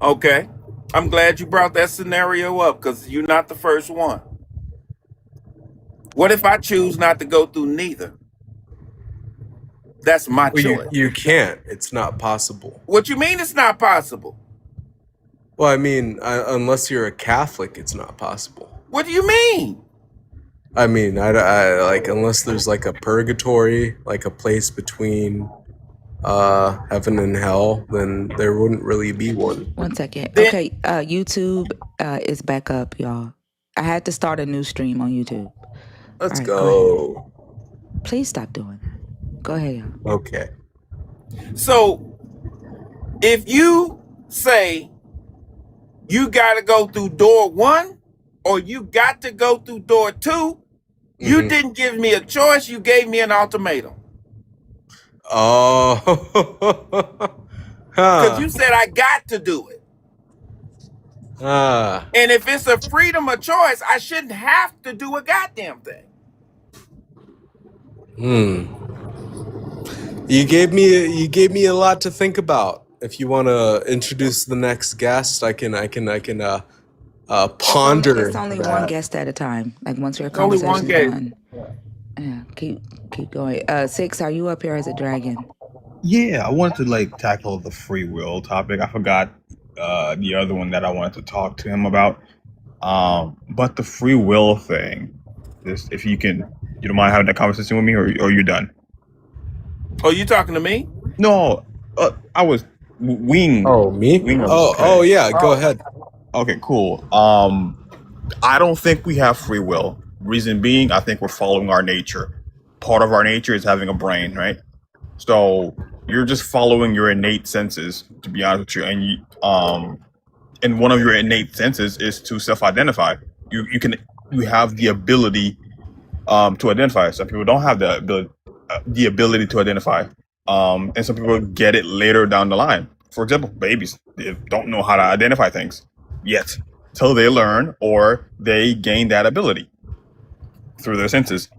Okay. I'm glad you brought that scenario up because you're not the first one. What if I choose not to go through neither? That's my Well, choice. you can't. It's not possible. What you mean it's not possible? Well, I mean, unless you're a Catholic, it's not possible. What do you mean? I mean, I like unless there's like a purgatory, like a place between heaven and hell, then there wouldn't really be one. 1 second. Then Okay, YouTube is back up, y'all. I had to start a new stream on YouTube. Let's All right, go ahead. go. Please stop doing that. Go ahead, y'all. Okay. so if you say you gotta go through door one or you got to go through door two, you Mhm. didn't give me a choice, you gave me an ultimatum. Oh. Because Huh. you said I got to do it. Ah. And if it's a freedom of choice, I shouldn't have to do a goddamn thing. You gave me a lot to think about. If you want to introduce the next guest, I can ponder It's only one that. guest at a time. Like once your It's only one conversation's guest. done. Yeah, keep going. Six, are you up here as a dragon? Yeah, I wanted to like tackle the free will topic. I forgot the other one that I wanted to talk to him about. But the free will thing, just if you don't mind having that conversation with me, or you're done. Oh, you talking to me? No, I was wing. Oh, me? Wing. Oh, yeah. Go ahead. Okay, cool. I don't think we have free will. Reason being, I think we're following our nature. Part of our nature is having a brain, right? So you're just following your innate senses, to be honest with you. And one of your innate senses is to self-identify. You have the ability to identify. Some people don't have the ability to identify, and some people get it later down the line. For example, babies, they don't know how to identify things yet till they learn or they gain that ability through their senses.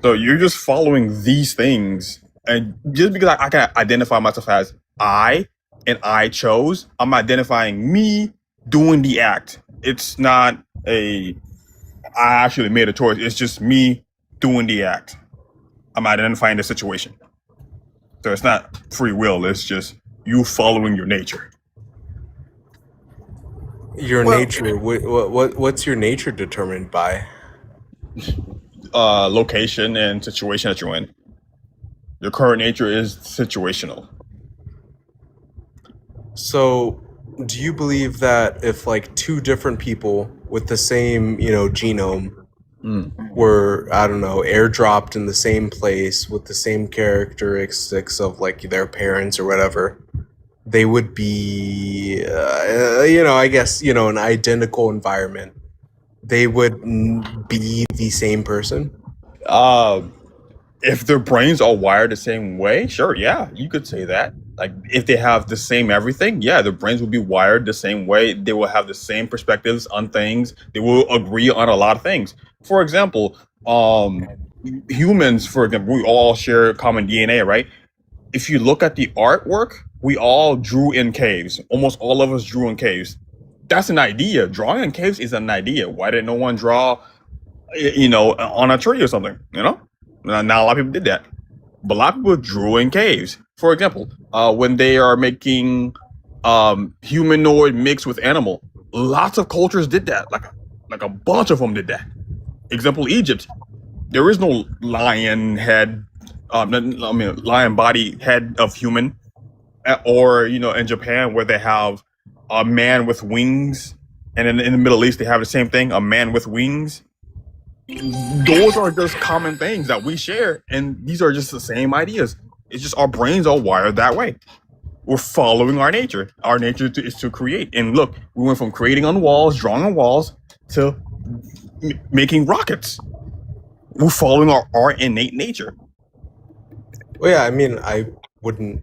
So you're just following these things, and just because I can identify myself as I and I chose, I'm identifying me doing the act. It's not I actually made a choice. It's just me doing the act. I'm identifying the situation. So it's not free will. It's just you following your nature. Your Well- nature. What's your nature determined by? Location and situation that you're in. Your current nature is situational. So, do you believe that if like two different people with the same, genome were, I don't know, airdropped in the same place with the same characteristics of like their parents or whatever, they would be, I guess, an identical environment. They would be the same person? If their brains are wired the same way, sure, yeah, you could say that. Like if they have the same everything, yeah, their brains will be wired the same way. They will have the same perspectives on things. They will agree on a lot of things. For example, humans, for example, we all share common DNA, right? If you look at the artwork, we all drew in caves. Almost all of us drew in caves. That's an idea. Drawing in caves is an idea. Why did no one draw, on a tree or something? Now a lot of people did that, but a lot of people drew in caves. For example, when they are making humanoid mixed with animal, lots of cultures did that. Like a bunch of them did that. Example, Egypt. There is no lion head, lion body head of human, or in Japan where they have a man with wings, and in the Middle East they have the same thing, a man with wings. Those are just common things that we share, and these are just the same ideas. It's just our brains are wired that way. We're following our nature. Our nature is to create. And look, we went from creating on walls, drawing on walls, to making rockets. We're following our innate nature. Well, yeah, I mean, I wouldn't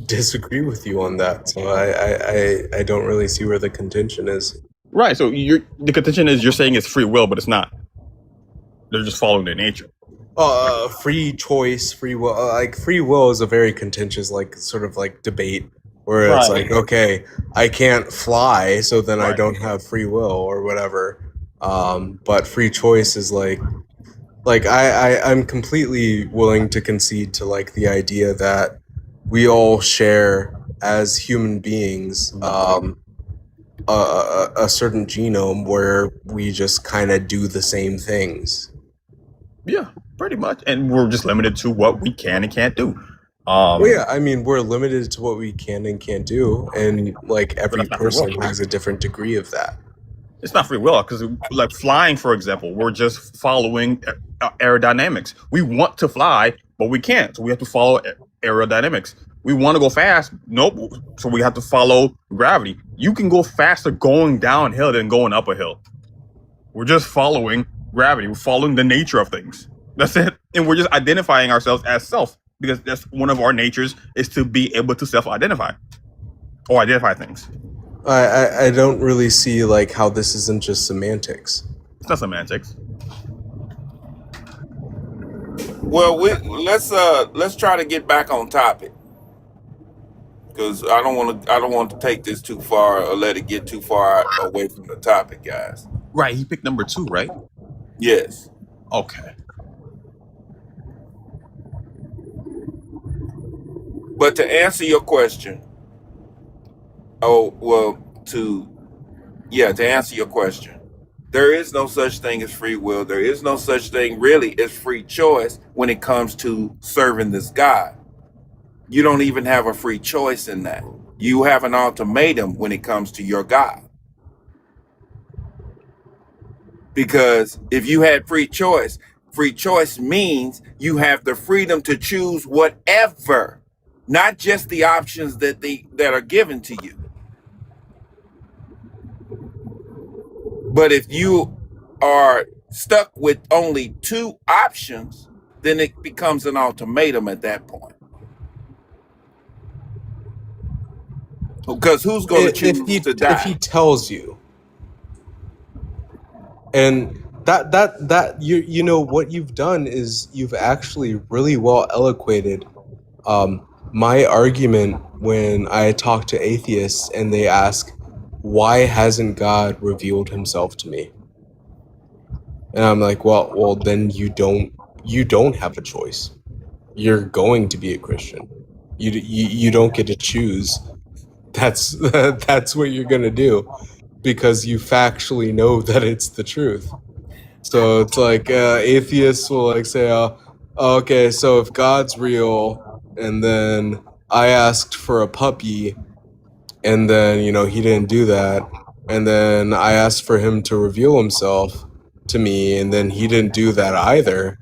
disagree with you on that. So I don't really see where the contention is. Right. So the contention is you're saying it's free will, but it's not. They're just following their nature. Free choice, free will. Like free will is a very contentious, like sort of like debate. where it's Right. like, okay, I can't fly, so then I Right. don't have free will or whatever. But free choice is like I'm completely willing to concede to like the idea that we all share as human beings a certain genome where we just kind of do the same things. Yeah, pretty much. And we're just limited to what we can and can't do. Well, yeah, I mean, we're limited to what we can and can't do, and like every that's not free will. person has a different degree of that. It's not free will because, like flying, for example, we're just following aerodynamics. We want to fly, but we can't, so we have to follow aerodynamics. We want to go fast, nope. So we have to follow gravity. You can go faster going downhill than going up a hill. We're just following gravity. We're following the nature of things. That's it, and we're just identifying ourselves as self because that's one of our natures is to be able to self-identify or identify things. I don't really see like how this isn't just semantics. It's not semantics. Well, let's try to get back on topic because I don't want to take this too far or let it get too far away from the topic, guys. Right, he picked number 2, right? Yes. Okay. But to answer your question, to answer your question, there is no such thing as free will. There is no such thing really as free choice when it comes to serving this God. You don't even have a free choice in that. You have an ultimatum when it comes to your God. Because if you had free choice means you have the freedom to choose whatever, not just the options that are given to you. But if you are stuck with only 2 options, then it becomes an ultimatum at that point. Because who's going to choose to die? If he tells you, and that you know what you've done is you've actually really well eloquated my argument when I talk to atheists and they ask, why hasn't God revealed himself to me? And I'm like, well then you don't have a choice. You're going to be a Christian. You don't get to choose. That's what you're gonna do because you factually know that it's the truth. So it's like atheists will like say, okay, so if God's real, and then I asked for a puppy, and then he didn't do that, and then I asked for him to reveal himself to me, and then he didn't do that either,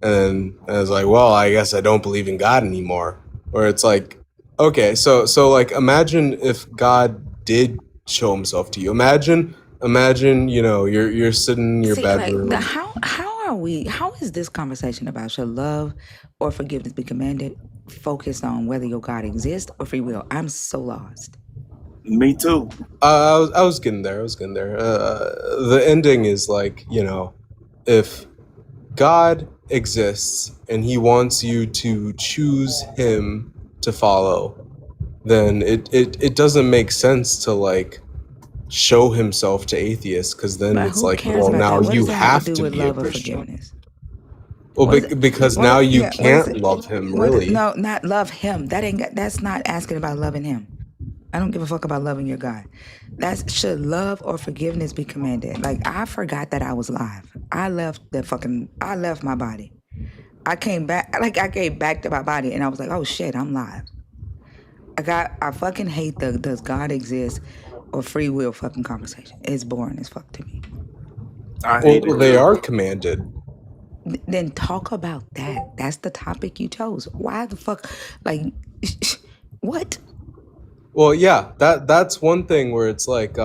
and I was like, well, I guess I don't believe in God anymore. Or it's like, okay, so like imagine if God did show himself to you. Imagine you're sitting in your bedroom. How is this conversation about should love or forgiveness be commanded focused on whether your God exists or free will? I'm so lost. Me too. I was getting there. The ending is like, if God exists and he wants you to choose him to follow, then it doesn't make sense to like show himself to atheists, because then But it's who like, cares well, about now that? What you does that have do to with be a love or Christian. forgiveness? Well, What is it- because what- now you yeah, what is can't it- love him, what is- really. No, not love him. That's not asking about loving him. I don't give a fuck about loving your God. That's should love or forgiveness be commanded. Like, I forgot that I was live. I left my body. I came back to my body and I was like, oh shit, I'm live. I fucking hate the does God exist or free will fucking conversation. It's boring as fuck to me. I hate Well, it. they are commanded. Then talk about that. That's the topic you chose. Why the fuck? Like, what? Well, yeah, that's one thing where it's like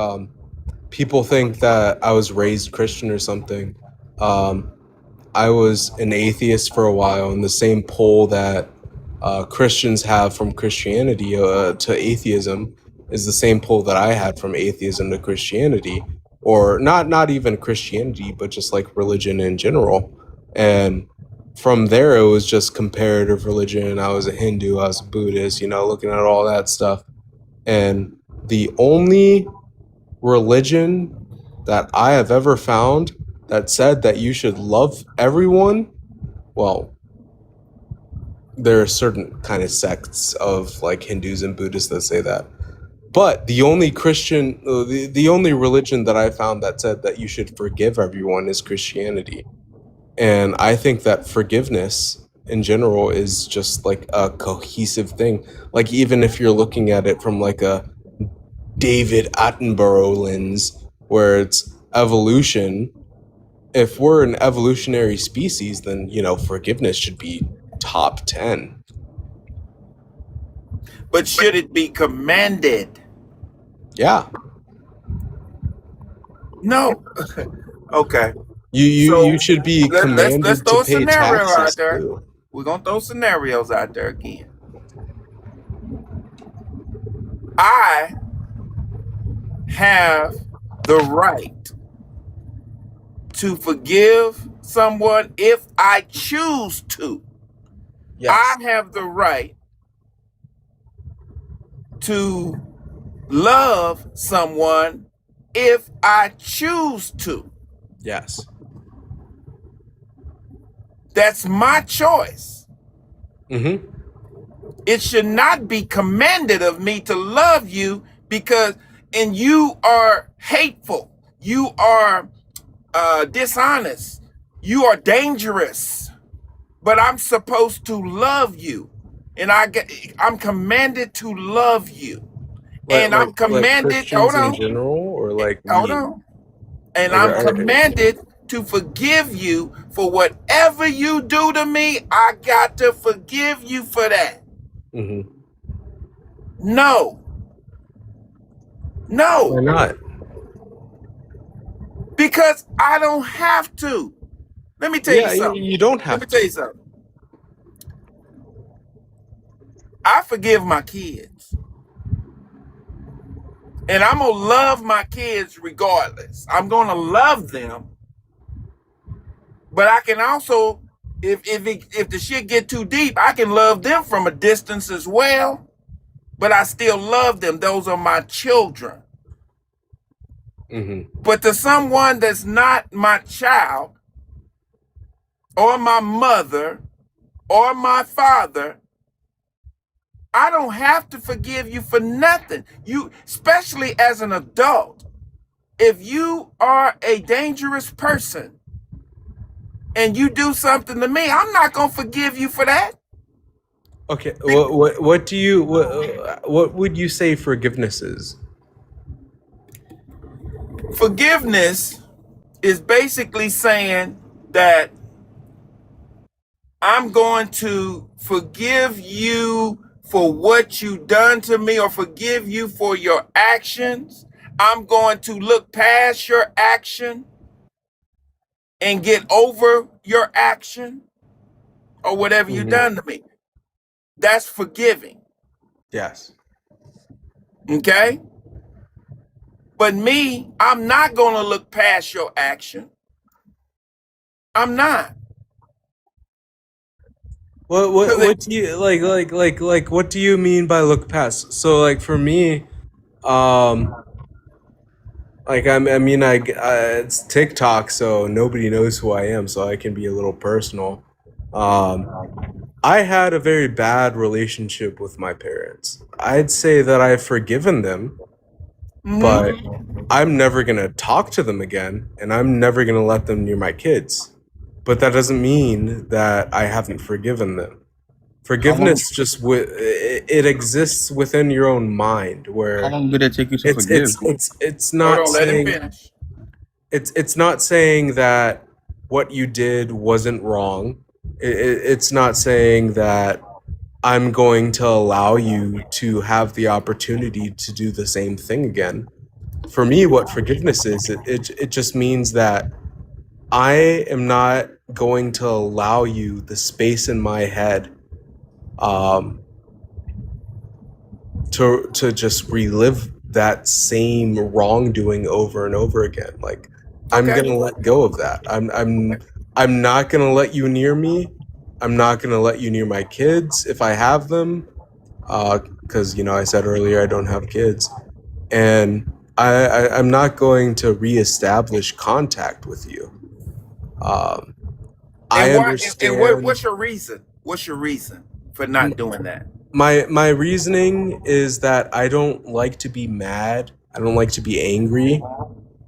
people think that I was raised Christian or something. I was an atheist for a while, and the same pull that Christians have from Christianity to atheism is the same pull that I had from atheism to Christianity, or not even Christianity, but just like religion in general. And from there, it was just comparative religion. I was a Hindu, I was a Buddhist, looking at all that stuff. And the only religion that I have ever found that said that you should love everyone, well, there are certain kind of sects of like Hindus and Buddhists that say that. But the only the only religion that I found that said that you should forgive everyone is Christianity. And I think that forgiveness in general is just like a cohesive thing. Like even if you're looking at it from like a David Attenborough lens, where it's evolution, if we're an evolutionary species, then forgiveness should be top 10. But should it be commanded? Yeah. No. Okay. You should be let's commanded throw to a pay scenario out taxes there. too. We're gonna throw scenarios out there again. I have the right to forgive someone if I choose to. Yes. I have the right to love someone if I choose to. Yes. That's my choice. Mm-hmm. It should not be commanded of me to love you because, and you are hateful, you are dishonest, you are dangerous, but I'm supposed to love you, and I'm commanded to love you, and I'm commanded. Like Hold Christians on, in general, or like hold me? on, and Like, I'm commanded to forgive you for whatever you do to me. I got to forgive you for that. Mm-hmm. No. Why not? Because I don't have to. Let me tell you something. You don't have Let me tell you something. I forgive my kids. And I'm going to love my kids regardless. I'm going to love them. But I can also, if the shit get too deep, I can love them from a distance as well. But I still love them. Those are my children. Mm-hmm. But to someone that's not my child, or my mother, or my father, I don't have to forgive you for nothing. You, especially as an adult, if you are a dangerous person and you do something to me, I'm not gonna forgive you for that. Okay. What do you what would you say forgiveness is? Forgiveness is basically saying that I'm going to forgive you for what you done to me, or forgive you for your actions. I'm going to look past your action and get over your action or whatever you done to me. That's forgiving. Yes. Okay? But me, I'm not going to look past your action. I'm not. What do you like what do you mean by look past? So like for me, like it's TikTok, so nobody knows who I am, so I can be a little personal. I had a very bad relationship with my parents. I'd say that I've forgiven them, but I'm never gonna talk to them again, and I'm never gonna let them near my kids. But that doesn't mean that I haven't forgiven them. Forgiveness just it exists within your own mind, where How long did it take you to forgive? it's not Hold on, let him saying finish. it's not saying that what you did wasn't wrong. It's not saying that I'm going to allow you to have the opportunity to do the same thing again. For me, what forgiveness is, it just means that I am not going to allow you the space in my head to just relive that same wrongdoing over and over again. Like I'm gonna let go of that. I'm not gonna let you near me. I'm not gonna let you near my kids if I have them. because I said earlier I don't have kids, and I'm not going to reestablish contact with you. Um, I And why? And what's understand. your reason? What's your reason for not doing that? My reasoning is that I don't like to be mad. I don't like to be angry.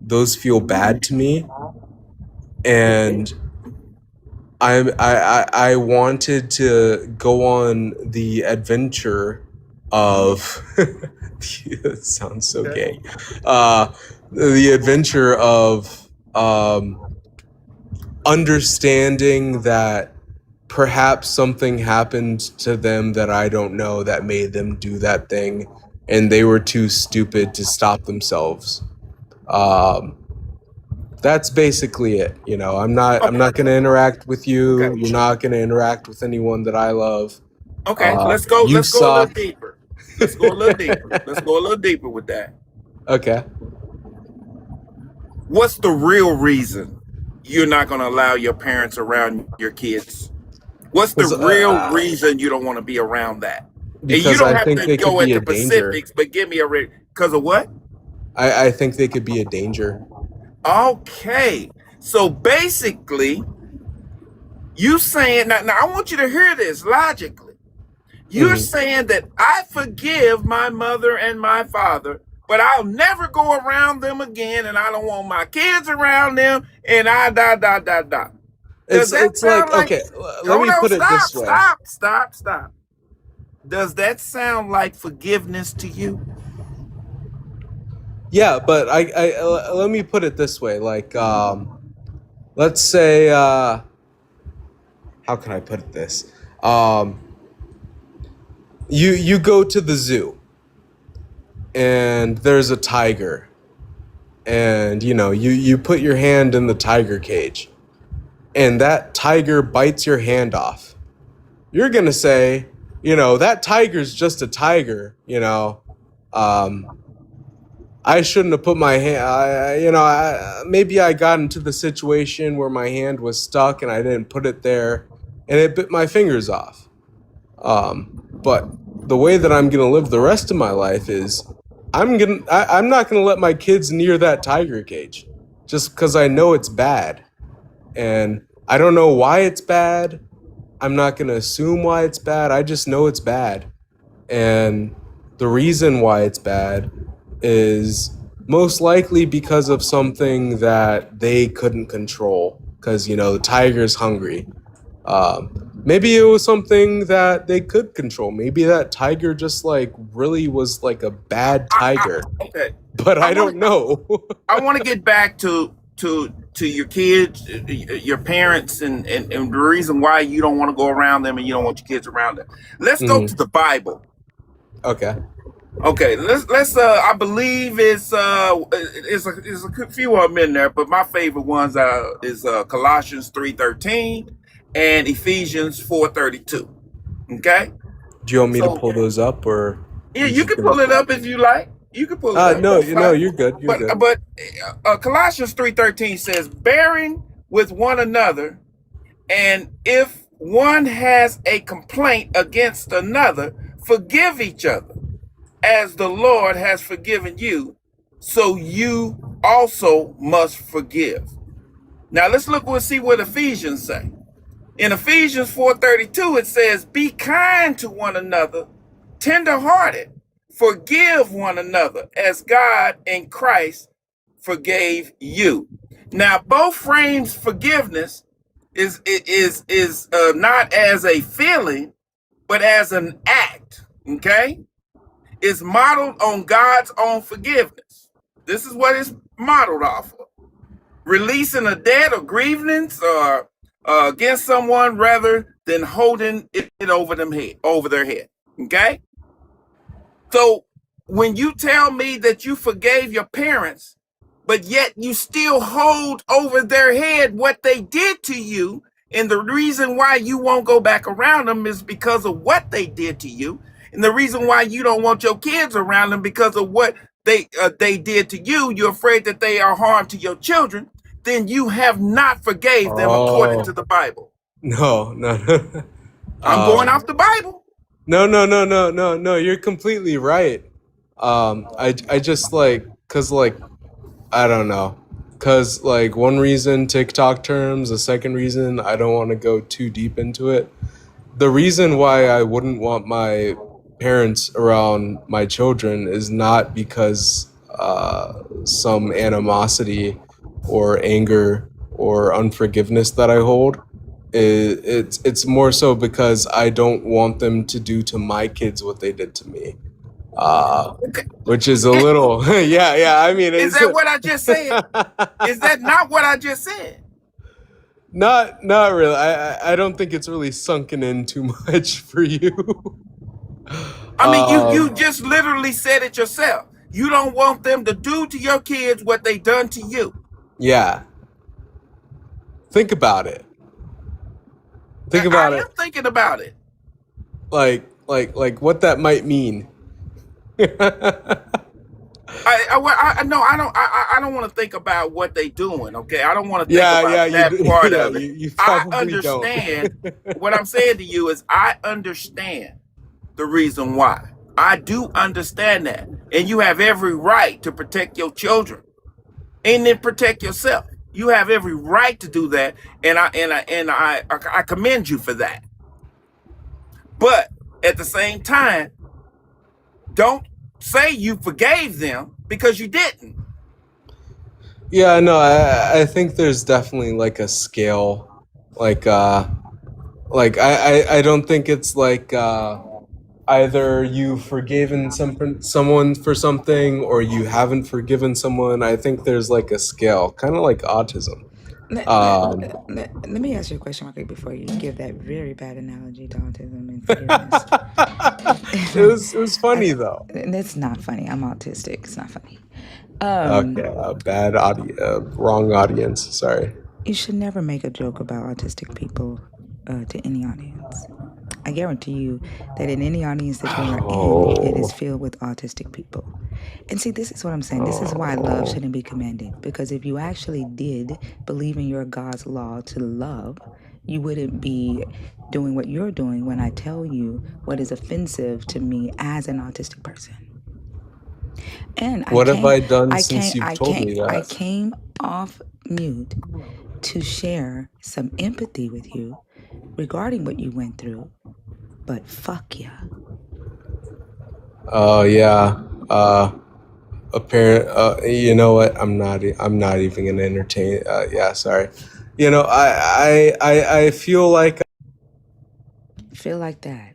Those feel bad to me, and I wanted to go on the adventure of it sounds so gay. The adventure of understanding that perhaps something happened to them that I don't know that made them do that thing, and they were too stupid to stop themselves. Um, that's basically it. I'm not Okay. going to interact with you. Okay. You're not going to interact with anyone that I love. Okay. Let's go. You Let's go a little suck. deeper. Let's go a little deeper. Let's go a little deeper with that. Okay. What's the real reason you're not going to allow your parents around your kids? What's the 'Cause, real reason you don't want to be around that? And you because don't I have think to they could go be into a danger. specifics, but give me a because of what? I think they could be a danger. Okay. So basically, you saying now I want you to hear this logically. You're Mhm. saying that I forgive my mother and my father, but I'll never go around them again, and I don't want my kids around them, and I da da da da. Does that It's like, sound like? okay, let Oh me no! put it Stop! this way. Stop! Does that sound like forgiveness to you? Yeah, but let me put it this way. Like, let's say, how can I put it this? You go to the zoo, and there's a tiger, and you put your hand in the tiger cage, and that tiger bites your hand off. You're gonna say, that tiger's just a tiger. I shouldn't have put my hand. Maybe I got into the situation where my hand was stuck and I didn't put it there, and it bit my fingers off. But the way that I'm gonna live the rest of my life is, I'm not gonna let my kids near that tiger cage, just because I know it's bad, and I don't know why it's bad. I'm not gonna assume why it's bad. I just know it's bad, and the reason why it's bad is most likely because of something that they couldn't control. Because the tiger's hungry. Maybe it was something that they could control. Maybe that tiger just really was like a bad tiger, Okay. but I I want don't know. I want to get back to your kids, your parents, and the reason why you don't want to go around them and you don't want your kids around them. Let's go to Mhm. the Bible. Okay. Okay, let's I believe it's a few of them in there, but my favorite ones is Colossians 3:13 and Ephesians 4:32. Okay? Do you want me to So pull those up, or yeah, you you just can gonna? pull it up if you like. You can pull it up. No, That's fine. you're good. You're good. But Colossians 3:13 says, "Bearing with one another, and if one has a complaint against another, forgive each other, as the Lord has forgiven you, so you also must forgive." Now let's see what Ephesians say. In Ephesians 4:32, it says, "Be kind to one another, tenderhearted, forgive one another, as God in Christ forgave you." Now, both frames forgiveness is not as a feeling, but as an act. Okay, it's modeled on God's own forgiveness. This is what it's modeled off of: releasing a debt or grievance or against someone rather than holding it over their head. Okay, so when you tell me that you forgave your parents, but yet you still hold over their head what they did to you, and the reason why you won't go back around them is because of what they did to you, and the reason why you don't want your kids around them because of what they did to you, you're afraid that they are harm to your children, then you have not forgave them according to Oh the Bible. no. I'm going um, off the Bible. No. You're completely right. I just like, cause like, I don't know, cause like one reason TikTok terms, the second reason I don't want to go too deep into it. The reason why I wouldn't want my parents around my children is not because some animosity or anger or unforgiveness that I hold. It's more so because I don't want them to do to my kids what they did to me. Uh, Okay. which is a little yeah. I mean, Is it's that what I just said? Is that not what I just said? not really. I don't think it's really sunken in too much for you. I mean, you Um, just literally said it yourself. You don't want them to do to your kids what they done to you. yeah. Think about it. Think I about am it. thinking about it. Like what that might mean. I don't want to think about what they doing. Okay, I don't want to think Yeah. about that part Yeah. of it. You I probably don't. understand. What I'm saying to you is, I understand the reason why. I do understand that, and you have every right to protect your children, and then protect yourself. You have every right to do that, and I commend you for that. But at the same time, don't say you forgave them because you didn't. Yeah, no, I think there's definitely like a scale. Like I don't think it's like either you've forgiven someone for something or you haven't forgiven someone. I think there's like a scale, kind of like autism. Um, Let me ask you a question, Margaret, before you give that very bad analogy to autism and forgiveness. it was funny though. And it's not funny. I'm autistic. It's not funny. Okay, bad wrong audience. Sorry. You should never make a joke about autistic people to any audience. I guarantee you that in any audience that you are in, it is filled with autistic people. And see, this is what I'm saying. This is why love shouldn't be commanded. Because if you actually did believe in your God's law to love, you wouldn't be doing what you're doing when I tell you what is offensive to me as an autistic person. And What have I done since you've told me I that? came off mute to share some empathy with you regarding what you went through. But fuck yeah. Oh yeah. Apparent. You know what? I'm not. I'm not even gonna entertain. Yeah. Sorry. You know, I feel like. Feel like that.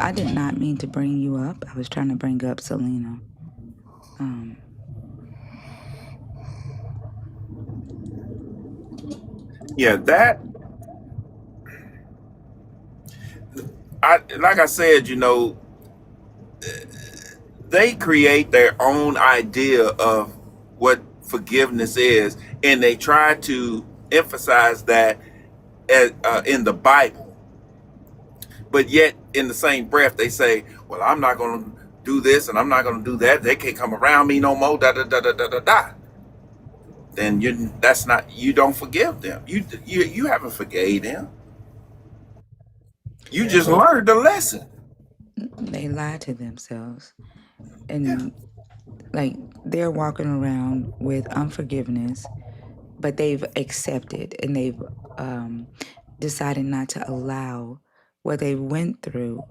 I did not mean to bring you up. I was trying to bring up Selena. Yeah, that like I said, they create their own idea of what forgiveness is, and they try to emphasize that in the Bible. But yet, in the same breath, they say, "Well, I'm not going to do this, and I'm not going to do that. They can't come around me no more." Da da da da da da da. Then you don't forgive them. You haven't forgave them. You just learned the lesson. They lie to themselves. Yeah. And like they're walking around with unforgiveness, but they've accepted and they've decided not to allow what they went through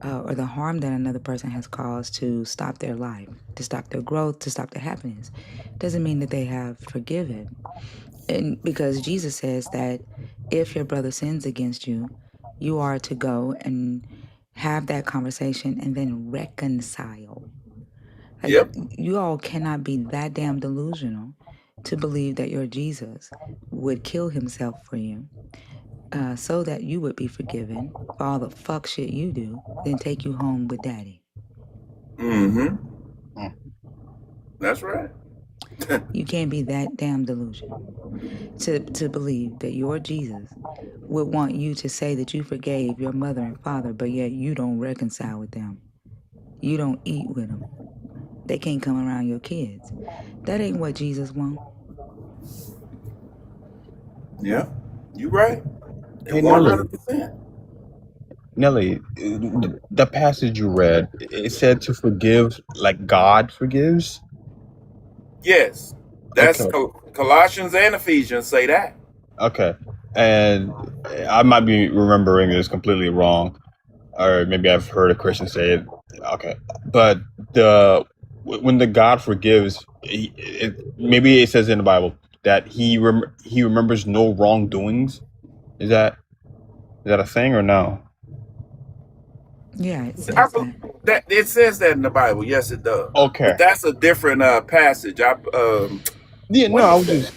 or the harm that another person has caused to stop their life, to stop their growth, to stop their happiness. Doesn't mean that they have forgiven. And because Jesus says that if your brother sins against you, you are to go and have that conversation and then reconcile. Like, Yep. you all cannot be that damn delusional to believe that your Jesus would kill himself for you so that you would be forgiven for all the fuck shit you do, then take you home with daddy. Mm-hmm. That's right. You can't be that damn delusional to believe that your Jesus would want you to say that you forgave your mother and father, but yet you don't reconcile with them. You don't eat with them. They can't come around your kids. That ain't what Jesus wants. Yeah. You right. Hey, One Nelly. hundred percent. Nelly, the passage you read, it said to forgive like God forgives. Yes, that's Okay, Colossians and Ephesians say that. okay. And I might be remembering this completely wrong, or maybe I've heard a Christian say it. Okay, but the when the God forgives, maybe it says in the Bible that he remembers no wrongdoings. Is that a thing or no? Yeah, it I says bel that. that it says that in the Bible. Yes, it does. Okay. But that's a different passage. Yeah, no, What I is was that? just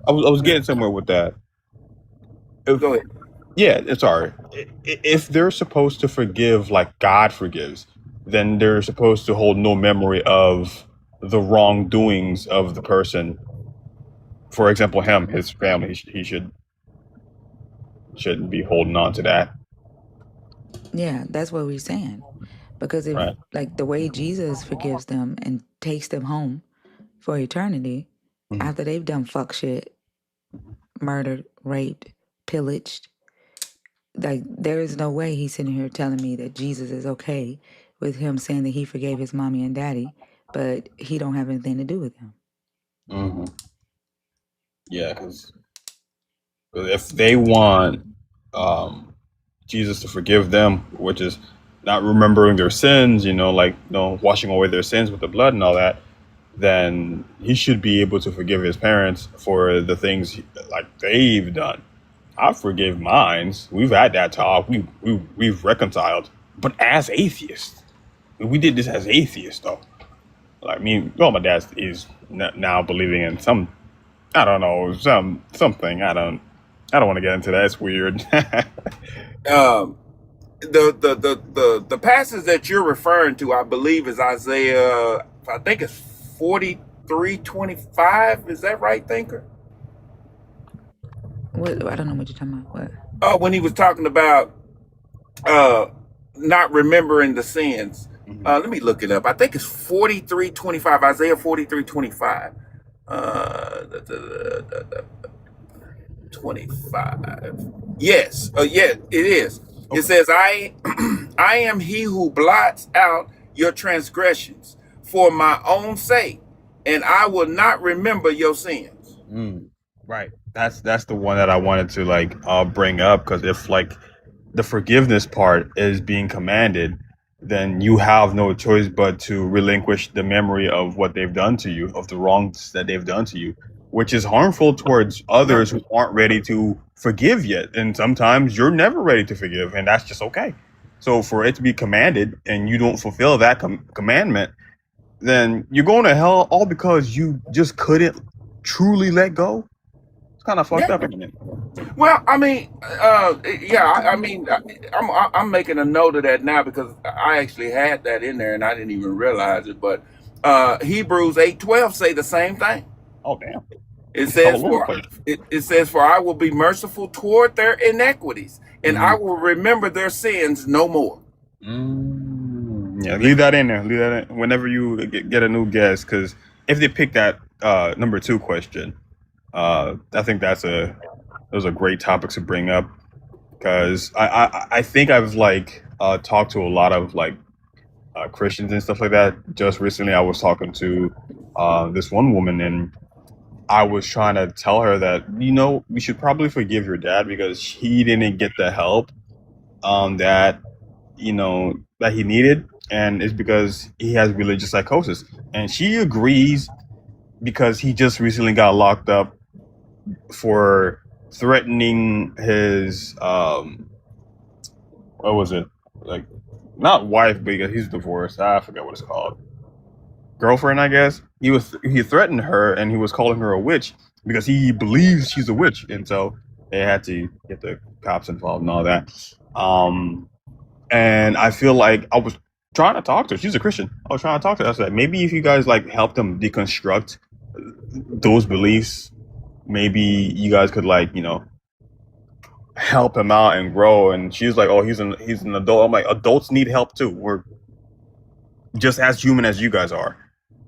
I was getting somewhere with that. If, Go ahead. yeah, it's all right. If they're supposed to forgive like God forgives, then they're supposed to hold no memory of the wrongdoings of the person. For example, his family, he shouldn't be holding on to that, Yeah, that's what we're saying. Because if, right? like, the way Jesus forgives them and takes them home for eternity Mhm. after they've done fuck shit, murdered, raped, pillaged, like, there is no way he's sitting here telling me that Jesus is okay with him saying that he forgave his mommy and daddy, but he don't have anything to do with them. Hmm. Yeah, because if they want Jesus to forgive them, which is not remembering their sins, like washing away their sins with the blood and all that, then he should be able to forgive his parents for the things like they've done. I forgive mines. We've had that talk. We've reconciled. But as atheists, we did this as atheists, though. Like me, well, my dad is now believing in some, I don't know, something. I don't want to get into that. It's weird. Um, the passage that you're referring to, I believe, is Isaiah. I think it's 43:25. Is that right, Thinker? What? I don't know what you're talking about. What? Oh, when he was talking about uh not remembering the sins. Mhm. Let me look it up. I think it's 43:25. Isaiah 43:25. Uh, 25. Yes. Yeah, it is. It Okay. says, I am he who blots out your transgressions for my own sake, and I will not remember your sins. Mm, right. That's the one that I wanted to bring up, because if like the forgiveness part is being commanded, then you have no choice but to relinquish the memory of what they've done to you, of the wrongs that they've done to you, which is harmful towards No. others who aren't ready to forgive yet. And sometimes you're never ready to forgive, and that's just okay. So for it to be commanded and you don't fulfill that commandment, then you're going to hell all because you just couldn't truly let go. It's kind of fucked Yeah. up, isn't it? Well, I mean, yeah. I mean, I'm making a note of that now because I actually had that in there and I didn't even realize it. But Hebrews 8:12 say the same thing. Oh, damn. It It's all says, over the "For place. it says, for I will be merciful toward their iniquities, and I Mhm. will remember their sins no more." Yeah, leave that in there. Leave that in whenever you get a new guest, because if they pick that number two question, I think those are great topics to bring up, because I think I've talked to a lot of Christians and stuff like that. Just recently, I was talking to this one woman, and I was trying to tell her that we should probably forgive your dad because he didn't get the help that that he needed, and it's because he has religious psychosis. And she agrees because he just recently got locked up for threatening his what was it, like, not wife, because he's divorced. I forget what it's called, girlfriend, I guess. He threatened her, and he was calling her a witch because he believes she's a witch, and so they had to get the cops involved and all that. And I feel like I was trying to talk to her. She's a Christian. I was trying to talk to her. I said, maybe if you guys help them deconstruct those beliefs, maybe you guys could help him out and grow. And she's like, oh, he's an adult. I'm like, adults need help too. We're just as human as you guys are.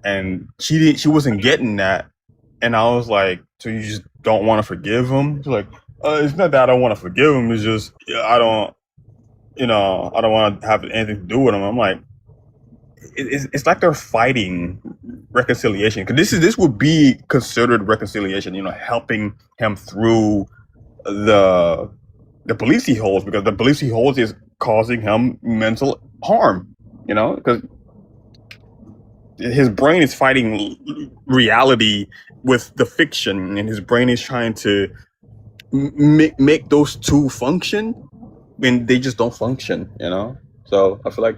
And she wasn't getting that. And I was like, so you just don't want to forgive him? She's like, It's not that I don't want to forgive him. It's just I don't, I don't want to have anything to do with him. I'm like, it's like they're fighting reconciliation because this would be considered reconciliation. Helping him through the beliefs he holds, because the beliefs he holds is causing him mental harm. Because his brain is fighting reality with the fiction, and his brain is trying to make those two function, and they just don't function. So I feel like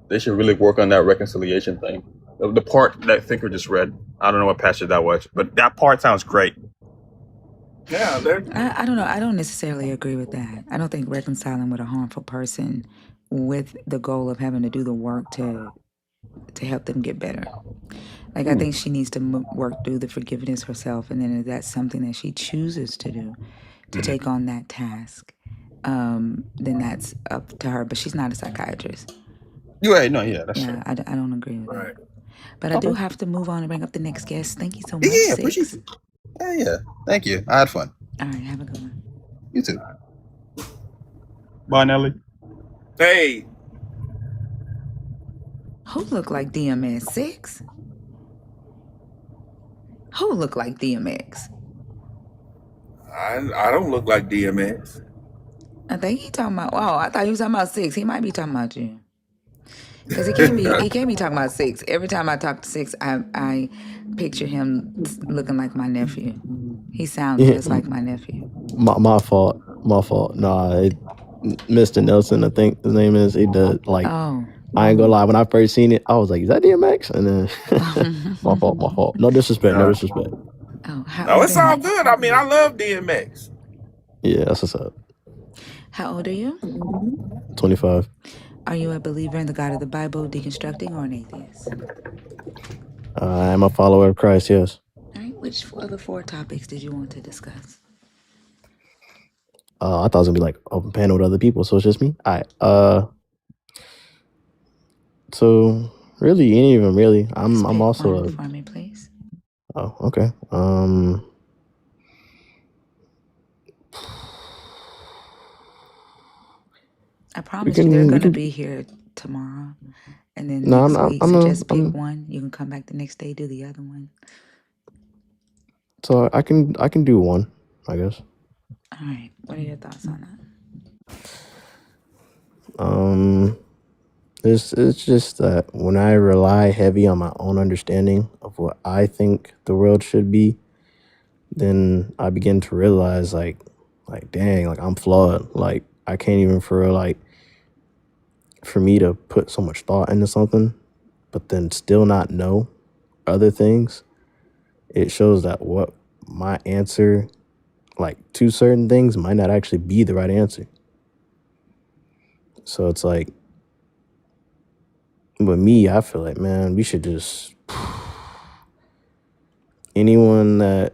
they should really work on that reconciliation thing. The part that Thinker just read, I don't know what passage that was, but that part sounds great. Yeah, I don't know. I don't necessarily agree with that. I don't think reconciling with a harmful person with the goal of having to do the work to help them get better. Like, I think she needs to work through the forgiveness herself, and then if that's something that she chooses to do, to take on that task, then that's up to her. But she's not a psychiatrist. You're right. No, yeah, that's Yeah, true. I don't agree with right. that. But I do Okay. have to move on and bring up the next guest. Thank you so much, Yeah, Six. appreciate it. Yeah. Thank you. I had fun. All right, have a good one. You too. Bye, Nelly. Hey, Who looked like DMX? Six? Who looked like DMX? I don't look like DMX. I think he talking about. Oh, I thought he was talking about Six. He might be talking about you. Because he can't be talking about Six. Every time I talk to Six, I picture him looking like my nephew. He sounds just like my nephew. My fault. Nah, Mr. Nelson, I think his name is. He does like. Oh. I ain't gonna lie. When I first seen it, I was like, "Is that DMX?" And then my fault. No disrespect. Oh, how No, old it's are all you? good. I mean, I love DMX. Yeah, that's what's up. How old are you? 25. Are you a believer in the God of the Bible, deconstructing, or an atheist? I am a follower of Christ. Yes. All right. Which other 4 topics did you want to discuss? I thought it was gonna be like open panel with other people, so it's just me. All right. So really, any of them really. I'm Pick also one for me, please. Oh, okay. I promise you they're we going to can- be here tomorrow. And then No, next I'm- week, I'm so a- just pick I'm- one. You can come back the next day, do the other one. So I can do one, I guess. All right. What are your thoughts on that? It's just that when I rely heavy on my own understanding of what I think the world should be, then I begin to realize like dang, like I'm flawed. Like I can't even for me to put so much thought into something, but then still not know other things. It shows that what my answer like to certain things might not actually be the right answer. So it's like with me, I feel like, man, we should just anyone that,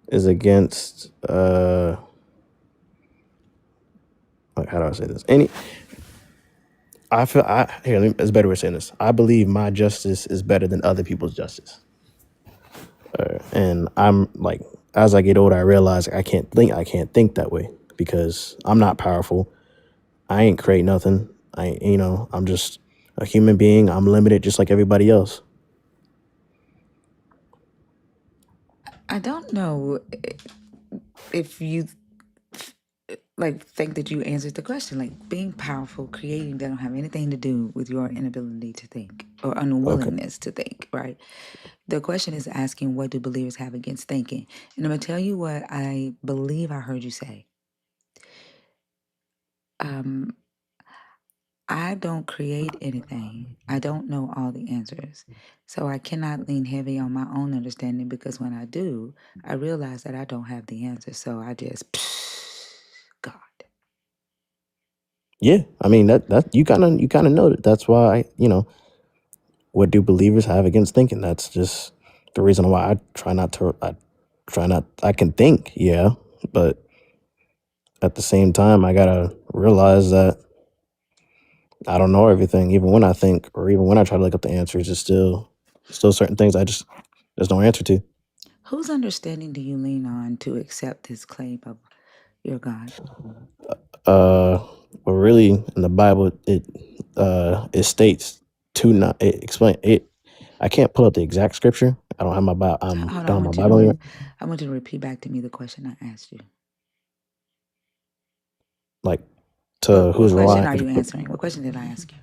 is against like how do I say this? It's a better way of saying this. I believe my justice is better than other people's justice. And I'm like, as I get older, I realize I can't think that way because I'm not powerful. I ain't create nothing. I'm just a human being. I'm limited just like everybody else. I don't know if you think that you answered the question. Like being powerful, creating, that don't have anything to do with your inability to think or unwillingness to think, right? The question is asking, what do believers have against thinking? And I'm going to tell you what I believe I heard you say. I don't create anything. I don't know all the answers. So I cannot lean heavy on my own understanding because when I do, I realize that I don't have the answer. So I just, God. Yeah, I mean that you kind of know that. That's why what do believers have against thinking? That's just the reason why I try not. I can think, yeah, but at the same time, I gotta realize that I don't know everything. Even when I think, or even when I try to look up the answers, it's still certain things I just there's no answer to. Whose understanding do you lean on to accept this claim of your God? Well, really, in the Bible, it states to not it explain it. I can't pull up the exact scripture. I don't have my Bible. Hold on, Don't I have my want you Bible here. I want you to repeat back to me the question I asked you. Like What, to who's question relying are you answering? What question did I ask you?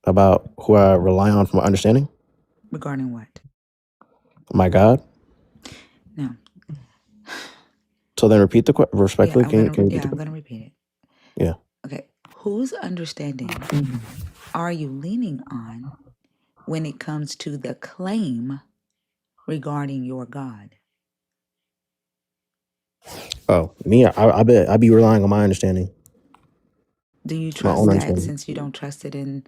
about who I rely on for my understanding. Regarding what? My God. No. So then repeat the question respectfully. Can you repeat I'm the gonna repeat it. Yeah. Okay. Whose understanding are you leaning on when it comes to the claim regarding your God? Oh, me. I bet I'd be relying on my understanding, Do you my own trust that understanding. since you don't trust it in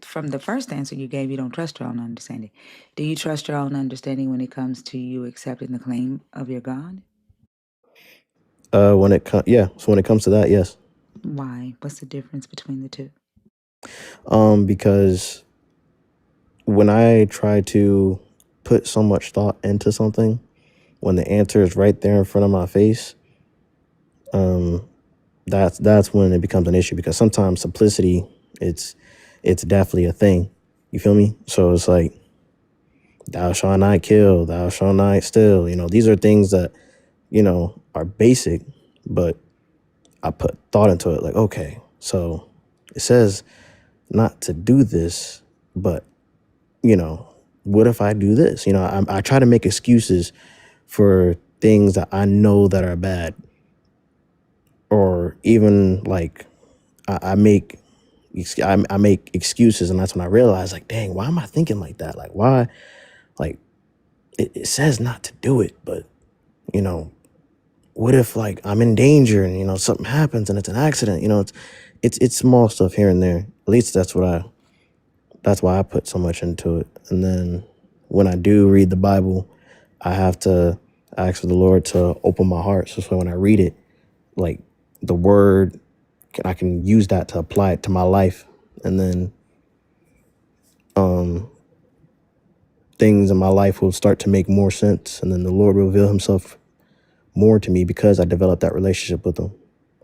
from the first answer you gave, you don't trust your own understanding. Do you trust your own understanding when it comes to you accepting the claim of your God? When it comes, yeah. So when it comes to that, yes. Why? What's the difference between the two? Because when I try to put so much thought into something, when the answer is right there in front of my face, that's when it becomes an issue. Because sometimes simplicity, it's definitely a thing. You feel me? So it's like, thou shalt not kill, thou shalt not steal. These are things that are basic, but I put thought into it. Like, okay, so it says not to do this, but what if I do this? I try to make excuses for things that I know that are bad, or even like I make I make excuses, and that's when I realize, like, dang, why am I thinking like that? Like, why? Like, it says not to do it, but what if like I'm in danger and something happens and it's an accident? It's small stuff here and there. At least that's why I put so much into it. And then when I do read the Bible, I have to ask for the Lord to open my heart, so when I read it, like the word, I can use that to apply it to my life, and then things in my life will start to make more sense, and then the Lord will reveal Himself more to me because I developed that relationship with Him.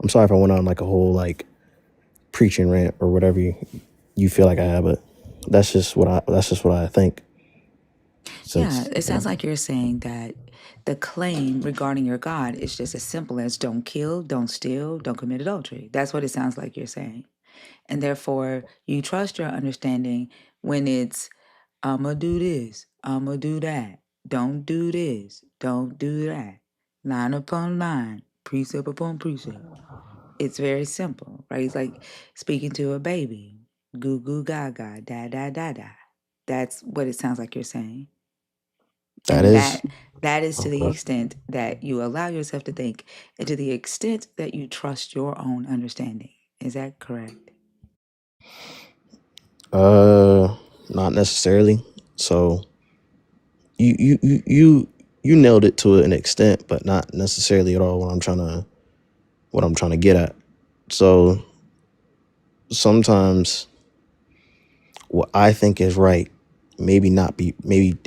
I'm sorry if I went on like a whole like preaching rant or whatever you feel like I have, but that's just what I think. Yeah, it sounds like you're saying that the claim regarding your God is just as simple as don't kill, don't steal, don't commit adultery. That's what it sounds like you're saying. And therefore, you trust your understanding when it's, I'm going to do this, I'm going to do that, don't do this, don't do that, line upon line, precept upon precept. It's very simple, right? It's like speaking to a baby. Goo goo gaga, da da da da. That's what it sounds like you're saying. And that is to the extent that you allow yourself to think, and to the extent that you trust your own understanding. Is that correct? Not necessarily. So you nailed it to an extent, but not necessarily at all what I'm trying to get at. So sometimes what I think is right maybe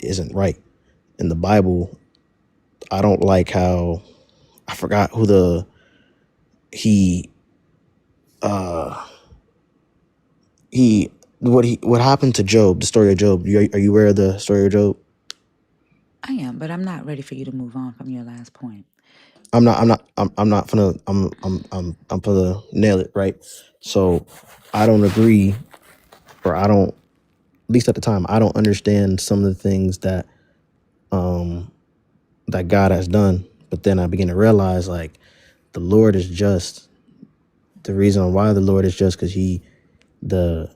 isn't right. In the Bible, I don't like how, I forgot who what happened to Job, the story of Job. Are you aware of the story of Job? I am, but I'm not ready for you to move on from your last point. I'm not gonna I'm gonna nail it, right? So I don't agree, or I don't, at least at the time, I don't understand some of the things that that God has done. But then I begin to realize, like, the Lord is just. The reason why the Lord is just because the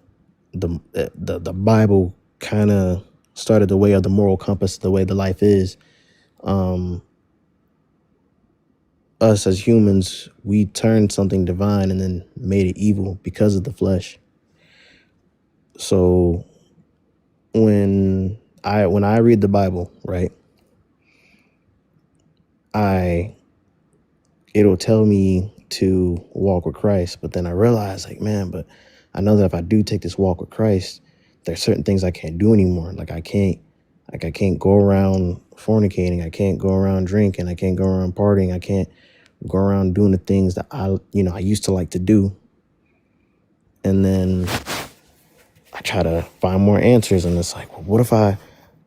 Bible kind of started the way of the moral compass, the way the life is. Us as humans, we turned something divine and then made it evil because of the flesh. So when I read the Bible, right, it'll tell me to walk with Christ, but then I realize, like, man, but I know that if I do take this walk with Christ, there's certain things I can't do anymore. Like, I can't Like I can't go around fornicating, I can't go around drinking, I can't go around partying, I can't go around doing the things that I used to like to do. And then I try to find more answers, and it's like, well, what if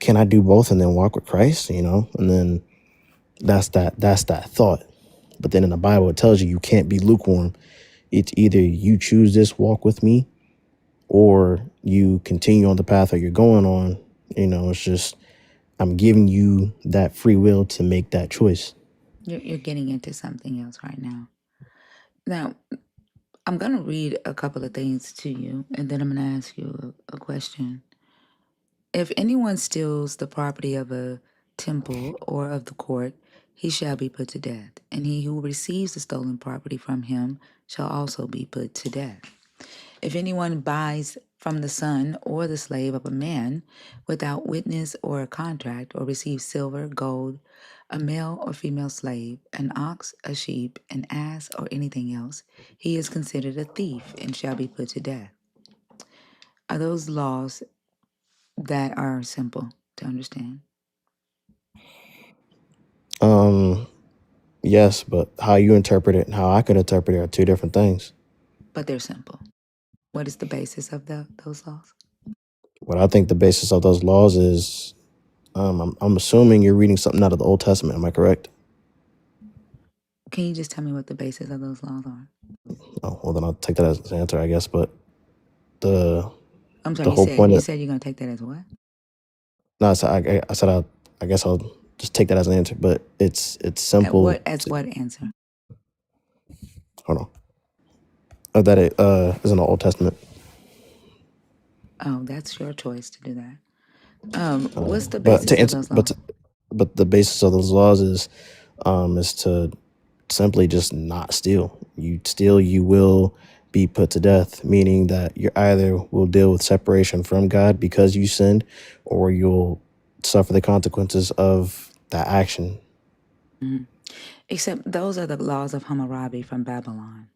can I do both and then walk with Christ, And then that's that thought. But then in the Bible it tells you can't be lukewarm. It's either you choose this walk with me or you continue on the path that you're going on. It's just I'm giving you that free will to make that choice. You're getting into something else right now. Now, I'm going to read a couple of things to you, and then I'm going to ask you a question. If anyone steals the property of a temple or of the court, he shall be put to death, and he who receives the stolen property from him shall also be put to death. If anyone buys from the son or the slave of a man without witness or a contract, or receives silver, gold, a male or female slave, an ox, a sheep, an ass, or anything else, he is considered a thief and shall be put to death. Are those laws that are simple to understand? Yes, but how you interpret it and how I could interpret it are two different things. But they're simple. What is the basis of those laws? What I think the basis of those laws is, I'm assuming you're reading something out of the Old Testament. Am I correct? Can you just tell me what the basis of those laws are? Oh, well, then I'll take that as an answer, I guess. But the I'm sorry, whole point you of said you're going to take that as what? no, I said I guess I'll just take that as an answer. But it's simple. What answer? Hold on. That it is in the Old Testament. Oh, that's your choice to do that. What's the But basis to of answer, those laws? but the basis of those laws is to simply just not steal. You steal, you will be put to death, meaning that you either will deal with separation from God because you sinned, or you'll suffer the consequences of that action. Mm-hmm. Except those are the laws of Hammurabi from Babylon,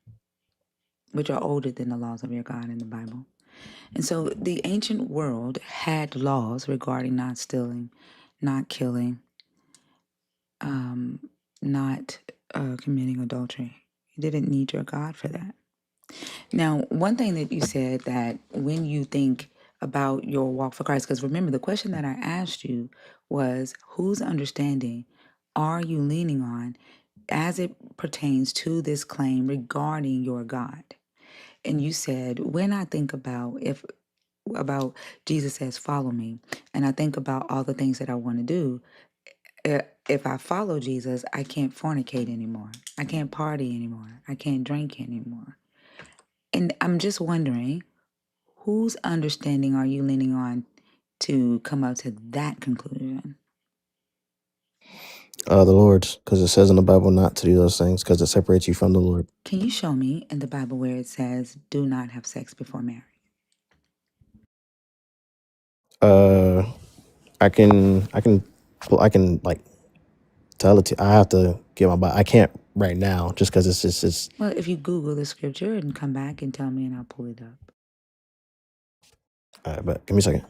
which are older than the laws of your God in the Bible. And so the ancient world had laws regarding not stealing, not killing, not committing adultery. You didn't need your God for that. Now, one thing that you said, that when you think about your walk for Christ, because remember, the question that I asked you was, whose understanding are you leaning on as it pertains to this claim regarding your God? And you said, when I think about Jesus says, follow me, and I think about all the things that I want to do, if I follow Jesus, I can't fornicate anymore. I can't party anymore. I can't drink anymore. And I'm just wondering, whose understanding are you leaning on to come up to that conclusion? The Lord's, because it says in the Bible not to do those things because it separates you from the Lord. Can you show me in the Bible where it says, do not have sex before marriage? I can like tell it to. I have to get my Bible. I can't right now just because it's. Well, if you Google the scripture and come back and tell me, and I'll pull it up. All right, but give me a second.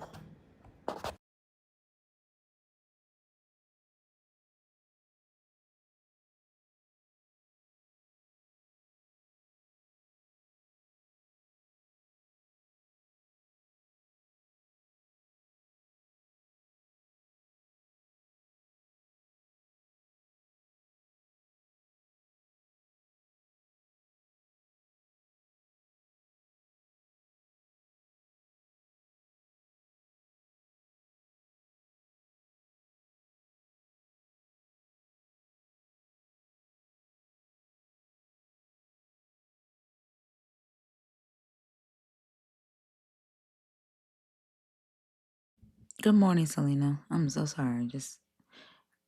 Good morning, Selena. I'm so sorry.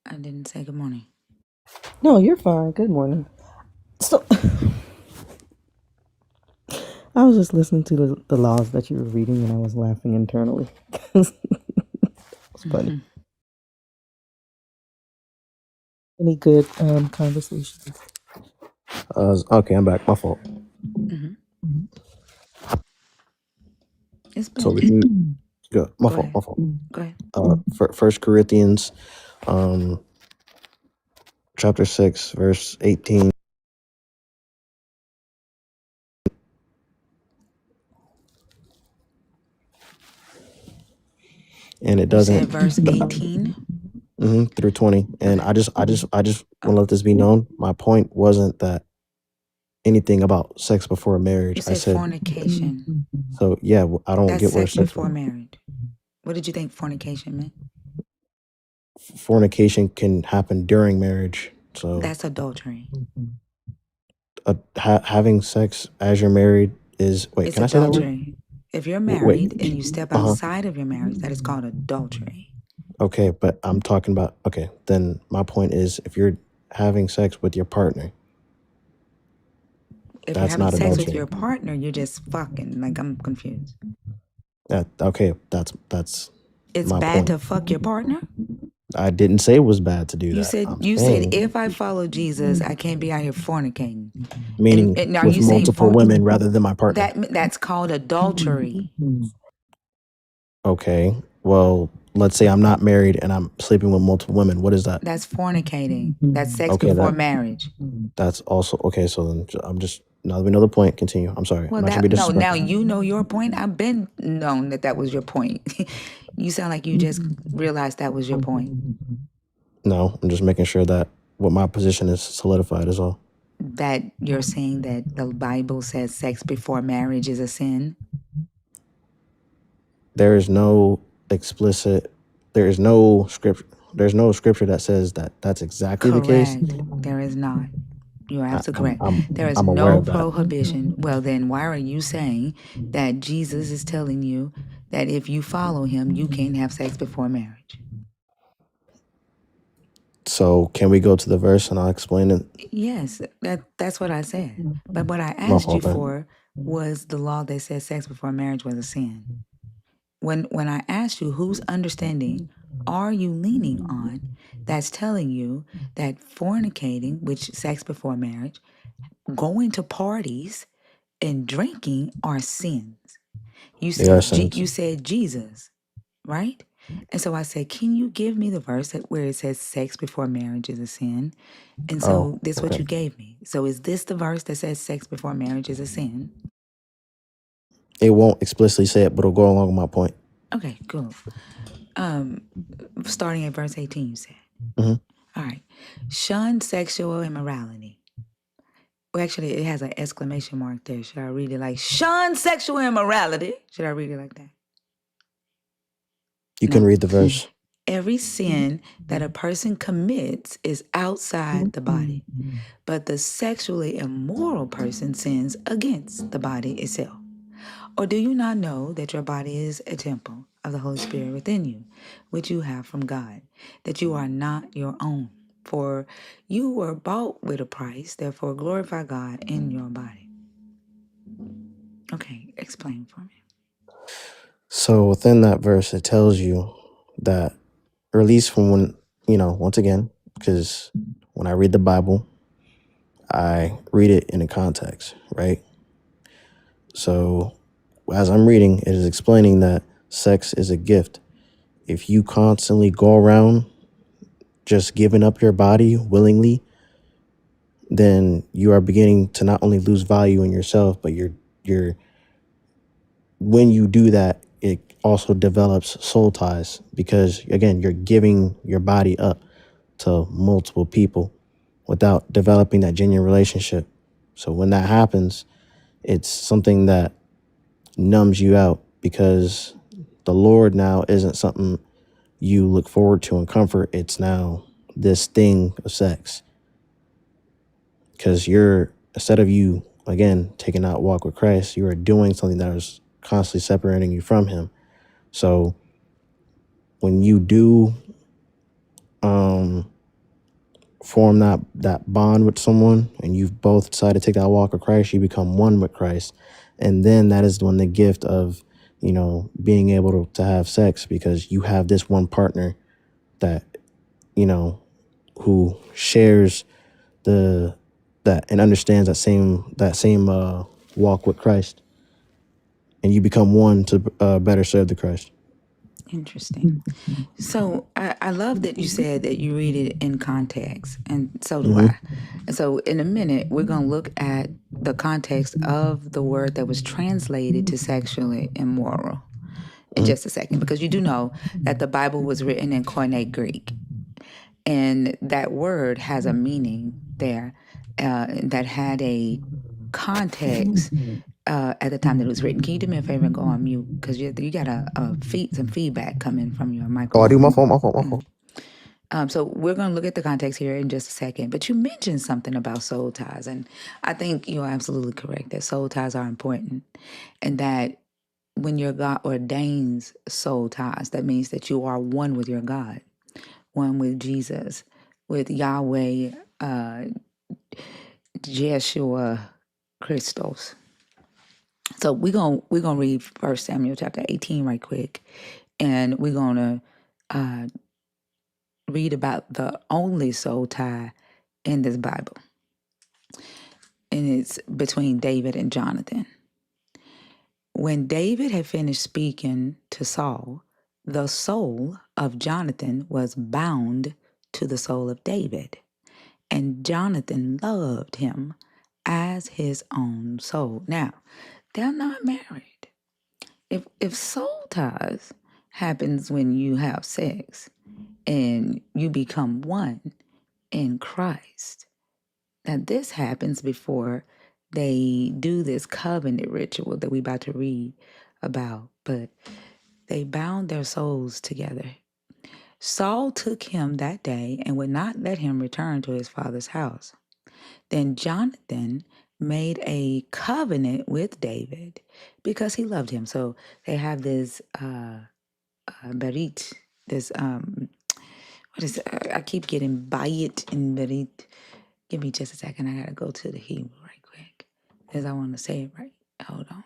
I didn't say good morning. No, you're fine. Good morning. So, I was just listening to the laws that you were reading, and I was laughing internally. It's funny. Any good conversations? Okay, I'm back. My fault. Mm-hmm. It's So been Go. My Go fault. ahead. My fault. Go ahead. First Corinthians, chapter 6, verse 18, and it You said doesn't verse 18. through 20. And Okay. I just want to let this be known. My point wasn't that anything about sex before marriage. You I said said fornication. so. Yeah, I don't That's get where sex sex before marriage. What did you think fornication meant? fornication can happen during marriage. So That's adultery. having sex as you're married is wait. It's Can I say that word? adultery. If you're Wait. married and you step Uh huh. outside of your marriage, that is called adultery. Okay, but I'm talking about okay. Then my point is, if you're having sex with your partner, If you're that's having not sex with adultery. your partner, you're just fucking. Like, I'm confused. That okay? That's It's my bad point. to fuck your partner? I didn't say it was bad to do You that. said I'm you said saying if I follow Jesus, I can't be out here fornicating. meaning And are with you saying multiple women rather than my partner. that's called adultery? Okay, well, let's say I'm not married and I'm sleeping with multiple women. What is that? That's fornicating. That's sex Okay, before that marriage. that's also okay. So then I'm just now that we know the point. Continue. I'm sorry. Well, I'm not trying to be no. Now disrespectful. you know your point. I've been known that was your point. You sound like you just realized that was your point. No, I'm just making sure that what my position is solidified is all. That you're saying that the Bible says sex before marriage is a sin. There is no explicit. There is no scripture. There's no scripture that says that that's exactly the case. Correct. There is not. You're absolutely correct. There is I'm aware no of that. prohibition. Well, then why are you saying that Jesus is telling you that if you follow him, you can't have sex before marriage? So can we go to the verse and I'll explain it? Yes, that's what I said. But what I My asked you fault, man. for was the law that says sex before marriage was a sin. When I asked you whose understanding are you leaning on that's telling you that fornicating, which sex before marriage, going to parties and drinking are sins. They are sins. You said Jesus, right? And so I said, can you give me the verse where it says sex before marriage is a sin? And so this is what you gave me. So is this the verse that says sex before marriage is a sin? It won't explicitly say it, but it'll go along with my point. Okay, cool. Starting at verse 18, you said. Mhm. All right. Shun sexual immorality. Well, actually, it has an exclamation mark there. Should I read it like shun sexual immorality? Should I read it like that? You can read the verse. Every sin that a person commits is outside the body, but the sexually immoral person sins against the body itself. Or do you not know that your body is a temple of the Holy Spirit within you, which you have from God, that you are not your own? For you were bought with a price, therefore glorify God in your body. Okay, explain for me. So within that verse, it tells you that, or at least from when, once again, because when I read the Bible, I read it in a context, right? So as I'm reading, it is explaining that sex is a gift. If you constantly go around just giving up your body willingly, then you are beginning to not only lose value in yourself, but you're when you do that, it also develops soul ties because again, you're giving your body up to multiple people without developing that genuine relationship. So when that happens, it's something that numbs you out because the Lord now isn't something you look forward to and comfort. It's now this thing of sex because instead of you, again, taking that walk with Christ, you are doing something that is constantly separating you from him. So when you do form that bond with someone and you've both decided to take that walk with Christ, you become one with Christ. And then that is when the gift of, being able to have sex because you have this one partner that, who shares that and understands that same walk with Christ. And you become one to better serve the Christ. Interesting. So I love that you said that you read it in context, and so do Hmm. I. And so in a minute, we're going to look at the context of the word that was translated to sexually immoral in just a second, because you do know that the Bible was written in Koine Greek, and that word has a meaning there that had a context at the time that it was written. Can you do me a favor and go on mute? Because you got some feedback coming from your Oh, I do. microphone. My fault. My fault. My fault. So we're going to look at the context here in just a second. But you mentioned something about soul ties, and I think you're absolutely correct that soul ties are important, and that when your God ordains soul ties, that means that you are one with your God, one with Jesus, with Yahweh, Jeshua, Christos. So we're gonna read First Samuel chapter 18 right quick, and we're gonna read about the only soul tie in this Bible, and it's between David and Jonathan. When David had finished speaking to Saul, the soul of Jonathan was bound to the soul of David, and Jonathan loved him as his own soul. Now, they're not married. If soul ties happens when you have sex and you become one in Christ, now this happens before they do this covenant ritual that we about to read about, but they bound their souls together. Saul took him that day and would not let him return to his father's house. Then Jonathan made a covenant with David because he loved him. So they have this berit, this what is it? I keep getting bayit and berit. Give me just a second. I gotta go to the Hebrew right quick because I want to say it right. Hold on.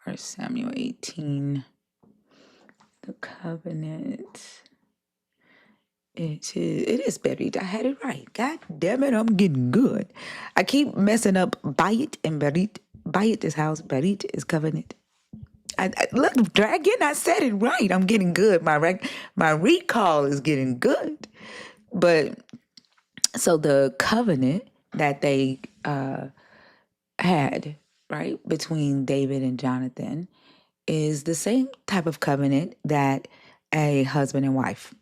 1 Samuel 18. The covenant. It is buried. I had it right. God damn it, I'm getting good. I keep messing up Bayit and Berit. Bayit is house, Berit is covenant. Look, Dragon, I said it right. I'm getting good. My recall is getting good. But so the covenant that they had, right, between David and Jonathan is the same type of covenant that a husband and wife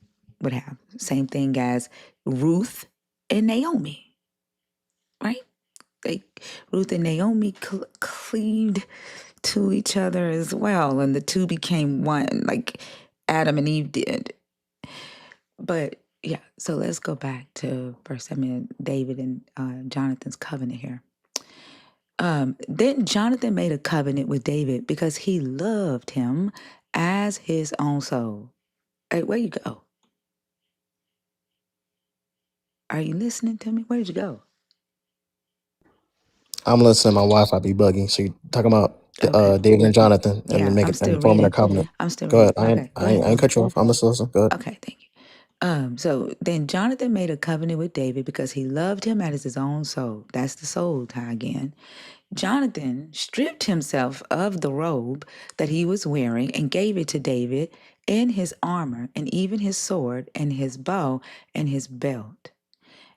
would have. Same thing as Ruth and Naomi, right? They Ruth and Naomi cleaved to each other as well, and the two became one, like Adam and Eve did. But yeah, so let's go back to First Samuel, David and Jonathan's covenant here. Then Jonathan made a covenant with David because he loved him as his own soul. Hey, where you go? Are you listening to me? Where did you go? I'm listening. My Wi-Fi be bugging. So you talking about Okay. David and Jonathan and Yeah, I'm still and forming a reading. covenant. I'm still Go ahead. reading. Okay, go ahead. I ain't cut you off. I'm listening. Go ahead. Okay, thank you. So then Jonathan made a covenant with David because he loved him as his own soul. That's the soul tie again. Jonathan stripped himself of the robe that he was wearing and gave it to David and his armor and even his sword and his bow and his belt.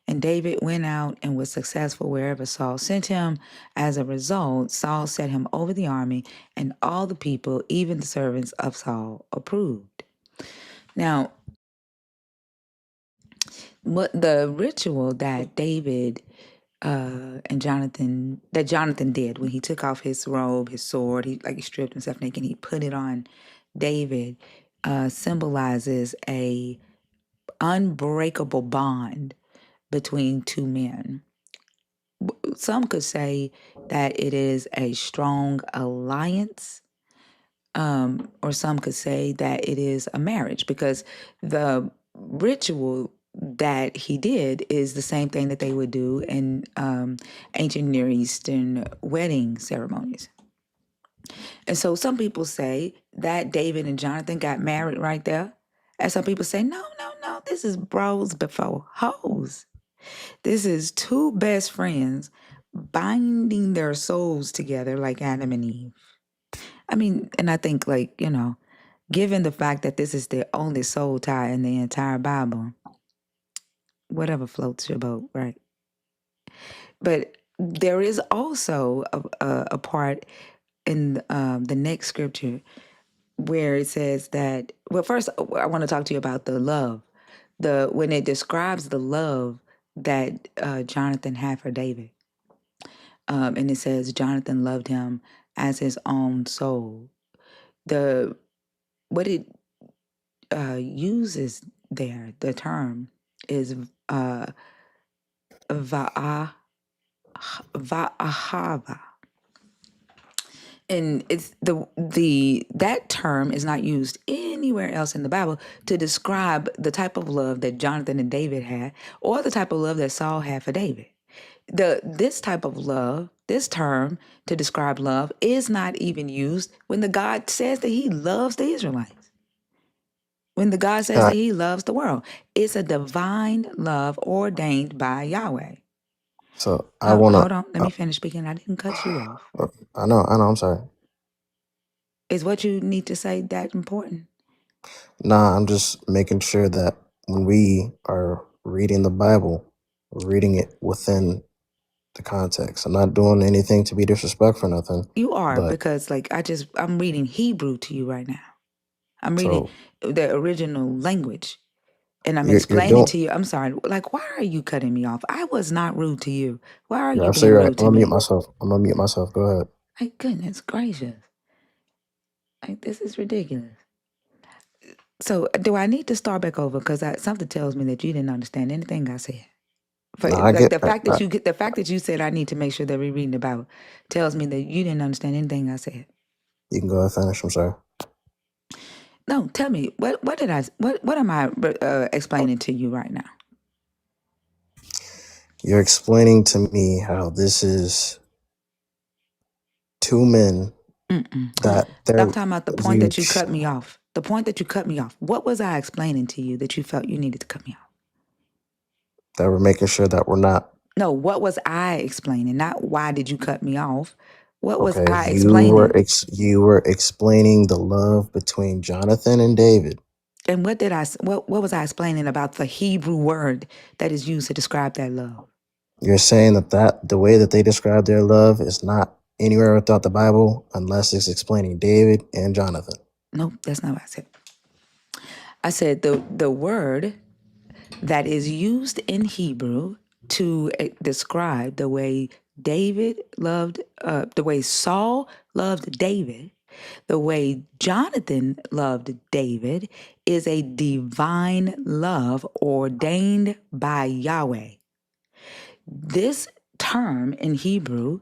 And David went out and was successful wherever Saul sent him. As a result, Saul set him over the army, and all the people, even the servants of Saul, approved. Now, what the ritual that David and Jonathan did when he took off his robe, his sword, he stripped himself naked, and he put it on David, symbolizes a unbreakable bond between two men. Some could say that it is a strong alliance, or some could say that it is a marriage, because the ritual that he did is the same thing that they would do in ancient Near Eastern wedding ceremonies. And so some people say that David and Jonathan got married right there. And some people say, no, no, no, this is bros before hoes. This is two best friends binding their souls together like Adam and Eve. I mean, and I think given the fact that this is the only soul tie in the entire Bible, whatever floats your boat, right? But there is also a part in the next scripture where it says that, well, first I want to talk to you about the love. When it describes the love that Jonathan had for David. And it says Jonathan loved him as his own soul. What it uses there, the term, is va'ahava. And it's that term is not used anywhere else in the Bible to describe the type of love that Jonathan and David had, or the type of love that Saul had for David. This type of love, this term to describe love, is not even used when the God says that he loves the Israelites. When the God says Uh, that he loves the world. It's a divine love ordained by Yahweh. so I wanna. Hold on, let me finish speaking. I didn't cut you off. I know. I'm sorry. Is what you need to say that important? Nah, I'm just making sure that when we are reading the Bible, we're reading it within the context. I'm not doing anything to be disrespectful or nothing. You are, But because I'm reading Hebrew to you right now. I'm reading so the original language. And I'm you're explaining doing. to you. I'm sorry. Like, why are you cutting me off? I was not rude to you. Why are You're you being absolutely right. rude to me? I'm gonna mute myself. Go ahead. Like, goodness gracious. Like, this is ridiculous. So, do I need to start back over? Because something tells me that you didn't understand anything I said. No, I Like get. the fact that you said I need to make sure that we're reading the Bible tells me that you didn't understand anything I said. You can go ahead and finish. I'm sorry. No, tell me what am I explaining to you right now? You're explaining to me how this is two men that I'm they're talking about the point you. that you cut me off. The point that you cut me off. What was I explaining to you that you felt you needed to cut me off? That we're making sure that we're not. No, what was I explaining? Not why did you cut me off? What was Okay, I explaining? you were explaining the love between Jonathan and David. And what was I explaining about the Hebrew word that is used to describe that love? You're saying that the way that they describe their love is not anywhere throughout the Bible unless it's explaining David and Jonathan. Nope, that's not what I said. I said the word that is used in Hebrew to describe the way the way Saul loved David, the way Jonathan loved David, is a divine love ordained by Yahweh. This term in Hebrew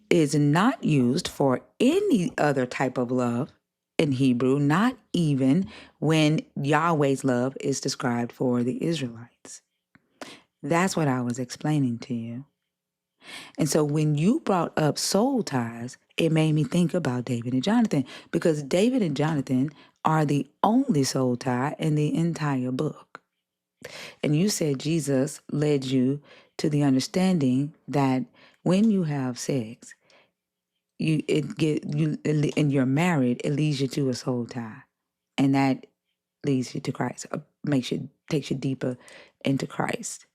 is not used for any other type of love in Hebrew, not even when Yahweh's love is described for the Israelites. That's what I was explaining to you. And so when you brought up soul ties, it made me think about David and Jonathan, because David and Jonathan are the only soul tie in the entire book. And you said Jesus led you to the understanding that when you have sex, and you're married, it leads you to a soul tie, and that leads you to Christ, takes you deeper into Christ.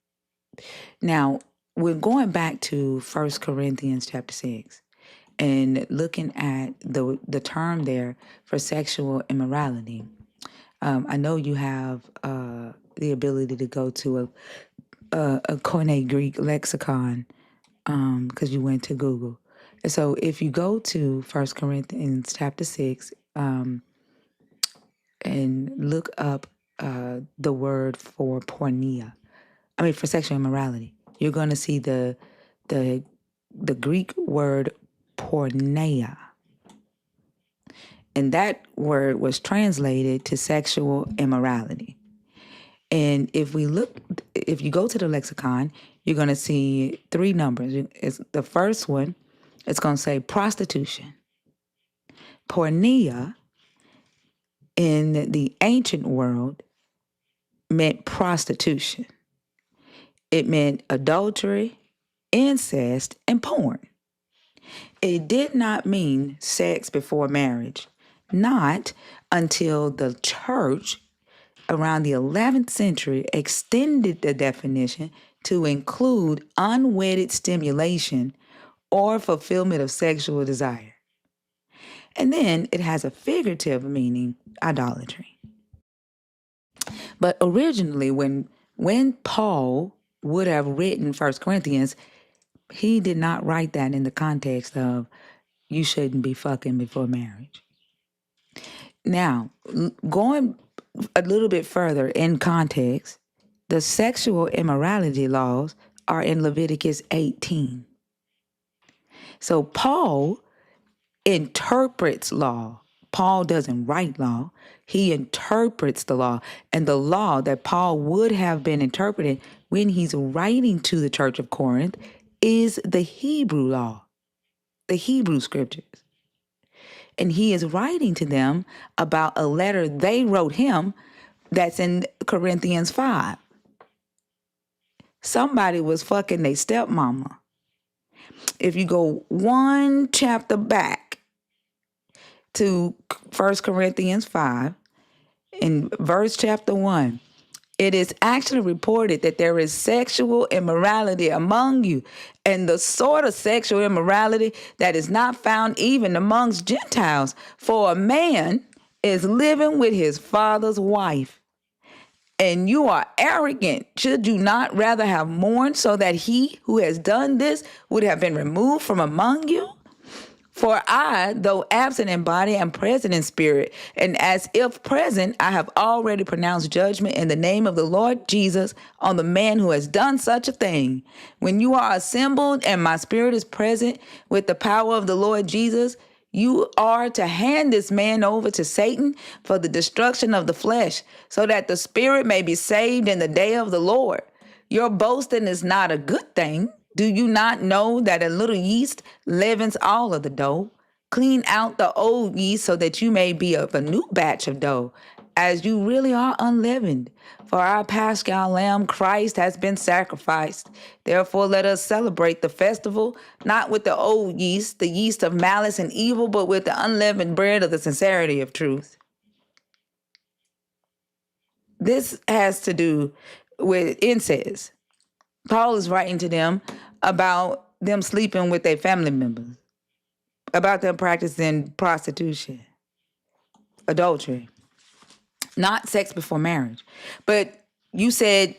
Now we're going back to 1 Corinthians chapter 6 and looking at the term there for sexual immorality. I know you have the ability to go to a Koine Greek lexicon because you went to Google. And so if you go to 1 Corinthians chapter 6 and look up the word for for sexual immorality, you're going to see the Greek word porneia. And that word was translated to sexual immorality. And if you go to the lexicon, you're going to see three numbers. The first one, it's going to say prostitution. Porneia in the ancient world meant prostitution. It meant adultery, incest, and porn. It did not mean sex before marriage. not until the church around the 11th century extended the definition to include unwedded stimulation or fulfillment of sexual desire. And then it has a figurative meaning, idolatry. But originally, when Paul would have written 1 Corinthians, he did not write that in the context of you shouldn't be fucking before marriage. Now, going a little bit further in context, the sexual immorality laws are in Leviticus 18. So Paul interprets law. Paul doesn't write law. He interprets the law. And the law that Paul would have been interpreting when he's writing to the church of Corinth is the Hebrew law, the Hebrew scriptures. And he is writing to them about a letter they wrote him that's in Corinthians 5. Somebody was fucking their stepmama. If you go one chapter back to 1 Corinthians 5, in verse chapter 1, it is actually reported that there is sexual immorality among you, and the sort of sexual immorality that is not found even amongst Gentiles. For a man is living with his father's wife, and you are arrogant. Should you not rather have mourned so that he who has done this would have been removed from among you? For I, though absent in body, am present in spirit, and as if present, I have already pronounced judgment in the name of the Lord Jesus on the man who has done such a thing. When you are assembled and my spirit is present with the power of the Lord Jesus, you are to hand this man over to Satan for the destruction of the flesh, so that the spirit may be saved in the day of the Lord. Your boasting is not a good thing. Do you not know that a little yeast leavens all of the dough? Clean out the old yeast so that you may be of a new batch of dough, as you really are unleavened. For our Paschal Lamb, Christ, has been sacrificed. Therefore, let us celebrate the festival, not with the old yeast, the yeast of malice and evil, but with the unleavened bread of the sincerity of truth. This has to do with incest. Paul is writing to them about them sleeping with their family members, about them practicing prostitution, adultery, not sex before marriage. But you said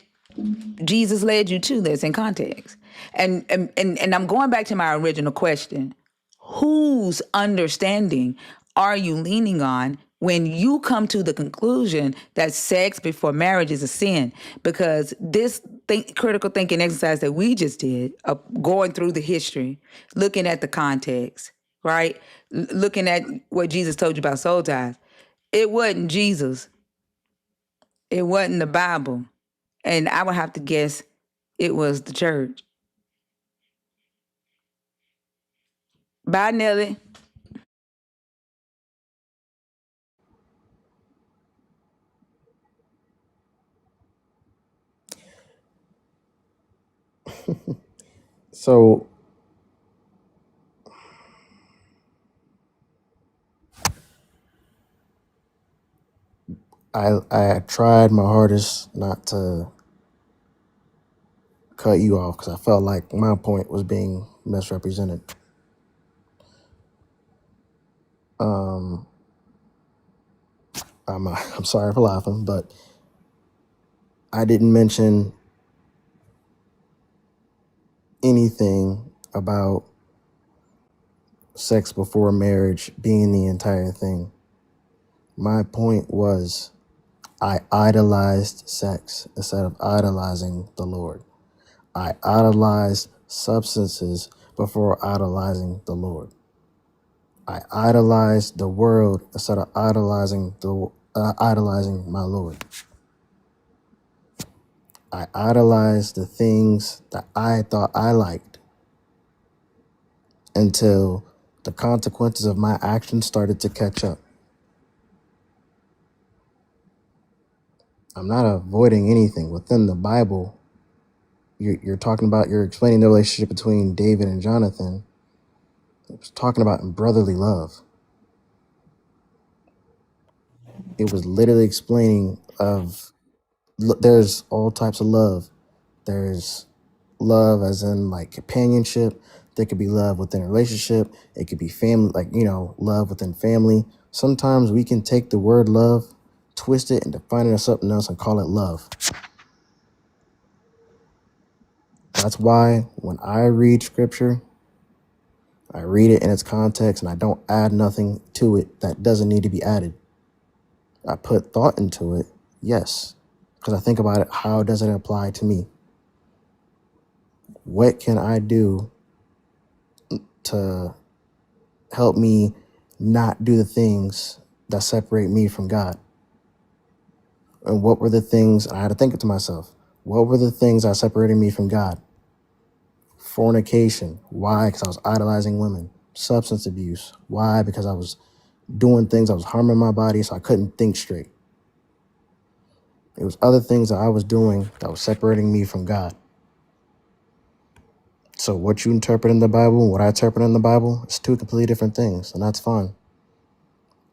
Jesus led you to this in context. And I'm going back to my original question. Whose understanding are you leaning on when you come to the conclusion that sex before marriage is a sin? Because this critical thinking exercise that we just did, going through the history, looking at the context, right? Looking at what Jesus told you about soul ties, it wasn't Jesus. It wasn't the Bible. And I would have to guess it was the church. Bye, Nelly. So I tried my hardest not to cut you off because I felt like my point was being misrepresented. I'm sorry for laughing, but I didn't mention anything about sex before marriage being the entire thing. My point was I idolized sex instead of idolizing the Lord. I idolized substances before idolizing the Lord. I idolized the world instead of idolizing my Lord. I idolized the things that I thought I liked until the consequences of my actions started to catch up. I'm not avoiding anything. Within the Bible, you're explaining the relationship between David and Jonathan. It was talking about brotherly love. It was literally explaining of there's all types of love. There's love as in like companionship. There could be love within a relationship. It could be family, like, love within family. Sometimes we can take the word love, twist it, and define it as something else and call it love. That's why when I read scripture, I read it in its context and I don't add nothing to it that doesn't need to be added. I put thought into it, yes, because I think about it, how does it apply to me? What can I do to help me not do the things that separate me from God? And what were the things, I had to think it to myself, what were the things that separated me from God? Fornication. Why? Because I was idolizing women. Substance abuse. Why? Because I was doing things, I was harming my body, so I couldn't think straight. It was other things that I was doing that was separating me from God. So what you interpret in the Bible and what I interpret in the Bible is two completely different things, and that's fine.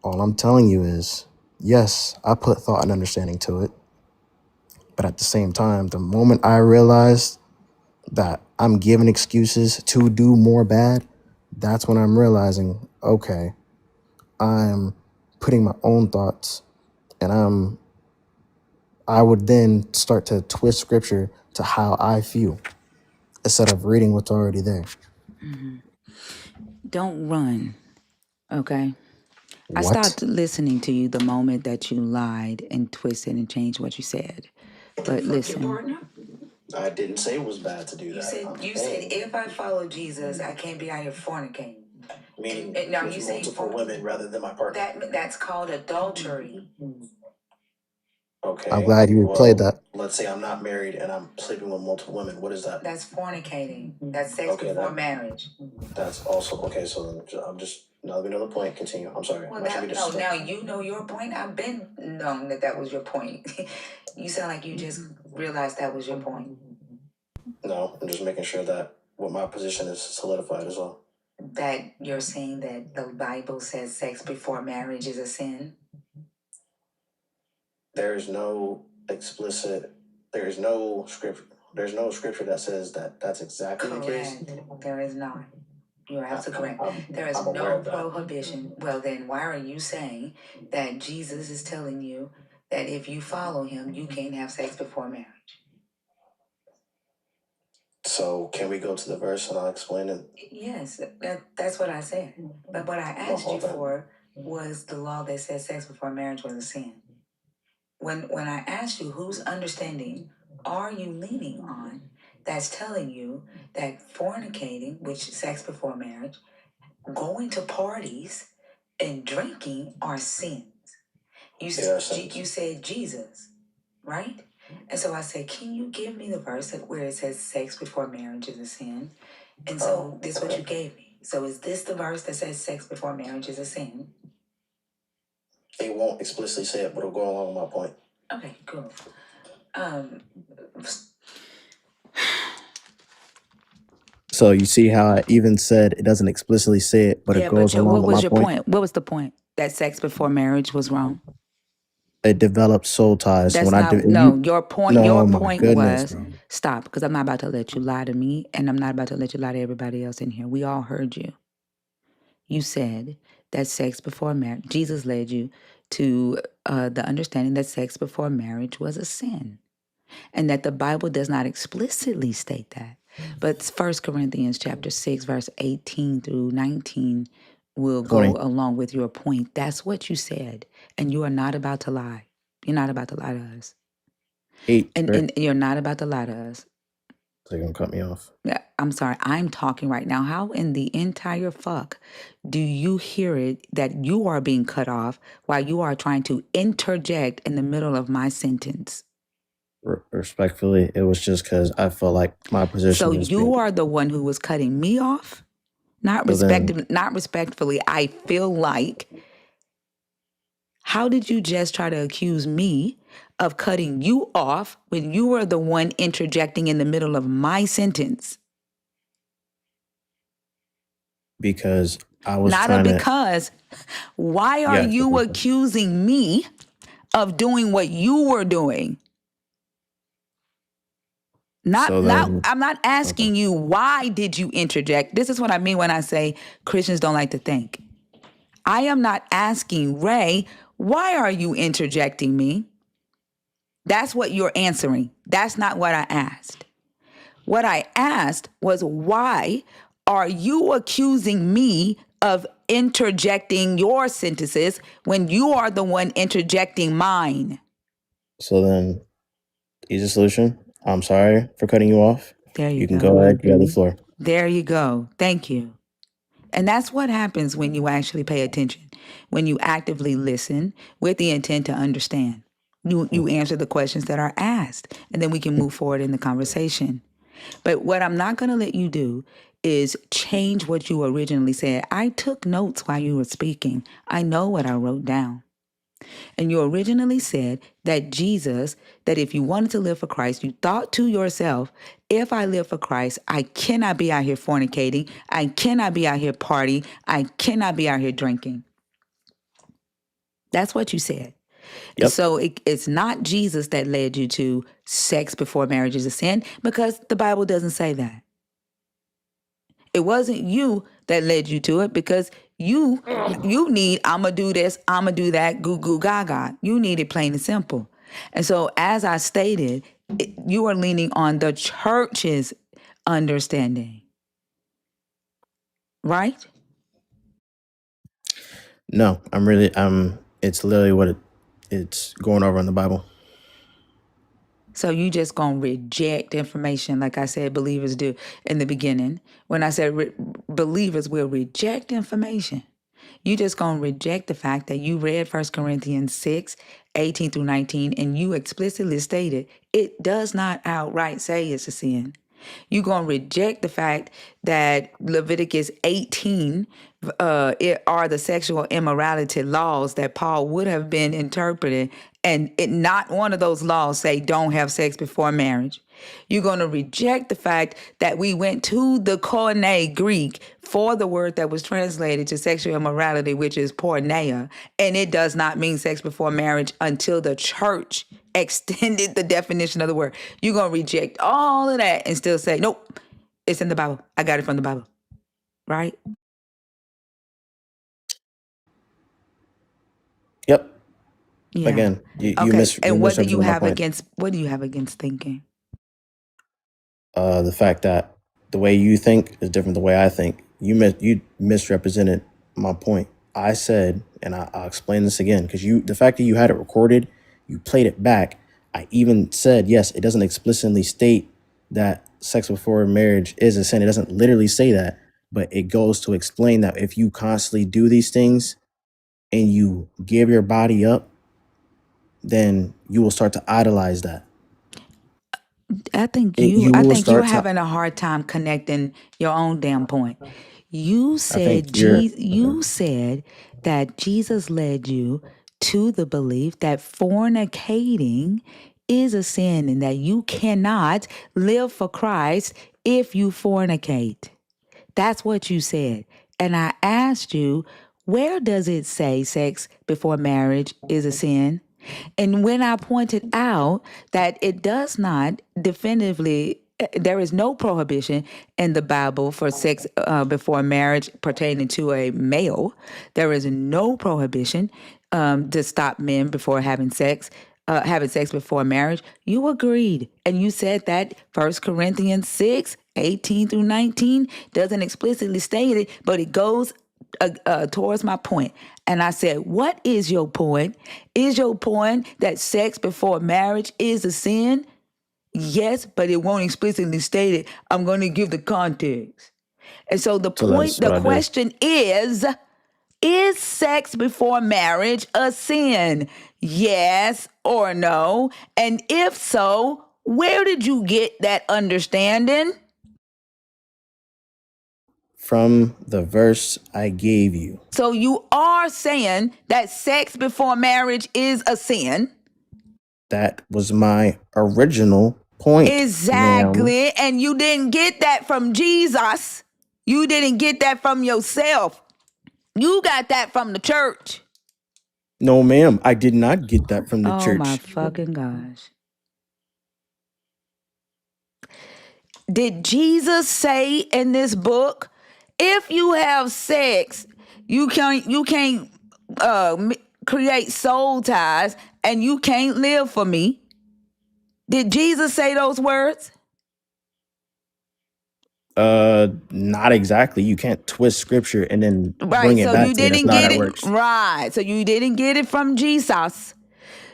All I'm telling you is, yes, I put thought and understanding to it, but at the same time, the moment I realized that I'm giving excuses to do more bad, that's when I'm realizing, okay, I'm putting my own thoughts, and I would then start to twist scripture to how I feel instead of reading what's already there. Don't run, okay? I What? stopped listening to you the moment that you lied and twisted and changed what you said. But listen. I didn't say it was bad to do You that. said if I follow Jesus, I can't be out here fornicating. Meaning And now with you say multiple women rather than my partner. that's called adultery. Okay. I'm glad you replayed that. Let's say I'm not married and I'm sleeping with multiple women. What is that? That's fornicating. That's sex before marriage. That's also okay. So then I'm just now let me know the point. Continue. I'm sorry. Well, now you know your point. I've been known that was your point. You sound like you just realized that was your point. No, I'm just making sure that what my position is solidified as well. That you're saying that the Bible says sex before marriage is a sin? There's no scripture that says that that's exactly the case. Correct. There is not. You're absolutely correct. There is I'm aware no of that. prohibition. Well, then why are you saying that Jesus is telling you that if you follow him, you can't have sex before marriage? So can we go to the verse and I'll explain it? Yes, that's what I said. But what I asked you for was the law that says sex before marriage was a sin. When I asked you whose understanding are you leaning on that's telling you that fornicating, which is sex before marriage, going to parties and drinking are sins. You said Jesus, right? And so I said, can you give me the verse where it says sex before marriage is a sin? And so this is what you gave me. So is this the verse that says sex before marriage is a sin? It won't explicitly say it, but it'll go along with my point. Okay, cool. So you see how I even said it doesn't explicitly say it, but it goes along with my point. What was the point? That sex before marriage was wrong? It develops soul ties. That's When not, I do, no, your point, no, your my point goodness, was, bro. stop, because I'm not about to let you lie to me, and I'm not about to let you lie to everybody else in here. We all heard you. You said that sex before marriage, Jesus led you to the understanding that sex before marriage was a sin, and that the Bible does not explicitly state that. But 1 Corinthians chapter 6, verse 18 through 19 will 20. go along with your point. That's what you said, and you are not about to lie. You're not about to lie to us. 8. And you're not about to lie to us. So you're going to cut me off. Yeah, I'm sorry. I'm talking right now. How in the entire fuck do you hear it that you are being cut off while you are trying to interject in the middle of my sentence? Respectfully, it was just because I felt like my position So was you are the one who was cutting me off? Not respectfully. I feel like, how did you just try to accuse me of cutting you off when you were the one interjecting in the middle of my sentence? because I was Not trying a because. Why are you accusing me of doing what you were doing. So then, I'm not okay. asking you why did you interject. This is what I mean when I say Christians don't like to think. I am not asking Ray, why are you interjecting me? That's what you're answering. That's not what I asked. What I asked was, why are you accusing me of interjecting your sentences when you are the one interjecting mine? So then, easy solution. I'm sorry for cutting you off. There you You can go. go ahead. You have the floor. There you go. Thank you. And that's what happens when you actually pay attention, when you actively listen with the intent to understand. You answer the questions that are asked, and then we can move forward in the conversation. But what I'm not going to let you do is change what you originally said. I took notes while you were speaking. I know what I wrote down. And you originally said that Jesus, that if you wanted to live for Christ, you thought to yourself, if I live for Christ, I cannot be out here fornicating. I cannot be out here partying. I cannot be out here drinking. That's what you said. Yep. So it's not Jesus that led you to sex before marriage is a sin, because the Bible doesn't say that. It wasn't you that led you to it, because you need, I'm going to do this, I'm going to do that, goo goo gaga. You need it plain and simple. And so as I stated, you are leaning on the church's understanding, right? No, it's literally it's going over in the Bible. So you just going to reject information, like I said believers do in the beginning. When I said believers will reject information, you just going to reject the fact that you read 1 Corinthians 6, 18 through 19, and you explicitly stated it does not outright say it's a sin. You're going to reject the fact that Leviticus 18 it are the sexual immorality laws that Paul would have been interpreting, and not one of those laws say don't have sex before marriage. You're going to reject the fact that we went to the Koine Greek for the word that was translated to sexual immorality, which is porneia, and it does not mean sex before marriage until the church extended the definition of the word. You're going to reject all of that and still say, nope, it's in the Bible. I got it from the Bible. Right? Yep. Yeah. Again, you Okay. And what do misrepresented you my have point. against thinking? The fact that the way you think is different than the way I think. You misrepresented my point. I said, and I'll explain this again, because the fact that you had it recorded, you played it back. I even said, yes, it doesn't explicitly state that sex before marriage is a sin. It doesn't literally say that, but it goes to explain that if you constantly do these things and you give your body up, then you will start to idolize that. I think And you I will think you're start to, having a hard time connecting your own damn point. You I said think you're, you said that Jesus led you to the belief that fornicating is a sin and that you cannot live for Christ if you fornicate. That's what you said. And I asked you, where does it say sex before marriage is a sin? And when I pointed out that it does not definitively, there is no prohibition in the Bible for sex before marriage pertaining to a male. There is no prohibition to stop men before having sex before marriage. You agreed. And you said that 1 Corinthians 6, 18 through 19 doesn't explicitly state it, but it goes towards my point. And I said, what is your point? Is your point that sex before marriage is a sin? Yes, but it won't explicitly state it. I'm going to give the context. And so the point, the question is sex before marriage a sin? Yes or no? And if so, where did you get that understanding? From the verse I gave you. So you are saying that sex before marriage is a sin? That was my original point. Exactly. Ma'am. And you didn't get that from Jesus. You didn't get that from yourself. You got that from the church. No, ma'am, I did not get that from the Oh my church. fucking gosh. Did Jesus say in this book, if you have sex, you can't create soul ties and you can't live for me? Did Jesus say those words? Not exactly. You can't twist scripture and then Right. bring it So back you to me. That's didn't not how get it it works. right. So you didn't get it from Jesus.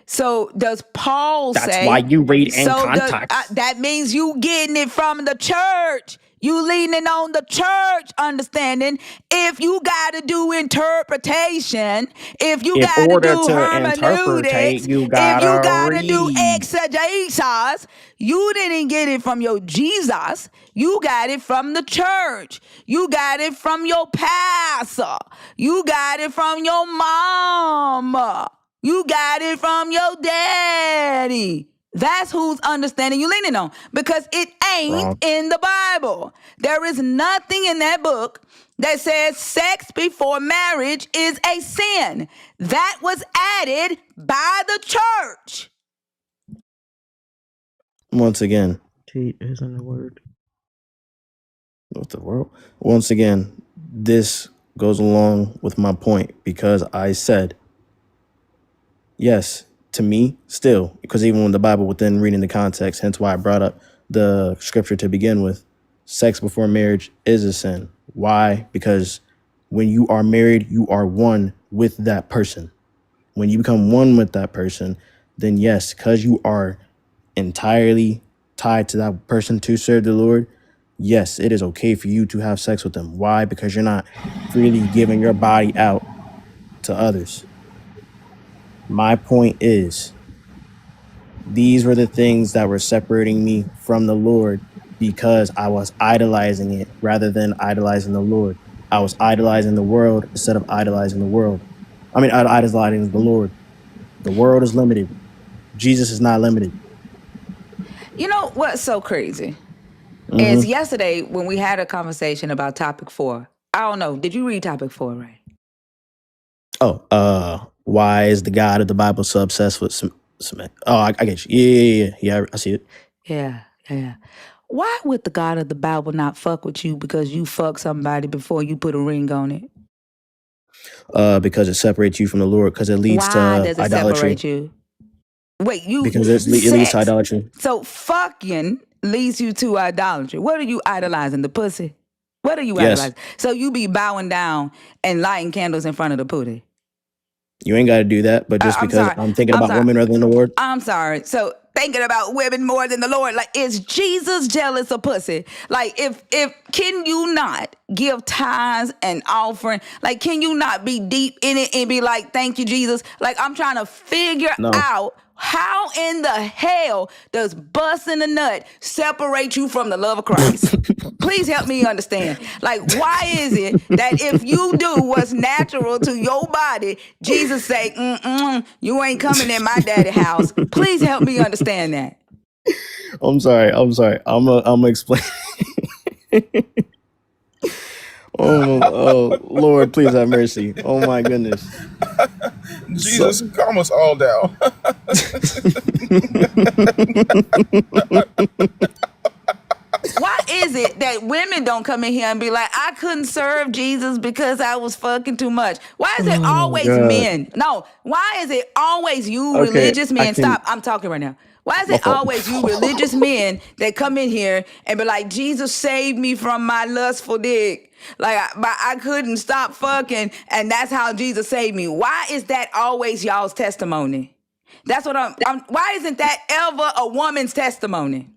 So does Paul That's why say? you read in So context. that means you getting it from the church. You leaning on the church understanding. If you got to do interpretation, if you In got to order do to interpretate, hermeneutics, you if you gotta got to do read. exegesis, you didn't get it from your Jesus. You got it from the church. You got it from your pastor. You got it from your mama. You got it from your daddy. That's whose understanding you leaning on because it ain't Wrong. in the Bible. There is nothing in that book that says sex before marriage is a sin. That was added by the church. Once again, Cheat isn't a word. what the world? Once again, this goes along with my point because I said, yes, to me, still, because even when the Bible within reading the context, hence why I brought up the scripture to begin with, sex before marriage is a sin. Why? Because when you are married, you are one with that person. When you become one with that person, then yes, because you are entirely tied to that person to serve the Lord, yes, it is okay for you to have sex with them. Why? Because you're not freely giving your body out to others. My point is, these were the things that were separating me from the Lord because I was idolizing it rather than idolizing the Lord. I was idolizing the world instead of idolizing the world. I mean, idolizing the Lord. The world is limited. Jesus is not limited. You know what's so crazy? Is Mm-hmm. yesterday when we had a conversation about topic 4. I don't know. Did you read topic 4, right? Why is the God of the Bible so obsessed with cement? Oh, I get you. Yeah, I see it. Yeah. Why would the God of the Bible not fuck with you because you fuck somebody before you put a ring on it? Because it separates you from the Lord, because it leads Why to does it idolatry. separate you? Wait, Because it leads to sex. idolatry. So fucking leads you to idolatry. What are you idolizing? The pussy? What are you Yes, idolizing? So you be bowing down and lighting candles in front of the pussy. you ain't got to do that, but just I'm because sorry. I'm thinking I'm about sorry. women rather than the Lord. I'm sorry. So thinking about women more than the Lord, like, is Jesus jealous of pussy? Like, if can you not give tithes and offering? Like, can you not be deep in it and be like, thank you, Jesus? Like, I'm trying to figure No. out how in the hell does busting a nut separate you from the love of Christ? Please help me understand. Like, why is it that if you do what's natural to your body, Jesus say, you ain't coming in my daddy house? Please help me understand that. I'm sorry. I'm gonna explain. Oh, Lord, please have mercy. Oh my goodness. Jesus, calm us all down. Why is it that women don't come in here and be like, I couldn't serve Jesus because I was fucking too much? Why is it always God. men? No, why is it always you Okay, religious I men? can- Stop, I'm talking right now. Why is My it fault. always you religious men that come in here and be like, Jesus saved me from my lustful dick? Like, I couldn't stop fucking, and that's how Jesus saved me. Why is that always y'all's testimony? That's what why isn't that ever a woman's testimony?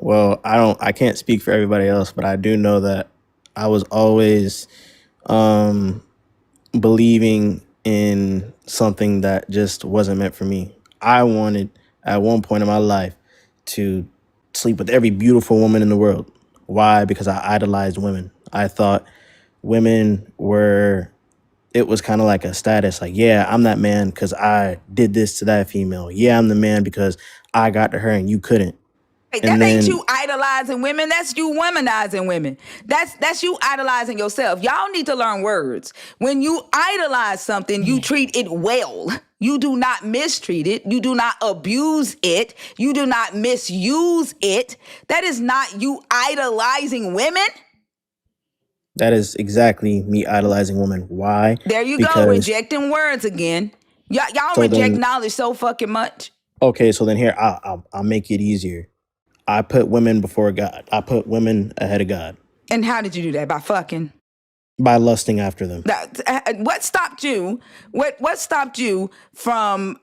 Well, I can't speak for everybody else, but I do know that I was always believing in something that just wasn't meant for me. I wanted at one point in my life to sleep with every beautiful woman in the world. Why? Because I idolized women. I thought women were, it was kind of like a status, like, yeah, I'm that man because I did this to that female. Yeah, I'm the man because I got to her and you couldn't. Hey, And that ain't then you idolizing women. That's you womanizing women. That's you idolizing yourself. Y'all need to learn words. When you idolize something, you treat it well. You do not mistreat it. You do not abuse it. You do not misuse it. That is not you idolizing women. that is exactly me idolizing women. Why? There you go, Because rejecting words again. Y'all so reject then knowledge so fucking much. okay, so then here I'll make it easier. I put women before God. I put women ahead of God And how did you do that? By fucking? by lusting after them. What stopped you? What stopped you from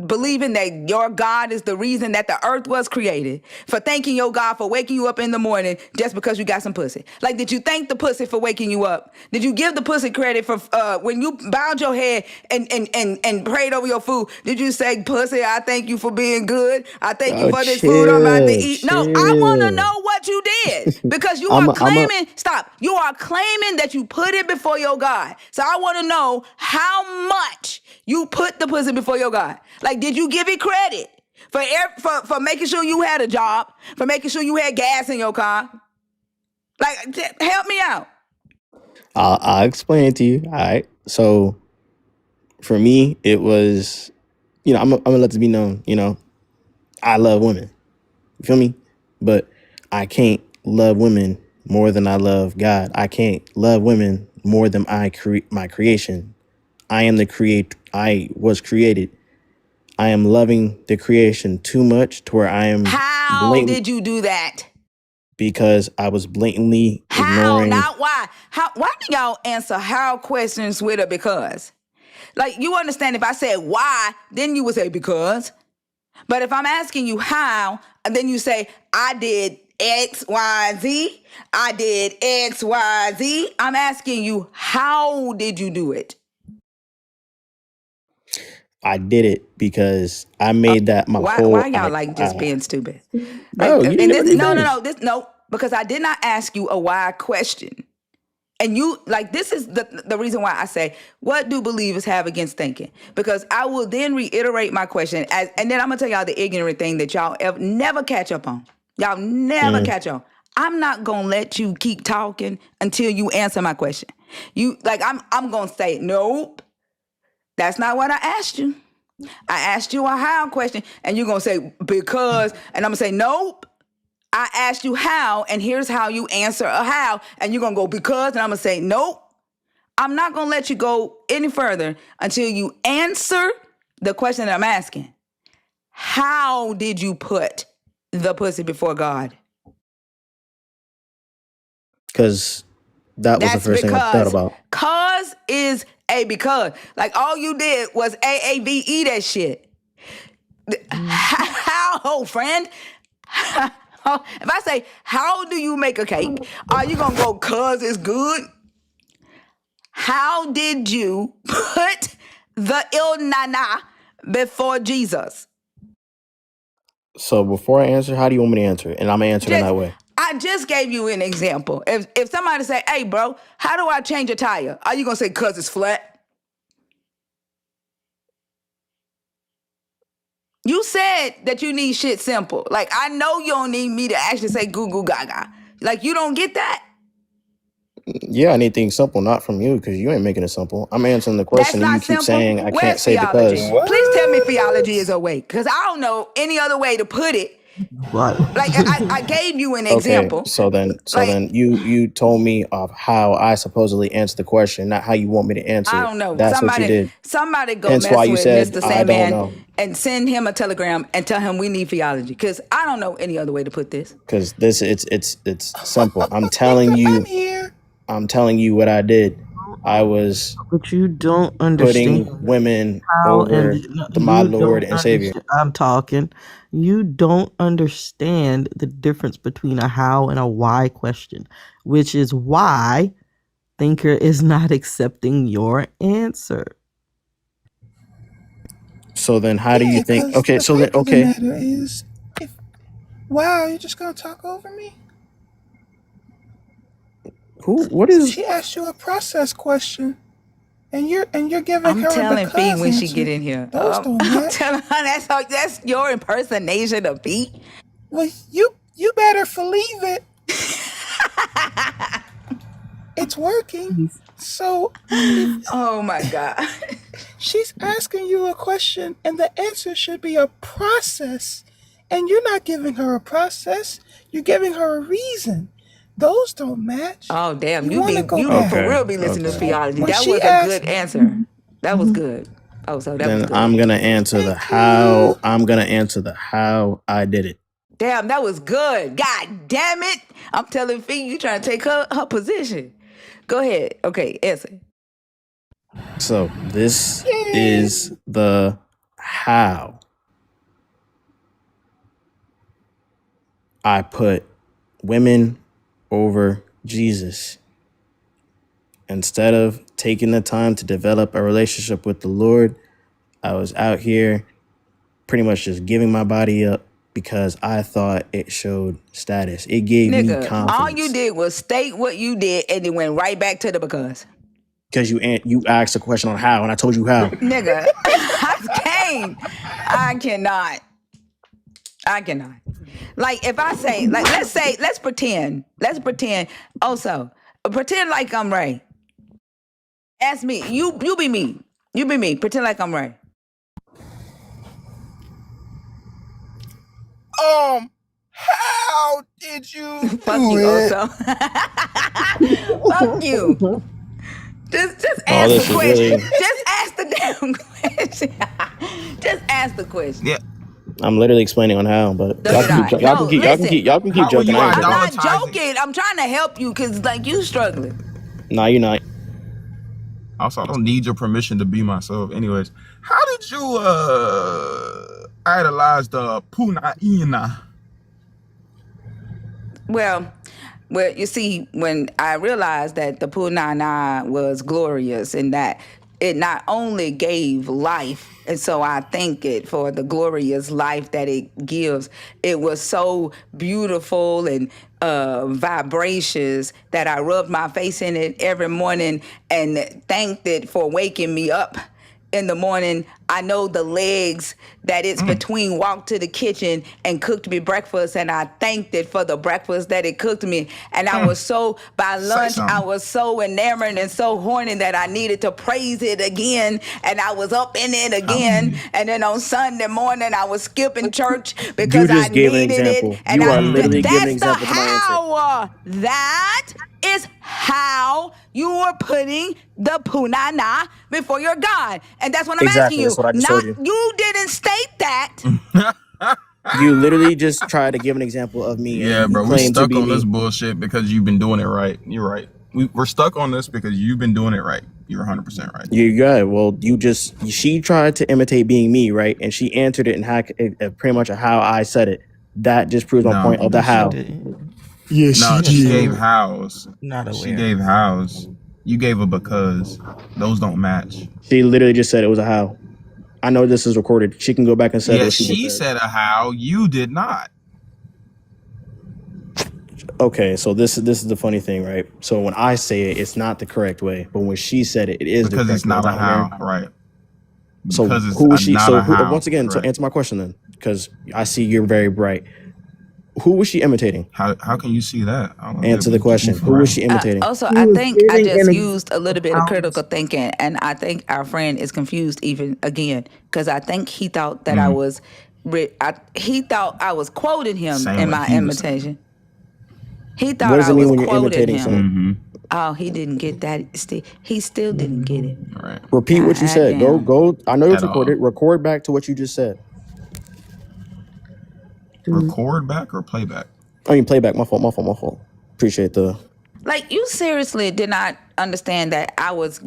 believing that your God is the reason that the earth was created? For thanking your God for waking you up in the morning just because you got some pussy? Like, did you thank the pussy for waking you up? Did you give the pussy credit for when you bowed your head and prayed over your food? Did you say, "Pussy, I thank you for being good. I thank you Oh, for this food I'm about to chill, eat"? No, I want to chill. know what you did because you are I'm a claiming. Stop. You are claiming that you put it before your God. So I want to know how much you put the pussy before your God. Like, did you give it credit for making sure you had a job, for making sure you had gas in your car? Like, help me out. I'll explain it to you. All right. So for me, it was, I'm gonna let this be known. I love women. You feel me? But I can't love women more than I love God. I can't love women more than I create my creation. I am the create. I was created. I am loving the creation too much to where I am How blatant did you do that? because I was blatantly How? ignoring. Not why. How? Why do y'all answer how questions with a because? Like, you understand if I said why, then you would say because. But if I'm asking you how, and then you say, I did X, Y, Z, I did X, Y, Z, I'm asking you, how did you do it? I did it because I made that my Why whole. y'all like just being stupid? Bro, Like, you didn't and never this, get no, finished. no, because I did not ask you a why question. And you, like, this is the reason why I say, what do believers have against thinking? Because I will then reiterate my question, and then I'm going to tell y'all the ignorant thing that y'all never catch up on. Y'all never Mm. catch on. I'm not going to let you keep talking until you answer my question. I'm going to say, nope, that's not what I asked you. I asked you a how question, and you're going to say, because, and I'm going to say, nope. I asked you how, and here's how you answer a how, and you're gonna go because, and I'm gonna say, nope, I'm not gonna let you go any further until you answer the question that I'm asking. How did you put the pussy before God? Because that was the That's first thing I thought because. about. Cause is a because. Like, all you did was AAVE that shit. How, friend? If I say, how do you make a cake? Are you gonna go, cause it's good? How did you put the Il Nana before Jesus? So before I answer, how do you want me to answer it? And I'm gonna answer it in that way. I just gave you an example. If somebody say, hey, bro, how do I change a tire? Are you gonna say, cause it's flat? You said that you need shit simple. Like, I know you don't need me to actually say goo goo gaga. Like, you don't get that? Yeah, I need things simple, not from you, because you ain't making it simple. I'm answering the That's question and you not keep simple. saying I can't Where's say theology? because. Please tell me theology is a way, because I don't know any other way to put it. What? Like, I gave you an Okay, example. so then Like, you told me of how I supposedly answered the question, not how you want me to answer I it. don't know. That's what you did. Somebody go Hence why mess you with said Mr. I don't Sandman know. and send him a telegram and tell him we need theology. Because I don't know any other way to put this. Because this it's simple. I'm telling you what I did. I was But you don't putting understand women how, and over no, my you Lord don't and Savior. understand. I'm talking. You don't understand the difference between a how and a why question, which is why Thinker is not accepting your answer. So then how do you think? Because Okay, the so then fact of the okay. matter is, if wow, you're just gonna talk over me? What is She asked you a process question, and you're giving I'm her a telling Fee because when she get answer. in here. Those don't I'm match. telling her that's your impersonation of Fee. Well, you better believe it. It's working. So Oh my God. she's asking you a question, and the answer should be a process. And you're not giving her a process. You're giving her a reason. Those don't match. Oh damn, You want to go you back. for Okay. real be listening to Okay. theology. When That she was a asked, good answer. That was good. Oh, so that was Then good. I'm gonna answer the Thank how. you. I'm gonna answer the how I did it. Damn, that was good. God damn it. I'm telling Fee, you trying to take her position. Go ahead. Okay, answer. So this Yay. is the how. I put women over Jesus. Instead of taking the time to develop a relationship with the Lord, I was out here pretty much just giving my body up because I thought it showed status. It gave me Nigga, all you confidence. did was state what you did and then went right back to the because. Because you asked a question on how, and I told you how. Nigga, I can't. I cannot. I cannot. Like if I say, like let's pretend. Also, pretend like I'm Ray. Ask me. You be me. You be me. Pretend like I'm Ray. How did you Fuck do you, it? also. Fuck you. Just All ask this the is question. really. Just ask the damn question. Just ask the question. Yeah. I'm literally explaining on how, but No, y'all you're can not. keep y'all No, can keep y'all can listen. keep y'all can keep How were joking. you I ain't I'm joking. not idolizing? joking. I'm trying to help you because like you struggling. Nah, you're not. Also, I don't need your permission to be myself. Anyways, how did you idolize the Punaina? Well, you see, when I realized that the Punana was glorious and that it not only gave life, and so I thank it for the glorious life that it gives. It was so beautiful and vibracious that I rubbed my face in it every morning and thanked it for waking me up in the morning. I know the legs that it's between walked to the kitchen and cooked me breakfast, and I thanked it for the breakfast that it cooked me. And I was so, by lunch, I something. was so enamored and so horny that I needed to praise it again, and I was up in it again. And then on Sunday morning, I was skipping church You because I just gave an needed it. example. And You are literally giving an that's the example to my answer. how. That is how you are putting the punana before your God. And that's what I'm asking Exactly. you. That's what I just Not, told you. you didn't state that. You literally just tried to give an example of me, Yeah, and you bro, we claim to stuck be on this me. bullshit because you've been doing it right. You're right. We're stuck on this because you've been doing it right. You're 100% right. You got it. Well, she tried to imitate being me, right? And she answered it in pretty much how I said it. That just proves my No. point of the She how. didn't. Yeah, No, she gave hows. Not She aware. gave hows. You gave a because. Those don't match. She literally just said it was a how. I know this is recorded. She can go back and say Yeah, what she she just said. said a how. You did not. Okay, so this is the funny thing, right? So when I say it, it's not the correct way, but when she said it, it is Because the it's correct not way. a how, right? So Because it's who was she? not So a how. once again, so Correct. answer my question then, because I see you're very bright. Who was she imitating? How can you see that? I don't know, Answer we the just question. goof Who was around. she imitating? Also, He I was think I giving just an used a little bit of example. critical thinking, and I think our friend is confused even again because I think he thought that I was, he thought I was quoting him Saying in what my he was saying. imitation. He What thought does I it mean was when you're quoting imitating him. someone? Oh, he didn't get that. He still didn't get it. Right. Repeat what you God said. damn. Go. I know it's At all. recorded. Record back to what you just said. Record back or playback? I mean, playback. My fault. Appreciate the. Like, you seriously did not understand that I was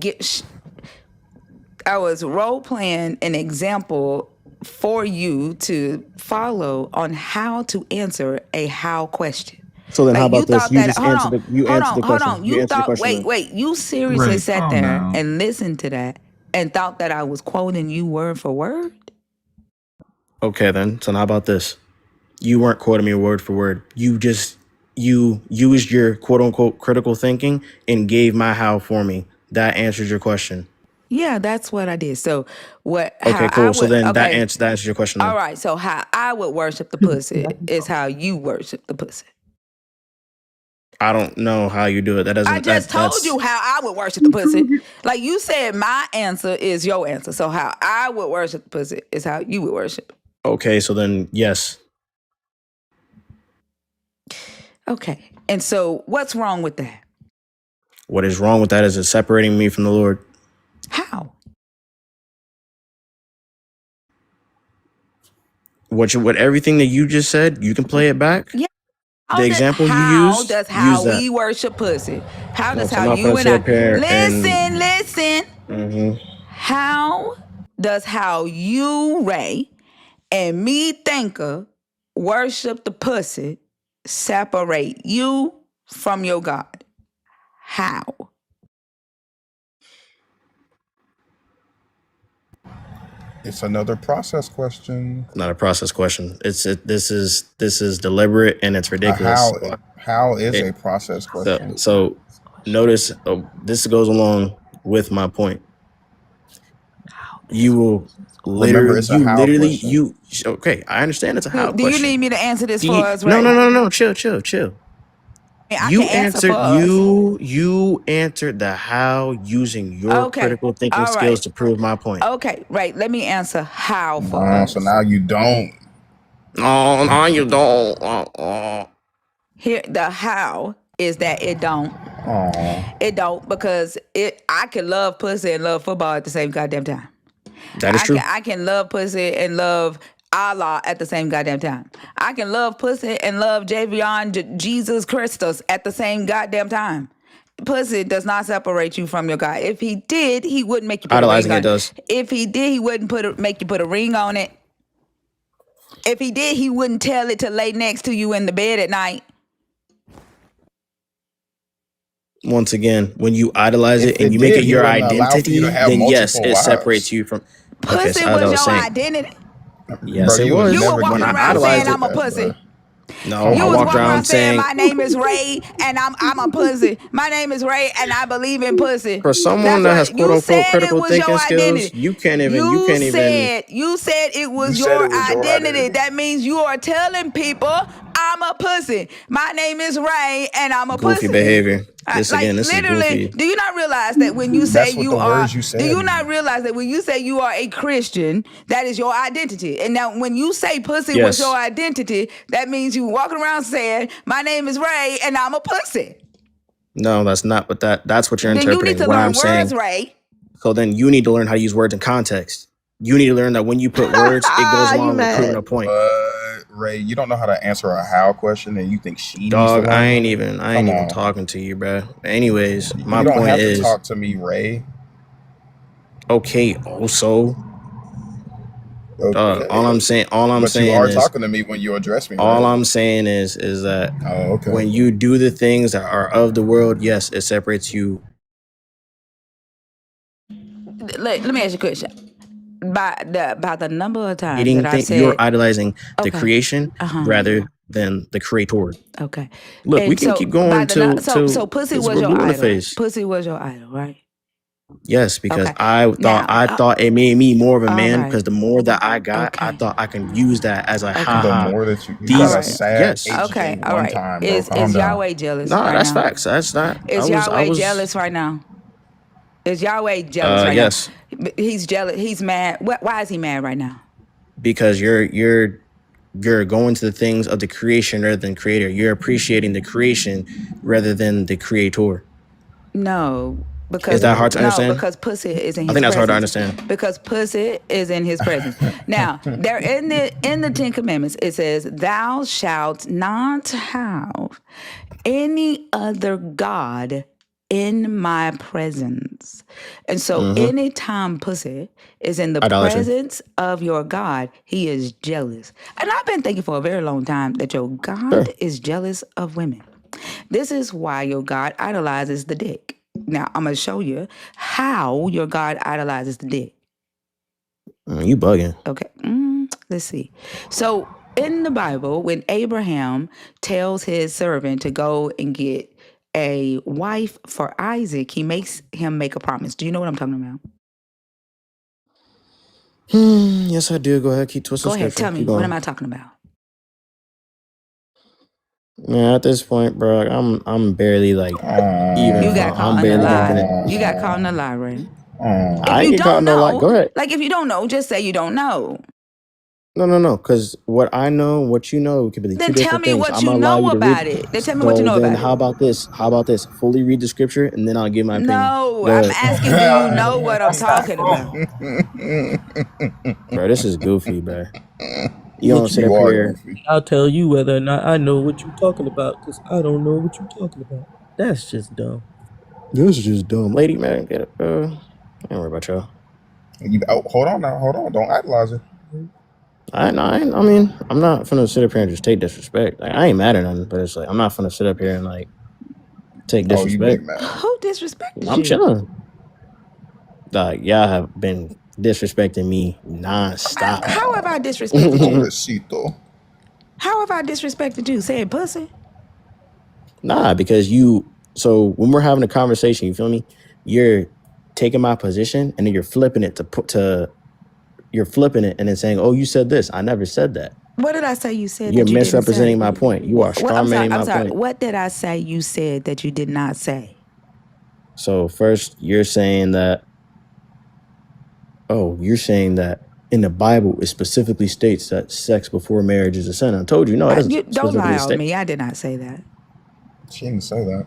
role playing an example for you to follow on how to answer a how question. So then, how Like, you about this? thought You that. just Hold answered on, the. You answered the question. You You answered the thought. question. then. Wait. You seriously Ray, sat calm there down. and listened to that and thought that I was quoting you word for word. Okay, then. So now, how about this? You weren't quoting me word for word. You used your quote unquote critical thinking and gave my how for me. That answers your question. Yeah, that's what I did. So what? Okay, How I cool. So would? then that Okay, answers your question all then. right. So how I would worship the pussy is how you worship the pussy. I don't know how you do it. That I doesn't just told that's you how I would worship the pussy. Like you said, my answer is your answer. So how I would worship the pussy is how you would worship. okay. So then yes, Okay. And so what's wrong with that? what is wrong with that is it's separating me from the Lord. How? What everything that you just said, you can play it back. Yeah. The example you how used, does use how that. we worship pussy? How No, does so how I'm not you gonna and sit I up here and listen? Mhm. How does how you, Ray, and me, Thinker, worship the pussy separate you from your God? How? It's another process question. Not a process question. This is deliberate and it's A ridiculous. how is It- a process So, question? so notice this goes along with my point. You will Remember, it's a how question. okay. I understand it's a how Do you question. need me to answer this for us, No, Ray? no. Chill. I can answer for us. You answered the how using your Okay. critical thinking All skills right. to prove my point. Okay, right. Let me answer how for us. So now you don't. Oh, no, you don't. Here, the how is that it don't. Aw. It don't because I can love pussy and love football at the same goddamn time. That is true. I can love pussy and love Allah at the same goddamn time. I can love pussy and love Javion Jesus Christus at the same goddamn time. Pussy does not separate you from your God. If he did, he wouldn't make you put Idolizing a ring it on does. If he did, he wouldn't make you put a ring on it. If he did, he wouldn't tell it to lay next to you in the bed at night. Once again, when you idolize If it and it you make did, it he your wouldn't allow for you identity, to have then yes, multiple it separates wives. you from. Okay, Pussy so as I was was your saying, identity. yes, Bro, it you was was. You were never walking When giving I me around pussy saying idolized it, I'm a like that, pussy. bro. no, You I Hold was walked walking on. around around saying saying, my name is Ray and I'm a pussy. My name is Ray and I believe in pussy. for someone That's that has what quote you unquote said. It critical was your thinking skills, identity. you can't You even. said it You was said your it was your identity. identity. That means you are telling people I'm a pussy. My name is Ray and I'm a Goofy pussy. behavior. This Like again, this is literally, goofy. do you not realize that when you say That's what you the are, words you do said you not mean. realize that when you say you are a Christian, that is your identity? And now when you say pussy was your Yes. identity, that means you walking around saying, my name is Ray and I'm a pussy. No, that's not what that's what you're Then you need interpreting. to What I'm learn words, saying. Ray. So then you need to learn how to use words in context. You need to learn that when you put words, it goes You along with proving mad? a point. Ray, you don't know how to answer a how question, and you think she needs to Dog, I learn ain't that? even Come on. talking to you, bro. Anyways, my You don't point have to is, talk to me, Ray. okay, also, Okay. all I'm But you saying are is, talking to me when you address me, all right? I'm saying is that Oh, okay. when you do the things that are of the world, yes, it separates you. Let me ask you a question. By the number of times Hating that I've you're said, idolizing the okay, creation rather than the creator. okay. Look, we And can so keep by going the till so pussy it's was we're your blue in the idol. face. Pussy was your idol, right? Yes, because Okay. I Now, thought it made me more of a all man right. because the more that I got, I Okay. thought I can use that as a Okay. ha The ha. more that you These got a right. sad yes. Okay, HJ all one right. time, bro. Is Calm down. Yahweh jealous No, right that's now? facts. That's not. Is I Yahweh was jealous right now? Is Yahweh jealous right yes, now? He's jealous. He's mad. Why is he mad right now? because you're going to the things of the creation rather than creator. You're appreciating the creation rather than the creator. No, because Is that hard to understand? because pussy is in I his think that's hard to presence. understand. Because pussy is in his presence. Now, there in the Ten Commandments, it says, "Thou shalt not have any other god in my presence." And so, anytime pussy is in the Idolatry. presence of your God, he is jealous. And I've been thinking for a very long time that your God Sure. is jealous of women. This is why your God idolizes the dick. Now, I'm going to show you how your God idolizes the dick. You bugging. Okay, let's see. So, in the Bible, when Abraham tells his servant to go and get a wife for Isaac, he makes him make a promise. Do you know what I'm talking about? Yes, I do. Go ahead, keep twisting Go ahead, scripture. tell me. Keep What am going. I talking about? Man, at this point, bro, I'm barely like even. You got caught I'm in a barely making lie. it. You got caught in a lie, right? If I ain't you get caught don't in no lie. Go know, ahead. like if you don't know, just say you don't know. No. Because what I know, what you know, could be two Then tell different me things. what I'm you gonna allow know you to read. about it. Then tell me what you So know then, about how it. about this? How about this? Fully read the scripture, and then I'll give my opinion. No, Go I'm ahead, asking, do you know what I'm talking about? bro. This is goofy, bro. You don't Which sit up here. I'll tell you whether or not I know what you're talking about, because I don't know what you're talking about. That's just dumb. This is just dumb, lady, man. Get up. Don't worry about y'all. Hold on now. Hold on. Don't idolize her. I mean, I'm not finna sit up here and just take disrespect. Like, I ain't mad at nothing, but it's like I'm not finna sit up here and like take Oh, you big disrespect. man. Who disrespected I'm you? chilling. Like, y'all have been disrespecting me nonstop. How have I disrespected you? Pobrecito. How have I disrespected you? Saying pussy? Nah, because you. So when we're having a conversation, you feel me? You're taking my position and then you're flipping it you're flipping it and then saying, "Oh, you said this. I never said that." What did I say you said You're that you didn't say? misrepresenting my point. You are Well, I'm sorry. strawmanning my I'm sorry. point. What did I say you said that you did not say? So first, you're saying that. Oh, you're saying that in the Bible it specifically states that sex before marriage is a sin. I told you, no, it doesn't You don't lie specifically on state. me. I did not say that. She didn't say that.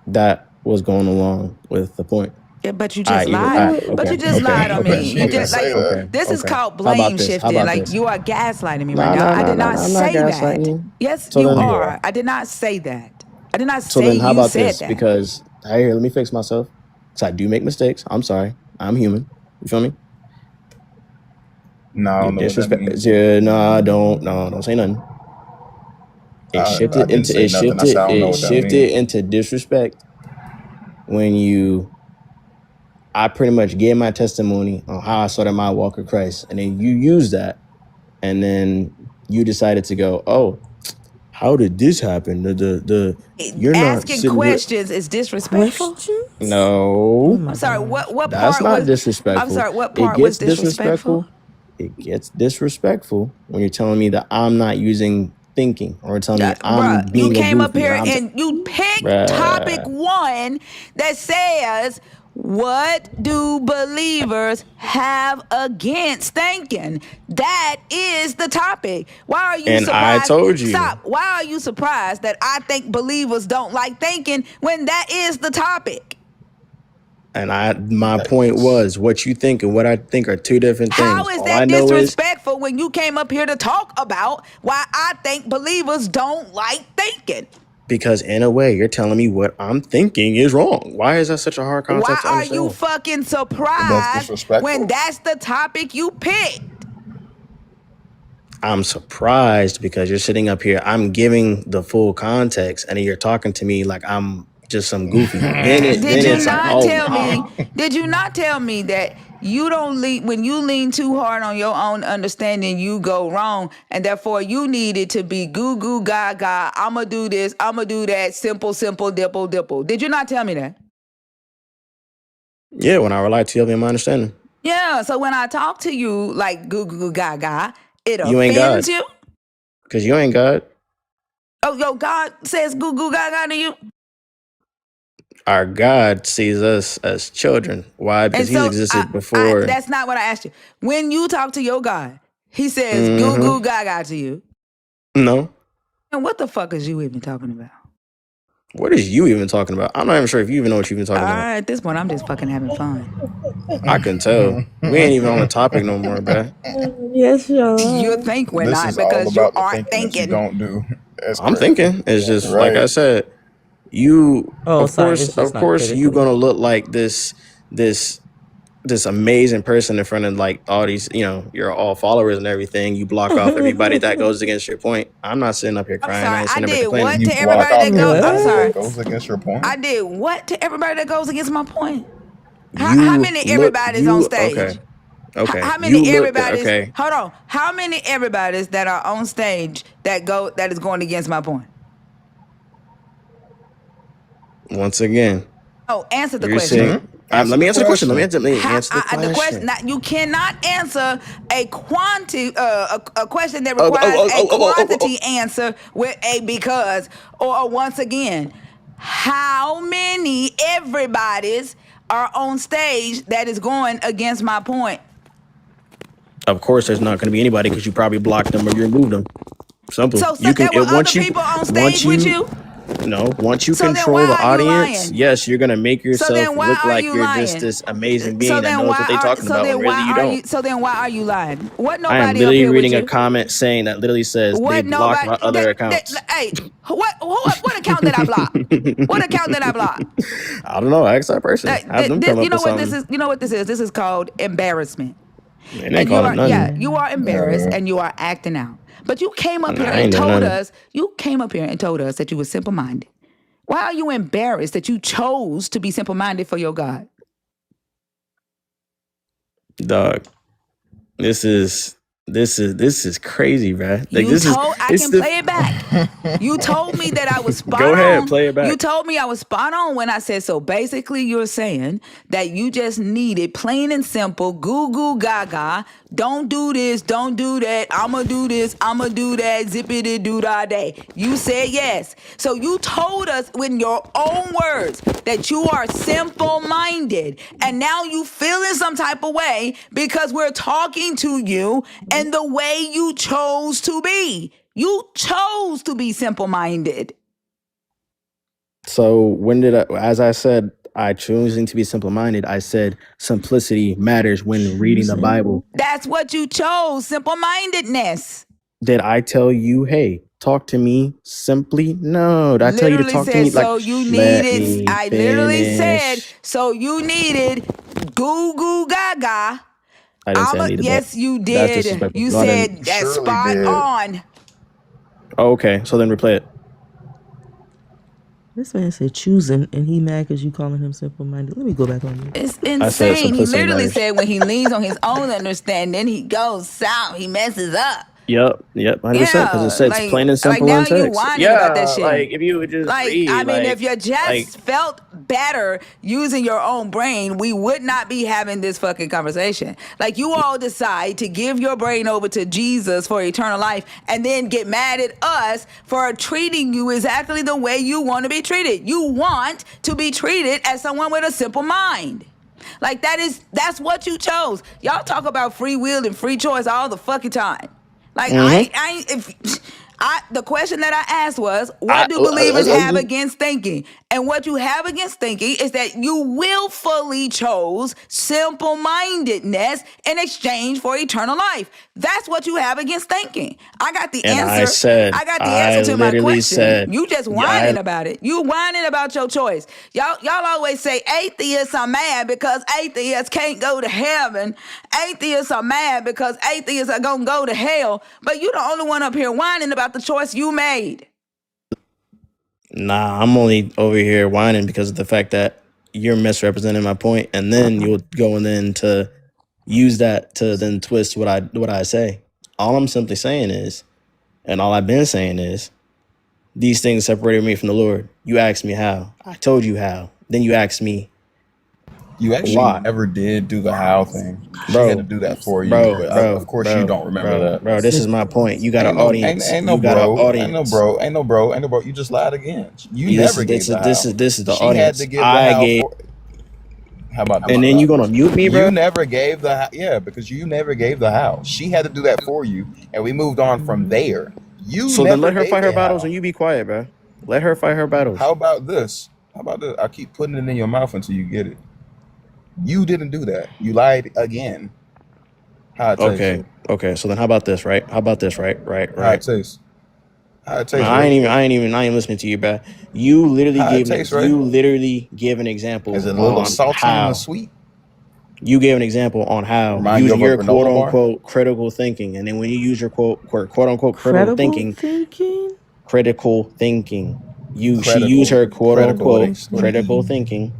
That was going along with the point. Yeah, but you All just right, lied. okay, But you just okay, lied on okay, me. She You didn't just say like that. this is okay. called How about blame this? How shifting. about Like this? you are gaslighting me No, right now. no, I no, did no, not no. I'm not say that. gaslighting you. Yes, So you then, are. I did not say that. I did not so say then, how you about said this? that. Because hey, let me fix myself. So I do make mistakes. I'm sorry. I'm human. You feel me? No, I You don't know what that disrespect. means. Yeah, no, don't say nothing. It I shifted didn't into say nothing. I said I don't know what that means. into disrespect when I pretty much gave my testimony on how I started my walk with Christ, and then you used that, and then you decided to go, oh, how did this happen? You're not Asking sitting here. questions is disrespectful. Questions? Oh No, my I'm sorry. gosh. What that's part not was? I'm disrespectful. sorry. What It part was gets disrespectful? disrespectful. It gets disrespectful when you're telling me that I'm not using thinking, or telling me I'm Bruh, you being a came up goofy, here and you picked topic bruh. one that says, what do believers have against thinking? That is the topic. Why are you And I surprised? told you. Stop. Why are you surprised that I think believers don't like thinking when that is the topic? And my point was, what you think and what I think are two different things. How is All I that know is disrespectful when you came up here to talk about why I think believers don't like thinking? because in a way you're telling me what I'm thinking is wrong. Why is that such a hard Why concept to are you understand? fucking That's surprised disrespectful. when that's the topic you picked? I'm surprised because you're sitting up here. I'm giving the full context, and then you're talking to me like I'm just some goofy. Did you not tell me? Did you not tell me that you don't lean when you lean too hard on your own understanding, you go wrong, and therefore you needed to be goo goo gaga. I'ma do this. I'ma do that. Simple, simple, dipple, dipple. Did you not tell me that? Yeah, when I rely to you in my understanding. Yeah. So when I talk to you like goo goo gaga, it You ain't offends God. you. Because you ain't God. Oh, yo, God says goo goo gaga to you. Our God sees us as children. Why? Because And he's so existed before. that's not what I asked you. When you talk to your God, he says goo goo gaga to you. No. And what the fuck is you even talking about? What is you even talking about? I'm not even sure if you even know what you've been talking about. At this point, I'm just fucking having fun. I can tell. We ain't even on the topic no more, bruh. Yes, y'all. You think we're This not is all because you about the aren't thinking that you thinking. don't do. That's I'm crazy. thinking. It's just like I Right. said. You, Oh, of sorry, course, it's just of not course, you critically. gonna look like this amazing person in front of like all these, you're all followers and everything. You block off everybody that goes against your point. I'm not sitting up here I'm crying. sorry, I ain't I sitting up here did complaining. what You to block everybody out that go. I'm everybody sorry, that goes against your point. I did what to everybody that goes against my point. How You many look. everybody's on Okay. stage? Okay. How many You look. everybody's? Okay. Hold on. How many everybody's that are on stage that is going against my point? Once again, Oh, answer the you're question. saying Answer Let me the answer the question. Let me question. answer the question. The question you cannot answer a question that Oh, requires oh, oh, a oh, oh, oh, oh, oh. quantity answer with a because or once again. How many everybody's are on stage that is going against my point? Of course, there's not going to be anybody because you probably blocked them or you removed them. Simple. So You can there were other once you people on once stage with you you. no once you So then control why the are you audience, lying? yes, you're gonna make So yourself then why look are like you you're lying? just this amazing So being that then knows why what they're are talking so about then when really why you are don't. you so then why are you lying? What I am nobody up literally here with reading a you? comment saying that literally says they What blocked nobody my other accounts. hey, what account did I block? What account did I block? I don't know. Ask that person. Have them come You up know with what this something. is? You know what this is? This is called embarrassment. They ain't And you calling are nothing. you are embarrassed and you are acting out. But you came up here Nah, I and ain't doing told nothing. us, that you were simple-minded. Why are you embarrassed that you chose to be simple-minded for your God? Dog. This is crazy, bruh. Like You this is told I it's can the play it back. You told me that I was spot Go ahead, on. play it back. You told me I was spot on when I said so. Basically, you're saying that you just needed plain and simple goo goo gaga. Don't do this, don't do that. I'ma do this, I'ma do that. Zippity doo dah day. You said yes. So you told us in your own words that you are simple minded, and now you feeling some type of way because we're talking to you and the way you chose to be. You chose to be simple-minded. So when did as I said, I choosing to be simple-minded, I said simplicity matters when reading the Bible. That's what you chose, simple-mindedness. Did I tell you, hey, talk to me simply? No. Did I tell you to Literally talk to me said, like so you let needed, me I literally said, finish? so you needed goo goo gaga. I didn't say I needed Yes, that. you That's did. disrespectful. You No, I didn't. said that's Surely spot did. on. Oh, okay, so then replay it. This man said choosing, and he mad because you calling him simple-minded. Let me go back on you. It's I said insane. He simplicity literally matters. said when he leans on his own understanding, he goes south. He messes up. Yep, 100%. Because Yeah, it says plain and simple now in you text. whining about that Yeah, shit. like if you would just read, If you just felt better using your own brain, we would not be having this fucking conversation. Like, you all decide to give your brain over to Jesus for eternal life and then get mad at us for treating you exactly the way you want to be treated. You want to be treated as someone with a simple mind. Like, that's what you chose. Y'all talk about free will and free choice all the fucking time. Like, the question that I asked was, what do believers have against thinking? And what you have against thinking is that you willfully chose simple-mindedness in exchange for eternal life. That's what you have against thinking. I got the answer. I got the answer to my question. You just whining about it. You whining about your choice. Y'all always say atheists are mad because atheists can't go to heaven. Atheists are mad because atheists are gonna go to hell. But you the only one up here whining about the choice you made. Nah, I'm only over here whining because of the fact that you're misrepresenting my point, and then you'll go and then to use that to then twist what I say. All I'm simply saying is, and all I've been saying is, these things separated me from the Lord. You asked me how. I told you how. Then you asked me You actually why. never did do the how thing. She Bro, had to do that for you, bro, but bro, of course bro, you don't remember that. Bro, this is my point. You got Ain't an no, audience. ain't no You got an bro, ain't no audience. bro, ain't no bro, ain't no bro. You just lied again. You This never is gave the how. this is the She audience. had to give the I how gave, for. How about this? and then you gonna mute me, bro? You never gave the how. Yeah, because you never gave the how. She had to do that for you, and we moved on from there. You So then never let her gave fight her a battles how. and you be quiet, bro. Let her fight her battles. How about this? How about this? I keep putting it in your mouth until you get it. You didn't do that. You lied again. How it tastes. Okay. So then how about this, right? How about this, right? How it tastes. How it tastes, I ain't right? even listening to you, bro. You literally How it tastes, right? gave an example Is it a little on salty and how sweet? you gave an example on how Remind you using of a your quote granola bar? unquote critical thinking, and then when you use your quote unquote critical thinking, she used her quote unquote critical thinking,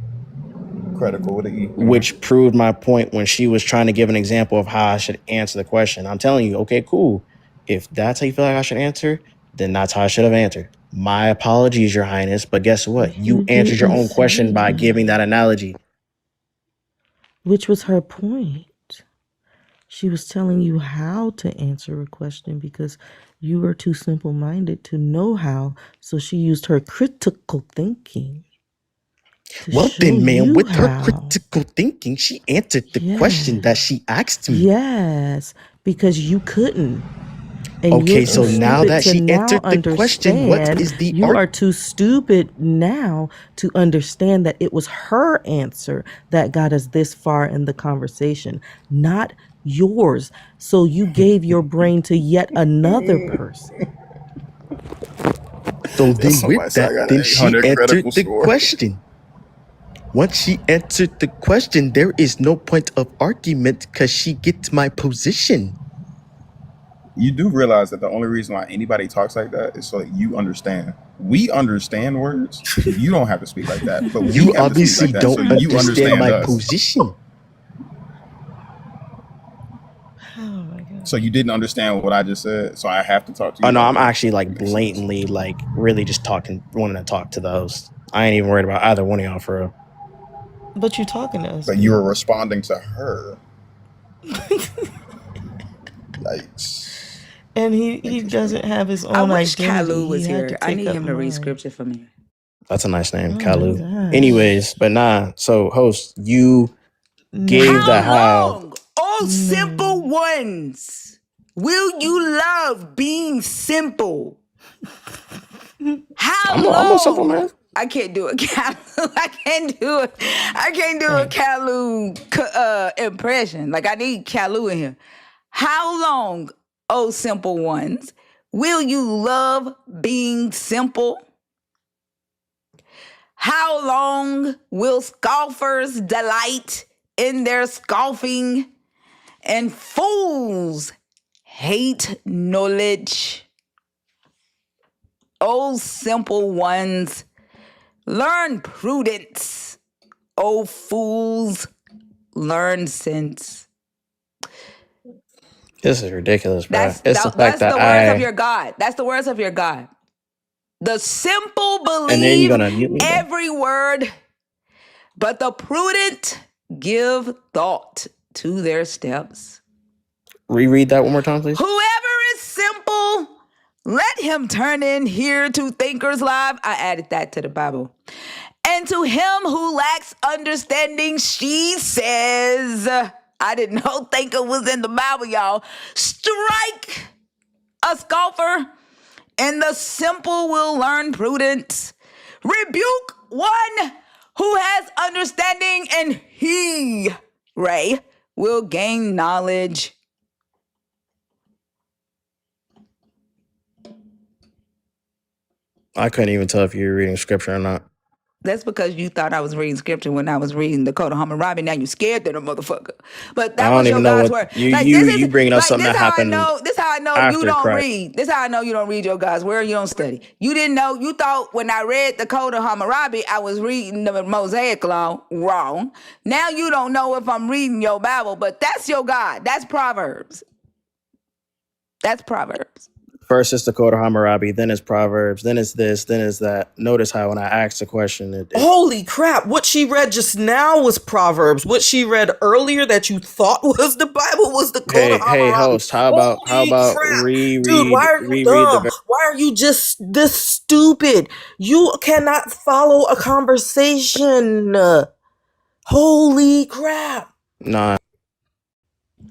critical with an E, which proved my point when she was trying to give an example of how I should answer the question. I'm telling you, okay, cool. If that's how you feel like I should answer, then that's how I should have answered. My apologies, Your Highness, but guess what? You answered your own question by giving that analogy. which was her point. She was telling you how to answer a question because you were too simple-minded to know how. So she used her critical thinking to Well show then, ma'am, you with her how. critical thinking, she answered the question Yeah. that she asked me. Yes, because you couldn't. And you're Okay, too so now stupid that to she now answered the question, what understand. is the You art? are too stupid now to understand that it was her answer that got us this far in the conversation, not yours. So you gave your brain to yet another person. So then Somebody with said I that, got then an she 800 answered critical the score. question. Once she answered the question, there is no point of argument because she gets my position. You do realize that the only reason why anybody talks like that is so that you understand. We understand words. You don't have to speak like that, but we You have to speak obviously like that don't so you understand understand my us. position. Oh my God. So you didn't understand what I just said. So I have to talk to you. Oh no, like I'm that. actually like Makes sense. blatantly like really just wanting to talk to the host. I ain't even worried about either one of y'all for real. But you talking to us, But you were responding to her. Yikes. and he Interesting. doesn't have his I own wish identity. Kalu was He had here. to I take need up him to read mine. scripture for me. That's a nice name, Oh my Kalu. gosh. Anyways, but nah. So host, you gave the How how. long, oh simple ones, will you love being simple? How I'm a simple man. long? I can't do a Kalu. I can't do it. I can't do a Kalu impression. Like I need Kalu in here. How long, oh simple ones, will you love being simple? How long will scoffers delight in their scoffing, and fools hate knowledge? O simple ones, learn prudence. O fools, learn sense. This is ridiculous, bro. That's It's the fact that's that the words of your God. That's the words of your God. The simple and then you're believe gonna mute me. Though. every word, but the prudent give thought to their steps. Reread that one more time, please. Whoever is simple, let him turn in here to Thinkers Live. I added that to the Bible. And to him who lacks understanding, she says, I didn't know thinker was in the Bible, y'all. Strike a scoffer, and the simple will learn prudence. Rebuke one who has understanding, and he, Ray, will gain knowledge. I couldn't even tell if you were reading scripture or not. That's because you thought I was reading scripture when I was reading the Code of Hammurabi. Now you scared of the motherfucker. But that I don't was your even know God's what word. you bringing up something this that how happened. This how I know you after don't Christ. read. This how I know you don't read your God's word. You don't study. You didn't know. You thought when I read the Code of Hammurabi, I was reading the Mosaic Law wrong. Now you don't know if I'm reading your Bible, but that's your God. That's Proverbs. That's Proverbs. First it's the Code of Hammurabi, then it's Proverbs, then it's this, then it's that. Notice how when I asked the question, Holy crap, what she read just now was Proverbs. What she read earlier that you thought was the Bible was the Code of Hammurabi. Hey host, how about crap. reread Dude, why are you reread dumb? the Why are you just this stupid? You cannot follow a conversation. Holy crap. Nah.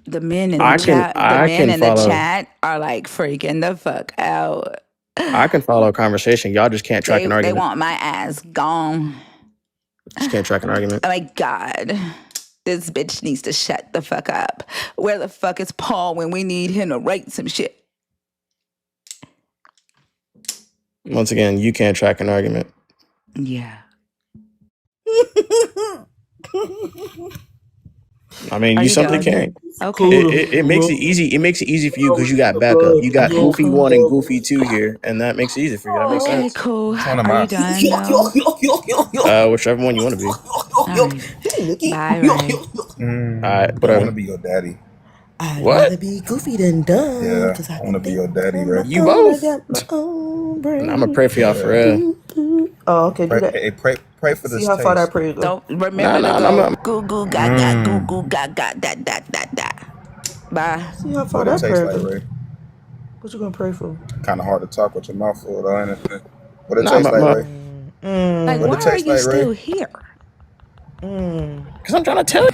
The men in the I chat, can chat are like freaking the fuck out. I can follow a conversation. Y'all just can't track an They argument. want my ass gone. Just can't track an argument. Oh my God. This bitch needs to shut the fuck up. Where the fuck is Paul when we need him to write some shit? Once again, you can't track an argument. Yeah. I mean, Are you you simply done? can't. Okay. It makes it easy. It makes it easy for you because you got backup. You got Okay, Goofy cool. 1 and Goofy 2 here, and that makes it easy for you. That makes Okay, sense. cool. Which one am Are I? you done now? Whichever one you want to be. All right. Bye, Ray. Alright, I whatever. want to be your daddy. I'd What? rather be goofy than dumb. Yeah, 'Cause I want to be your think daddy, on Ray. my You own. both? I got my own brain. I'm gonna pray for y'all for real. Oh, okay, do Pray, that. hey, pray Pray for See this how far that taste. prayer go. Don't remember Nah, to nah, go nah. goo goo gaga goo goo gaga da. Bye. See how far What it that tastes prayer like, go. Ray? What you gonna pray for? Kind of hard to talk with your mouth full, though, ain't it? What it Nah, tastes like, Ray? Like, What why it are tastes you like, Ray? still here? Cause I'm trying to tell you.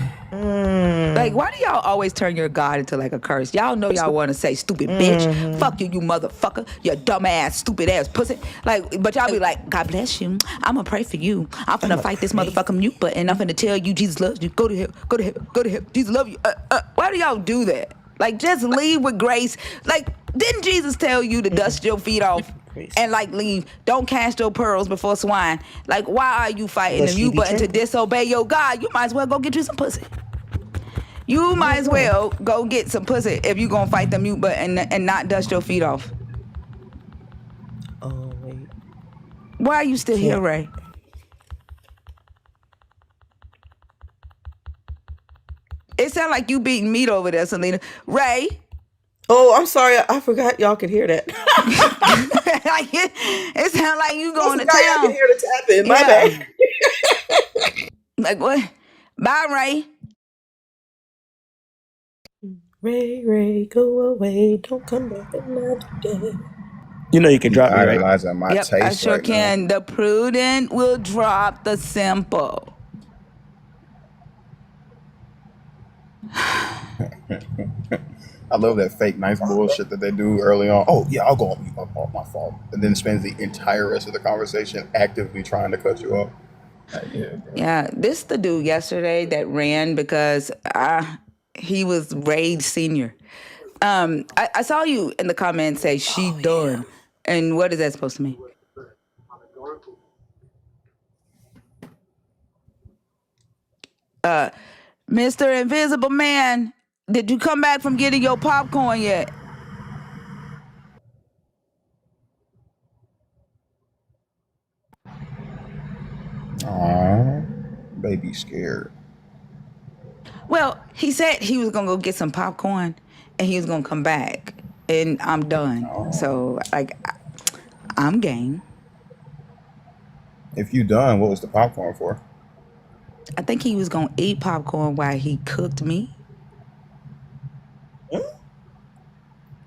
Like, why do y'all always turn your God into like a curse? Y'all know y'all want to say stupid bitch, fuck you, you motherfucker, you dumb ass, stupid ass pussy. Like, but y'all be like, God bless you. I'm gonna pray for you. I'm finna fight this motherfucking mute button. I'm finna tell you Jesus loves you. Go to him. Go to him. Go to him. Jesus love you. Why do y'all do that? Like, just leave with grace. Like, didn't Jesus tell you to dust your feet off? And like leave, don't cast your pearls before swine. Like, why are you fighting the Lest ye mute be button to tempted. disobey your God? You might as well go get you some pussy. You might as well go get some pussy if you gonna fight the mute button and not dust your feet off. Oh wait. Why are you still here, Can't. Ray? It sound like you beating meat over there, Selena. Ray. Oh, I'm sorry. I forgot y'all could hear that. Like, it sound like you I going to forgot y'all could town. hear the tapping. My bad. Like what? Bye, Ray. Ray, go away. Don't come back another day. You know you can He drop me, right? idolizing my Yep, I taste sure right now. can. The prudent will drop the simple. I love that fake nice bullshit that they do early on. Oh yeah, I'll go on mute. Oh, my fault. And then spends the entire rest of the conversation actively trying to cut you off. Yeah, bro. Yeah, this the dude yesterday that ran because he was Ray's senior. I saw you in the comments say she done. And what is that supposed to mean? Mr. Invisible Man, did you come back from getting your popcorn yet? Aw, baby scared. Well, he said he was gonna go get some popcorn and he was gonna come back. And I'm done. So, like, I'm game. If you done, what was the popcorn for? I think he was gonna eat popcorn while he cooked me.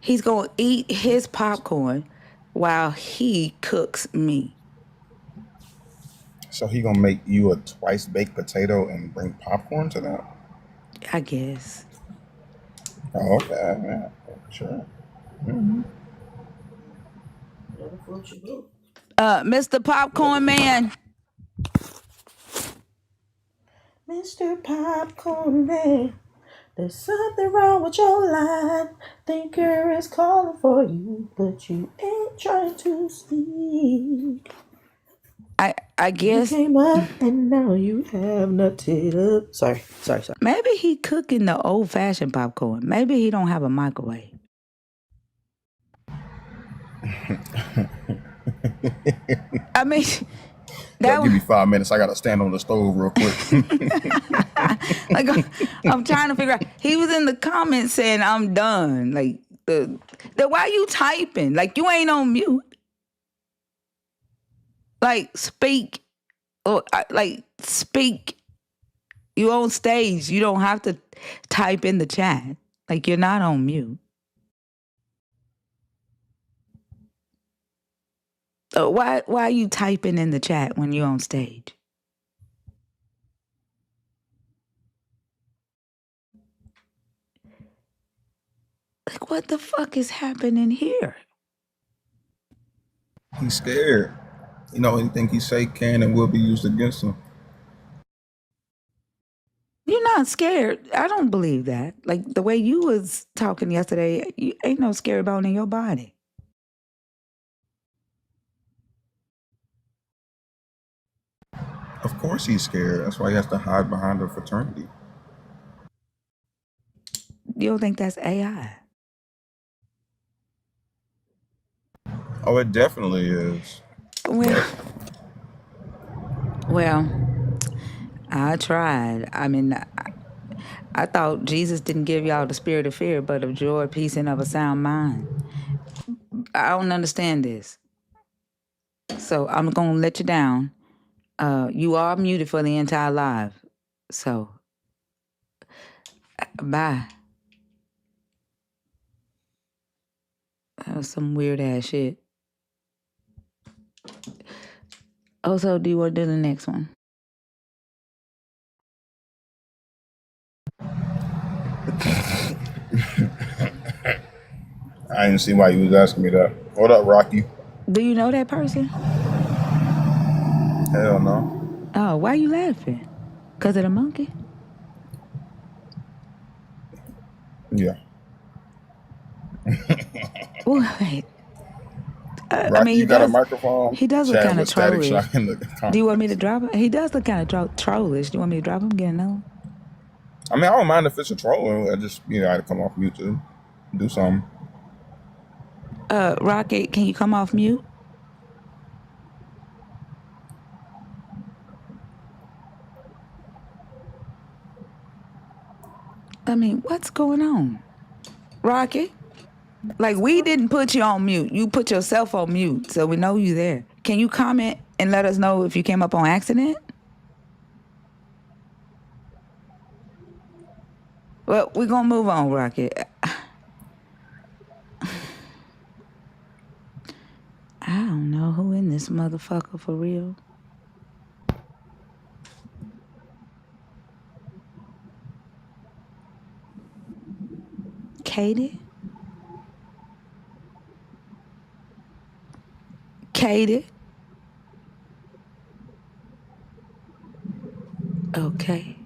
He's gonna eat his popcorn while he cooks me. So he gonna make you a twice baked potato and bring popcorn to that? I guess. Oh, okay, yeah, sure. Mr. Popcorn Man. Mr. Popcorn Man, there's something wrong with your line. Thinker is calling for you, but you ain't trying to speak. I You guess came up and now you have nutted up. Sorry. maybe he cooking the old-fashioned popcorn. Maybe he don't have a microwave. I mean, that Give me 5 minutes. I gotta stand on the stove real quick. like I'm trying to figure out. He was in the comments saying I'm done. Like the why you typing? Like you ain't on mute. Like speak, or like speak. You on stage. You don't have to type in the chat. Like you're not on mute. Why are you typing in the chat when you're on stage? Like what the fuck is happening here? He's scared. You know, anything he say can and will be used against him. You're not scared. I don't believe that. Like the way you was talking yesterday, you ain't no scary bone in your body. Of course he's scared. That's why he has to hide behind a fraternity. You don't think that's AI? Oh, it definitely is. Well, I tried. I mean, I thought Jesus didn't give y'all the spirit of fear, but of joy, peace, and of a sound mind. I don't understand this. So I'm going to let you down. You are muted for the entire live. So, bye. That was some weird ass shit. Also, do you want to do the next one? I didn't see why you was asking me that. What up, Rocky? Do you know that person? Hell no. Oh, why you laughing? Because of the monkey? Yeah. Wait. I Rocky, mean, you got a microphone? he does look Chatting kind of with Static trollish. Shock in the comments. Do you want me to drop him? He does look kind of trollish. Do you want me to drop him? Get another one? I mean, I don't mind if it's a troll. I just, I had to come off mute to do something. Rocket, can you come off mute? I mean, what's going on? Rocket? Like, we didn't put you on mute. You put yourself on mute, so we know you there. Can you comment and let us know if you came up on accident? Well, we're going to move on, Rocket. I don't know who in this motherfucker for real. Katie? Katie? Okay.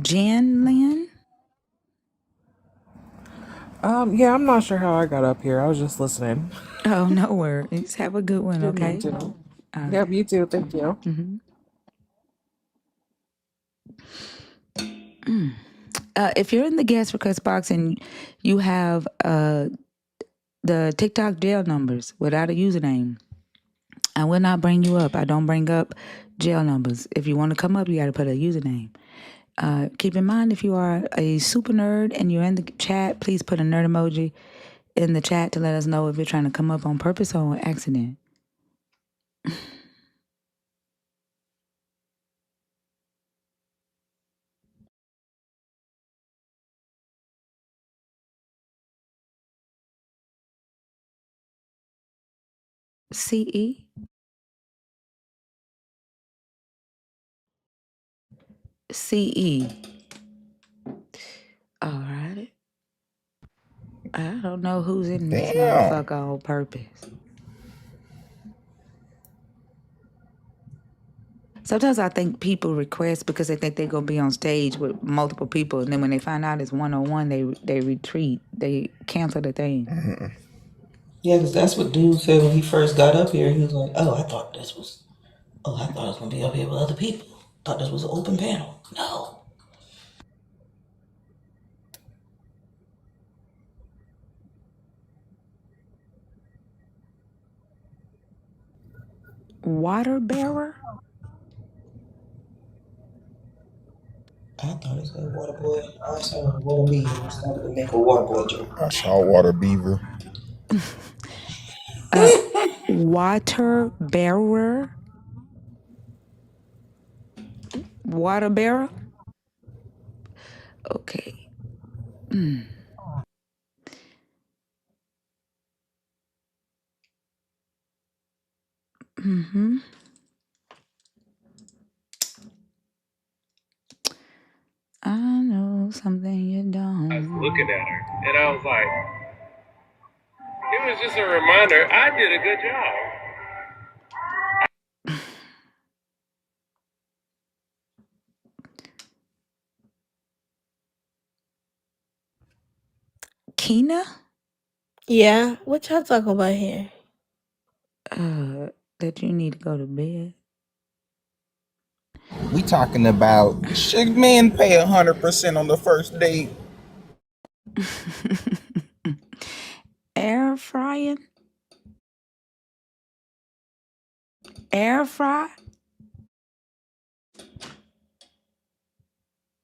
Jen Lynn? Yeah, I'm not sure how I got up here. I was just listening. Oh, no worries. Have a good one, Didn't mean okay? to. Yep, you too. Thank you. If you're in the guest request box and you have the TikTok jail numbers without a username, I will not bring you up. I don't bring up jail numbers. If you want to come up, you got to put a username. Keep in mind, if you are a super nerd and you're in the chat, please put a nerd emoji in the chat to let us know if you're trying to come up on purpose or on accident. CE? CE. All right. I don't know who's in this Damn. motherfucker on purpose. Sometimes I think people request because they think they're going to be on stage with multiple people. And then when they find out it's one-on-one, they retreat. They cancel the thing. Yeah, because that's what dude said when he first got up here. He was like, I thought I thought I was going to be up here with other people. Thought this was an open panel. No. Water bearer? I thought it said water boy. I saw water beaver. I started to make a water boy joke. A saltwater beaver. Water bearer? Water bearer? Okay. Mm-hmm. I know something you don't. I was looking at her, and I was like, it was just a reminder I did a good job. Kina? Yeah, what y'all talking about here? That you need to go to bed. We talking about should men pay 100% on the first date? Air frying? Air fry?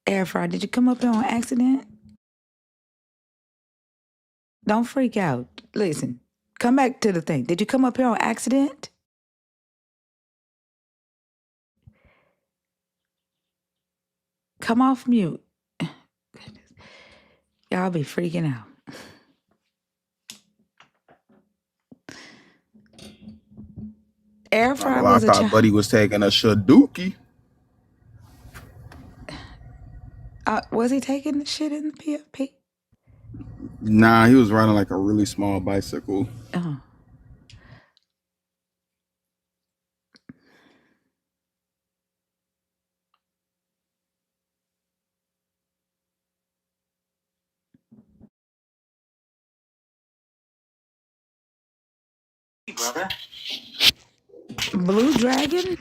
Air Fry, did you come up here on accident? Don't freak out. Listen, come back to the thing. Did you come up here on accident? Come off mute. Y'all be freaking out. Air Fry I was a thought child. Buddy was taking a Shaduki. Was he taking the shit in the PFP? Nah, he was riding like a really small bicycle. Oh. Brother. Blue Dragon?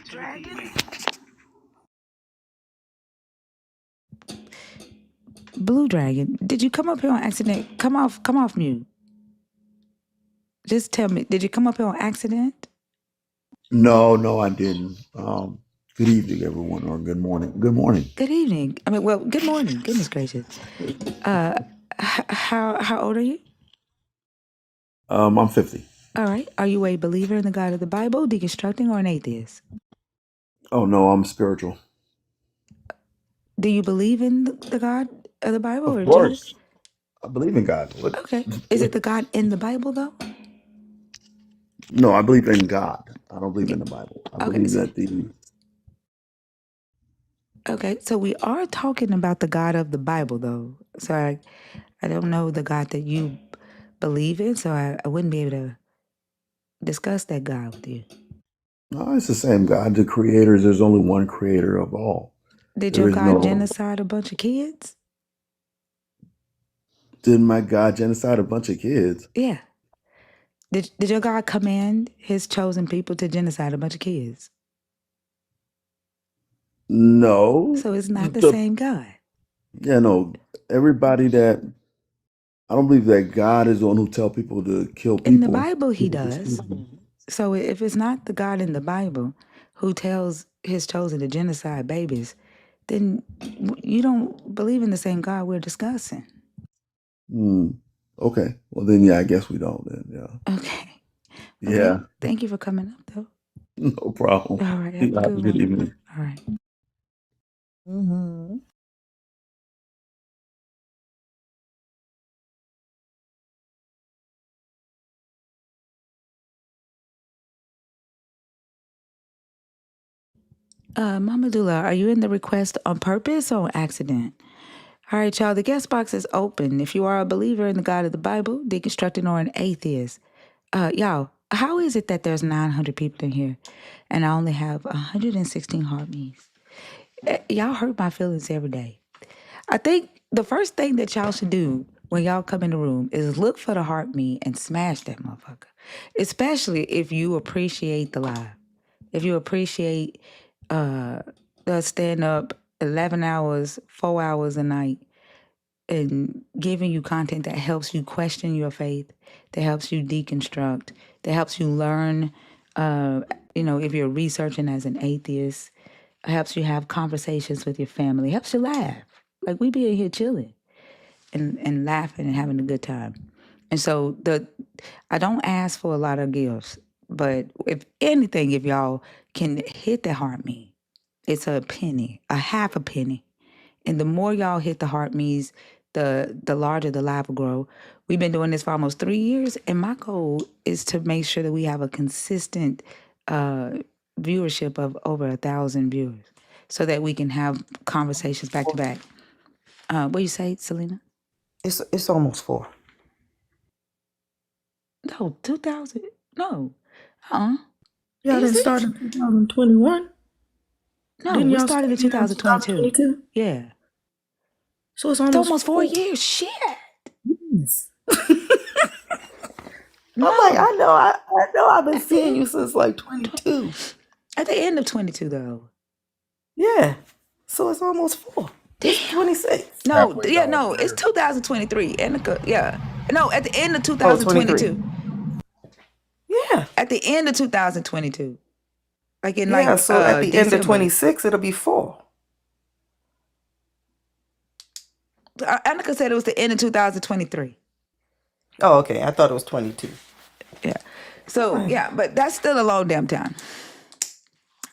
Blue Dragon, did you come up here on accident? Come off mute. Just tell me, did you come up here on accident? No, I didn't. Good evening, everyone, or good morning. Good morning. Good evening. I mean, well, good morning. Goodness gracious. How old are you? I'm 50. All right. Are you a believer in the God of the Bible, deconstructing, or an atheist? Oh no, I'm spiritual. Do you believe in the God of the Bible Of or course, Jesus? I believe in God. What? Okay. Is it the God in the Bible though? No, I believe in God. I don't believe in the Bible. I Okay. believe that the Okay. So we are talking about the God of the Bible though. So I don't know the God that you believe in, so I wouldn't be able to discuss that God with you. no, it's the same God. The creators. There's only one creator of all. Did There your is God no. genocide a bunch of kids? Did my God genocide a bunch of kids? Yeah. Did your God command his chosen people to genocide a bunch of kids? No. So it's not the The- same God. yeah, no. Everybody that I don't believe that God is the one who tell people to kill In the people. Bible, he does. So if it's not the God in the Bible who tells his chosen to genocide babies, then you don't believe in the same God we're discussing. Hmm. Okay. Well, then, yeah, I guess we don't. Then, yeah. Okay. Yeah. Thank you for coming up, though. No problem. All right. Have You a have a good good one. evening. All right. Mm-hmm. Mama Dula, are you in the request on purpose or on accident? All right, y'all. The guest box is open. If you are a believer in the God of the Bible, deconstructing, or an atheist, y'all, how is it that there's 900 people in here and I only have 116 heartbeats? Y'all hurt my feelings every day. I think the first thing that y'all should do when y'all come in the room is look for the heart me and smash that motherfucker. Especially if you appreciate the live. If you appreciate the stand up 11 hours, 4 hours a night, and giving you content that helps you question your faith, that helps you deconstruct, that helps you learn, if you're researching as an atheist, helps you have conversations with your family, helps you laugh. Like we be in here chilling and laughing and having a good time. And so I don't ask for a lot of gifts, but if anything, if y'all can hit the heart me, it's a penny, a half a penny. And the more y'all hit the heart me's, the larger the live will grow. We've been doing this for almost 3 years, and my goal is to make sure that we have a consistent viewership of over 1,000 viewers, so that we can have conversations back to back. What do you say, Selena? It's almost 4. No, 2,000. No, Y'all is didn't start it? in 2021. No, Didn't we y'all started in start in 2022. 2022? Yeah, So it's it's almost almost 4 4 years. Shit. years. No, I'm like, I know I've been At the seeing end- you since like 22. at the end of 22, though. Yeah. So it's almost 4. It's Damn. 26. No, Halfway yeah, done no, with the it's year. 2023. Yeah. No, at the end of Oh, 23. 2022. Yeah. At the end of 2022. Like in Yeah. So at the end of December. 26, it'll be 4. Annika said it was the end of 2023. Oh, okay. I thought it was 22. Yeah. So yeah, but that's still a long damn time.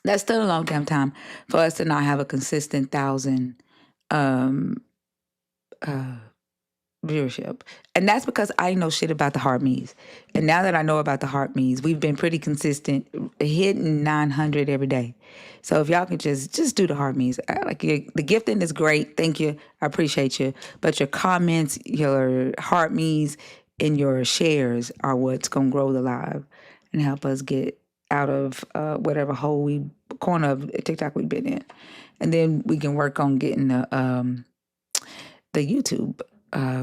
That's still a long damn time for us to not have a consistent 1,000 viewership. And that's because I know shit about the Heart Me's. And now that I know about the Heart Me's, we've been pretty consistent, hitting 900 every day. So if y'all could just do the Heart Me's. The gifting is great. Thank you. I appreciate you. But your comments, your Heart Me's, and your shares are what's going to grow the live and help us get out of whatever corner of TikTok we've been in. And then we can work on getting the YouTube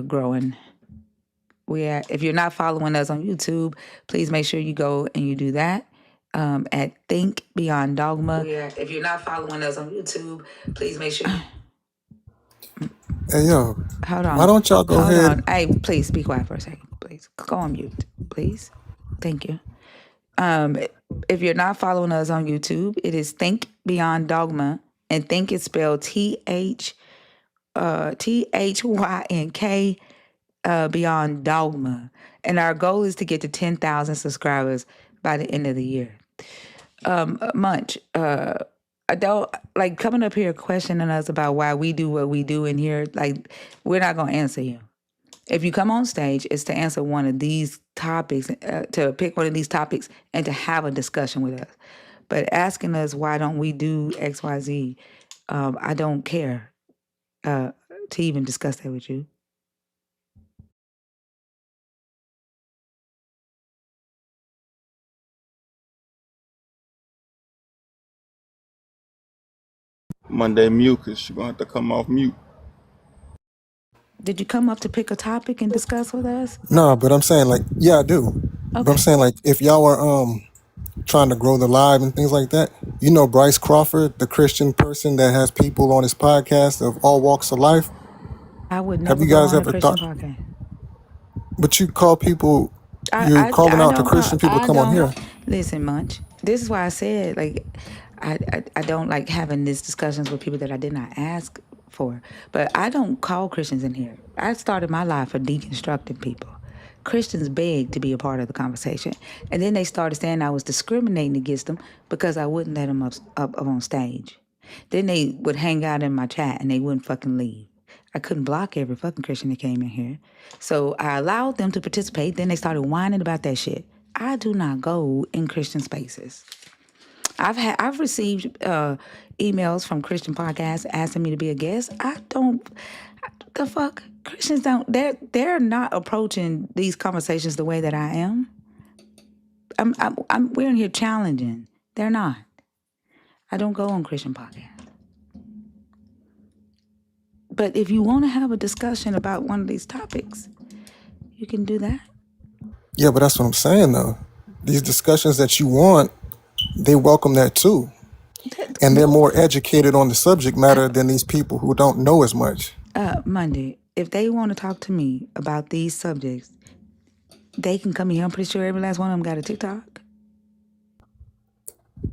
growing. If you're not following us on YouTube, please make sure you go and you do that at Think Beyond Dogma. If you're not following us on YouTube, please make sure. Hey, yo. Hold on. Why don't y'all go Hold ahead? on. Hey, please be quiet for a second. Please go on mute, please. Thank you. If you're not following us on YouTube, it is Think Beyond Dogma, and Think is spelled THYNK Beyond Dogma. And our goal is to get to 10,000 subscribers by the end of the year. Munch, I don't like coming up here questioning us about why we do what we do in here. Like, we're not going to answer you. If you come on stage, it's to answer one of these topics, to pick one of these topics and to have a discussion with us. But asking us why don't we do X, Y, Z, I don't care to even discuss that with you. Monday mucus. You're gonna have to come off mute. Did you come up to pick a topic and discuss with us? No, but I'm saying like, yeah, I do. But I'm saying like, if y'all are trying to grow the live and things like that, you know Bryce Crawford, the Christian person that has people on his podcast of all walks of life. I would Have never you go guys on a ever Christian thought? podcast. But you call people, you're calling out to Christian people come on here. Listen, Munch. This is why I said, like, I don't like having these discussions with people that I did not ask for. But I don't call Christians in here. I started my life for deconstructing people. Christians begged to be a part of the conversation. And then they started saying I was discriminating against them because I wouldn't let them up on stage. Then they would hang out in my chat and they wouldn't fucking leave. I couldn't block every fucking Christian that came in here. So I allowed them to participate. Then they started whining about that shit. I do not go in Christian spaces. I've received emails from Christian podcasts asking me to be a guest. The fuck? Christians don't, they're not approaching these conversations the way that I am. We're in here challenging. They're not. I don't go on Christian podcasts. But if you want to have a discussion about one of these topics, you can do that. Yeah, but that's what I'm saying though. These discussions that you want, they welcome that too. And they're more educated on the subject matter than these people who don't know as much. Monday, if they want to talk to me about these subjects, they can come here. I'm pretty sure every last one of them got a TikTok.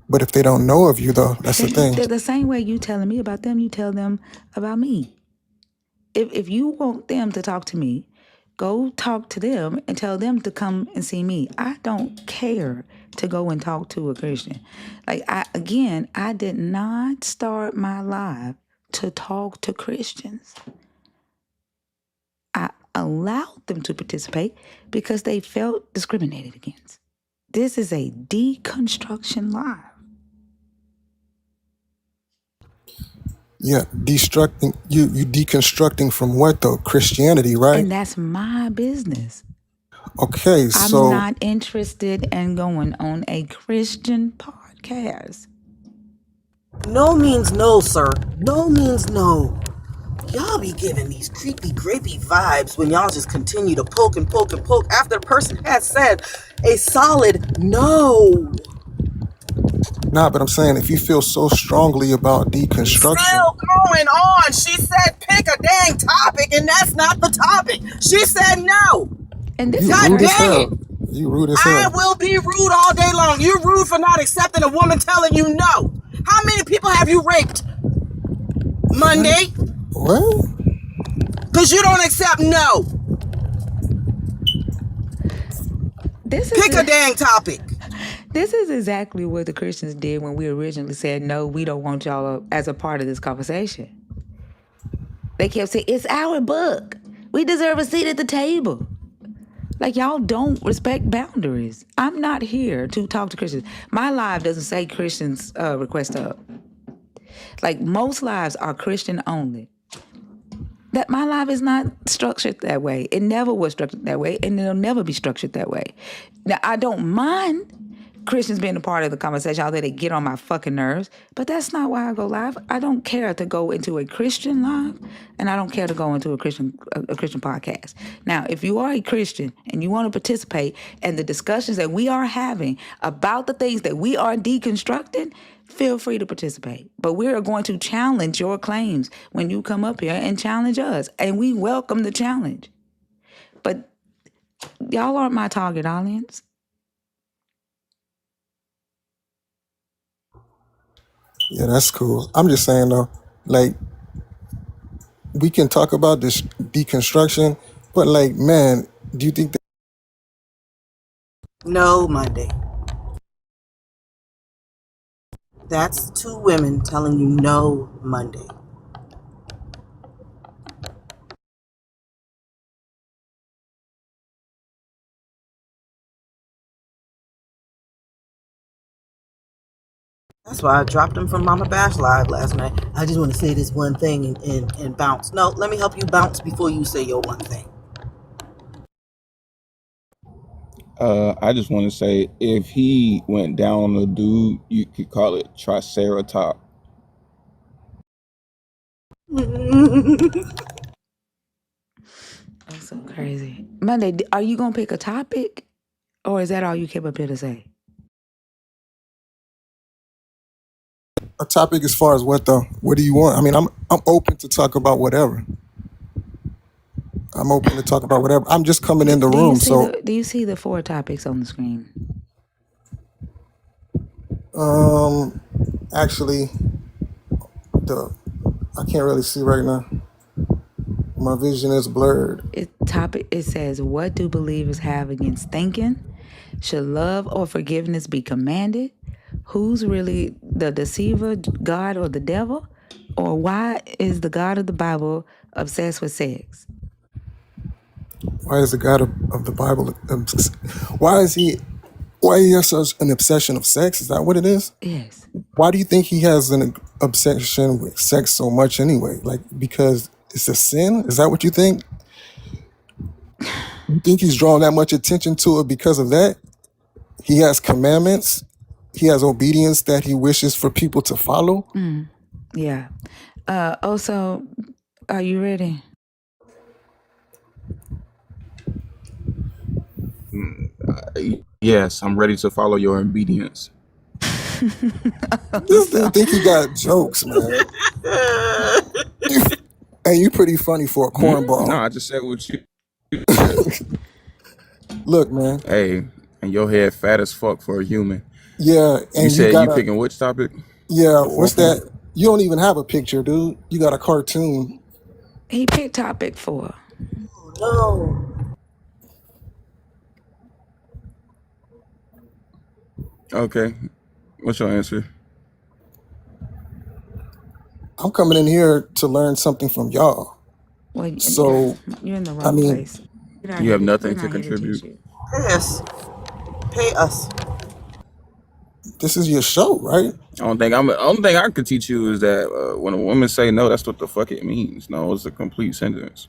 But if they don't know of you though, that's the thing. The same way you telling me about them, you tell them about me. If you want them to talk to me, go talk to them and tell them to come and see me. I don't care to go and talk to a Christian. Like, I did not start my life to talk to Christians. I allowed them to participate because they felt discriminated against. This is a deconstruction live. Yeah, you deconstructing from what though? Christianity, right? And that's my business. Okay, so I'm not interested in going on a Christian podcast. No means no, sir. No means no. Y'all be giving these creepy, grapey vibes when y'all just continue to poke and poke and poke after the person has said a solid no. Nah, but I'm saying if you feel so strongly about deconstruction. Still going on. She said pick a dang topic, and that's not the topic. She said no. And this You is rude as crazy. hell. You rude as I hell. will be rude all day long. You're rude for not accepting a woman telling you no. How many people have you raped? Monday? What? Because you don't accept no. Pick a dang topic. This is exactly what the Christians did when we originally said, no, we don't want y'all as a part of this conversation. They kept saying, it's our book. We deserve a seat at the table. Like, y'all don't respect boundaries. I'm not here to talk to Christians. My live doesn't say Christians request up. Like, most lives are Christian only. That my life is not structured that way. It never was structured that way, and it'll never be structured that way. Now, I don't mind Christians being a part of the conversation, although they get on my fucking nerves, but that's not why I go live. I don't care to go into a Christian live, and I don't care to go into a Christian podcast. Now, if you are a Christian and you want to participate in the discussions that we are having about the things that we are deconstructing, feel free to participate. But we are going to challenge your claims when you come up here and challenge us. And we welcome the challenge. But y'all aren't my target audience. Yeah, that's cool. I'm just saying though, like, we can talk about this deconstruction, but like, man, do you think that No Monday. That's two women telling you no Monday. That's why I dropped him from Mama Bash Live last night. I just want to say this one thing and bounce. No, let me help you bounce before you say your one thing. I just want to say, if he went down on a dude, you could call it Triceratop. That's so crazy. Monday, are you going to pick a topic? Or is that all you came up here to say? a topic as far as what though? What do you want? I mean, I'm open to talk about whatever. I'm open to talk about whatever. I'm just coming in the room, so Do you see the 4 topics on the screen? actually, I can't really see right now. My vision is blurred. It says, what do believers have against thinking? Should love or forgiveness be commanded? Who's really the deceiver, God or the devil? Or why is the God of the Bible obsessed with sex? Why is the God of the Bible? Why he has such an obsession of sex? Is that what it is? Yes. Why do you think he has an obsession with sex so much anyway? Like, because it's a sin? Is that what you think? You think he's drawn that much attention to it because of that? He has commandments. He has obedience that he wishes for people to follow. Yeah. Also, are you ready? Yes, I'm ready to follow your obedience. This dude think he got jokes, man. Hey, you pretty funny for a cornball. No, I just said what you. Look, man. Hey, and your head fat as fuck for a human. Yeah, and You said gotta, you picking which topic? yeah, what's that? You don't even have a picture, dude. You got a cartoon. He picked topic 4. No. Okay, what's your answer? I'm coming in here to learn something from y'all. Well, So, you're in the I wrong mean, place. You have nothing to contribute. Pay us. Pay us. this is your show, right? Only thing I could teach you is that when a woman say no, that's what the fuck it means. No, it's a complete sentence.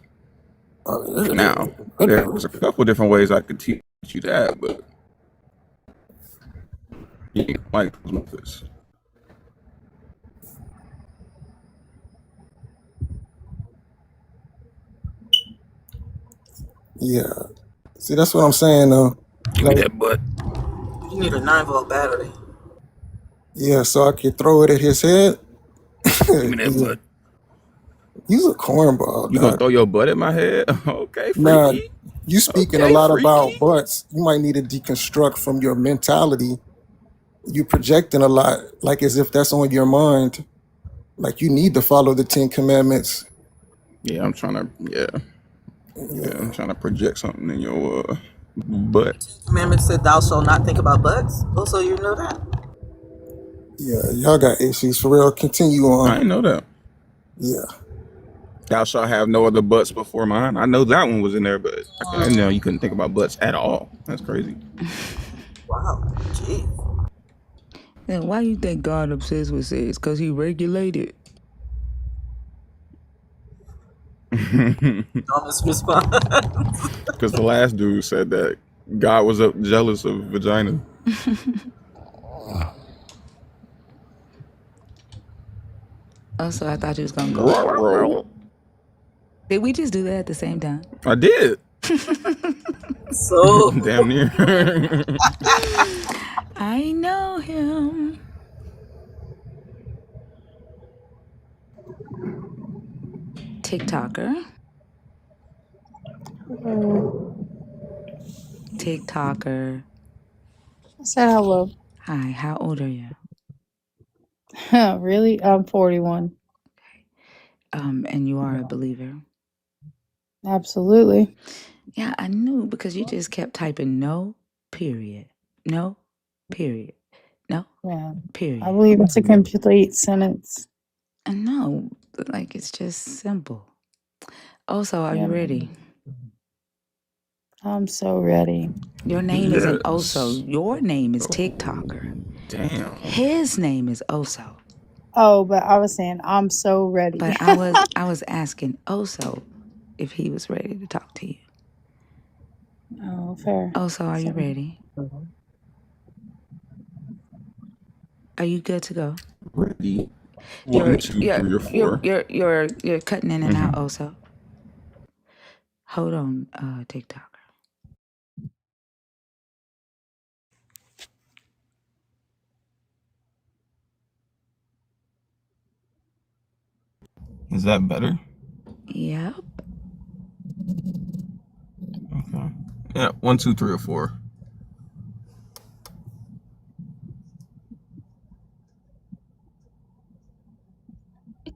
Now, there's a couple different ways I could teach you that, but you ain't like those methods. Yeah. See, that's what I'm saying, though. Give me Like, that butt. You need a 9-volt battery. yeah, so I could throw it at his head. Give me that Yeah. butt. You's a cornball, You gonna dog. throw your butt at my head? Okay, Nah, freaky. you speaking a Okay, lot about freaky. butts. You might need to deconstruct from your mentality. You projecting a lot, like as if that's on your mind. Like you need to follow the 10 Commandments. Yeah, I'm trying to. Yeah, I'm trying to project something in your butt. Commandment said, "Thou shalt not think about butts." Also, you know that. Yeah, y'all got issues for real. Continue I on. didn't know that. Yeah. Thou shalt have no other butts before mine. I know that one was in there, but I didn't know you couldn't think about butts at all. That's crazy. Wow, gee. And why you think God obsessed with sex? Because he regulated. Dumbest response. Because the last dude said that God was jealous of vagina. Also, I thought you was gonna go. Ruh-roh. Did we just do that at the same time? I did. So Damn near. I know him. TikToker. TikToker. I said hello. Hi, how old are you? Really? I'm 41. And you are a believer? Absolutely. Yeah, I knew because you just kept typing no, period. No, period. No, Yeah. period. I believe it's a complete sentence. I know, like it's just simple. Also, are you Yeah. ready? I'm so ready. Your name isn't Yes. Oso. Your name is TikToker. Damn. His name is Oso. Oh, but I was saying I'm so ready. But I was asking Oso if he was ready to talk to you. Oh, fair. Oso, are you ready? Are you good to go? Ready. 1, 2, 3, or 4. You're cutting in and out, Oso. Hold on, TikToker. Is that better? Yep. Okay. Yeah, 1, 2, 3, or 4.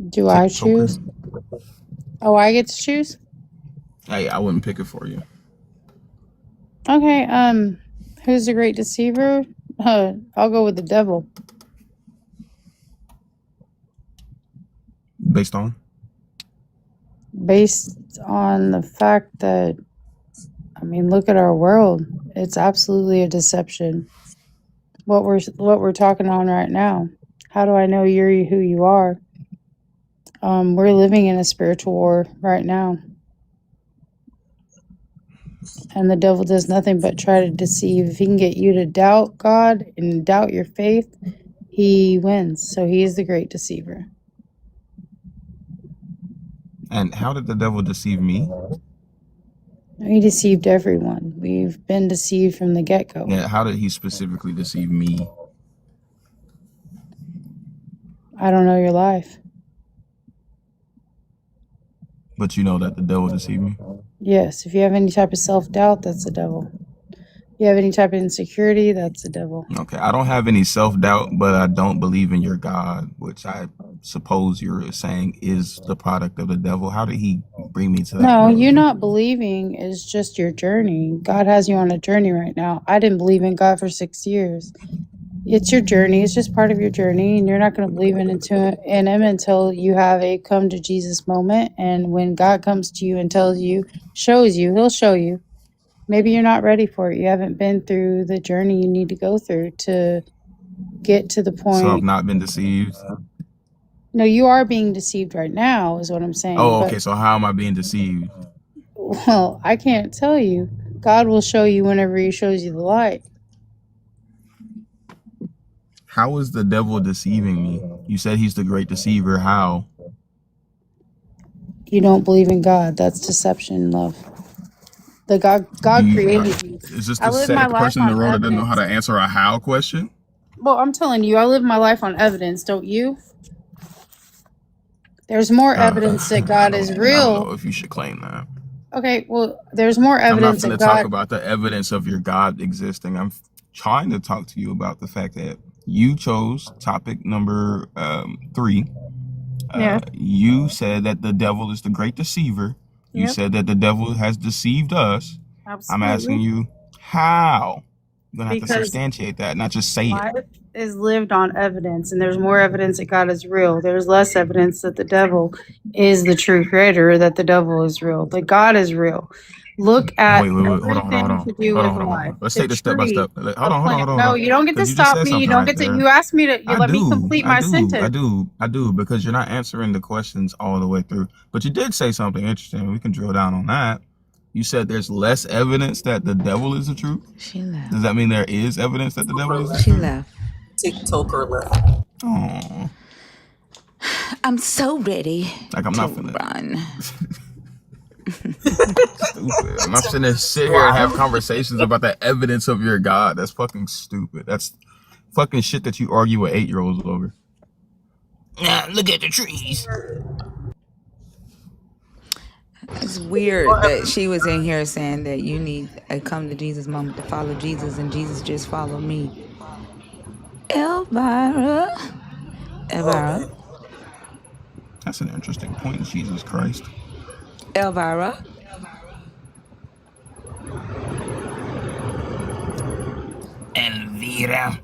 Do I choose? Oh, I get to choose? Hey, I wouldn't pick it for you. Okay, who's the great deceiver? I'll go with the devil. Based on? Based on the fact that, I mean, look at our world. It's absolutely a deception. What we're talking on right now. How do I know you're who you are? We're living in a spiritual war right now. And the devil does nothing but try to deceive. If he can get you to doubt God and doubt your faith, he wins. So he is the great deceiver. And how did the devil deceive me? He deceived everyone. We've been deceived from the get-go. Yeah, how did he specifically deceive me? I don't know your life. But you know that the devil deceived me? Yes, if you have any type of self-doubt, that's the devil. If you have any type of insecurity, that's the devil. Okay, I don't have any self-doubt, but I don't believe in your God, which I suppose you're saying is the product of the devil. How did he bring me to that No, point? you not believing is just your journey. God has you on a journey right now. I didn't believe in God for 6 years. It's your journey. It's just part of your journey, and you're not going to believe in him until you have a come to Jesus moment. And when God comes to you and tells you, shows you, he'll show you. Maybe you're not ready for it. You haven't been through the journey you need to go through to get to the So I've point. not been deceived? No, you are being deceived right now, is what I'm saying. Oh, But okay, so how am I being deceived? well, I can't tell you. God will show you whenever he shows you the light. How is the devil deceiving me? You said he's the great deceiver. How? You don't believe in God. That's deception, love. The God created you. Is this I the live my second life person in a on row that doesn't know how to evidence. answer a how question? Well, I'm telling you, I live my life on evidence, don't you? There's more evidence that God is I don't real. know if you should claim that. Okay, well, there's more I'm not evidence going to that talk God. about the evidence of your God existing. I'm trying to talk to you about the fact that you chose topic number 3. Yeah. You said that the devil is the great deceiver. You Yep. said that the devil has deceived us. I'm asking Absolutely. you how. You're gonna have to Because substantiate that, not just say it. life is lived on evidence, and there's more evidence that God is real. There's less evidence that the devil is the true creator, that the devil is real, that God is real. Look at Wait, hold on, everything to do with life. Let's The take this step by tree, step. Hold the on, plant. hold No, on. you don't get to Because you just stop said me. You something don't right get to. there. You asked me to. You let me complete my sentence. I do, because you're not answering the questions all the way through. But you did say something interesting. We can drill down on that. You said there's less evidence that the devil is the truth. She left. Does that mean there is evidence that the devil is the She truth? left. TikToker left. Oh, I'm so ready like I'm to not finna. run. Stupid. I'm not finna sit here and have conversations about the evidence of your God. That's fucking stupid. That's fucking shit that you argue with 8-year-olds over. Nah, look at the trees. It's weird that she was in here saying that you need a come to Jesus moment to follow Jesus, and Jesus just followed me. Elvira. Elvira. That's an interesting point, Jesus Christ. Elvira. Elvira.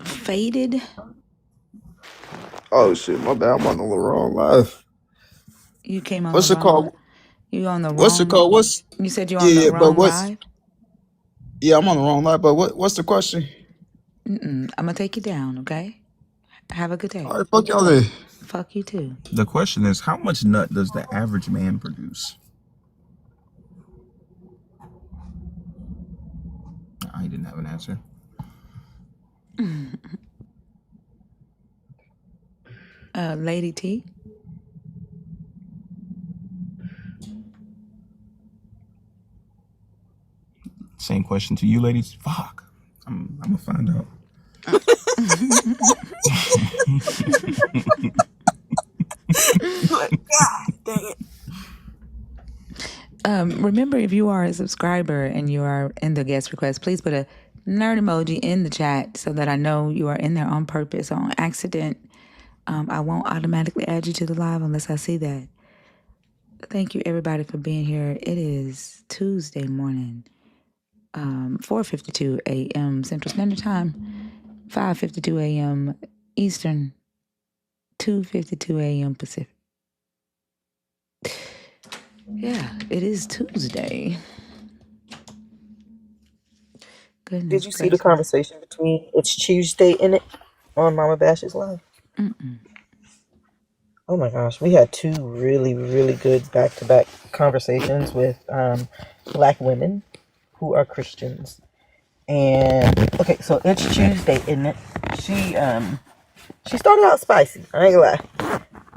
Faded. Oh shit, my bad. I'm on the wrong live. You came on What's the it called? wrong. You on the What's it wrong. called? What's You said you're on yeah, the yeah, but wrong what's live. yeah, I'm on the wrong live, but what's the question? I'm gonna take you down, okay? Have a good day. All right, fuck y'all then. Fuck you too. The question is, how much nut does the average man produce? I didn't have an answer. Lady T. Same question to you, ladies. Fuck. I'm gonna find out. God dang it. Remember, if you are a subscriber and you are in the guest request, please put a nerd emoji in the chat so that I know you are in there on purpose or on accident. I won't automatically add you to the live unless I see that. Thank you, everybody, for being here. It is Tuesday morning, 4:52 a.m. Central Standard Time, 5:52 a.m. Eastern, 2:52 a.m. Pacific. Yeah, it is Tuesday. Goodness Did you see the gracious. conversation between It's Tuesday in it on Mama Bash's live? Oh my gosh, we had two really, really good back-to-back conversations with black women who are Christians. And okay, so It's Tuesday, isn't it? She started out spicy, I ain't gonna lie.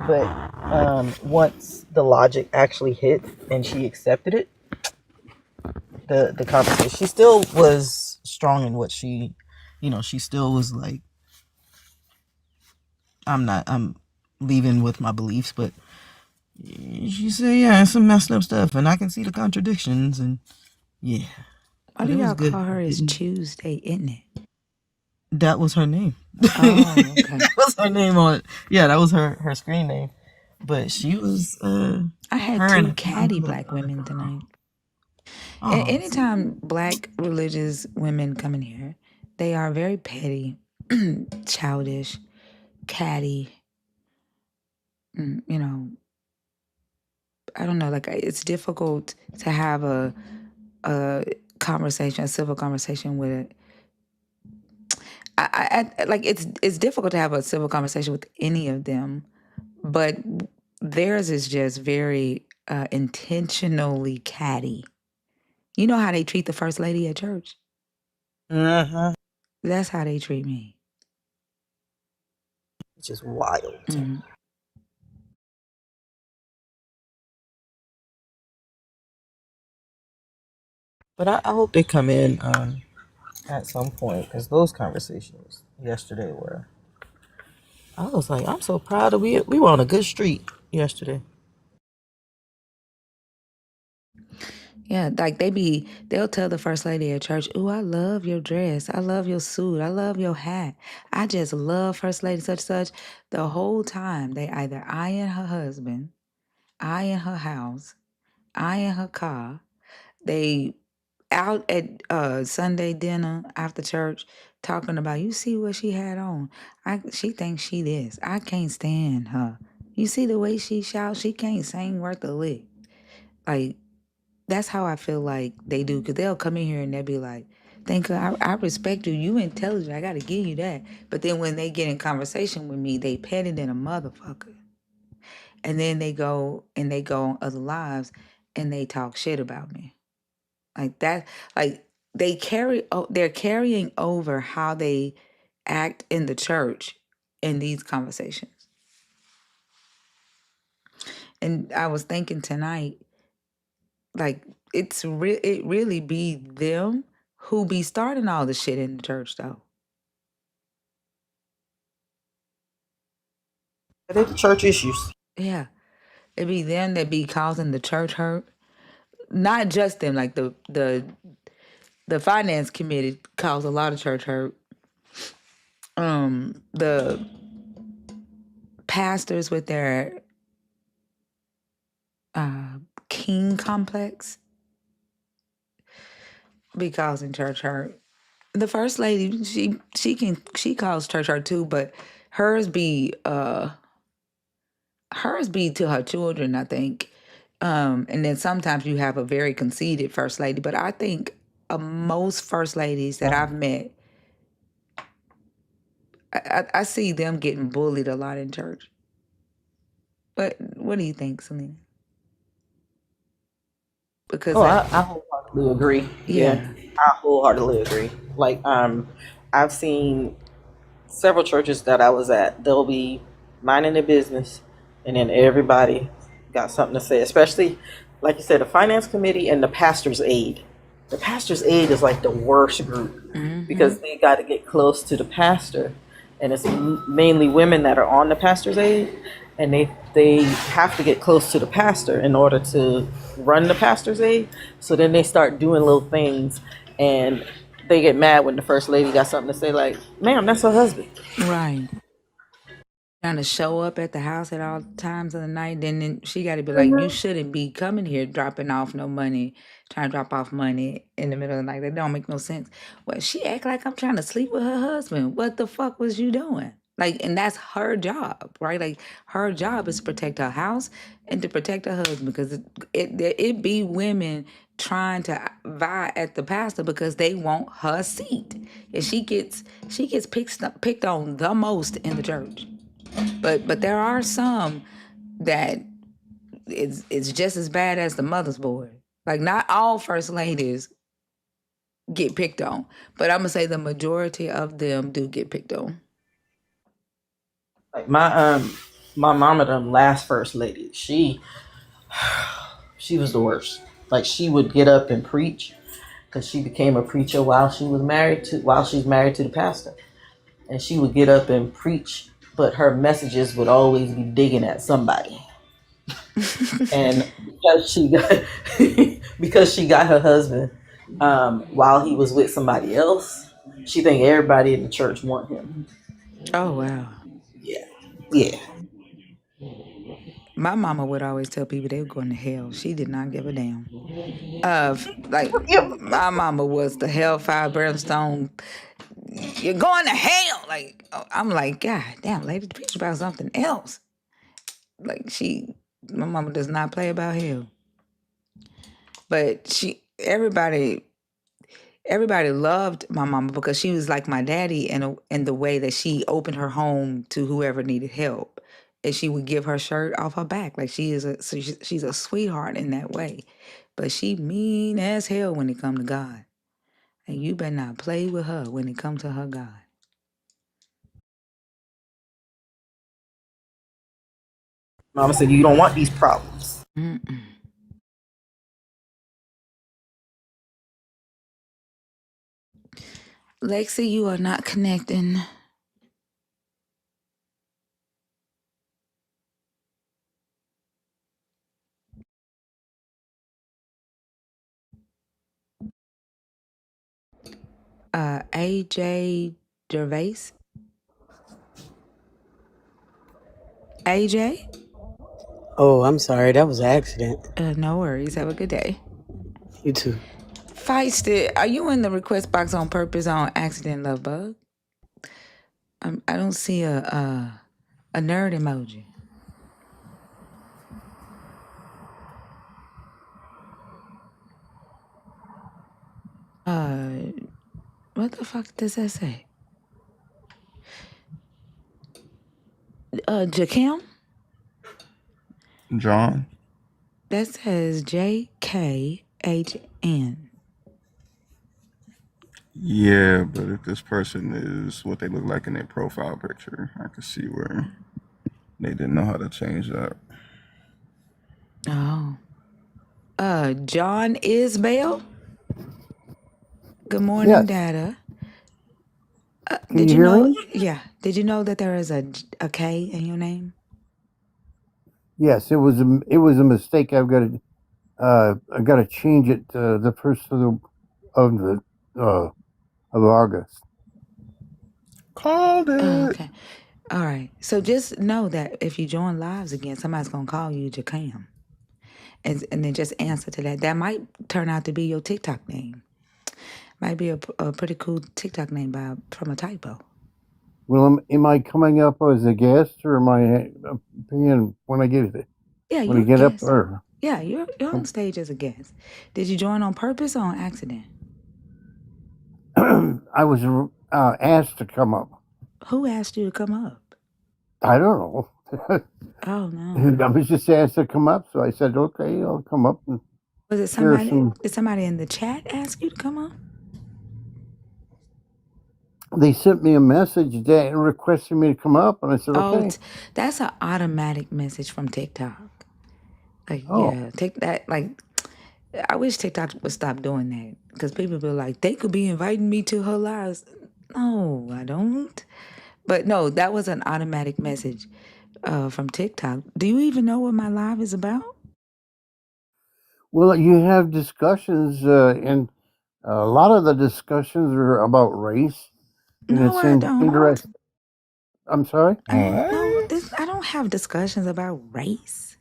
But once the logic actually hit and she accepted it, the conversation, she still was strong in what she still was like, I'm leaving with my beliefs, but she said, yeah, it's some messed up stuff, and I can see the contradictions, and yeah. Why do y'all call her It's Tuesday, isn't it? That was her name. Oh, okay. That was her name on it. Yeah, that was her screen name. But she was I had two catty black women tonight. And anytime black religious women come in here, they are very petty, childish, catty. You know, I don't know. Like, it's difficult to have a conversation, a civil conversation with it. Like, it's difficult to have a civil conversation with any of them, but theirs is just very intentionally catty. You know how they treat the first lady at church? Uh-huh. That's how they treat me. Which is wild. But I hope they come in at some point, because those conversations yesterday were, I was like, I'm so proud of we were on a good street yesterday. Yeah, like they'll tell the first lady at church, "Ooh, I love your dress. I love your suit. I love your hat. I just love First Lady such such." The whole time they either eyeing her husband, eyeing her house, eyeing her car. They out at Sunday dinner after church talking about, you see what she had on. She thinks she this. I can't stand her. You see the way she shouts? She can't sing worth a lick. Like, that's how I feel like they do, because they'll come in here and they'll be like, Thinker, I respect you. You intelligent. I got to give you that. But then when they get in conversation with me, they petty than a motherfucker. And then they go on other lives and they talk shit about me. Like that, like they're carrying over how they act in the church in these conversations. And I was thinking tonight, like it really be them who be starting all the shit in the church though. They're the church issues. Yeah. It be them that be causing the church hurt. Not just them, like the finance committee caused a lot of church hurt. The pastors with their king complex be causing church hurt. The first lady, she calls church hurt too, but hers be to her children, I think. And then sometimes you have a very conceited first lady, but I think most first ladies that I've met, I see them getting bullied a lot in church. But what do you think, Selena? Because Oh, I wholeheartedly agree. Yeah, I wholeheartedly agree. Like, I've seen several churches that I was at. They'll be minding their business, and then everybody got something to say. Especially, like you said, the finance committee and the pastor's aide. The pastor's aide is like the worst group because they got to get close to the pastor, and it's mainly women that are on the pastor's aide, and they have to get close to the pastor in order to run the pastor's aide. So then they start doing little things, and they get mad when the first lady got something to say, like, "Ma'am, that's her husband." right. Trying to show up at the house at all times of the night, then she got to be like, you shouldn't be coming here dropping off no money, trying to drop off money in the middle of the night. That don't make no sense. Well, she act like I'm trying to sleep with her husband. What the fuck was you doing? Like, and that's her job, right? Like, her job is to protect her house and to protect her husband, because it be women trying to vie at the pastor because they want her seat, and she gets picked on the most in the church. But there are some that it's just as bad as the mother's board. Like, not all first ladies get picked on, but I'm gonna say the majority of them do get picked on. Like my mama, the last first lady, she was the worst. Like, she would get up and preach because she became a preacher while she's married to the pastor, and she would get up and preach, but her messages would always be digging at somebody. And because she got her husband while he was with somebody else, she think everybody in the church want him. Oh wow. Yeah. My mama would always tell people they were going to hell. She did not give a damn. Like, my mama was the hellfire brimstone. You're going to hell. Like, I'm like, God damn, lady, preach about something else. Like, my mama does not play about hell. But everybody loved my mama because she was like my daddy in the way that she opened her home to whoever needed help, and she would give her shirt off her back. Like, she's a sweetheart in that way, but she mean as hell when it come to God, and you better not play with her when it comes to her God. Mama said, you don't want these problems. Mm-mm. Lexi, you are not connecting. AJ Gervais. AJ? Oh, I'm sorry. That was an accident. No worries. Have a good day. You too. Feisty, are you in the request box on purpose on accident, love bug? I don't see a nerd emoji. What the fuck does that say? Jakim? John. That says JKHN. Yeah, but if this person is what they look like in their profile picture, I can see where they didn't know how to change that. Oh. John Isbell? Good morning, Yes. Dada. Can Did you you hear know? me? Yeah. Did you know that there is a K in your name? Yes, it was a mistake. I got to change it to the first of August. Called it. Oh, okay. All right. So just know that if you join lives again, somebody's gonna call you Jacam, and then just answer to that. That might turn out to be your TikTok name. Might be a pretty cool TikTok name from a typo. Well, am I coming up as a guest, or am I being when I get it? Yeah, When I you're a get up, guest. or Yeah, you're on stage as a guest. Did you join on purpose or on accident? I was asked to come up. Who asked you to come up? I don't know. Oh no. I was just asked to come up, so I said, okay, I'll come up and Was it share somebody? some. Did somebody in the chat ask you to come up? They sent me a message that requested me to come up, and I said, Oh, okay. that's an automatic message from TikTok. Like, Oh. yeah, take that. Like, I wish TikTok would stop doing that because people be like, they could be inviting me to her lives. No, I don't. But no, that was an automatic message from TikTok. Do you even know what my live is about? Well, you have discussions, and a lot of the discussions are about race, and No, it's I don't. interesting. I'm sorry? No, I don't have discussions about race.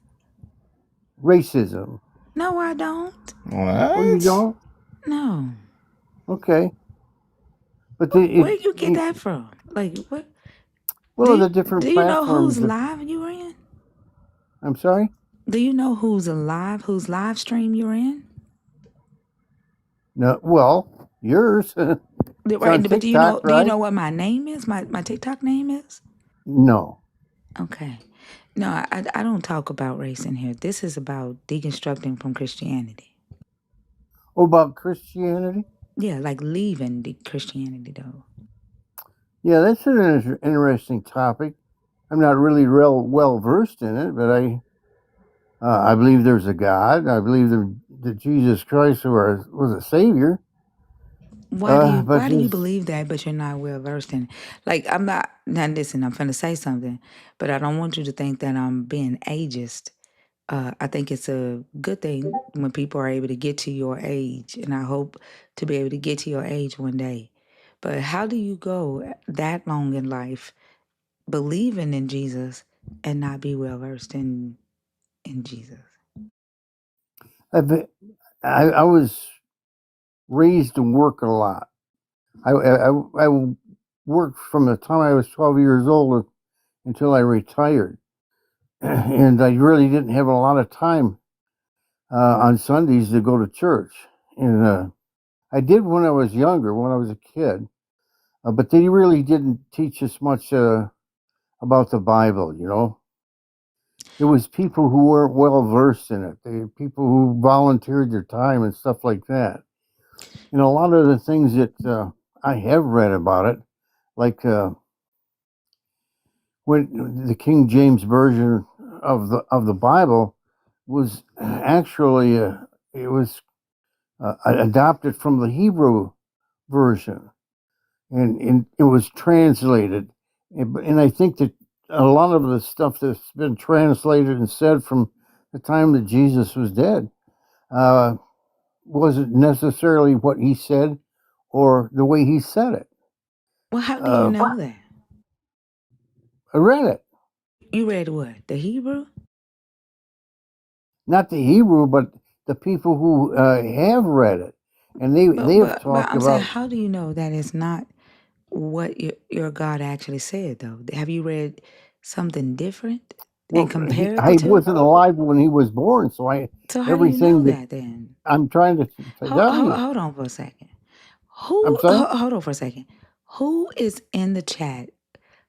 Racism. No, I don't. Oh, you don't? No. Okay. But Where'd you get that from? Like, what? Well, the different Do you know platforms. whose live you were in? I'm sorry? Do you know whose live stream you're in? No. Well, yours. It's Right, on but do you TikTok, right? know what my name is? My TikTok name is? No. Okay. No, I don't talk about race in here. This is about deconstructing from Christianity. Oh, about Christianity? Yeah, like leaving the Christianity though. Yeah, that's an interesting topic. I'm not really real well versed in it, but I believe there's a God. I believe that Jesus Christ was a savior. Why do you believe that, but you're not well versed in it? Like, I'm not, now listen, I'm finna say something, but I don't want you to think that I'm being ageist. I think it's a good thing when people are able to get to your age, and I hope to be able to get to your age one day. But how do you go that long in life believing in Jesus and not be well versed in Jesus? I was raised to work a lot. I worked from the time I was 12 years old until I retired. And I really didn't have a lot of time on Sundays to go to church. And I did when I was younger, when I was a kid. But they really didn't teach us much about the Bible, you know. It was people who weren't well versed in it. People who volunteered their time and stuff like that. And a lot of the things that I have read about it, like when the King James version of the Bible was actually it was adopted from the Hebrew version, and it was translated. And I think that a lot of the stuff that's been translated and said from the time that Jesus was dead wasn't necessarily what he said or the way he said it. Well, how do you know that? I read it. You read what? The Hebrew? Not the Hebrew, but the people who have read it, and they have But talked I'm saying, about. how do you know that it's not what your God actually said, though? Have you read something different Well, and compared the I two? wasn't alive when he was born, so So how do you know everything that that then? I'm trying to tell you. Hold on for a second. I'm sorry. Hold on for a second. Who is in the chat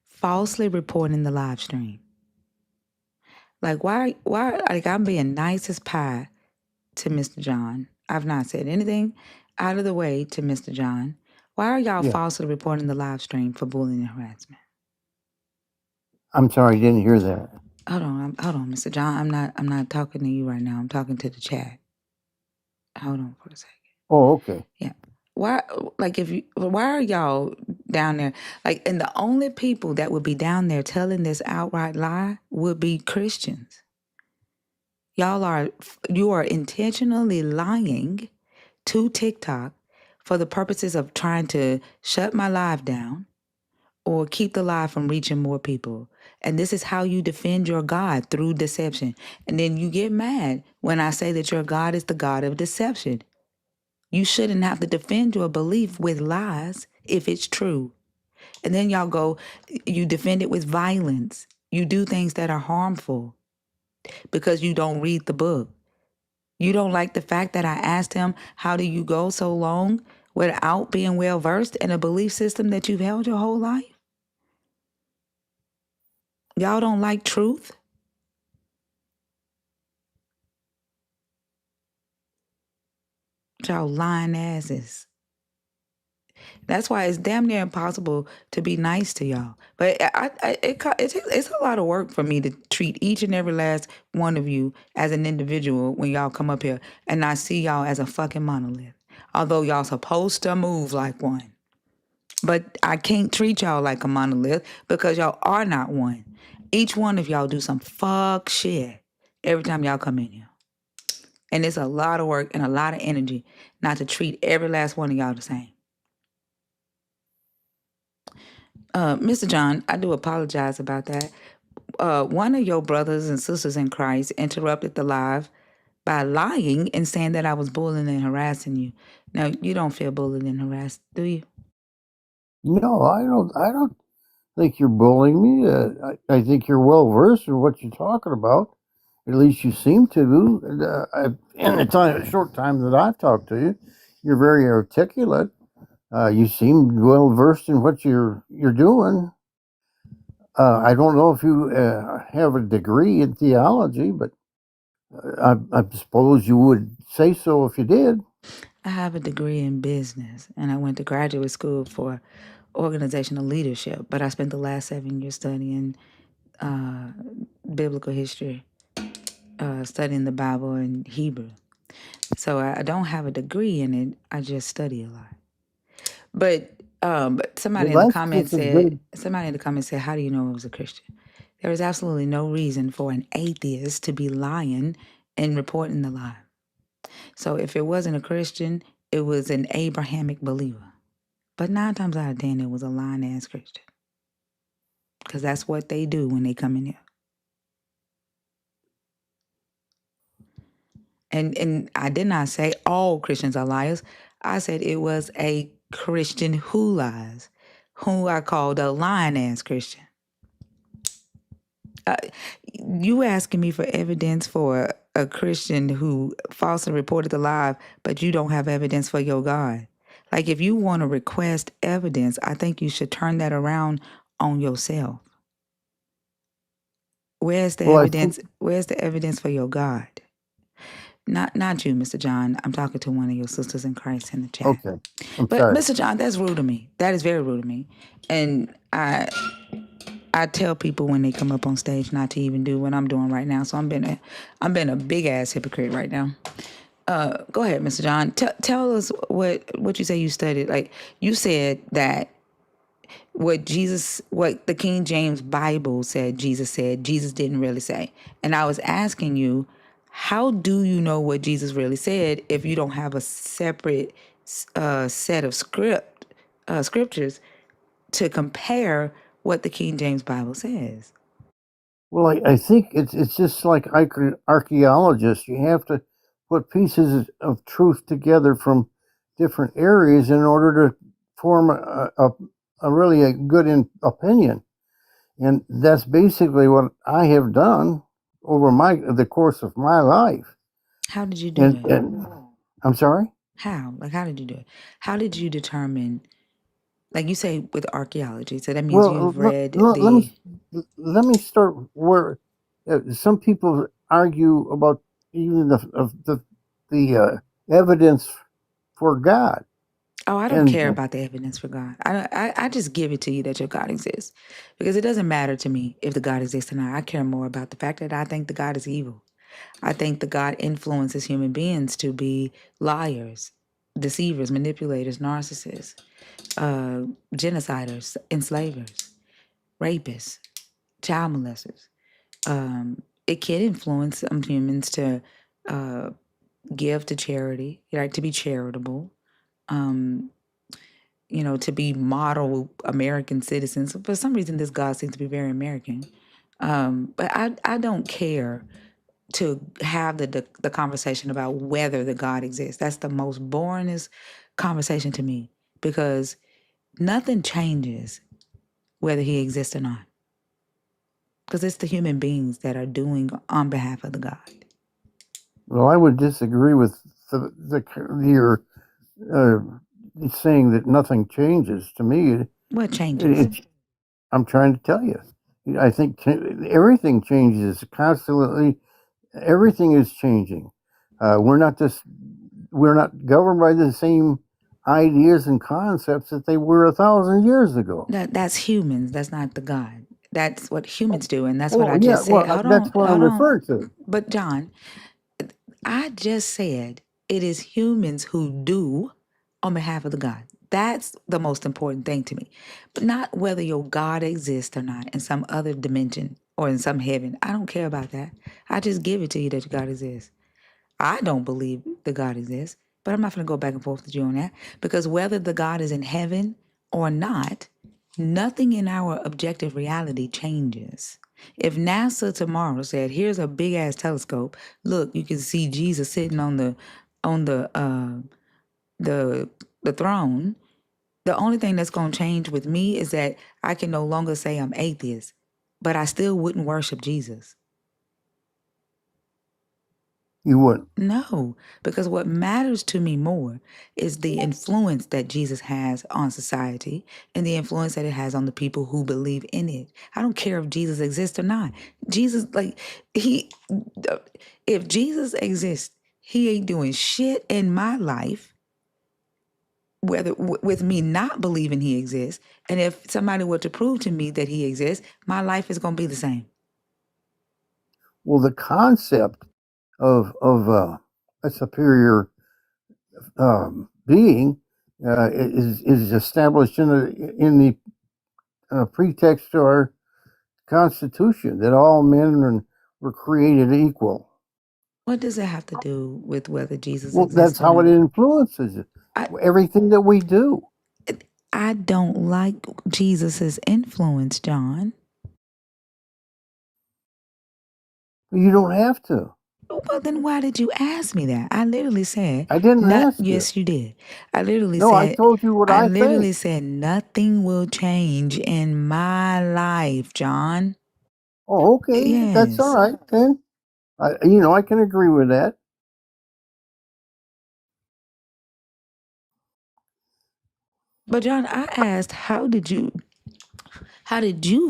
falsely reporting the live stream? Like, why, like, I'm being nice as pie to Mr. John. I've not said anything out of the way to Mr. John. Why are y'all Yeah. falsely reporting the live stream for bullying and harassment? I'm sorry, I didn't hear that. Hold on, Mr. John. I'm not talking to you right now. I'm talking to the chat. Hold on for a second. Oh, okay. Yeah. Why, like, why are y'all down there? Like, and the only people that would be down there telling this outright lie would be Christians. You are intentionally lying to TikTok for the purposes of trying to shut my live down or keep the lie from reaching more people. And this is how you defend your God, through deception. And then you get mad when I say that your God is the God of deception. You shouldn't have to defend your belief with lies if it's true. And then you defend it with violence. You do things that are harmful because you don't read the book. You don't like the fact that I asked him, how do you go so long without being well versed in a belief system that you've held your whole life? Y'all don't like truth? Y'all lying asses. That's why it's damn near impossible to be nice to y'all. But it's a lot of work for me to treat each and every last one of you as an individual when y'all come up here and not see y'all as a fucking monolith. Although y'all supposed to move like one. But I can't treat y'all like a monolith because y'all are not one. Each one of y'all do some fuck shit every time y'all come in here. And it's a lot of work and a lot of energy not to treat every last one of y'all the same. Mr. John, I do apologize about that. One of your brothers and sisters in Christ interrupted the live by lying and saying that I was bullying and harassing you. Now, you don't feel bullied and harassed, do you? No, I don't think you're bullying me. I think you're well versed in what you're talking about. At least you seem to. In the short time that I've talked to you, you're very articulate. You seem well versed in what you're doing. I don't know if you have a degree in theology, but I suppose you would say so if you did. I have a degree in business, and I went to graduate school for organizational leadership, but I spent the last 7 years studying biblical history, studying the Bible and Hebrew. So I don't have a degree in it. I just study a lot. But somebody in the comments said, how do you know it was a Christian? There is absolutely no reason for an atheist to be lying and reporting the lie. So if it wasn't a Christian, it was an Abrahamic believer. But 9 times out of 10, it was a lying ass Christian. Because that's what they do when they come in here. And I did not say all Christians are liars. I said it was a Christian who lies, who I called a lying ass Christian. You asking me for evidence for a Christian who falsely reported the lie, but you don't have evidence for your God. Like, if you want to request evidence, I think you should turn that around on yourself. Where's the evidence? Where's the evidence for your God? Not you, Mr. John. I'm talking to one of your sisters in Christ in the chat. Okay, But sorry. Mr. John, that's rude to me. That is very rude to me. And I tell people when they come up on stage not to even do what I'm doing right now. So I'm being a big ass hypocrite right now. Go ahead, Mr. John. Tell us what you say you studied. Like, you said that what the King James Bible said, Jesus didn't really say. And I was asking you, how do you know what Jesus really said if you don't have a separate set of scriptures to compare what the King James Bible says. Well, I think it's just like archaeologists. You have to put pieces of truth together from different areas in order to form a really good opinion. And that's basically what I have done over the course of my life. How did you do it? And I'm sorry? How? Like, how did you do it? How did you determine, like you say with archaeology, so that means you've read let me start where some people argue about even the evidence for God. Oh, I don't care about the evidence for God. I just give it to you that your God exists. Because it doesn't matter to me if the God exists or not. I care more about the fact that I think the God is evil. I think the God influences human beings to be liars, deceivers, manipulators, narcissists, genociders, enslavers, rapists, child molesters. It can influence some humans to give to charity, right? To be charitable. To be model American citizens. For some reason, this God seems to be very American. But I don't care to have the conversation about whether the God exists. That's the most boringest conversation to me, because nothing changes whether he exists or not. Because it's the human beings that are doing on behalf of the God. Well, I would disagree with your saying that nothing changes. To me, what changes? I'm trying to tell you. I think everything changes constantly. Everything is changing. We're not governed by the same ideas and concepts that they were 1,000 years ago. That's humans. That's not the God. That's what humans do, and that's what I just said. Well, that's what I'm referring to. But John, I just said it is humans who do on behalf of the God. That's the most important thing to me. But not whether your God exists or not in some other dimension or in some heaven. I don't care about that. I just give it to you that your God exists. I don't believe the God exists, but I'm not going to go back and forth with you on that, because whether the God is in heaven or not, nothing in our objective reality changes. If NASA tomorrow said, "Here's a big ass telescope. Look, you can see Jesus sitting on the throne," the only thing that's going to change with me is that I can no longer say I'm atheist, but I still wouldn't worship Jesus. You wouldn't? No, because what matters to me more is the influence that Jesus has on society and the influence that it has on the people who believe in it. I don't care if Jesus exists or not. Jesus, if Jesus exists, he ain't doing shit in my life, whether with me not believing he exists. And if somebody were to prove to me that he exists, my life is going to be the same. Well, the concept of a superior being is established in the pretext to our Constitution, that all men were created equal. What does it have to do with whether Jesus Well, exists? that's how it influences everything that we do. I don't like Jesus's influence, John. You don't have to. Well, then why did you ask me that? I literally said... I didn't ask you. Yes, you did. I literally said... No, I told you what I think. I literally said nothing will change in my life, John. Oh, okay. Yes. That's all right, then. I can agree with that. But John, I asked, how did you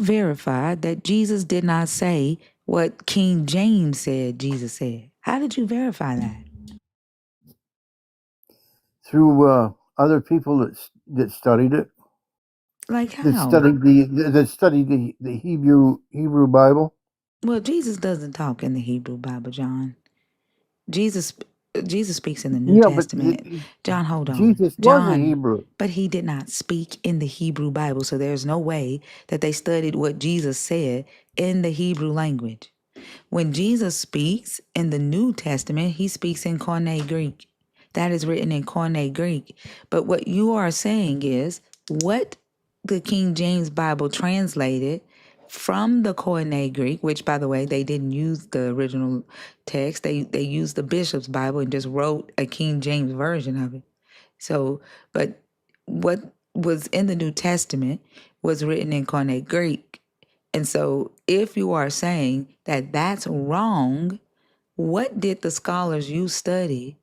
verify that Jesus did not say what King James said Jesus said? How did you verify that? Through other people that studied it. Like how? That studied the Hebrew Bible. Well, Jesus doesn't talk in the Hebrew Bible, John. Jesus speaks in the New Testament. John, hold on. Jesus was a Hebrew. But he did not speak in the Hebrew Bible, so there's no way that they studied what Jesus said in the Hebrew language. When Jesus speaks in the New Testament, he speaks in Koine Greek. That is written in Koine Greek. But what you are saying is what the King James Bible translated from the Koine Greek, which, by the way, they didn't use the original text. They used the Bishop's Bible and just wrote a King James version of it. So, but what was in the New Testament was written in Koine Greek. And so if you are saying that that's wrong, what did the scholars you study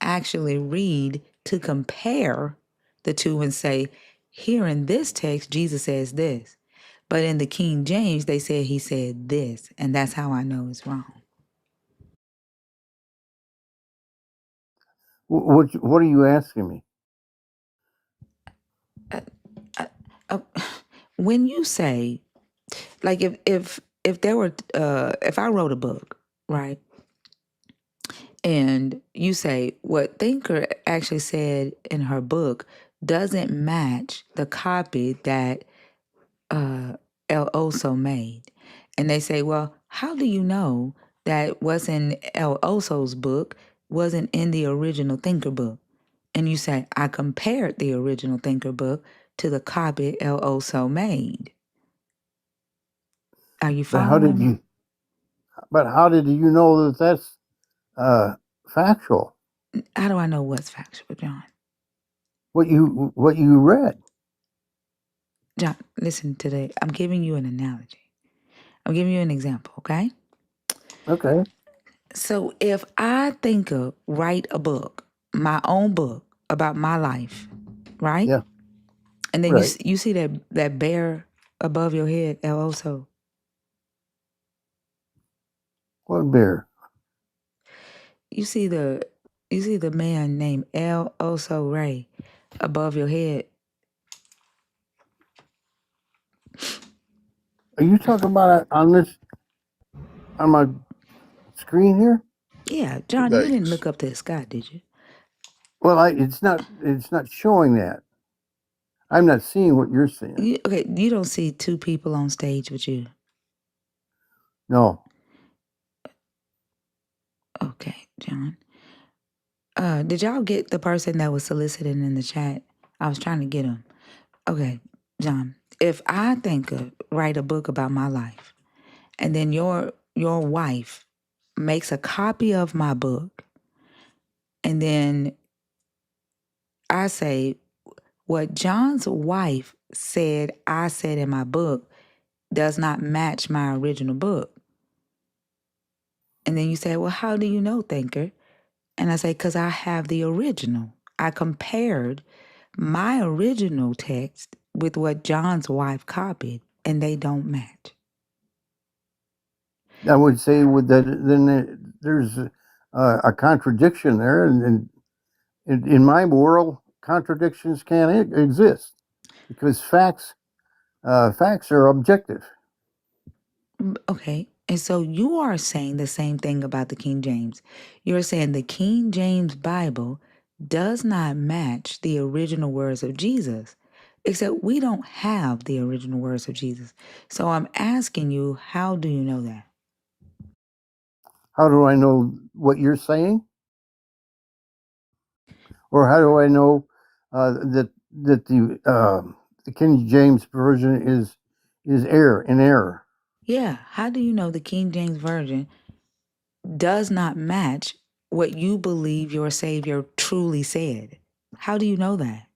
actually read to compare the two and say, here in this text, Jesus says this. But in the King James, they said he said this. And that's how I know it's wrong. What are you asking me? When you say, like if there were, if I wrote a book, right? And you say what Thinker actually said in her book doesn't match the copy that El Oso made. And they say, well, how do you know that what's in El Oso's book wasn't in the original Thinker book? And you say, I compared the original Thinker book to the copy El Oso made. Are you But how did following? how did you know that that's factual? How do I know what's factual, John? What you read? John, listen today. I'm giving you an analogy. I'm giving you an example, okay? Okay. So if I think of write a book, my own book about my life, right? Yeah. And then Right. you see that bear above your head, El Oso. What bear? You see the man named El Oso Ray above your head. Are you talking about on my screen here? Yeah, John, you didn't look up to the sky, did you? Well, it's not showing that. I'm not seeing what you're seeing. Okay, you don't see two people on stage with you. No. Okay, John. Did y'all get the person that was soliciting in the chat? I was trying to get him. Okay, John. If I think of write a book about my life, and then your wife makes a copy of my book, and then I say what John's wife said I said in my book does not match my original book. And then you say, well, how do you know, Thinker? And I say, because I have the original. I compared my original text with what John's wife copied, and they don't match. I would say there's a contradiction there, and in my world, contradictions can't exist because facts are objective. Okay. And so you are saying the same thing about the King James. You're saying the King James Bible does not match the original words of Jesus, except we don't have the original words of Jesus. So I'm asking you, how do you know that? How do I know what you're saying? Or how do I know that the King James version is in error? Yeah. How do you know the King James Version does not match what you believe your Savior truly said? How do you know that?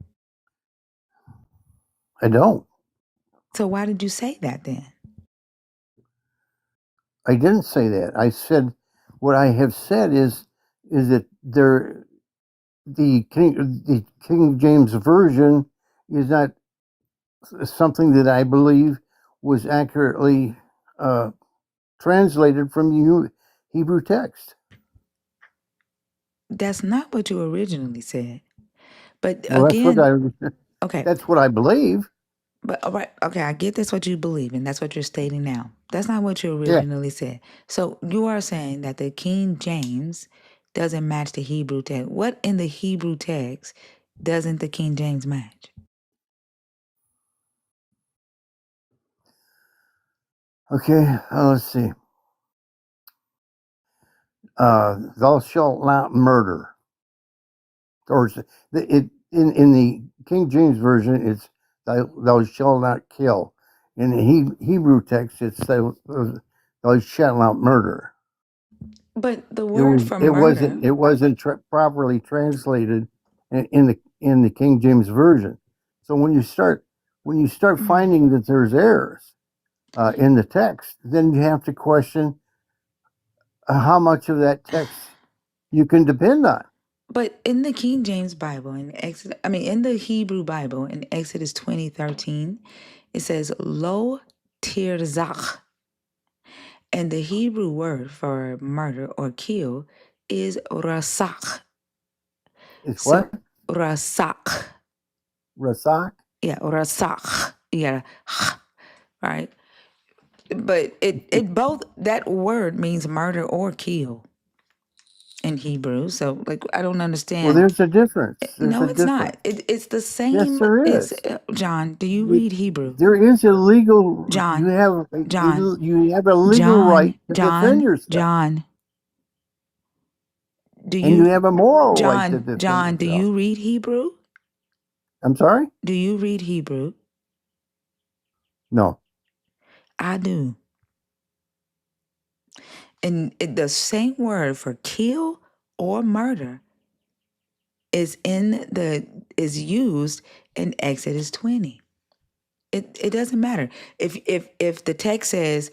I don't. So why did you say that then? I didn't say that. I said what I have said is that the King James version is not something that I believe was accurately translated from Hebrew text. That's not what you originally said. But Well, again, okay. That's what I believe. But all right, okay, I get that's what you believe, and that's what you're stating now. That's not what you Yeah. originally said. So you are saying that the King James doesn't match the Hebrew text. What in the Hebrew text doesn't the King James match? Okay, let's see. Thou shalt not murder. or in the King James version, it's thou shalt not kill. In the Hebrew text, it's thou shalt not murder. But the word for murder, It wasn't properly translated in the King James version. So when you start finding that there's errors in the text, then you have to question how much of that text you can depend on. but in the King James Bible, in the Hebrew Bible, in Exodus 20:13, it says lo tirzach. And the Hebrew word for murder or kill is rasach. It's what? Rasach. Rasak? Yeah, rasach. Yeah, right. But it both, that word means murder or kill in Hebrew. So like I don't understand. Well, there's a difference. No, it's not. It's the same. Yes, there It's is. John. Do you read Hebrew? There is a legal. John. You have John. you have a legal right to defend yourself. John. Do you? And you have a moral right to defend John, do yourself. you read Hebrew? I'm sorry? Do you read Hebrew? No. I do. And the same word for kill or murder is used in Exodus 20. It doesn't matter. If the text says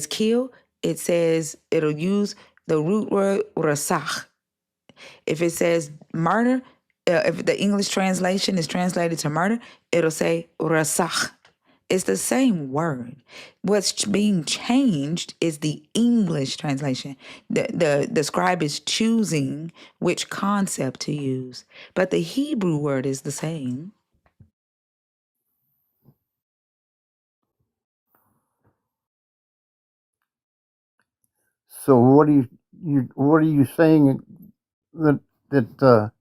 kill, it'll use the root word rasach. If it says murder, if the English translation is translated to murder, it'll say rasach. It's the same word. What's being changed is the English translation. The scribe is choosing which concept to use, but the Hebrew word is the same. So what are you saying that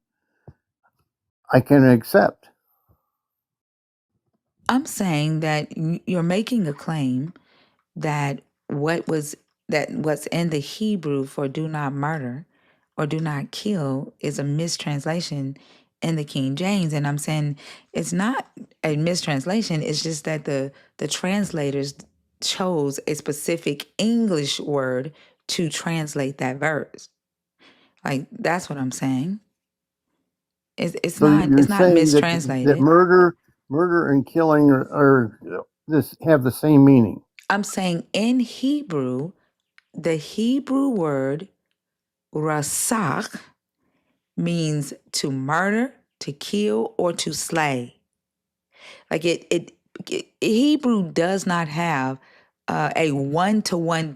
I can accept? I'm saying that you're making a claim that what's in the Hebrew for do not murder or do not kill is a mistranslation in the King James. And I'm saying it's not a mistranslation. It's just that the translators chose a specific English word to translate that verse. Like, that's what I'm saying. It's So not you're saying mistranslated. that murder and killing are have the same meaning. I'm saying in Hebrew, the Hebrew word rasach means to murder, to kill, or to slay. Like Hebrew does not have a one-to-one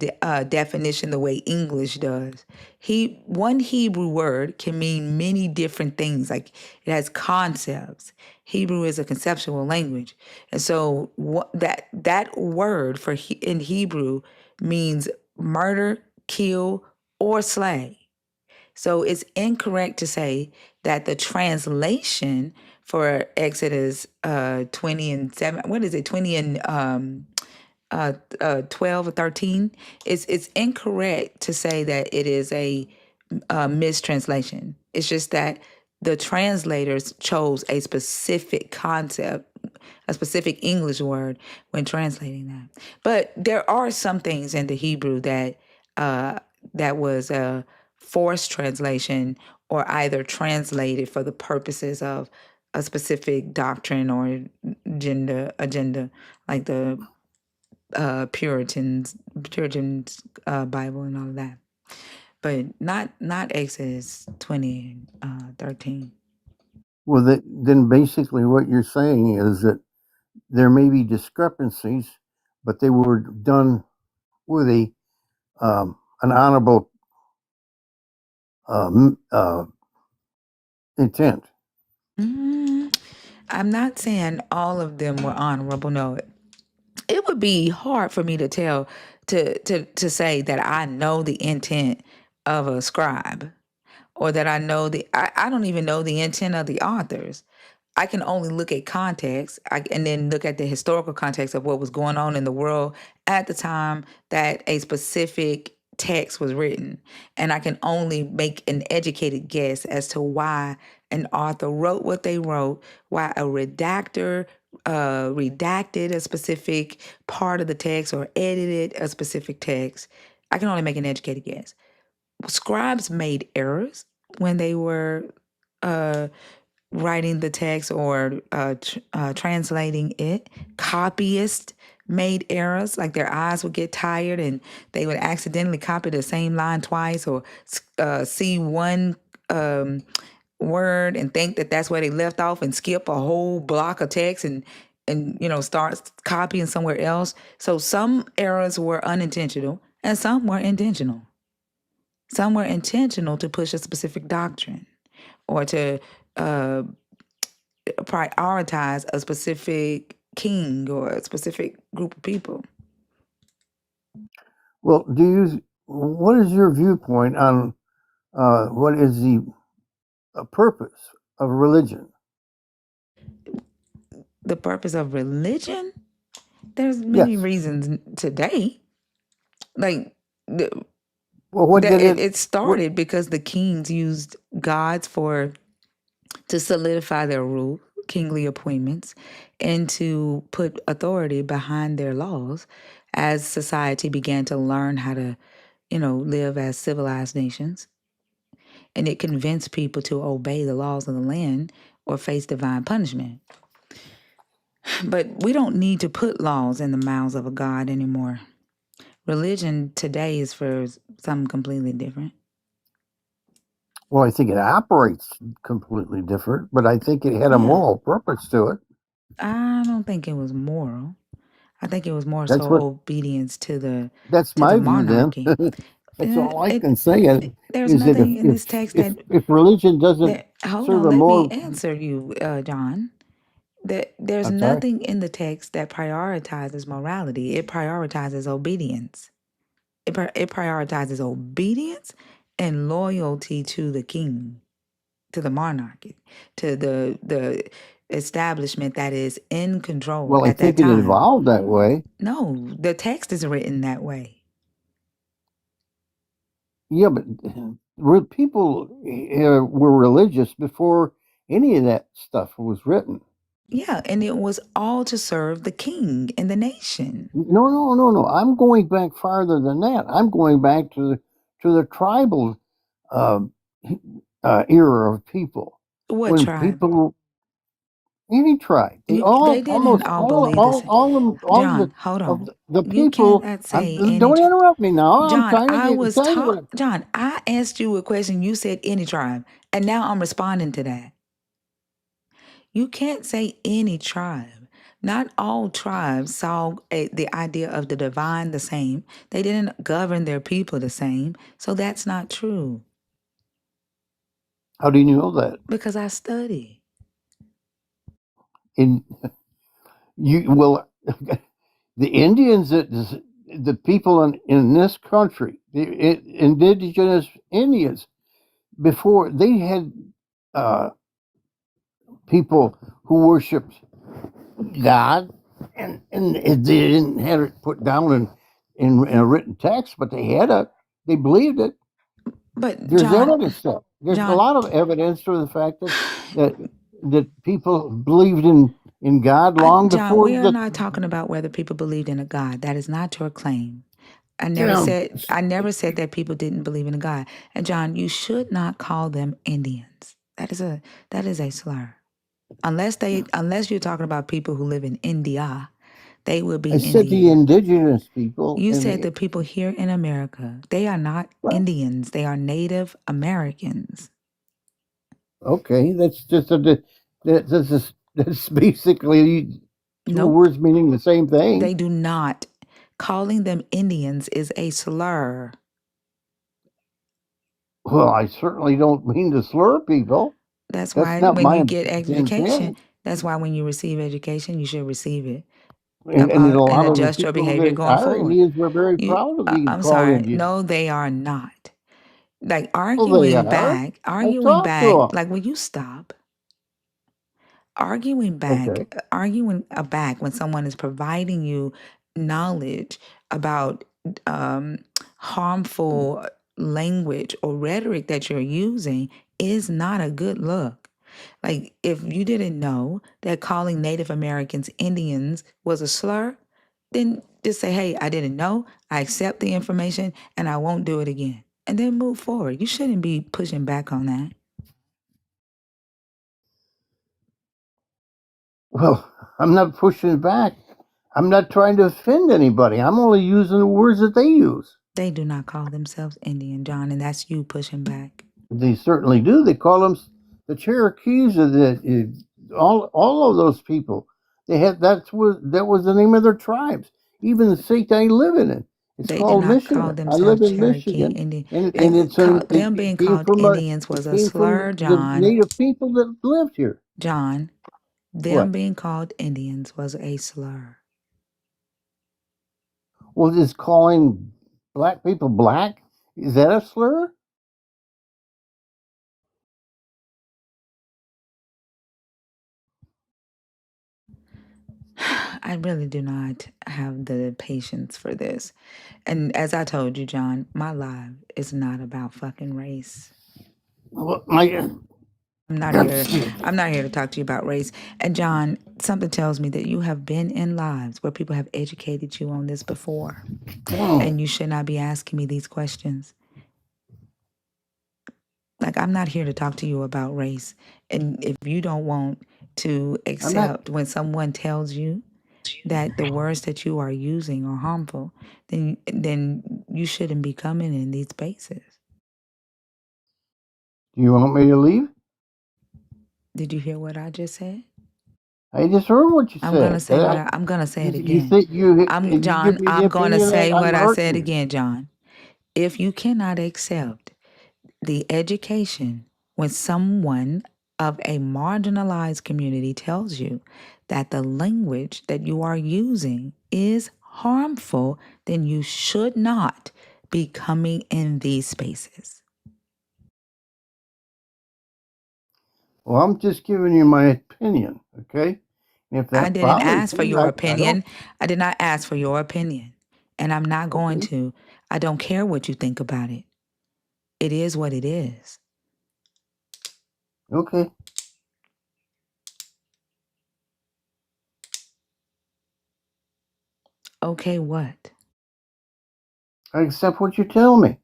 definition the way English does. One Hebrew word can mean many different things. Like it has concepts. Hebrew is a conceptual language, and so that word in Hebrew means murder, kill, or slay. So it's incorrect to say that the translation for Exodus 20 and 7, 20 and 12 or 13, it's incorrect to say that it is a mistranslation. It's just that the translators chose a specific concept, a specific English word when translating that. But there are some things in the Hebrew that was a forced translation or either translated for the purposes of a specific doctrine or agenda, like the Puritans Bible and all of that. But not Exodus 20 and 13. Well, then basically what you're saying is that there may be discrepancies, but they were done with an honorable intent. I'm not saying all of them were honorable. No, it would be hard for me to tell to say that I know the intent of a scribe, or that I know I don't even know the intent of the authors. I can only look at context and then look at the historical context of what was going on in the world at the time that a specific text was written, and I can only make an educated guess as to why an author wrote what they wrote, why a redactor redacted a specific part of the text or edited a specific text. I can only make an educated guess. Scribes made errors when they were uh, writing the text or translating it. Copyists made errors, like their eyes would get tired and they would accidentally copy the same line twice, or see one word and think that that's where they left off and skip a whole block of text and start copying somewhere else. So some errors were unintentional and some were intentional. Some were intentional to push a specific doctrine or to prioritize a specific king or a specific group of people. Well, what is your viewpoint on what is the purpose of religion? The purpose of religion? There's many Yes. reasons today. Like, Well, what did it what, started because the kings used gods to solidify their rule, kingly appointments, and to put authority behind their laws as society began to learn how to, live as civilized nations. And it convinced people to obey the laws of the land or face divine punishment. But we don't need to put laws in the mouths of a God anymore. Religion today is for something completely different. Well, I think it operates completely different, but I think it had a Yeah. moral purpose to it. I don't think it was moral. I think it was more That's so what. obedience to the That's to my the view. Then monarchy. that's all I It- can say. There's Is that nothing in this text that if religion doesn't hold serve on, a let me moral, answer you, John. There's I'm sorry. nothing in the text that prioritizes morality. It prioritizes obedience. It prioritizes obedience and loyalty to the king, to the monarchy, to the establishment that is in control Well, I at that think it time. evolved that way. No, the text is written that way. Yeah, but people were religious before any of that stuff was written. Yeah, and it was all to serve the king and the nation. No. I'm going back farther than that. I'm going back to the tribal era of people. What When tribe? people, any tribe, they They didn't almost all believe the same. all John, hold of on. the You people. cannot say Don't interrupt me now. I'm John, trying to tell you what. John, I asked you a question. You said any tribe, and now I'm responding to that. You can't say any tribe. Not all tribes saw the idea of the divine the same. They didn't govern their people the same. So that's not true. How do you know that? Because I study. The Indians, the people in this country, the indigenous Indians, before they had people who worshipped God, and they didn't have it put down in a written text, but they believed it. But There's John, evidence that there's a John, lot of evidence for the fact that people believed in God long John, before we are not talking about whether people believed in a God. That is not your claim. I never said that people didn't believe in a God. And John, you should not call them Indians. That is a slur. Unless you're talking about people who live in India, they would be I said the Indian. indigenous people. You said the people here in America. They are not Indians. They are Native Americans. Okay, that's basically two words meaning the same thing. They do not. Calling them Indians is a slur. Well, I certainly don't mean to slur people. That's why not when my you get education, intent. that's why when you receive education, you should receive it. And a lot of the Adjust your people behavior that going are forward. Indians were very proud of being I'm called sorry. Indians. No, they are not. Like Well, arguing they are. back, I talked to 'em. like, will you stop? Arguing back when someone is providing you knowledge about harmful language or rhetoric that you're using is not a good look. Like, if you didn't know that calling Native Americans Indians was a slur, then just say, hey, I didn't know, I accept the information, and I won't do it again. And then move forward. You shouldn't be pushing back on that. Well, I'm not pushing back. I'm not trying to offend anybody. I'm only using the words that they use. They do not call themselves Indian, John, and that's you pushing back. They certainly do. They call them the Cherokees, or all of those people. That was the name of their tribes. Even the state I live in, it's They called did not Michigan. call I themselves live in Cherokee Michigan, Indian. and it's Them being called Indians it was a came slur, from the John. native people that lived here. John, them What? being called Indians was a slur. Well, is calling black people black? Is that a slur? I really do not have the patience for this. And as I told you, John, my life is not about fucking race. Well, I'm not here to talk to you about race. And John, something tells me that you have been in lives where people have educated you on this before. And you should not be asking me these questions. Like, I'm not here to talk to you about race. And if you don't want to accept when someone tells you that the words that you are using are harmful, then you shouldn't be coming in these spaces. Do you want me to leave? Did you hear what I just said? I just heard what you said. I'm gonna say I'm gonna say it again. You think you? John, I'm gonna say what I said again. again, John. If you cannot accept the education when someone of a marginalized community tells you that the language that you are using is harmful, then you should not be coming in these spaces. Well, I'm just giving you my opinion, okay? If that I didn't bothers ask for you, your I opinion. I did not ask for your opinion. And I'm not going to. I don't care what you think about it. It is what it is. Okay. Okay, what? I accept what you tell me.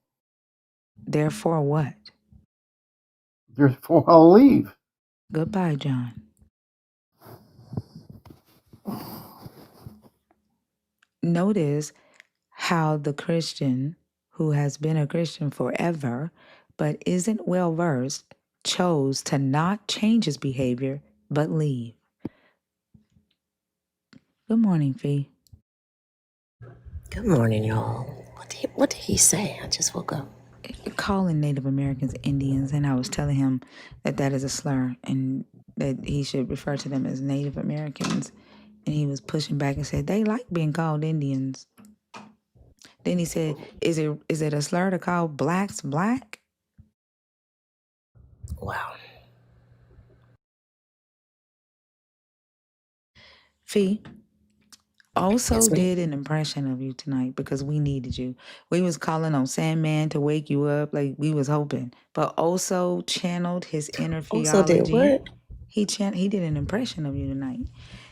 Therefore, what? Therefore, I'll leave. Goodbye, John. Notice how the Christian who has been a Christian forever but isn't well versed chose to not change his behavior but leave. Good morning, Fee. Good morning, y'all. What did he say? I just woke up. Calling Native Americans Indians, and I was telling him that that is a slur and that he should refer to them as Native Americans. And he was pushing back and said, they like being called Indians. Then he said, is it a slur to call blacks black? Wow. Fee also Yes, ma'am. did an impression of you tonight because we needed you. We was calling on Sandman to wake you up like we was hoping, but also channeled his inner Also did theology. what? He did an impression of you tonight.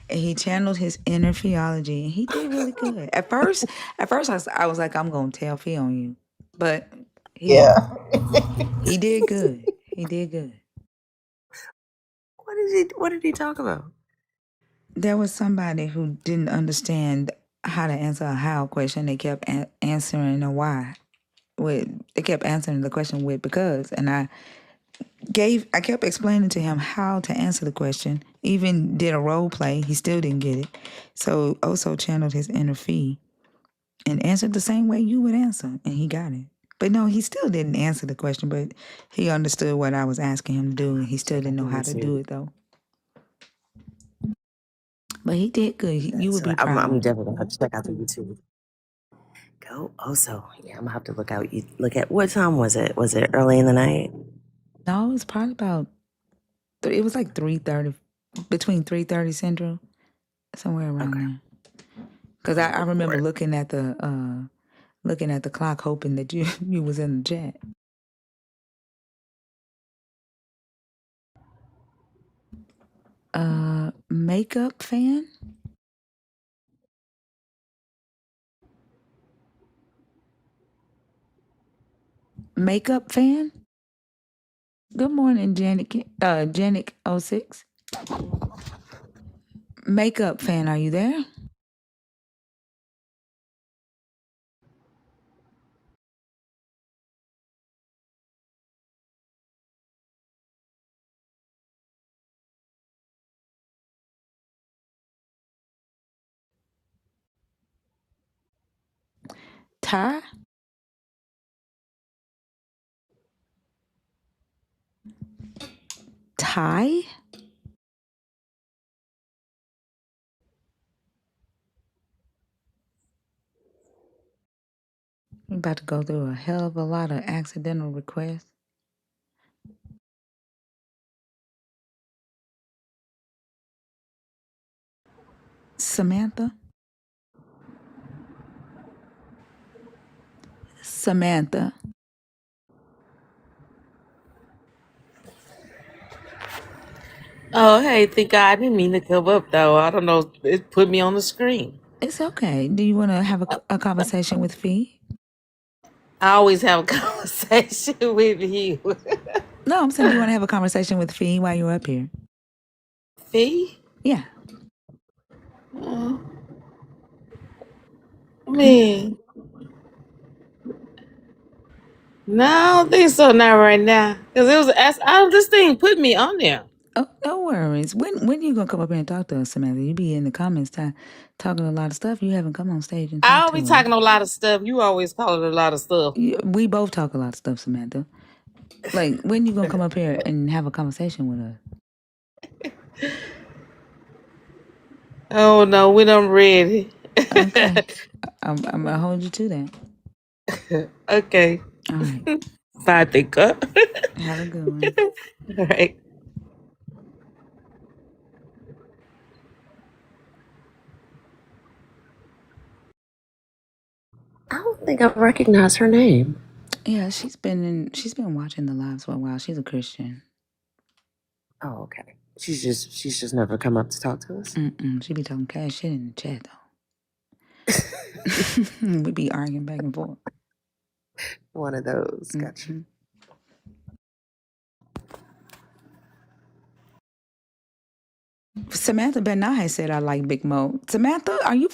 And he channeled his inner theology, and he did really good. At first, I was like, I'm gonna tell Fee on you, but he did good. He did good. What did he talk about? There was somebody who didn't understand how to answer a how question. They kept answering a why. They kept answering the question with because, and I kept explaining to him how to answer the question. Even did a role play. He still didn't get it. So also channeled his inner Fee and answered the same way you would answer, and he got it. But no, he still didn't answer the question, but he understood what I was asking him to do, and he still didn't know how to do it, though. But he did good. You would be proud. I'm definitely gonna have to check out the YouTube. Go. Also, yeah, I'm gonna have to look out. You look at what time was it? Was it early in the night? No, it was probably about. It was like 3:30, between 3:30 Central, somewhere around there. Because I remember looking at the looking at the clock, hoping that you you was in the chat. Makeup fan? Makeup fan? Good morning, Janik06. Makeup fan, are you there? Ty? Ty? We're about to go through a hell of a lot of accidental requests. Samantha? Samantha? Oh, hey, think I didn't mean to come up though. I don't know. It put me on the screen. It's okay. Do you want to have a conversation with Fee? I always have a conversation with you. No, I'm saying, do you want to have a conversation with Fee while you're up here? Fee? Yeah. Man. No, I don't think so. Not right now. Because it was this thing put me on there. Oh, no worries. When you gonna come up here and talk to us, Samantha? You be in the comments talking a lot of stuff. You haven't come on stage and I'll talked be to us. talking a lot of stuff. You always call it a lot of stuff. We both talk a lot of stuff, Samantha. Like, when you gonna come up here and have a conversation with us? Oh no, when I'm ready. Okay. I'm gonna hold you to that. Okay. All right. Bye, Thinker. Have a good one. All right. I don't think I recognize her name. Yeah, she's been watching the lives for a while. She's a Christian. Oh, okay. She's just never come up to talk to us. She be talking cash shit in the chat though. We be arguing back and forth. One of those. Gotcha. Samantha Benahe said I like Big Mo. Samantha, are you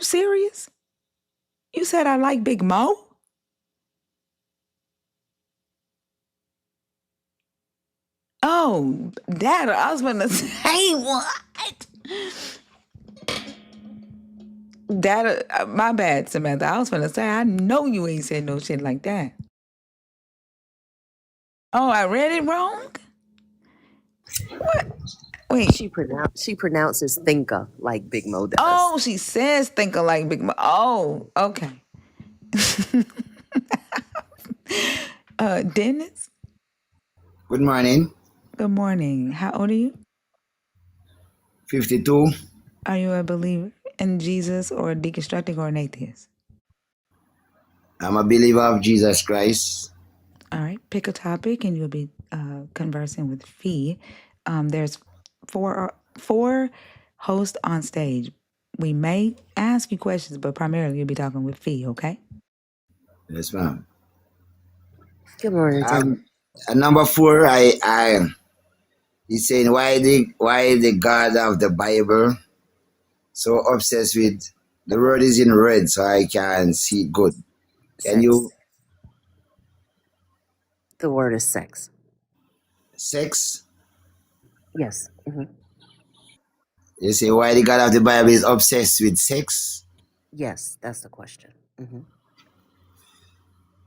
serious? You said I like Big Mo? Oh, that I was gonna say what? That my bad, Samantha. I was gonna say I know you ain't said no shit like that. Oh, I read it wrong? What? Wait. She pronounces thinker like Big Mo does. Oh, she says thinker like Big Mo. Oh, okay. Dennis? Good morning. Good morning. How old are you? 52. Are you a believer in Jesus or deconstructing or an atheist? I'm a believer of Jesus Christ. All right. Pick a topic and you'll be conversing with Fee. There's four hosts on stage. We may ask you questions, but primarily you'll be talking with Fee, okay? Yes, ma'am. Good morning, Tom. Number 4, he's saying why the God of the Bible so obsessed with the word is in red so I can see it good. Can you? The word is sex. Sex? Yes. You say why the God of the Bible is obsessed with sex? Yes, that's the question.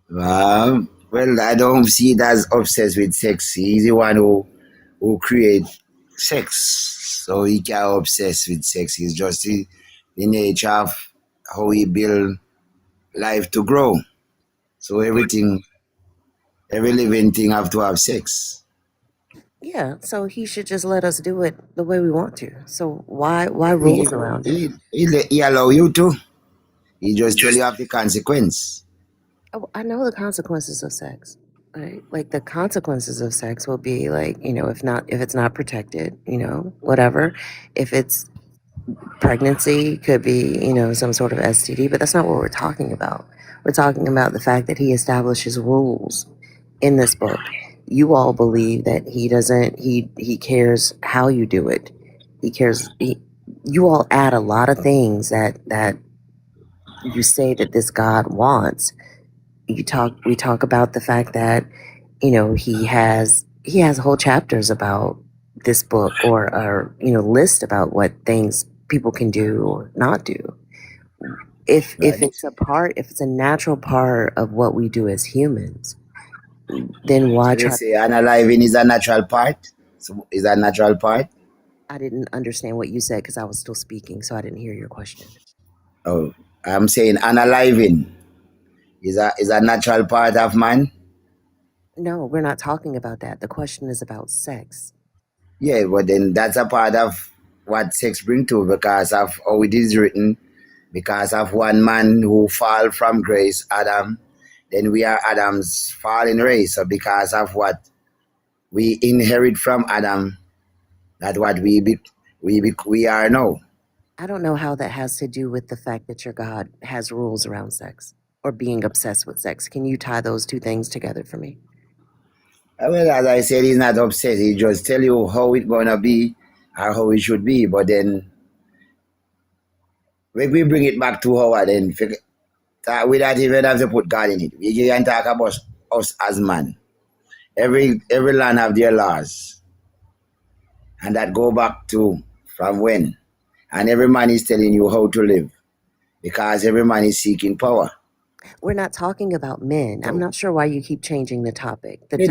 Well, I don't see it as obsessed with sex. He's the one who creates sex. So he can't obsess with sex. It's just the nature of how he build life to grow. So every living thing have to have sex. Yeah, so he should just let us do it the way we want to. So why rules around it? He allow you to. He just tell you of the consequence. Oh, I know the consequences of sex, right? Like the consequences of sex will be like, if it's not protected, whatever. If it's pregnancy, could be, some sort of STD, but that's not what we're talking about. We're talking about the fact that he establishes rules in this book. You all believe that he cares how you do it. You all add a lot of things that you say that this God wants. We talk about the fact that he has whole chapters about this book, or list about what things people can do or not do. If it's a natural part of what we do as humans, then why So you try? say unaliving is a natural part? So is that a natural part? I didn't understand what you said because I was still speaking, so I didn't hear your question. Oh, I'm saying unaliving is a natural part of man? No, we're not talking about that. The question is about sex. Yeah, but then that's a part of what sex bring to, because of how it is written, because of one man who fall from grace, Adam, then we are Adam's fallen race. So because of what we inherit from Adam, that's what we are now. I don't know how that has to do with the fact that your God has rules around sex or being obsessed with sex. Can you tie those two things together for me? Well, as I said, he's not upset. He just tell you how it's gonna be or how it should be. But then when we bring it back to Howard, then we don't even have to put God in it. We can talk about us as man. Every land have their laws, and that go back to from when. And every man is telling you how to live, because every man is seeking power. We're not talking about men. I'm not sure why you keep changing the topic. It's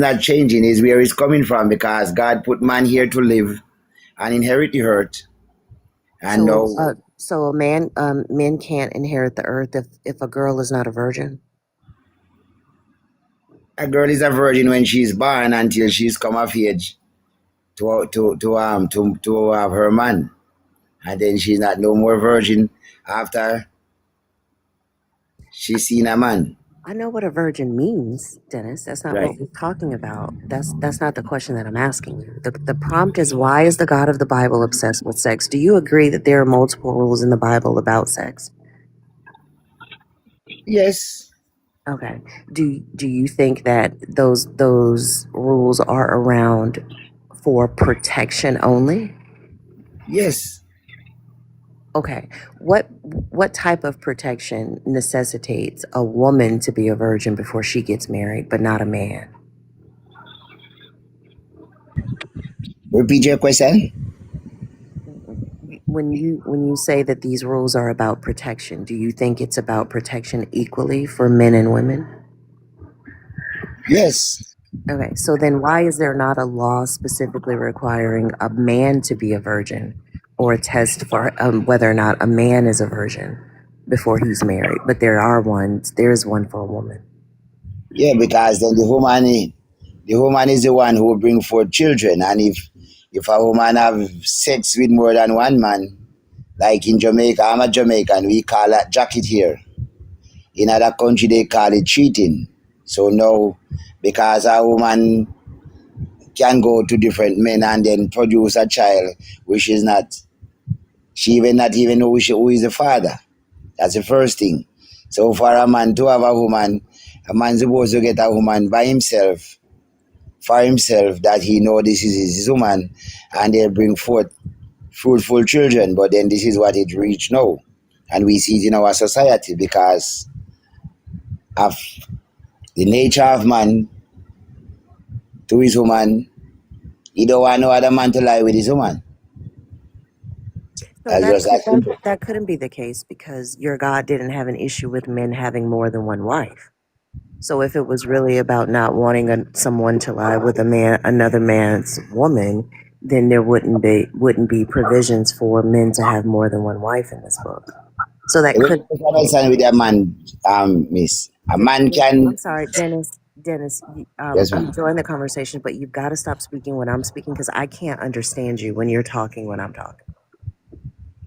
not changing. It's where it's coming from, because God put man here to live and inherit the earth. And so men can't inherit the earth if a girl is not a virgin. A girl is a virgin when she's born until she's come of age to have her man, and then she's not no more virgin after she's seen a man. I know what a virgin means, Dennis. That's not what we're talking about. That's not the question that I'm asking you. The prompt is, why is the God of the Bible obsessed with sex? Do you agree that there are multiple rules in the Bible about sex? Yes. Okay. Do you think that those rules are around for protection only? Yes. Okay. What type of protection necessitates a woman to be a virgin before she gets married, but not a man? Repeat your question. When you say that these rules are about protection, do you think it's about protection equally for men and women? Yes. Okay, so then why is there not a law specifically requiring a man to be a virgin, or a test for whether or not a man is a virgin before he's married? But there's one for a woman. Yeah, because then the woman is the one who will bring forth children, and if a woman have sex with more than one man, like in Jamaica, I'm a Jamaican, we call that jacket here. In other country, they call it cheating. So now, because a woman can go to different men and then produce a child, which is not, she not even know who is the father. That's the first thing. So for a man to have a woman, a man's supposed to get a woman by himself, for himself, that he know this is his woman, and they bring forth fruitful children. But then this is what it reached now. And we see it in our society because of the nature of man to his woman. He don't want no other man to lie with his woman. So that couldn't be the case, because your God didn't have an issue with men having more than one wife. So if it was really about not wanting someone to lie with another man's woman, then there wouldn't be provisions for men to have more than one wife in this book. So that could. With a man, miss. A man can. I'm sorry, Dennis. Yes, I'm enjoying the conversation, but you've got to stop speaking when I'm speaking, because I can't understand you when you're talking when I'm talking.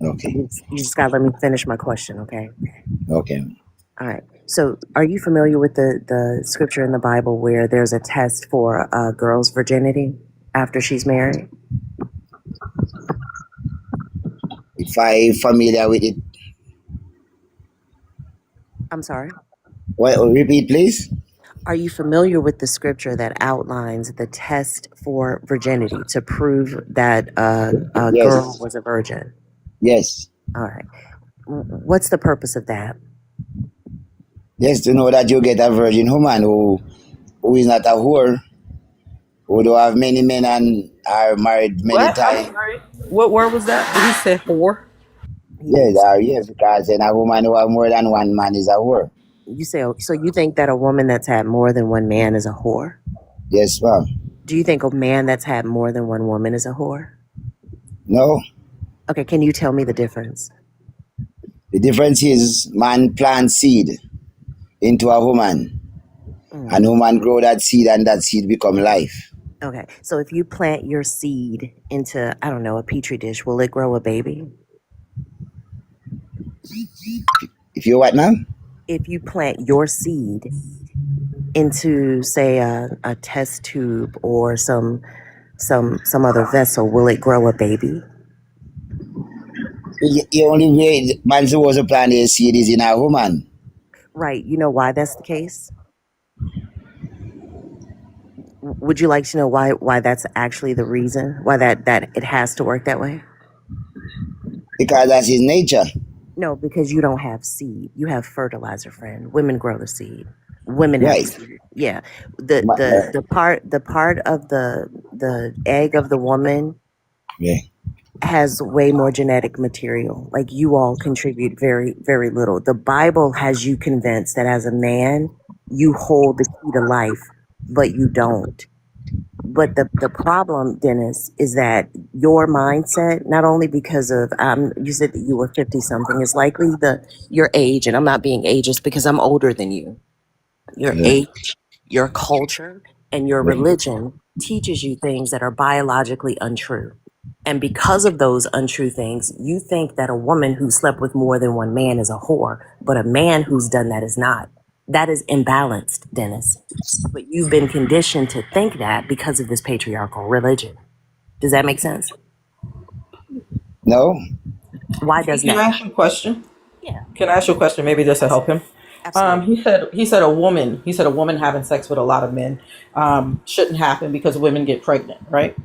Okay. You just gotta let me finish my question, okay? Okay. All right. So, are you familiar with the scripture in the Bible where there's a test for a girl's virginity after she's married? If I familiar with it, I'm sorry. well, repeat, please. Are you familiar with the scripture that outlines the test for virginity to prove that a girl Yes. was a virgin? Yes. All right. What's the purpose of that? Yes, to know that you get a virgin woman who is not a whore, who don't have many men and are married many What? I'm times. sorry. What word was that? Did he say whore? Yes, yes, because then a woman who have more than one man is a whore. You say so? You think that a woman that's had more than one man is a whore? Yes, ma'am. Do you think a man that's had more than one woman is a whore? No. Okay, can you tell me the difference? The difference is man plants seed into a woman, and woman grow that seed, and that seed become life. Okay, so if you plant your seed into, I don't know, a petri dish, will it grow a baby? If you what now? If you plant your seed into, say, a test tube or some other vessel, will it grow a baby? The only way man supposed to plant his seed is in a woman. Right. You know why that's the case? Would you like to know why that's actually the reason? Why that it has to work that way? Because that's his nature. No, because you don't have seed. You have fertilizer, friend. Women grow the seed. Women have Right. seed. Yeah. The part of the egg of the woman Yeah. has way more genetic material. Like you all contribute very, very little. The Bible has you convinced that as a man, you hold the key to life, but you don't. But the problem, Dennis, is that your mindset, not only because of you said that you were 50 something, is likely your age, and I'm not being ageist because I'm older than you. Your Yeah. age, your culture, and your Right. religion teaches you things that are biologically untrue. And because of those untrue things, you think that a woman who slept with more than one man is a whore, but a man who's done that is not. That is imbalanced, Dennis. But you've been conditioned to think that because of this patriarchal religion. Does that make sense? No. Why does Can I that? ask you a question? Yeah. Can I ask you a question? Maybe this will help him. Absolutely. He said a woman having sex with a lot of men shouldn't happen because women get pregnant, right?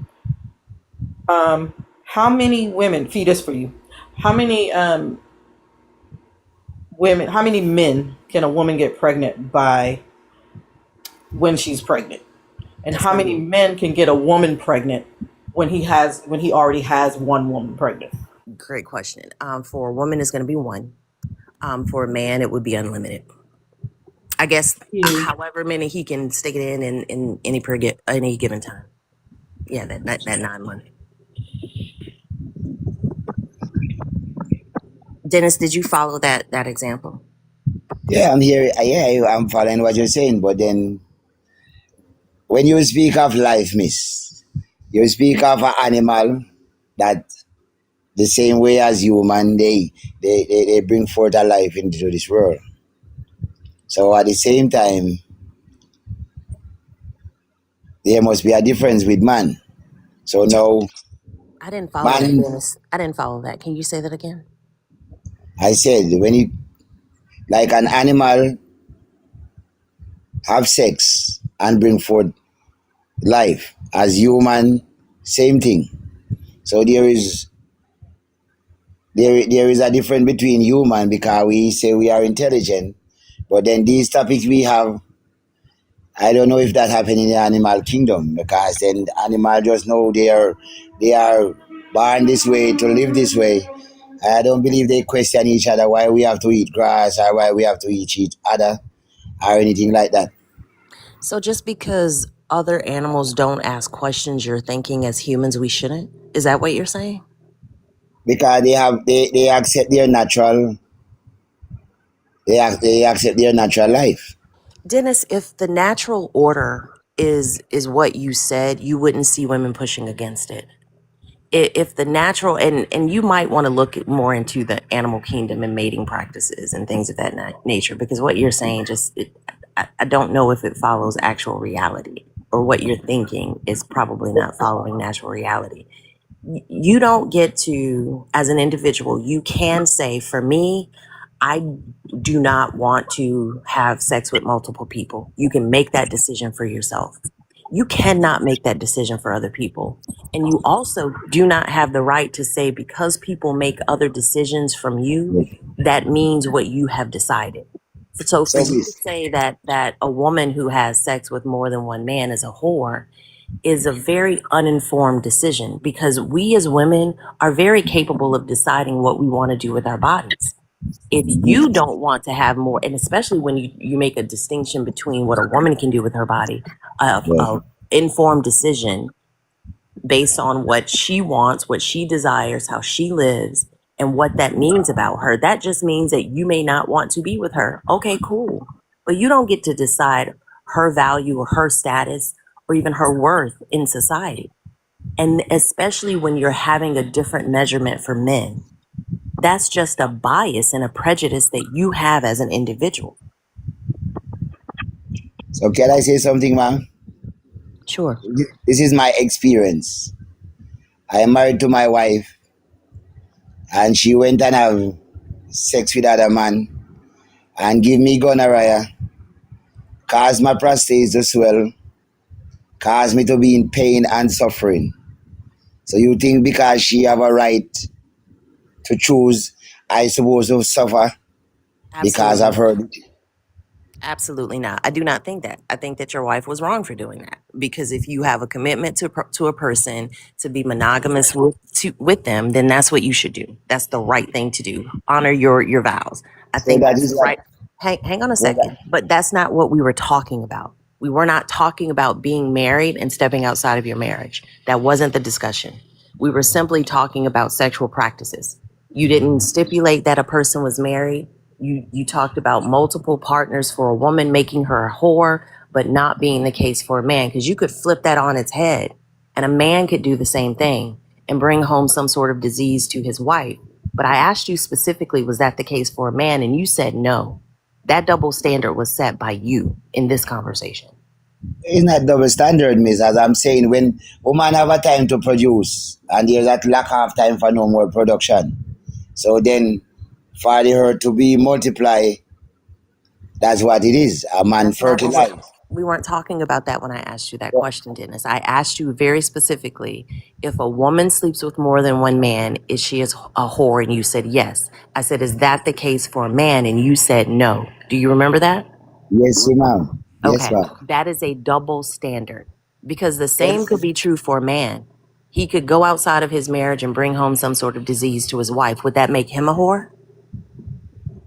How many women, feed this for you? How many how many men can a woman get pregnant by when she's pregnant? And how many men can get a woman pregnant when he already has one woman pregnant? Great question. For a woman, it's going to be one. For a man, it would be unlimited. I guess however many he can stick it in any given time. Yeah, that 9 months. Dennis, did you follow that example? Yeah, I'm here. Yeah, I'm following what you're saying. But then, when you speak of life, miss, you speak of an animal that the same way as human, they bring forth a life into this world. So at the same time, there must be a difference with man. So now, I didn't follow that, man, Dennis. I didn't follow that. Can you say that again? I said, when you, like an animal, have sex and bring forth life, as human, same thing. So there is a difference between human because we say we are intelligent, but then these topics we have, I don't know if that happened in the animal kingdom because then animal just know they are born this way to live this way. I don't believe they question each other why we have to eat grass or why we have to eat each other or anything like that. So just because other animals don't ask questions, you're thinking as humans we shouldn't? Is that what you're saying? Because they accept their natural they accept their natural life. Dennis, if the natural order is what you said, you wouldn't see women pushing against it. if the natural, and you might want to look more into the animal kingdom and mating practices and things of that nature, because what you're saying I don't know if it follows actual reality, or what you're thinking is probably not following natural reality. You don't get to, as an individual, you can say, for me, I do not want to have sex with multiple people. You can make that decision for yourself. You cannot make that decision for other people. And you also do not have the right to say, because people make other decisions from you, that means what you have decided. So for you to say that a woman who has sex with more than one man is a whore is a very uninformed decision, because we as women are very capable of deciding what we want to do with our bodies. If you don't want to have more, and especially when you make a distinction between what a woman can do with her body, a informed decision based on what she wants, what she desires, how she lives, and what that means about her, that just means that you may not want to be with her. Okay, cool. But you don't get to decide her value or her status or even her worth in society. And especially when you're having a different measurement for men, that's just a bias and a prejudice that you have as an individual. So can I say something, ma'am? Sure. This is my experience. I am married to my wife, and she went and have sex with other man and give me gonorrhea, caused my prostate to swell, caused me to be in pain and suffering. So you think because she have a right to choose, I supposed to suffer because of her? Absolutely not. I do not think that. I think that your wife was wrong for doing that, because if you have a commitment to a person to be monogamous with them, then that's what you should do. That's the right thing to do. Honor your vows. I think that's right. Hang on a second. But that's not what we were talking about. We were not talking about being married and stepping outside of your marriage. That wasn't the discussion. We were simply talking about sexual practices. You didn't stipulate that a person was married. You talked about multiple partners for a woman, making her a whore, but not being the case for a man, because you could flip that on its head, and a man could do the same thing and bring home some sort of disease to his wife. But I asked you specifically, was that the case for a man? And you said no. That double standard was set by you in this conversation. It's not double standard, miss. As I'm saying, when women have a time to produce and there's that lack of time for no more production, so then for her to be multiply, that's what it is. A man fertilize. We weren't talking about that when I asked you that question, Dennis. I asked you very specifically, if a woman sleeps with more than one man, is she a whore? And you said yes. I said, is that the case for a man? And you said no. Do you remember that? Yes, ma'am. Yes, Okay, ma'am. that is a double standard, because the same could be true for a man. He could go outside of his marriage and bring home some sort of disease to his wife. Would that make him a whore?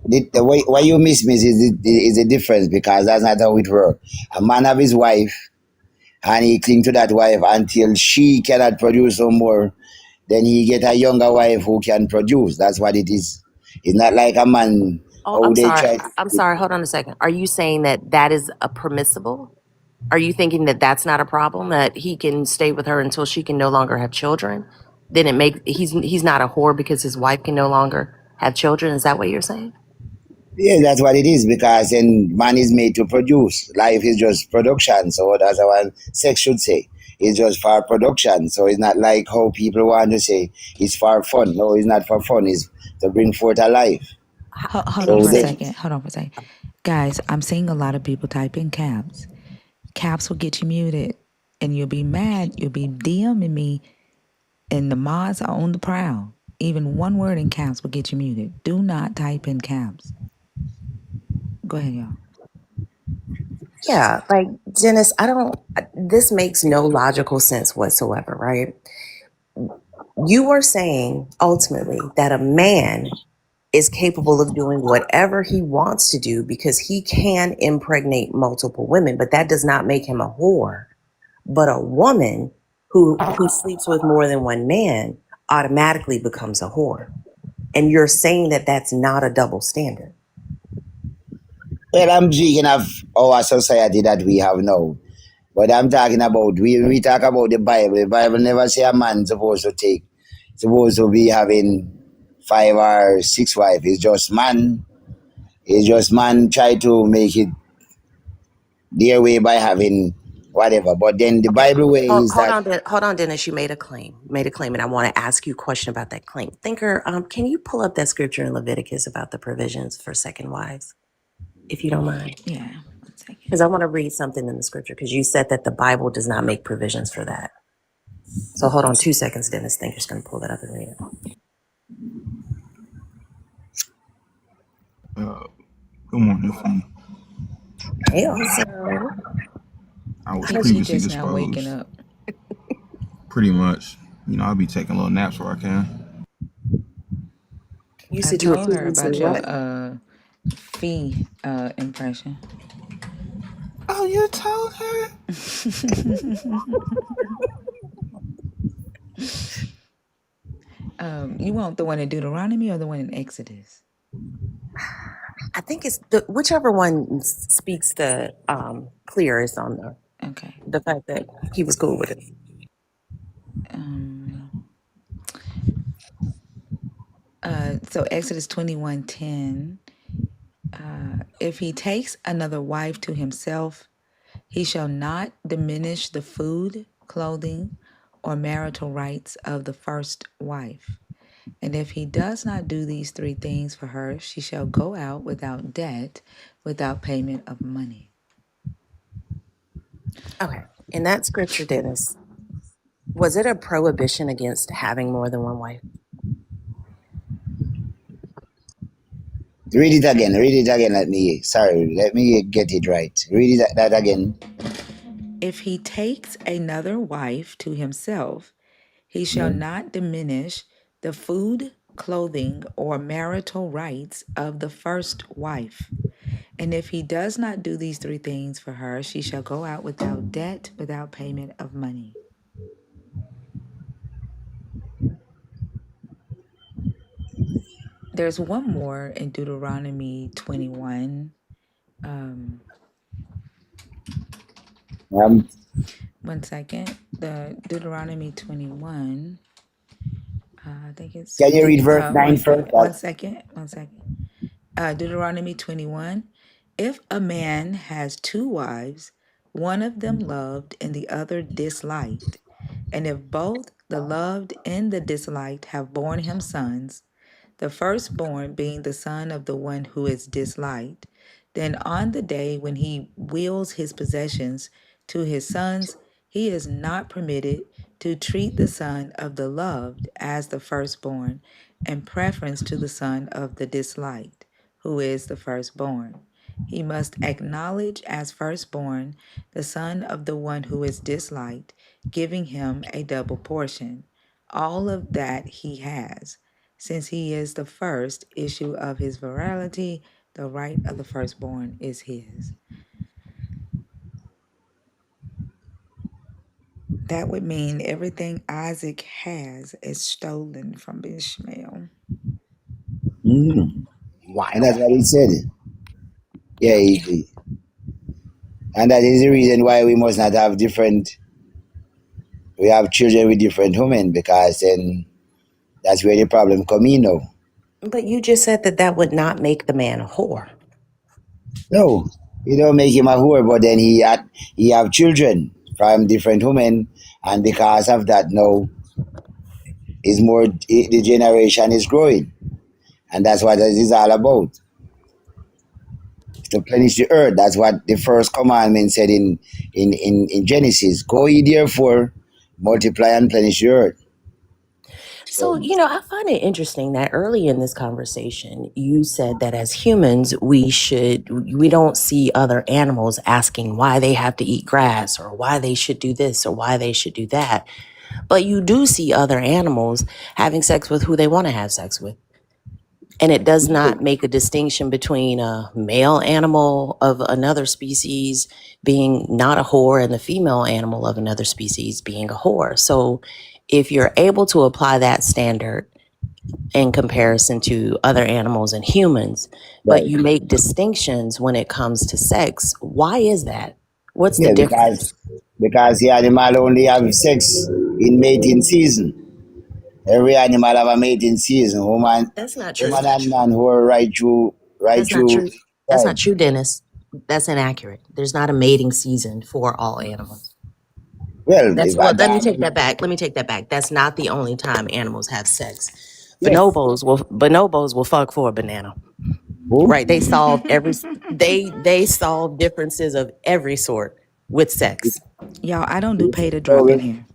The way why you miss me is a difference, because that's not how it works. A man have his wife and he cling to that wife until she cannot produce no more. Then he get a younger wife who can produce. That's what it is. It's not like a man. Oh, I'm sorry. Hold on a second. Are you saying that is a permissible? Are you thinking that that's not a problem, that he can stay with her until she can no longer have children? Then he's not a whore because his wife can no longer have children. Is that what you're saying? Yeah, that's what it is, because then man is made to produce. Life is just production. So that's what sex should say. It's just for production. So it's not like how people want to say it's for fun. No, it's not for fun. It's to bring forth a life. Hold on for a second. Guys, I'm seeing a lot of people type in caps. Caps will get you muted, and you'll be mad. You'll be DMing me, and the mods are on the prowl. Even one word in caps will get you muted. Do not type in caps. Go ahead, y'all. Yeah, like, Dennis, this makes no logical sense whatsoever, right? You are saying ultimately that a man is capable of doing whatever he wants to do because he can impregnate multiple women, but that does not make him a whore. But a woman who sleeps with more than one man automatically becomes a whore. And you're saying that that's not a double standard. Well, I'm speaking of our society that we have now. But I'm talking about, we talk about the Bible. The Bible never say a man supposed to take supposed to be having 5 or 6 wives. It's just man. It's just man try to make it their way by having whatever. But then the Okay, Bible way is hold that on, hold on, Dennis. You made a claim. And I want to ask you a question about that claim. Thinker, can you pull up that scripture in Leviticus about the provisions for second wives, if you don't mind? Yeah, 1 second. Because I want to read something in the scripture, because you said that the Bible does not make provisions for that. So hold on 2 seconds, Dennis. Thinker's going to pull that up and read it. Good morning, fam. Hey, also. I was He previously just now waking disposed. up. Pretty much. I'll be taking little naps where I can. You I said you were told her previously about what? your fee impression. Oh, you told her? You want the one in Deuteronomy or the one in Exodus? I think it's whichever one speaks the clearest on the fact that he was cool with it. So Exodus 21:10. If he takes another wife to himself, he shall not diminish the food, clothing, or marital rights of the first wife. And if he does not do these 3 things for her, she shall go out without debt, without payment of money. Okay. In that scripture, Dennis, was it a prohibition against having more than one wife? read it again. Let me get it right. Read that again. If he takes another wife to himself, he shall not diminish the food, clothing, or marital rights of the first wife. And if he does not do these 3 things for her, she shall go out without debt, without payment of money. There's one more in Deuteronomy 21. 1 second. The Deuteronomy 21. I think it's. Can you read verse 9 first? 1 second. Deuteronomy 21. If a man has 2 wives, one of them loved and the other disliked, and if both the loved and the disliked have borne him sons, the firstborn being the son of the one who is disliked, then on the day when he wills his possessions to his sons, he is not permitted to treat the son of the loved as the firstborn, in preference to the son of the disliked, who is the firstborn. He must acknowledge as firstborn the son of the one who is disliked, giving him a double portion, all of that he has. Since he is the first issue of his virality, the right of the firstborn is his. That would mean everything Isaac has is stolen from Ishmael. Wow. And that's what he said. Yeah, he did. And that is the reason why we must not have we have children with different women, because then that's where the problem come in now. But you just said that would not make the man a whore. No, you don't make him a whore, but then he have children from different women, and because of that now, the generation is growing. And that's what this is all about. To replenish the earth. That's what the first commandment said in Genesis. Go ye therefore, multiply and replenish the earth. So, I find it interesting that early in this conversation, you said that as humans, we don't see other animals asking why they have to eat grass or why they should do this or why they should do that. But you do see other animals having sex with who they want to have sex with. And it does not make a distinction between a male animal of another species being not a whore and the female animal of another species being a whore. So if you're able to apply that standard in comparison to other animals and humans, but you make distinctions when it comes to sex, why is that? What's the difference? Because the animal only have sex in mating season. Every animal have a mating season. Woman, That's not true. woman and man who are right through That's not true. That's not time. true, Dennis. That's inaccurate. There's not a mating season for all animals. Well, That's if well. I Let me die, take that back. Let me take that back. That's not the only time animals have sex. yes. Bonobos will fuck for a banana. Who? Right? They solve differences of every sort with sex. Y'all, I don't do pay to drop in here.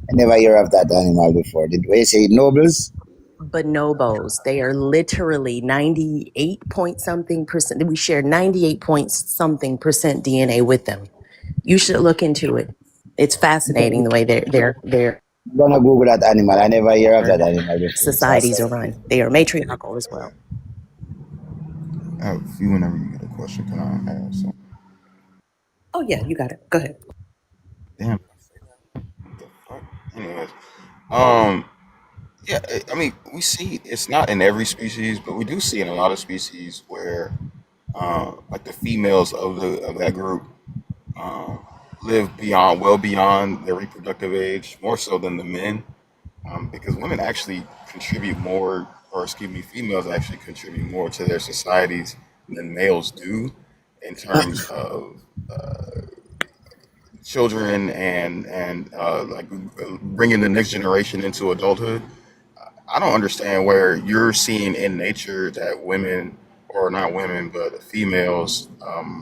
I never hear of that animal before. Did we say nobles? Bonobos, they are literally 98 point something percent. We share 98 point something percent DNA with them. You should look into it. It's fascinating the way they're I'm gonna Google that animal. I never hear of that animal before. societies are run. They are matriarchal as well. I have a few whenever you get a question. Can I ask some? Oh yeah, you got it. Go ahead. Damn. Anyways, yeah, I mean, we see it's not in every species, but we do see in a lot of species where, like the females of that group, live well beyond their reproductive age, more so than the men, because women actually contribute more, or excuse me, females actually contribute more to their societies than males do, in terms of children and like bringing the next generation into adulthood. I don't understand where you're seeing in nature that women, or not women, but females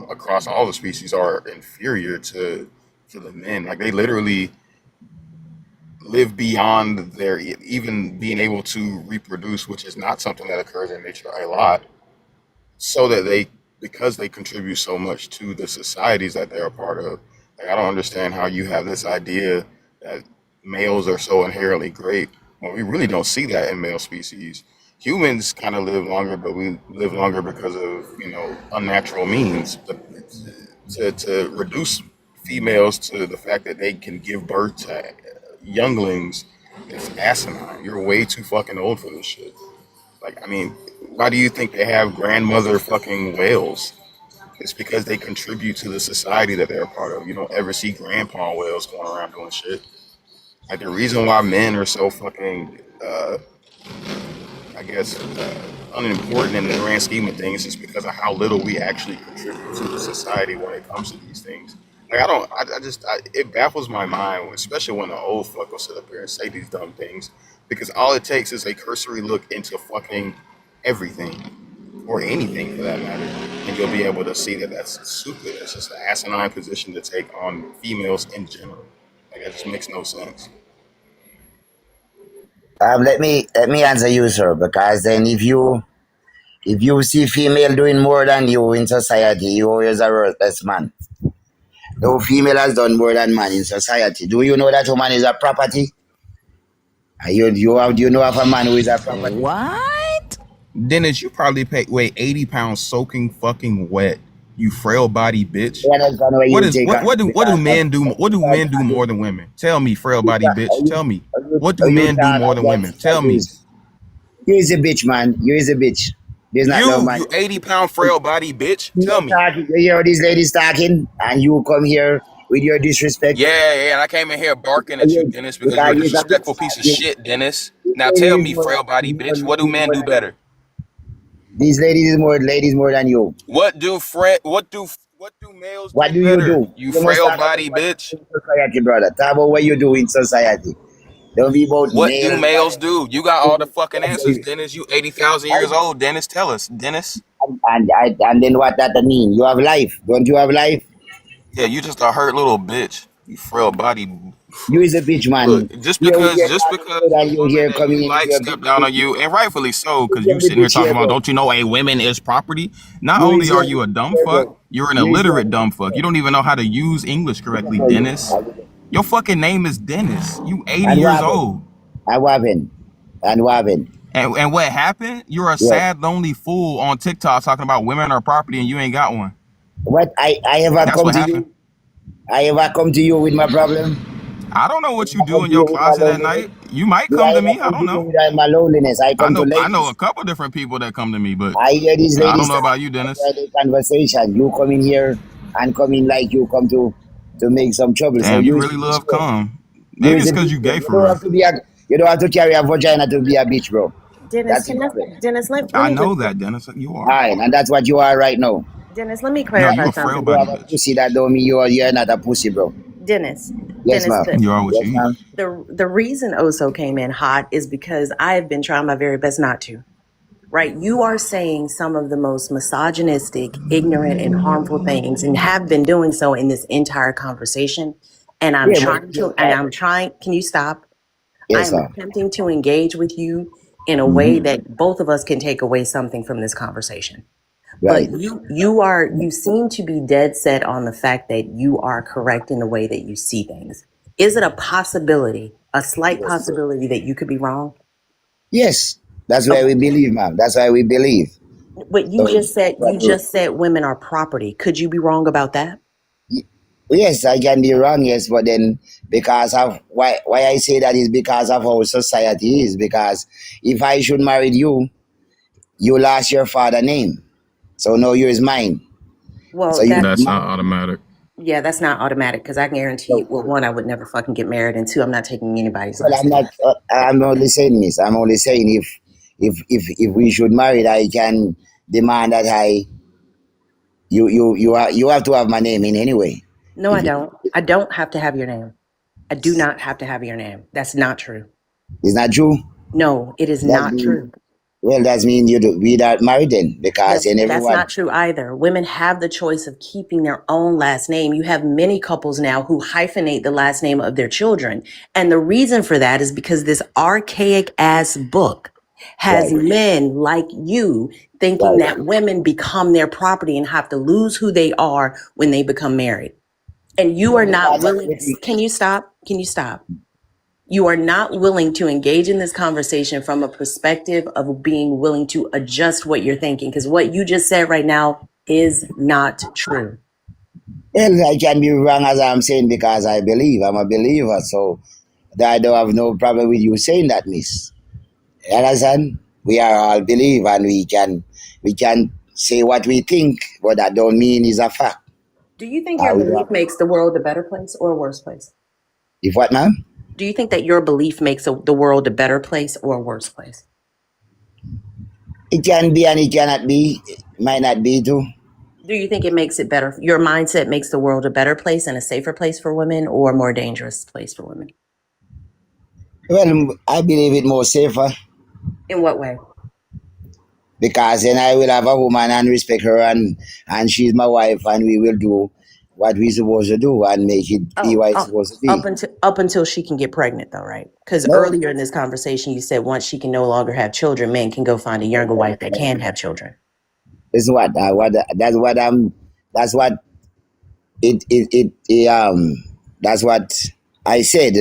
across all the species are inferior to the men. Like they literally live beyond their even being able to reproduce, which is not something that occurs in nature a lot. So that because they contribute so much to the societies that they're a part of. Like I don't understand how you have this idea that males are so inherently great. Well, we really don't see that in male species. Humans kind of live longer, but we live longer because of unnatural means. But to reduce females to the fact that they can give birth to younglings is asinine. You're way too fucking old for this shit. Like, I mean, why do you think they have grandmother fucking whales? It's because they contribute to the society that they're a part of. You don't ever see grandpa whales going around doing shit. Like the reason why men are so fucking, I guess, unimportant in the grand scheme of things is because of how little we actually contribute to the society when it comes to these things. Like it baffles my mind, especially when the old fuck will sit up here and say these dumb things, because all it takes is a cursory look into fucking everything, or anything for that matter, and you'll be able to see that that's stupid. It's just an asinine position to take on females in general. Like that just makes no sense. Let me answer you, sir, because then if you see female doing more than you in society, you always a worthless man. No female has done more than man in society. Do you know that woman is a property? Do you know of a man who is a property? What? Dennis, you probably weigh 80 pounds soaking fucking wet. You frail body bitch. What do men do? What do men do more than women? Tell me, frail body bitch. Tell me. What do men do more than women? Tell me. You is a bitch, man. You is a bitch. There's not no man. You 80-pound frail body bitch. Tell me. You hear these ladies talking, and you come here with your disrespect. Yeah, and I came in here barking at you, Dennis, because you're a disrespectful piece of shit, Dennis. Now tell me, frail body bitch, what do men do better? These ladies more than you. What do males what do you better? do? You frail body bitch. Society, brother. Talk about what you do in society. Don't be about what do males do? You got all the fucking answers, Dennis. You 80,000 years old, Dennis. Tell us, Dennis. And then what that mean? You have life. Don't you have life? Yeah, you just a hurt little bitch. You frail body. You is a bitch, man. Look, just because you here coming you like step down on you, and rightfully so, because you sitting here talking about, don't you know a women is property? Not only are you a dumb fuck, you're an illiterate dumb fuck. You don't even know how to use English correctly, Dennis. Your fucking name is Dennis. You 80 years old. And what happened? And what happened? You're a sad, lonely fool on TikTok talking about women are property and you ain't got one. What I ever come to you? I ever come to you with my problem? I don't know what you do in your closet at night. You might come to me. I don't know. My loneliness. I know a couple different people that come to me, but I hear these ladies. I don't know about you, Dennis. Conversation. You come in here and come in like you come to make some trouble. Damn, so you really love cum. Maybe it's because you gay for real. You don't have to carry a vagina to be a bitch, bro. Dennis, That's the problem. Dennis, let I me know just that, Dennis. You are. Alright, and that's what you are right now. Dennis, let me No, clarify you a You frail something. body have a bitch. pussy that don't mean you're not a pussy, bro. Dennis, Yes, Dennis, ma'am. the You are what Yes, you eat. ma'am. the reason Oso came in hot is because I have been trying my very best not to. Right? You are saying some of the most misogynistic, ignorant, and harmful things, and have been doing so in this entire conversation. And I'm Yeah, but trying. Can you stop? I yes, am ma'am. attempting to engage with you in a way Mm-hmm. that both of us can take away something from this conversation. Right. But you seem to be dead set on the fact that you are correct in the way that you see things. Is it a possibility, a slight possibility that you could be wrong? Yes. That's why Okay. we believe, ma'am. That's why we believe. But So you just said women are property. Could you be wrong about that? yes, I can be wrong, yes, but then because of why I say that is because of how society is. Because if I should marry you, you lost your father name. So now yours mine. So Well, you That's not automatic. yeah, that's not automatic because I guarantee you, well, one, I would never fucking get married, and two, I'm not taking anybody's well, last I'm name. not I'm only saying this. I'm only saying if we should marry, I can demand that you have to have my name in anyway. No, If I you, don't. I don't have to have your name. I do not have to have your name. That's not true. it's not true. No, it is That not mean true. well, that means we not married then because then That's everyone not true either. Women have the choice of keeping their own last name. You have many couples now who hyphenate the last name of their children. And the reason for that is because this archaic ass book has right, men like you thinking right. that women become their property and have to lose who they are when they become married. And you are not willing. Can you stop? Can you stop? You are not willing to engage in this conversation from a perspective of being willing to adjust what you're thinking, because what you just said right now is not true. Well, I can be wrong as I'm saying because I believe. I'm a believer, so I don't have no problem with you saying that, miss. You understand? We are all believe and we can say what we think, but that don't mean it's a fact. Do you think your belief makes the world a better place or a worse place? If what, ma'am? Do you think that your belief makes the world a better place or a worse place? It can be and it cannot be. It might not be too. Do you think it makes it better? Your mindset makes the world a better place and a safer place for women or a more dangerous place for women? Well, I believe it more safer In what way? because then I will have a woman and respect her and she's my wife and we will do what we're supposed to do and make it be what it's supposed to be. Up until she can get pregnant, though, right? Because No. earlier in this conversation, you said once she can no longer have children, men can go find a younger wife that can have children. That's what that's what that's what I said.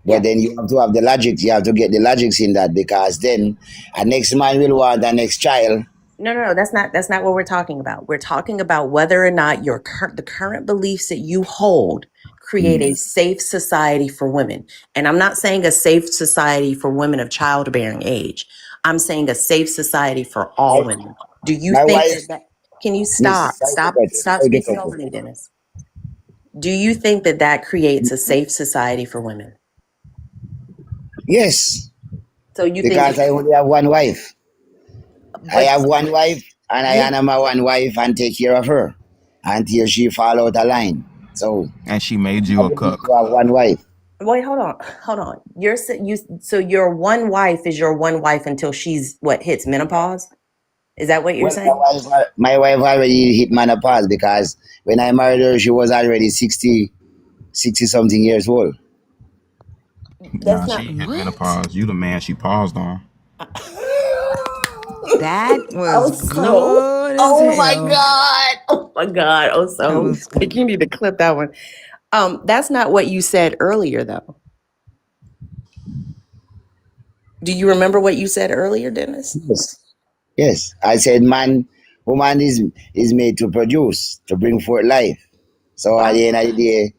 But then you have to have the logic. You have to get the logics in that because then a next man will want the next child. No, that's not what we're talking about. We're talking about whether or not the current beliefs that you hold create a safe society for women. And I'm not saying a safe society for women of childbearing age. I'm saying a safe society for all women. Do you My think wife, that can you stop speaking over me, Dennis? Do you think that creates a safe society for women? Yes. So you because think I only have one wife. I have one wife and I honor my one wife and take care of her until she fall out of line. So and she made you a cook. To have one wife. Wait, hold on. So your one wife is your one wife until she's hits menopause? Is that what you're saying? My wife already hit menopause because when I married her, she was already 60 something years old. Nah, she hit menopause. You the man she paused on. That was good as oh my hell. God. Oh, so you need to clip that one. That's not what you said earlier, though. Do you remember what you said earlier, Dennis? Yes. I said woman is made to produce, to bring forth life. So at the end of the day,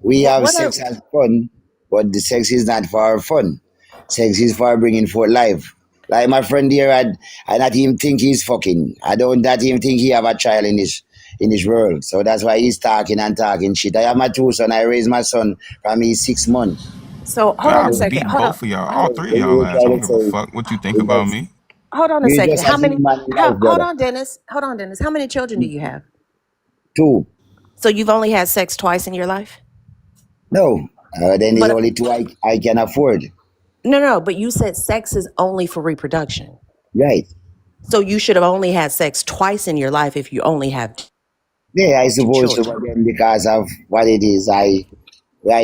we have sex as fun, but the sex is not for our fun. Sex is for bringing forth life. Like my friend here, I not even think he's fucking. I don't not even think he have a child in this world. So that's why he's talking and talking shit. I have my two sons. I raised my son from he's 6 months. So hold on a I'll second. beat Hold on. both of y'all, all Hold, three of y'all You ass. try I to don't give a say fuck what you think about me. hold on a you second. just How a many? human life, Hold brother. on, Dennis. Hold on, Dennis. How many children do you have? Two. So you've only had sex twice in your life? No. Then there's But only two I can afford. no. But you said sex is only for reproduction. Right. So you should have only had sex twice in your life if you only have Yeah, I two suppose so, children. but then because of what it is, I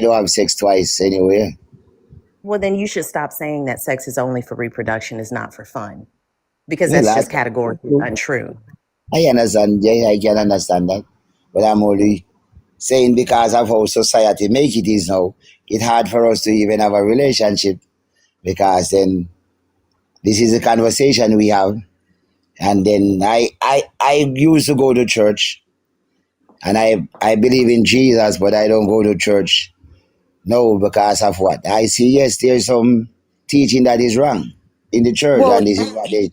don't have sex twice anyway. Well, then you should stop saying that sex is only for reproduction, is not for fun, because Well, that's that's just categorically true. untrue. I understand, yeah, I can understand that. But I'm only saying because of how society make it is now, it's hard for us to even have a relationship because then this is a conversation we have. And then I used to go to church and I believe in Jesus, but I don't go to church. No, because of what? I see, yes, there's some teaching that is wrong in the church, Well, and this is what they.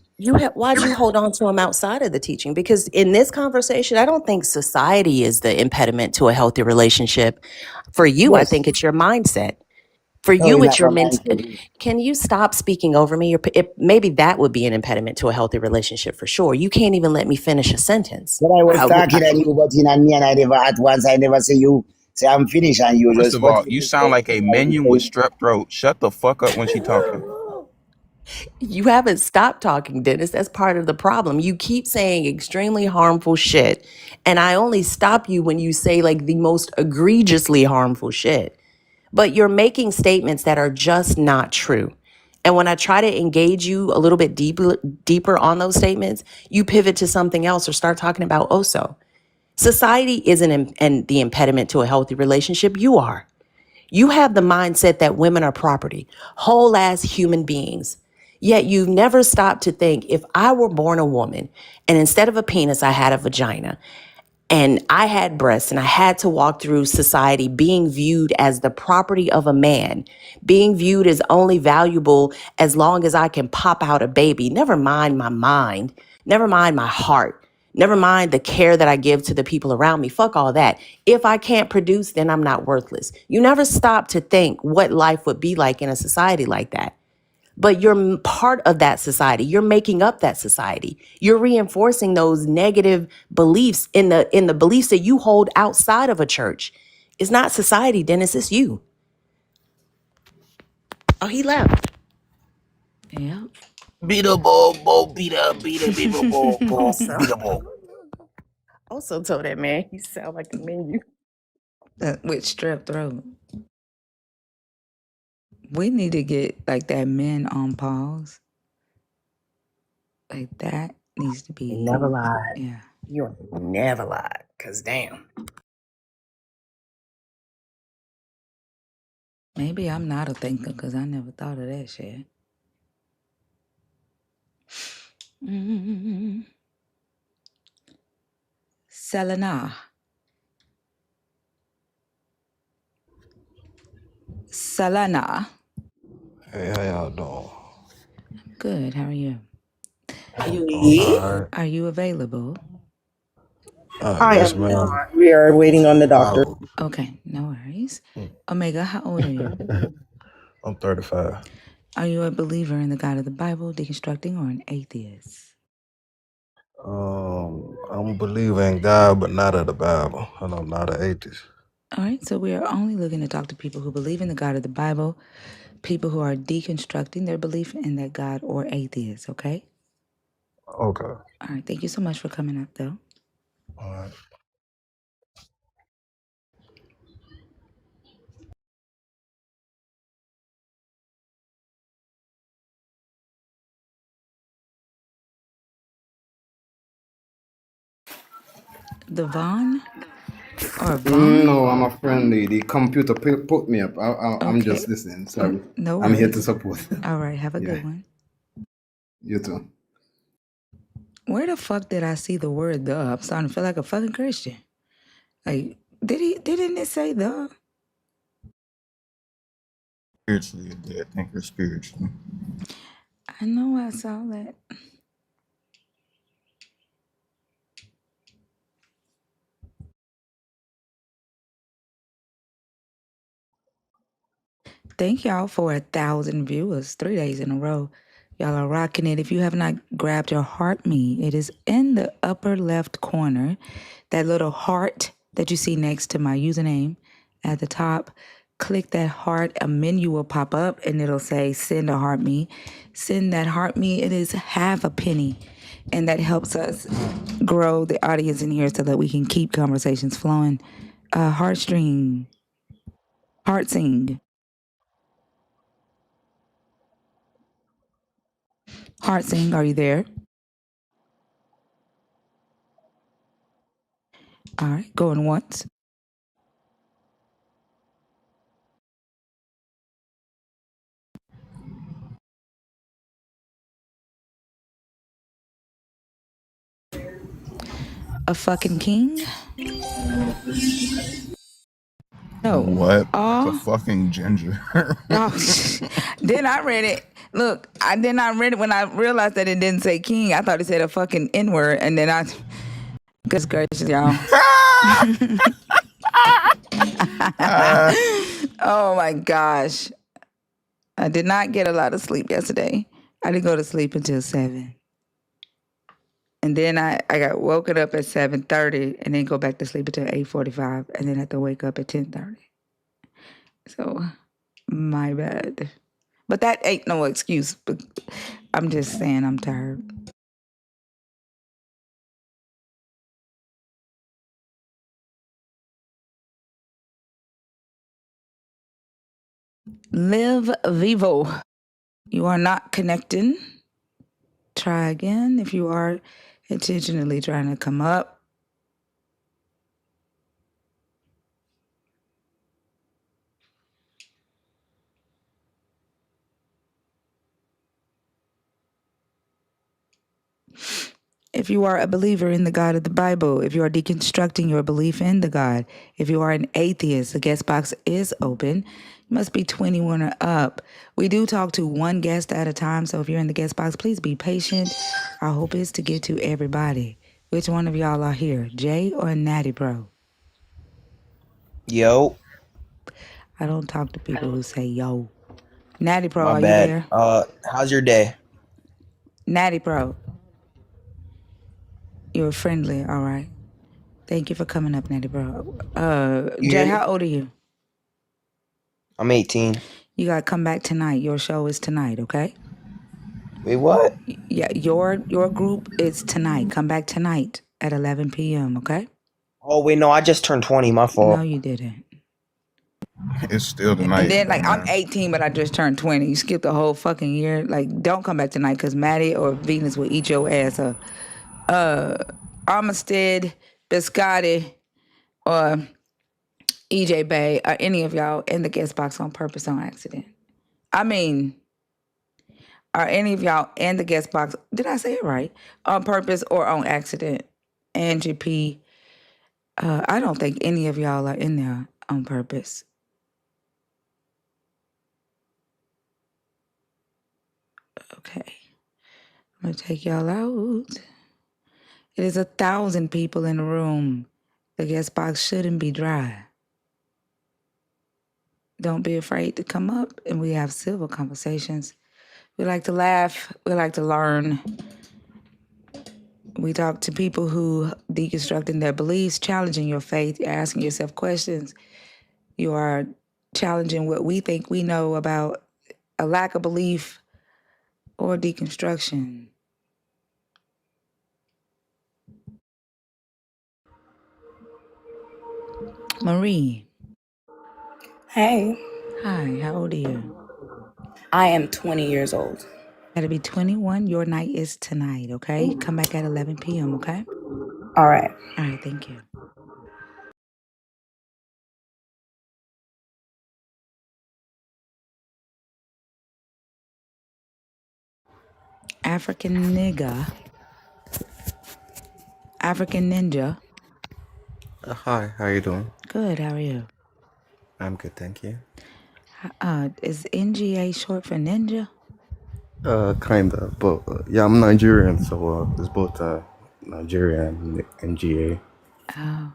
why'd you hold on to him outside of the teaching? Because in this conversation, I don't think society is the impediment to a healthy relationship. For you, I Yes. think it's your mindset. For No, you, it's it's not your my mental. mindset. Can you stop speaking over me? Maybe that would be an impediment to a healthy relationship for sure. You can't even let me finish a sentence. But I was talking and you got in on me, and I never, at once, I never say you, say I'm finished, and you First just of got all, in. you sound like a minion with strep throat. Shut the fuck up when she talking. You haven't stopped talking, Dennis. That's part of the problem. You keep saying extremely harmful shit. And I only stop you when you say like the most egregiously harmful shit. But you're making statements that are just not true. And when I try to engage you a little bit deeper on those statements, you pivot to something else or start talking about Oso. Society isn't the impediment to a healthy relationship. You are. You have the mindset that women are property, whole ass human beings. Yet you've never stopped to think, if I were born a woman and instead of a penis, I had a vagina, and I had breasts, and I had to walk through society being viewed as the property of a man, being viewed as only valuable as long as I can pop out a baby. Never mind my mind, never mind my heart, never mind the care that I give to the people around me. Fuck all that. If I can't produce, then I'm not worthless. You never stop to think what life would be like in a society like that. But you're part of that society. You're making up that society. You're reinforcing those negative beliefs in the beliefs that you hold outside of a church. It's not society, Dennis. It's you. Oh, he left. Yeah. Beat a ball, ball, beat a ball, ball, Also, beat a ball. also told that man you sound like a menu. With strep throat. We need to get like that men on pause. Like that needs to You be. never lied. Yeah. You never lied. Cause damn. Maybe I'm not a thinker because I never thought of that shit. Mm. Selena. Selena. Hey, how y'all doing? Good. How are you? Alright. Are you available? I Yes, am ma'am. not. We are waiting on the doctor. Okay, no worries. Omega, how old are you? I'm 35. Are you a believer in the God of the Bible, deconstructing, or an atheist? I'm a believer in God, but not of the Bible, and I'm not an atheist. All right, so we are only looking to talk to people who believe in the God of the Bible, people who are deconstructing their belief in that God, or atheists, okay? Okay. All right, thank you so much for coming up, though. All right. Devon or Vaughn? No, I'm a friendly. The computer put me up. I'm Okay. just listening. Sorry. No I'm here worries. to support. All right, have a Yeah, good one. you too. Where the fuck did I see the word the? I'm starting to feel like a fucking Christian. Like, didn't it say the? Spiritually, a dead thinker spiritually. I know I saw that. Thank y'all for 1,000 viewers, 3 days in a row. Y'all are rocking it. If you have not grabbed your heart me, it is in the upper left corner. That little heart that you see next to my username at the top. Click that heart. A menu will pop up and it'll say send a heart me. Send that heart me. It is half a penny. And that helps us grow the audience in here so that we can keep conversations flowing. Heartstring. Heart sing. Heart sing, are you there? All right, going once. A fucking king? No. What? The Oh, fucking ginger. then I read it. Look, I read it when I realized that it didn't say king. I thought it said a fucking N-word, and then goodness gracious, y'all. Oh my gosh. I did not get a lot of sleep yesterday. I didn't go to sleep until 7. And then I got woken up at 7:30 and then go back to sleep until 8:45 and then have to wake up at 10:30. So, my bad. But that ain't no excuse. But I'm just saying I'm tired. Live vivo. You are not connecting. Try again if you are intentionally trying to come up. If you are a believer in the God of the Bible, if you are deconstructing your belief in the God, if you are an atheist, the guest box is open. You must be 21 or up. We do talk to one guest at a time, so if you're in the guest box, please be patient. Our hope is to get to everybody. Which one of y'all are here, Jay or Natty Bro? Yo, I don't talk to people who say yo. Natty Pro, my are you bad. there? How's your day? Natty Pro, you're friendly, all right. Thank you for coming up, Natty Bro. You Jay, hear me? how old are you? I'm 18. You gotta come back tonight. Your show is tonight, okay? Wait, what? Yeah, your group is tonight. Come back tonight at 11 p.m., okay? Oh, wait, no, I just turned 20. My No, fault. you didn't. It's still And tonight. then, like, I'm man. 18, but I just turned 20. You skipped the whole fucking year. Like, don't come back tonight because Maddie or Venus will eat your ass up. Armistead, Biscotti, or EJ Bay, or any of y'all in the guest box on purpose on accident. I mean, are any of y'all in the guest box, did I say it right? On purpose or on accident? Angie P. I don't think any of y'all are in there on purpose. Okay. I'm gonna take y'all out. It is 1,000 people in the room. The guest box shouldn't be dry. Don't be afraid to come up and we have civil conversations. We like to laugh. We like to learn. We talk to people who deconstructing their beliefs, challenging your faith, asking yourself questions. You are challenging what we think we know about a lack of belief or deconstruction. Marie. Hey, Hi, how old are you? I am 20 years old. Gotta be 21. Your night is tonight, okay? Come back at 11 p.m., okay? All right. All right, thank you. African nigga. African ninja. Hi, how you doing? Good, how are you? I'm good, thank you. Is NGA short for ninja? Kinda, but yeah, I'm Nigerian, so it's both Nigeria and NGA. Oh.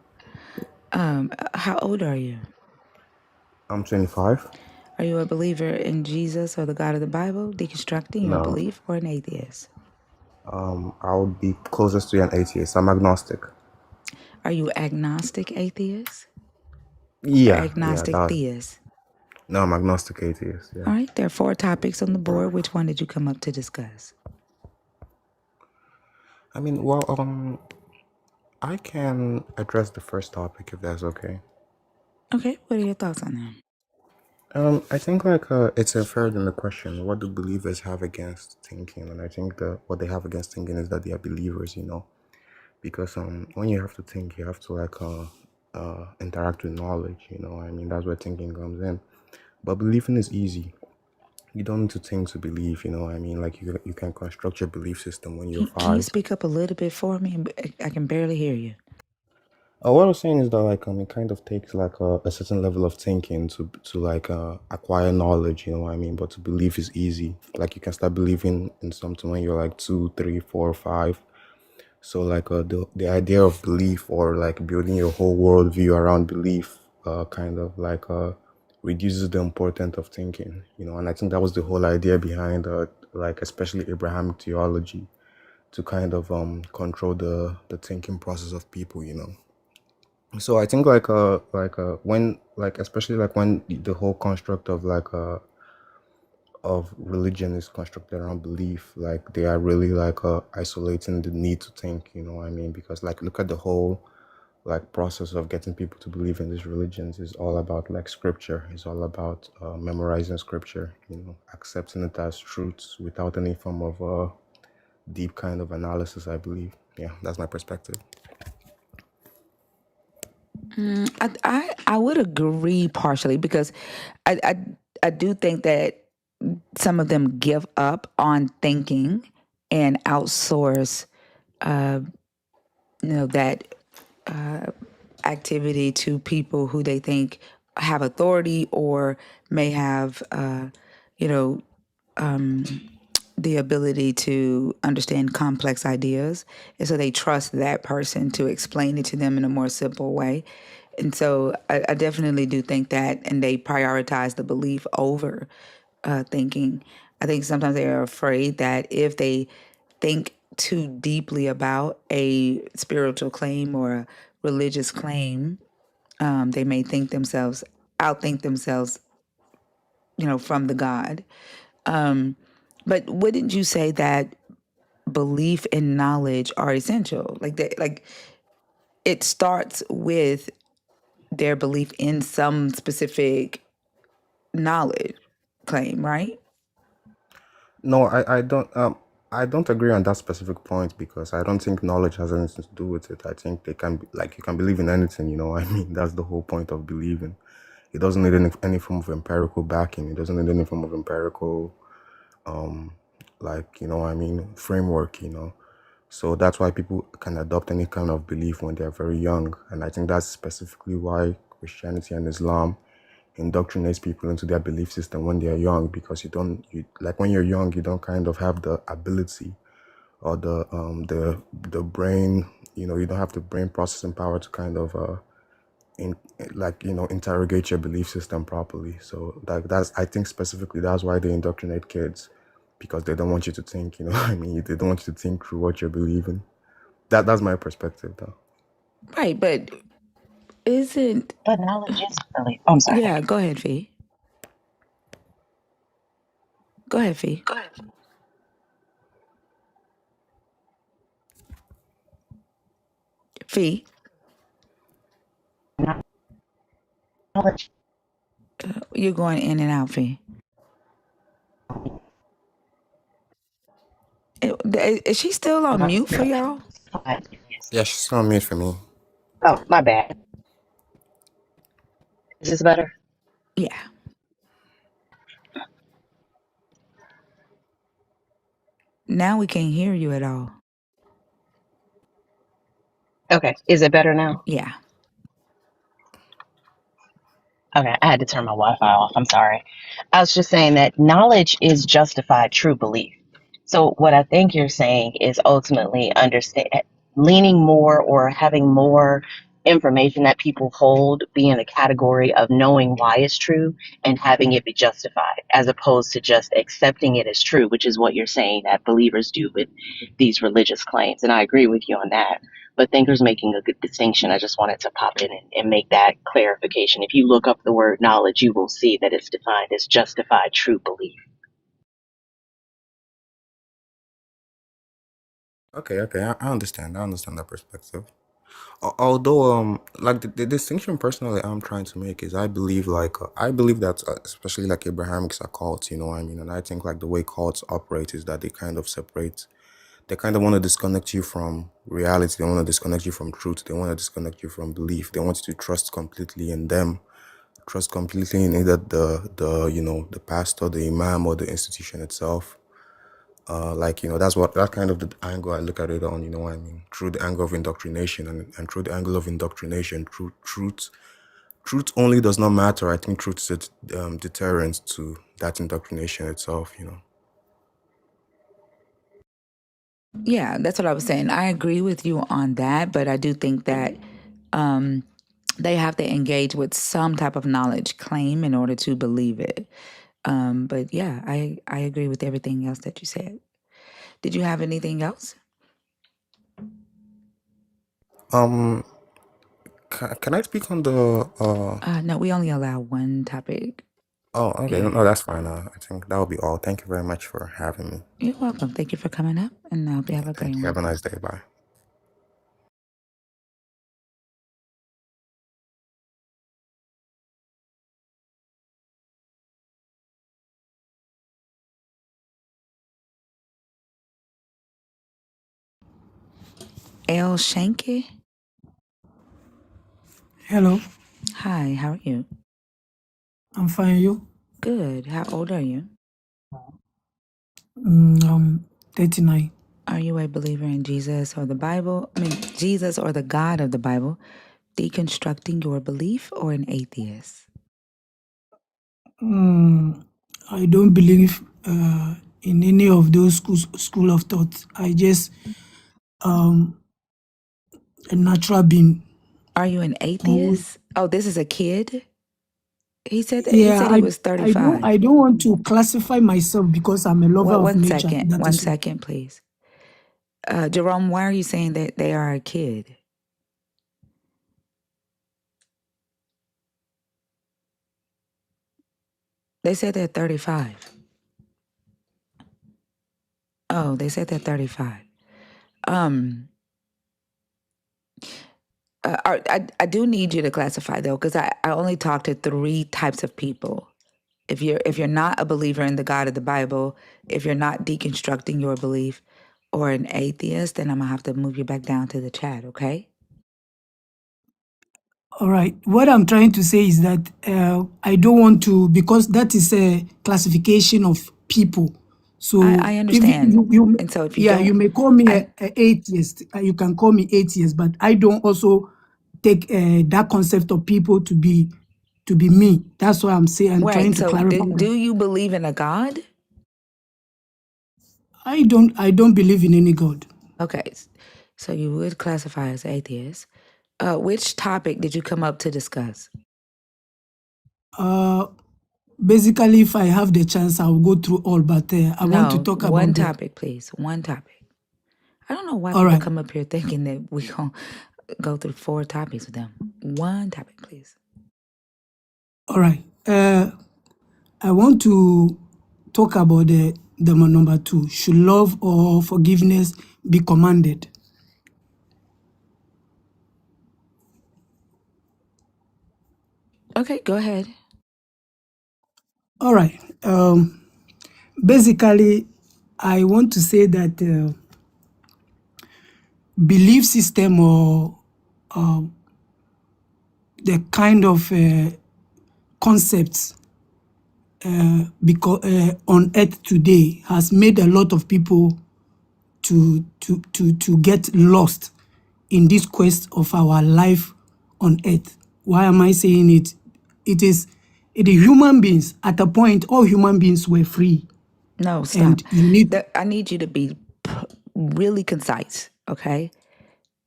How old are you? I'm 25. Are Are you a believer in Jesus or the God of the Bible, deconstructing your No. belief, or an atheist? I would be closest to an atheist. I'm agnostic. Are you agnostic atheist or Yeah, agnostic that. theist? No, I'm agnostic atheist. Yeah. All right, there are 4 topics on the board. Which one did you come up to discuss? I mean, well, I can address the first topic if that's okay. Okay, what are your thoughts on that? I think it's inferred in the question, what do believers have against thinking? And I think that what they have against thinking is that they are believers, because when you have to think, you have to interact with knowledge, I mean, that's where thinking comes in. But believing is easy. You don't need to think to believe, I mean, like you can construct your belief system when you're Can you 5. speak up a little bit for me? I can barely hear you. What I was saying is that it kind of takes a certain level of thinking to acquire knowledge, you know what I mean? But to believe is easy. Like you can start believing in something when you're 2, 3, 4, 5. So the idea of belief or building your whole worldview around belief kind of reduces the importance of thinking, and I think that was the whole idea behind especially Abrahamic theology, to kind of control the thinking process of people, So I think when especially when the whole construct of of religion is constructed around belief, they are really isolating the need to think, you know what I mean? Because look at the whole process of getting people to believe in these religions is all about scripture. It's all about memorizing scripture, accepting it as truth without any form of deep kind of analysis, I believe. Yeah, that's my perspective. I would agree partially because I do think that some of them give up on thinking and outsource, that activity to people who they think have authority or may have, the ability to understand complex ideas. And so they trust that person to explain it to them in a more simple way. And so I definitely do think that, and they prioritize the belief over thinking. I think sometimes they are afraid that if they think too deeply about a spiritual claim or a religious claim, they may outthink themselves, from the God. But wouldn't you say that belief and knowledge are essential? It starts with their belief in some specific knowledge claim, right? No, I don't agree on that specific point because I don't think knowledge has anything to do with it. I think they can you can believe in anything, you know what I mean? That's the whole point of believing. It doesn't need any form of empirical backing. It doesn't need any form of empirical you know what I mean, framework, So that's why people can adopt any kind of belief when they're very young. And I think that's specifically why Christianity and Islam indoctrinates people into their belief system when they're young, because when you're young, you don't kind of have the ability or the brain, you don't have the brain processing power to kind of interrogate your belief system properly. So I think specifically that's why they indoctrinate kids, because they don't want you to think, you know what I mean? They don't want you to think through what you're believing. That's my perspective, though. Right, but isn't... But knowledge is belief. Oh, I'm sorry. Yeah, go ahead, Fee. Go ahead, Fee. Go ahead. Fee. Knowledge. You're going in and out, Fee. Is she still on mute for y'all? Yeah, she's on mute for me. Oh, my bad. Is this better? Yeah. Now we can't hear you at all. Okay. Is it better now? Yeah. Okay. I had to turn my Wi-Fi off. I'm sorry. I was just saying that knowledge is justified true belief. So what I think you're saying is ultimately leaning more or having more information that people hold be in a category of knowing why it's true and having it be justified, as opposed to just accepting it as true, which is what you're saying that believers do with these religious claims. And I agree with you on that. But Thinker's making a good distinction. I just wanted to pop in and make that clarification. If you look up the word knowledge, you will see that it's defined as justified true belief. Okay, I understand. I understand that perspective. Although, like the distinction personally I'm trying to make is I believe I believe that especially like Abrahamics are cults, you know what I mean, and I think like the way cults operate is that they kind of separate. They kind of want to disconnect you from reality. They want to disconnect you from truth. They want to disconnect you from belief. They want you to trust completely in them, trust completely in either the the pastor, the imam, or the institution itself. That's kind of the angle I look at it on, you know what I mean? Through the angle of indoctrination, and through the angle of indoctrination, truth only does not matter. I think truth is a deterrent to that indoctrination itself, you know. Yeah, that's what I was saying. I agree with you on that, but I do think that they have to engage with some type of knowledge claim in order to believe it. But yeah, I agree with everything else that you said. Did you have anything else? Can I speak on the No, we only allow one topic. Oh, okay. Yeah. No, that's fine. I think that will be all. Thank you very much for having me. You're welcome. Thank you for coming up, and I hope you have a great Thank you. one. Have a nice day. Bye. El Shanky? Hello, Hi, how are you? I'm fine. You? Good. How old are you? I'm 39. Are you a believer in Jesus or the Bible? I mean, Jesus or the God of the Bible, deconstructing your belief, or an atheist? I don't believe in any of those school of thought. I just a natural being. Are you an who- atheist? Oh, this is a kid? He said that, he Yeah, said he was 35. I don't want to classify myself because I'm a lover Well, of one nature. second. That One is all. second, please. Jerome, why are you saying that they are a kid? They said they're 35. Oh, they said they're 35. I do need you to classify though, because I only talk to 3 types of people. If you're not a believer in the God of the Bible, if you're not deconstructing your belief, or an atheist, then I'm gonna have to move you back down to the chat, okay? All right. What I'm trying to say is that I don't want to, because that is a classification of people. So I if understand. you And so if you yeah, you don't, may call me a atheist. You can call me atheist, but I don't also take that concept of people to be me. That's what I'm saying. I'm trying right? to So clarify. do you believe in a God? I don't believe in any God. Okay, so you would classify as atheist. Which topic did you come up to discuss? Basically, if I have the chance, I'll go through all. But I want to No, talk one about the. topic, please. One topic. I don't know why All people right. come up here thinking that we gonna go through 4 topics with them. One topic, please. All right. I want to talk about the number 2. Should love or forgiveness be commanded? Okay, go ahead. All right. Basically, I want to say that belief system or the kind of concepts because on earth today has made a lot of people to get lost in this quest of our life on earth. Why am I saying it? It is human beings. At a point, all human beings were free. No, stop. And you need I need you to be really concise, okay?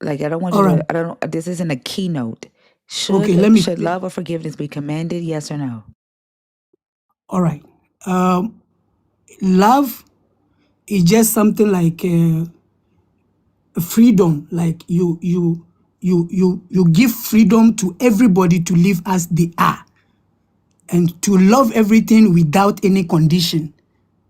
Like, I don't want All you right. to, I don't, this isn't a keynote. Okay, let me. Should love or forgiveness be commanded? Yes or no? All right. Love is just something like freedom. Like you give freedom to everybody to live as they are and to love everything without any condition.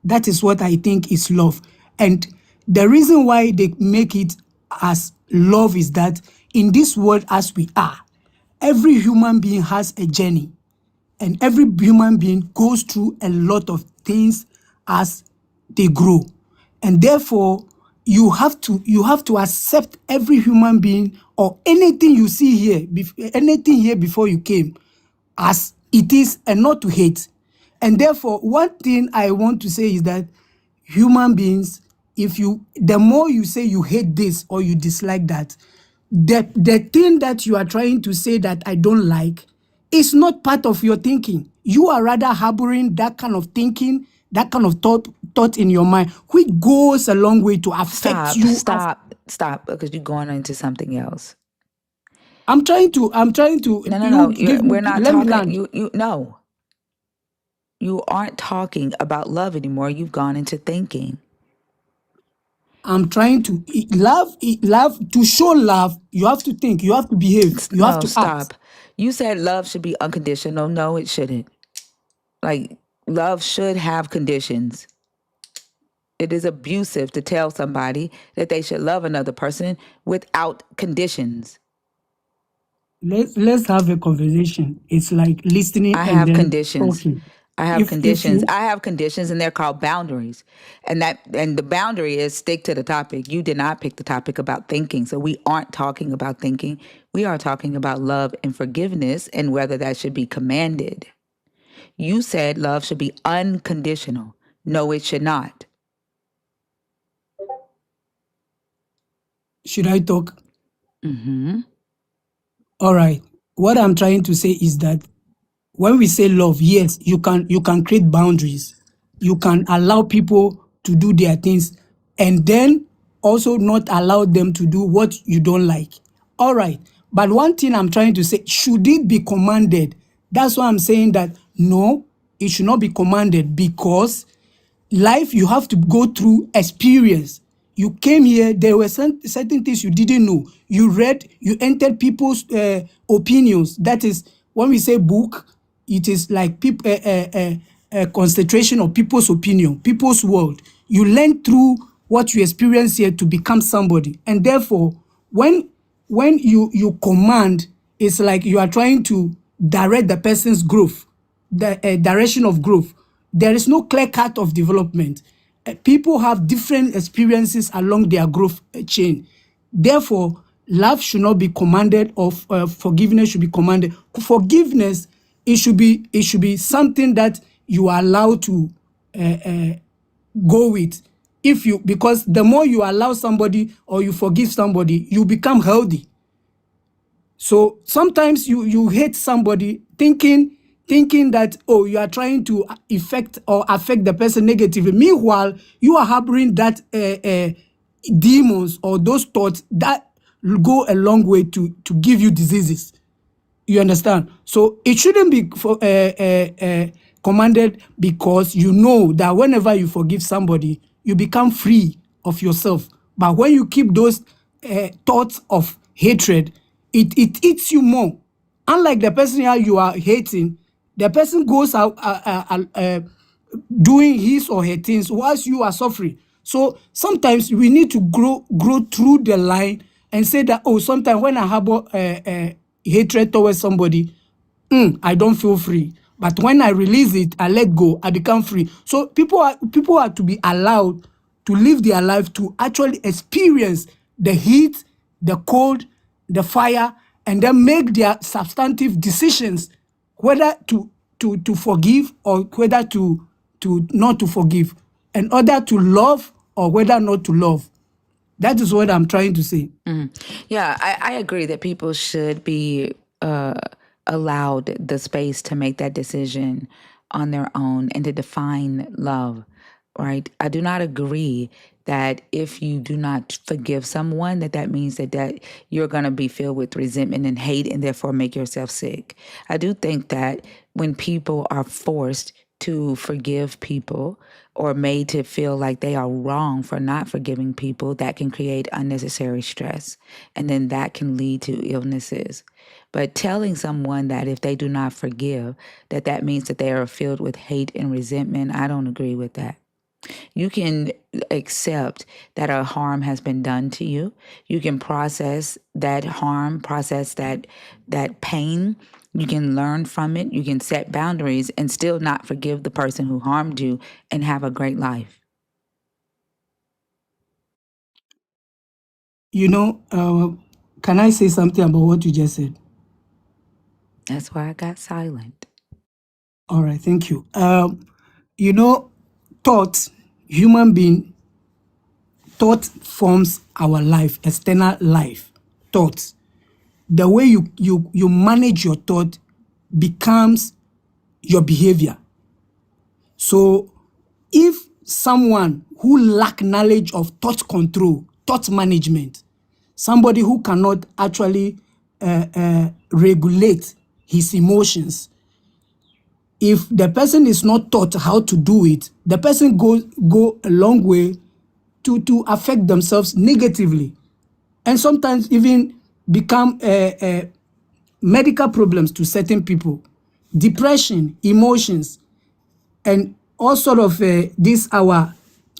That is what I think is love. And the reason why they make it as love is that in this world as we are, every human being has a journey. And every human being goes through a lot of things as they grow. And therefore, you have to accept every human being or anything you see here, anything here before you came, as it is, and not to hate. And therefore, one thing I want to say is that human beings, the more you say you hate this or you dislike that, the thing that you are trying to say that I don't like is not part of your thinking. You are rather harboring that kind of thinking, that kind of thought in your mind, which goes a long way to affect you. Stop, because you're going into something else. I'm trying to. No. We're not let me talking. land. No. You aren't talking about love anymore. You've gone into thinking. I'm trying to love. To show love, you have to think. You have to behave. You have to stop. act. You said love should be unconditional. No, it shouldn't. Like, love should have conditions. It is abusive to tell somebody that they should love another person without conditions. Let's have a conversation. It's like listening I and have then conditions. talking. I have If conditions. you, I have conditions, and they're called boundaries. And the boundary is stick to the topic. You did not pick the topic about thinking. So we aren't talking about thinking. We are talking about love and forgiveness and whether that should be commanded. You said love should be unconditional. No, it should not. should I talk? Mm-hmm. All right. What I'm trying to say is that when we say love, yes, you can create boundaries. You can allow people to do their things and then also not allow them to do what you don't like. All right. But one thing I'm trying to say, should it be commanded? That's why I'm saying that no, it should not be commanded, because life, you have to go through experience. You came here, there were certain things you didn't know. You read, you entered people's opinions. That is, when we say book, it is like a concentration of people's opinion, people's world. You learn through what you experience here to become somebody. And therefore, when you command, it's like you are trying to direct the person's growth, the direction of growth. There is no clear cut of development. People have different experiences along their growth chain. Therefore, love should not be commanded, or forgiveness should be commanded. Forgiveness, it should be something that you are allowed to go with. Because the more you allow somebody or you forgive somebody, you become healthy. So sometimes you hate somebody thinking that, oh, you are trying to affect the person negatively. Meanwhile, you are harboring that demons or those thoughts that go a long way to give you diseases. You understand? So it shouldn't be commanded, because you know that whenever you forgive somebody, you become free of yourself. But when you keep those thoughts of hatred, it eats you more. Unlike the person you are hating, the person goes out doing his or her things whilst you are suffering. So sometimes we need to grow through the line and say that, oh, sometimes when I harbor hatred towards somebody, I don't feel free. But when I release it, I let go, I become free. So people are to be allowed to live their life, to actually experience the heat, the cold, the fire, and then make their substantive decisions, whether to forgive or whether to not to forgive, in order to love or whether not to love. That is what I'm trying to say. Yeah, I agree that people should be allowed the space to make that decision on their own and to define love, right? I do not agree that if you do not forgive someone, that means that you're going to be filled with resentment and hate and therefore make yourself sick. I do think that when people are forced to forgive people or made to feel like they are wrong for not forgiving people, that can create unnecessary stress. And then that can lead to illnesses. But telling someone that if they do not forgive, that means that they are filled with hate and resentment, I don't agree with that. You can accept that a harm has been done to you. You can process that harm, process that pain. You can learn from it. You can set boundaries and still not forgive the person who harmed you and have a great life. You know, can I say something about what you just said? That's why I got silent. All right, thank you. You know, thought, human being, thought forms our life, external life, thoughts. The way you manage your thought becomes your behavior. So if someone who lack knowledge of thought control, thought management, somebody who cannot actually regulate his emotions, if the person is not taught how to do it, the person go a long way to affect themselves negatively, and sometimes even become medical problems to certain people, depression, emotions, and all sort of these our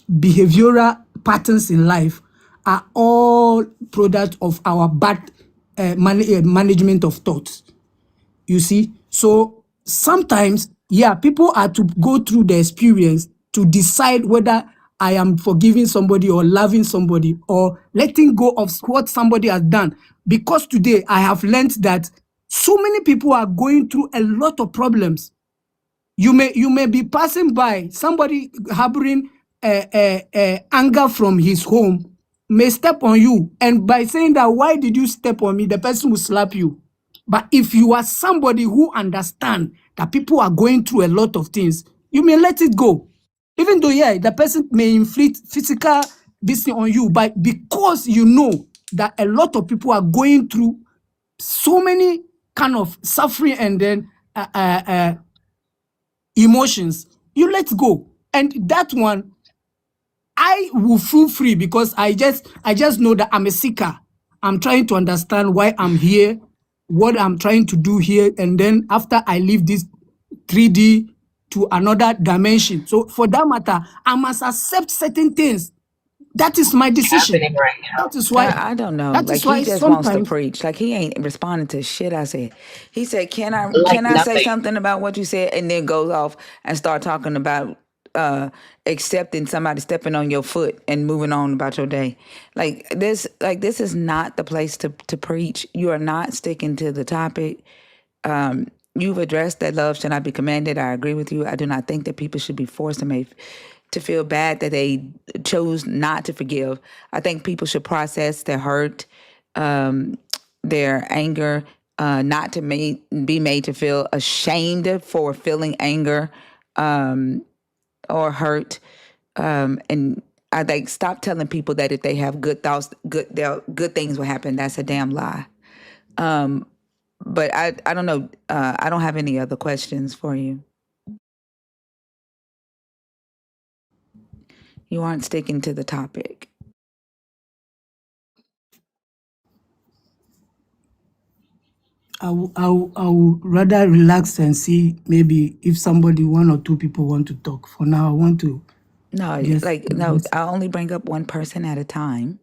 behavioral patterns in life are all product of our bad management of thoughts. You see, so sometimes, yeah, people are to go through the experience to decide whether I am forgiving somebody or loving somebody or letting go of what somebody has done. Because today I have learned that so many people are going through a lot of problems. You may be passing by, somebody harboring anger from his home may step on you, and by saying that, why did you step on me, the person will slap you. But if you are somebody who understands that people are going through a lot of things, you may let it go. Even though, yeah, the person may inflict physical this thing on you, but because you know that a lot of people are going through so many kind of suffering and then emotions, you let go. And that one, I will feel free because I just know that I'm a seeker. I'm trying to understand why I'm here, what I'm trying to do here, and then after I leave this 3D to another dimension. So for that matter, I must accept certain things. That is my decision. Happening right now. That is why. I don't know. That Like is why he just wants to sometimes. preach. Like he ain't responding to shit I said. He said, "Can I Like say nothing. something about what you said?" And then goes off and start talking about accepting somebody stepping on your foot and moving on about your day. Like this is not the place to preach. You are not sticking to the topic. You've addressed that love should not be commanded. I agree with you. I do not think that people should be forced to feel bad that they chose not to forgive. I think people should process their hurt, their anger, not to be made to feel ashamed for feeling anger or hurt. And I think stop telling people that if they have good thoughts, good things will happen. That's a damn lie. But I don't know. I don't have any other questions for you. You aren't sticking to the topic. I will rather relax and see maybe if somebody, one or two people want to talk. For now, I want to No, just I only bring up one person at a time.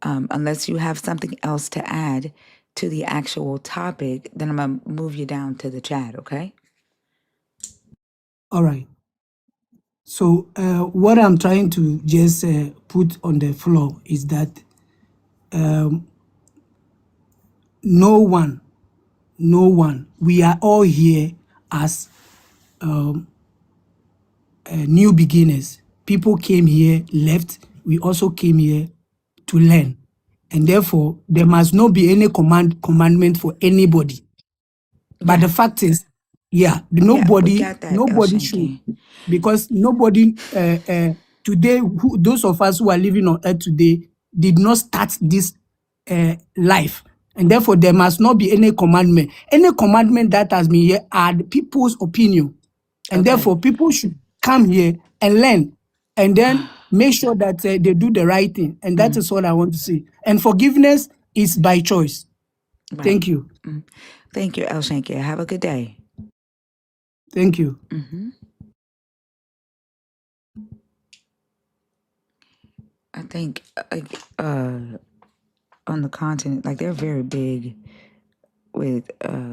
Unless you have something else to add to the actual topic, then I'm going to move you down to the chat, okay? All right. So what I'm trying to just put on the floor is that no one, we are all here as new beginners. People came here, left. We also came here to learn. And therefore, there must not be any commandment for anybody. But the fact is, yeah, we nobody got that, El should, Shanky. because nobody today, those of us who are living on earth today did not start this life. And therefore, there must not be any commandment. Any commandment that has been here are the people's opinion. And Okay. therefore, people should come here and learn and then make sure that they do the right thing. And that is what I want to say. And forgiveness is by choice. Right. Thank you. Thank you, El Shankia. Have a good day. Thank you. I think on the continent, like they're very big with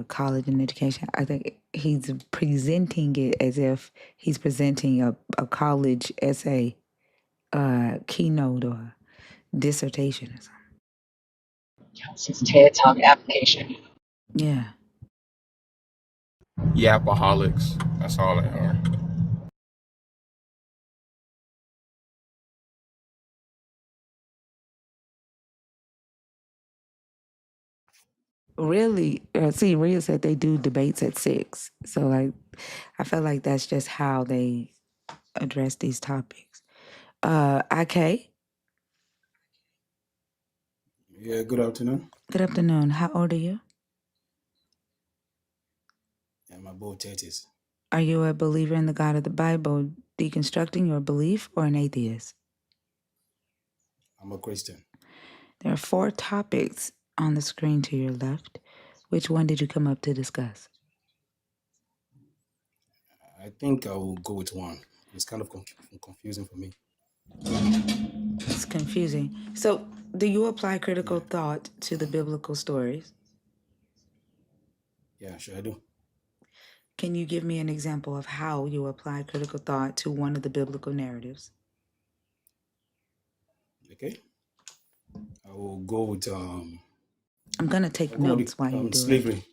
college and education. I think he's presenting it as if he's presenting a college essay, keynote or dissertation or something. It's his TED Talk application. Yeah. Yapaholics. That's all they are. Really, see, Rhea said they do debates at 6. So, like, I feel like that's just how they address these topics. IK, Yeah, good afternoon. good afternoon. How old are you? I'm about 30s. Are you a believer in the God of the Bible, deconstructing your belief, or an atheist? I'm a Christian. There are 4 topics on the screen to your left. Which one did you come up to discuss? I think I will go with one. It's kind of confusing for me. It's confusing. So, do you apply critical thought to the biblical stories? Yeah, sure I do. Can you give me an example of how you apply critical thought to one of the biblical narratives? Okay. I will go with I'm gonna take I'll go with notes while you do slavery.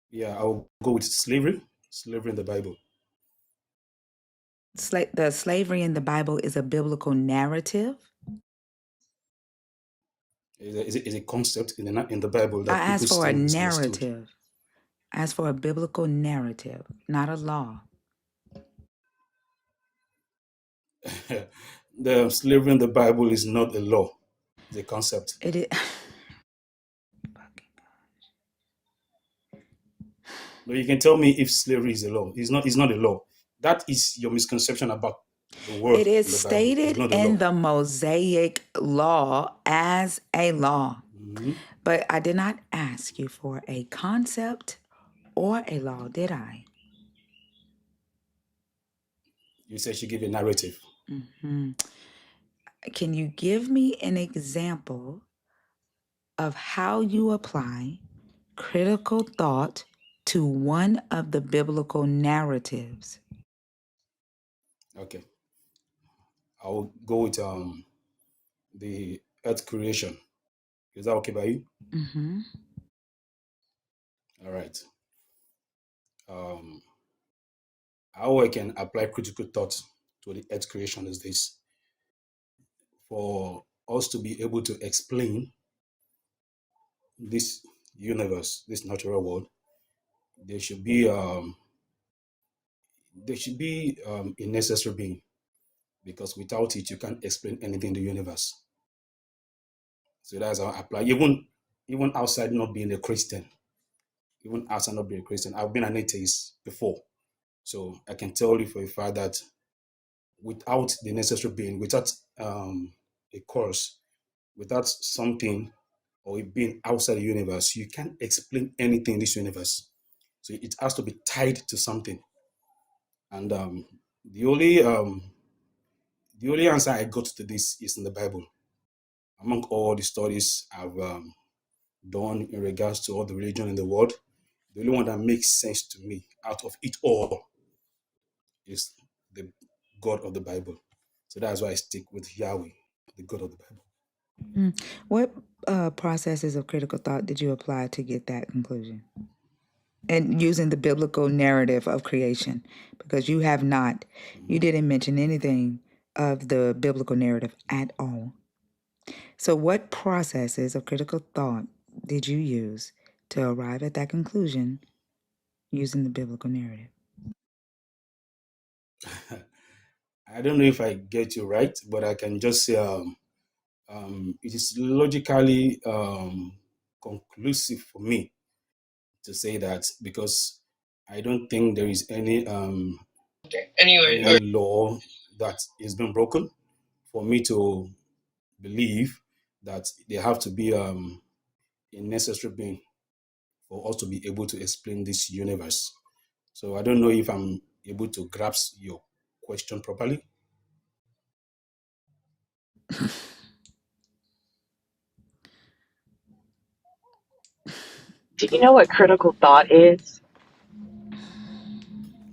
Yeah, I'll go with slavery. Slavery in the Bible. it. The slavery in the Bible is a biblical narrative. Is a concept in the Bible I that people asked for a still misunderstood. narrative. I asked for a biblical narrative, not a law. The slavery in the Bible is not a law. It's a concept. It is. No, you can tell me if slavery is a law. It's not a law. That is your misconception about the word It is in the Bible. It's stated not a in law. the Mosaic law as a law. But I did not ask you for a concept or a law, did I? You said she gave a narrative. Can you give me an example of how you apply critical thought to one of the biblical narratives? Okay. I will go with the earth creation. Is that okay by you? All right. How I can apply critical thought to the earth creation is this. For us to be able to explain this universe, this natural world, there should be a necessary being, because without it you can't explain anything in the universe. So that's how I apply. Even outside not being a Christian, I've been an atheist before. So I can tell you for a fact that without the necessary being, without a cause, without something or it being outside the universe, you can't explain anything in this universe. So it has to be tied to something. And the only answer I got to this is in the Bible. Among all the studies I've done in regards to all the religion in the world, the only one that makes sense to me out of it all is the God of the Bible. So that's why I stick with Yahweh, the God of the Bible. What processes of critical thought did you apply to get that conclusion? And using the biblical narrative of creation, because you didn't mention anything of the biblical narrative at all. So what processes of critical thought did you use to arrive at that conclusion using the biblical narrative? I don't know if I get you right, but I can just say it is logically conclusive for me to say that, because I don't think there is any any law that is been broken for me to believe that there have to be a necessary being for us to be able to explain this universe. So I don't know if I'm able to grasp your question properly. Do you know what critical thought is?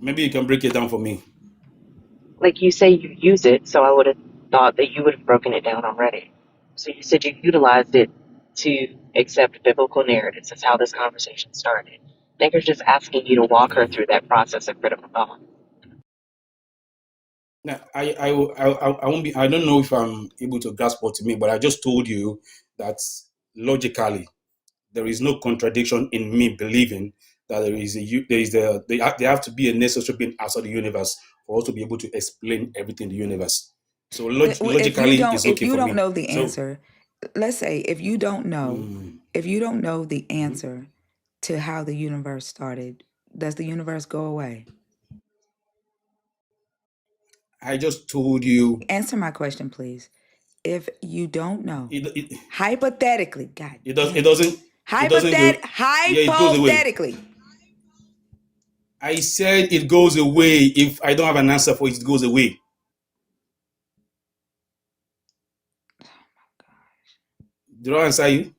Maybe you can break it down for me. Like you say you use it, so I would have thought that you would have broken it down already. So you said you utilized it to accept biblical narratives. That's how this conversation started. Thinker's just asking you to walk her Okay. through that process of critical thought. Now, I won't be. I don't know if I'm able to grasp what you mean, but I just told you that logically there is no contradiction in me believing that there have to be a necessary being outside the universe for us to be able to explain everything in the universe. So logically, it's If okay you for don't me. know the So answer, let's say if you don't know the answer to how the universe started, does the universe go away? I just told you. Answer my question, please. If you don't know, It hypothetically, God it does damn it doesn't it doesn't go. Yeah, it goes away. hypothetically, I said it goes away. If I don't have an answer for it, it goes away. Did I answer you?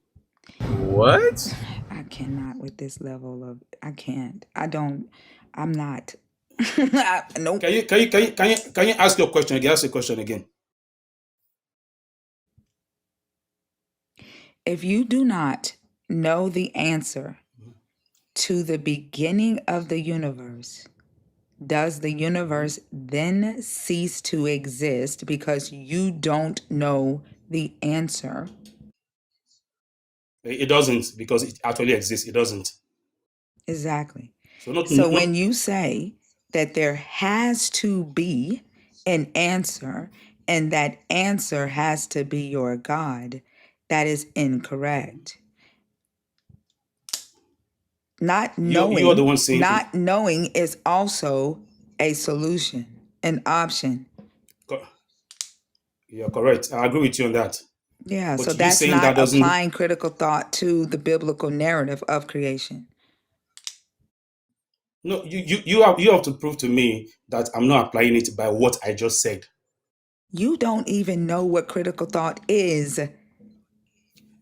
What? I cannot with this level of, I can't. I don't, I'm not. Nope. Can you ask your question again? Ask your question again. If you do not know the answer to the beginning of the universe, does the universe then cease to exist because you don't know the answer? It doesn't, because it actually exists. It doesn't. Exactly. So So when you say that there has to be an answer and that answer has to be your God, that is incorrect. Not you are the knowing, one saying not knowing is also a solution, an option. You're correct. I agree with you on that. Yeah, But so you that's saying that not doesn't. applying critical thought to the biblical narrative of creation. No, you have to prove to me that I'm not applying it by what I just said. You don't even know what critical thought is.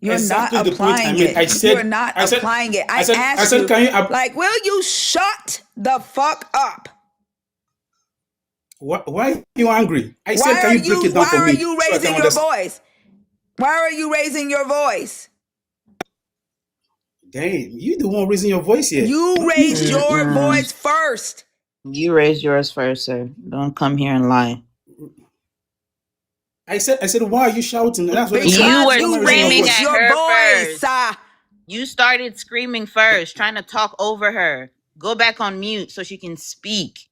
You're not Exactly the point I applying made. it. You're not applying it. I asked you, can you like, will you shut the fuck up? why are you angry? I said, Why can you break it down for are me you so I can raising your understand? voice? Why are you raising your voice? Damn, you the one raising your voice here. You raised your Mm-mm. voice first. You raised yours first, sir. Don't come here and lie. I said, why are you shouting? And that's what I said. You Because were Why am I you raising my screaming raised voice? at your her voice. first. You started screaming first, trying to talk over her. Go back on mute so she can speak.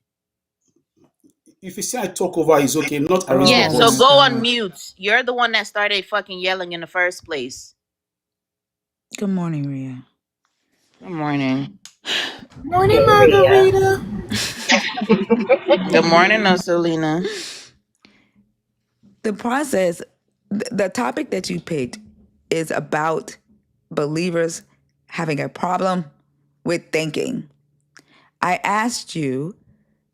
If you say I talk over, it's okay. Not I raise my Yeah, so voice. go on mute. You're the one that started fucking yelling in the first place. Good morning, Rhea. Good morning. Morning, Margarita. Good morning, Selena. The process, the topic that you picked is about believers having a problem with thinking. I asked you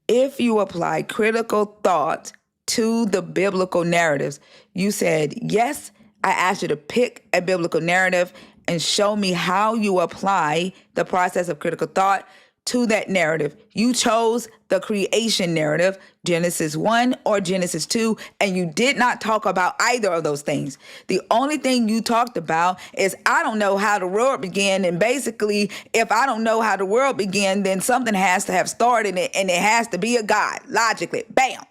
if you apply critical thought to the biblical narratives. You said yes. I asked you to pick a biblical narrative and show me how you apply the process of critical thought to that narrative. You chose the creation narrative, Genesis 1 or Genesis 2, and you did not talk about either of those things. The only thing you talked about is, I don't know how the world began, and basically, if I don't know how the world began, then something has to have started it, and it has to be a God, logically. Bam.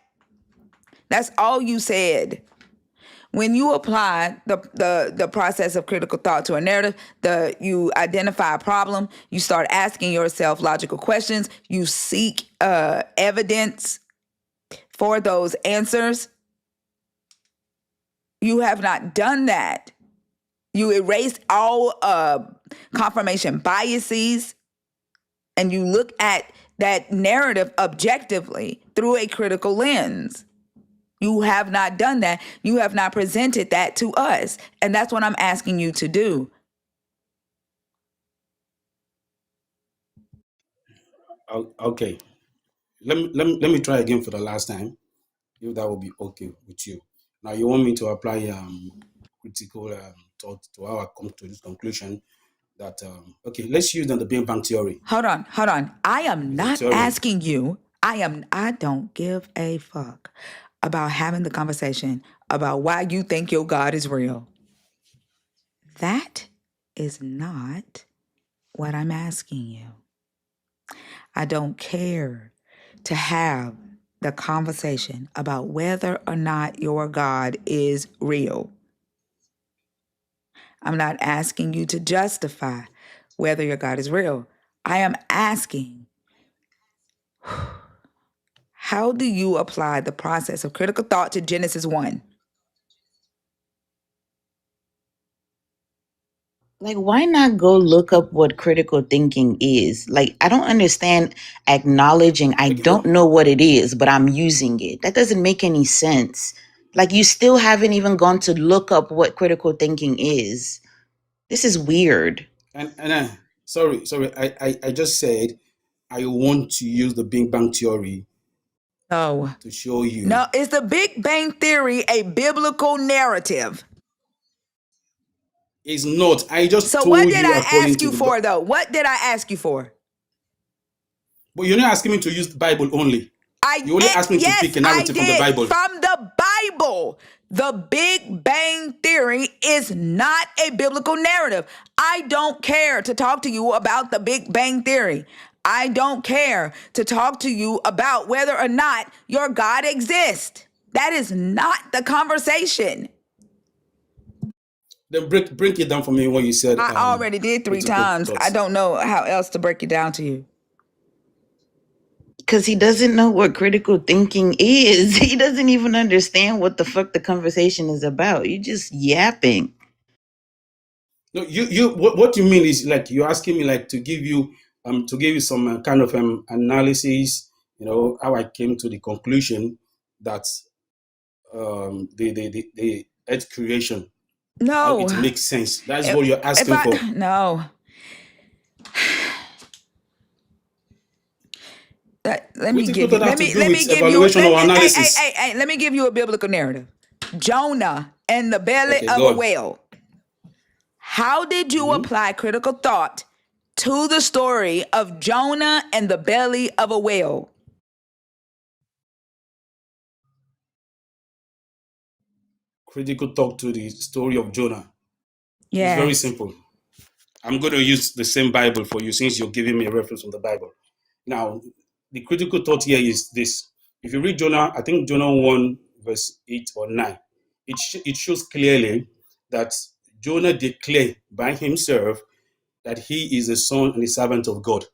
That's all you said. When you apply the process of critical thought to a narrative, you identify a problem, you start asking yourself logical questions, you seek evidence for those answers. You have not done that. You erased all confirmation biases, and you look at that narrative objectively through a critical lens. You have not done that. You have not presented that to us. And that's what I'm asking you to do. Okay. Let me try again for the last time, if that will be okay with you. Now, you want me to apply critical thought to how I come to this conclusion that, okay, let's use the Big Bang Theory. Hold on. I am not theory. asking you. I don't give a fuck about having the conversation about why you think your God is real. That is not what I'm asking you. I don't care to have the conversation about whether or not your God is real. I'm not asking you to justify whether your God is real. I am asking, how do you apply the process of critical thought to Genesis 1? Like, why not go look up what critical thinking is? Like, I don't understand acknowledging I don't know what it is, but I'm using it. That doesn't make any sense. Like, you still haven't even gone to look up what critical thinking is. This is weird. And sorry, I just said I want to use the Big Bang Theory No. to show you. No, is the Big Bang Theory a biblical narrative? It's not. I just So told what did you I according ask to you the for, though? What did I ask you for? But you're not asking me to use the Bible only. You only asked me to pick a narrative from the Bible. From the Bible. The Big Bang Theory is not a biblical narrative. I don't care to talk to you about the Big Bang Theory. I don't care to talk to you about whether or not your God exists. That is not the conversation. Then break it down for me when you said. I already did 3 times. I don't know how else to break it down to you. Because he doesn't know what critical thinking is. He doesn't even understand what the fuck the conversation is about. You're just yapping. No, what you mean is like you're asking me like to give you some kind of analysis. You know how I came to the conclusion that the earth creation. How No. it makes sense. That's what you're asking for. No. Let me give you a biblical narrative. Jonah and the belly of a whale. How did you apply critical thought to the story of Jonah and the belly of a whale? Critical thought to the story of Jonah. Yes. It's very simple. I'm going to use the same Bible for you since you're giving me a reference from the Bible. Now, the critical thought here is this. If you read Jonah, I think Jonah 1 verse 8 or 9, it shows clearly that Jonah declared by himself that he is a son and a servant of God.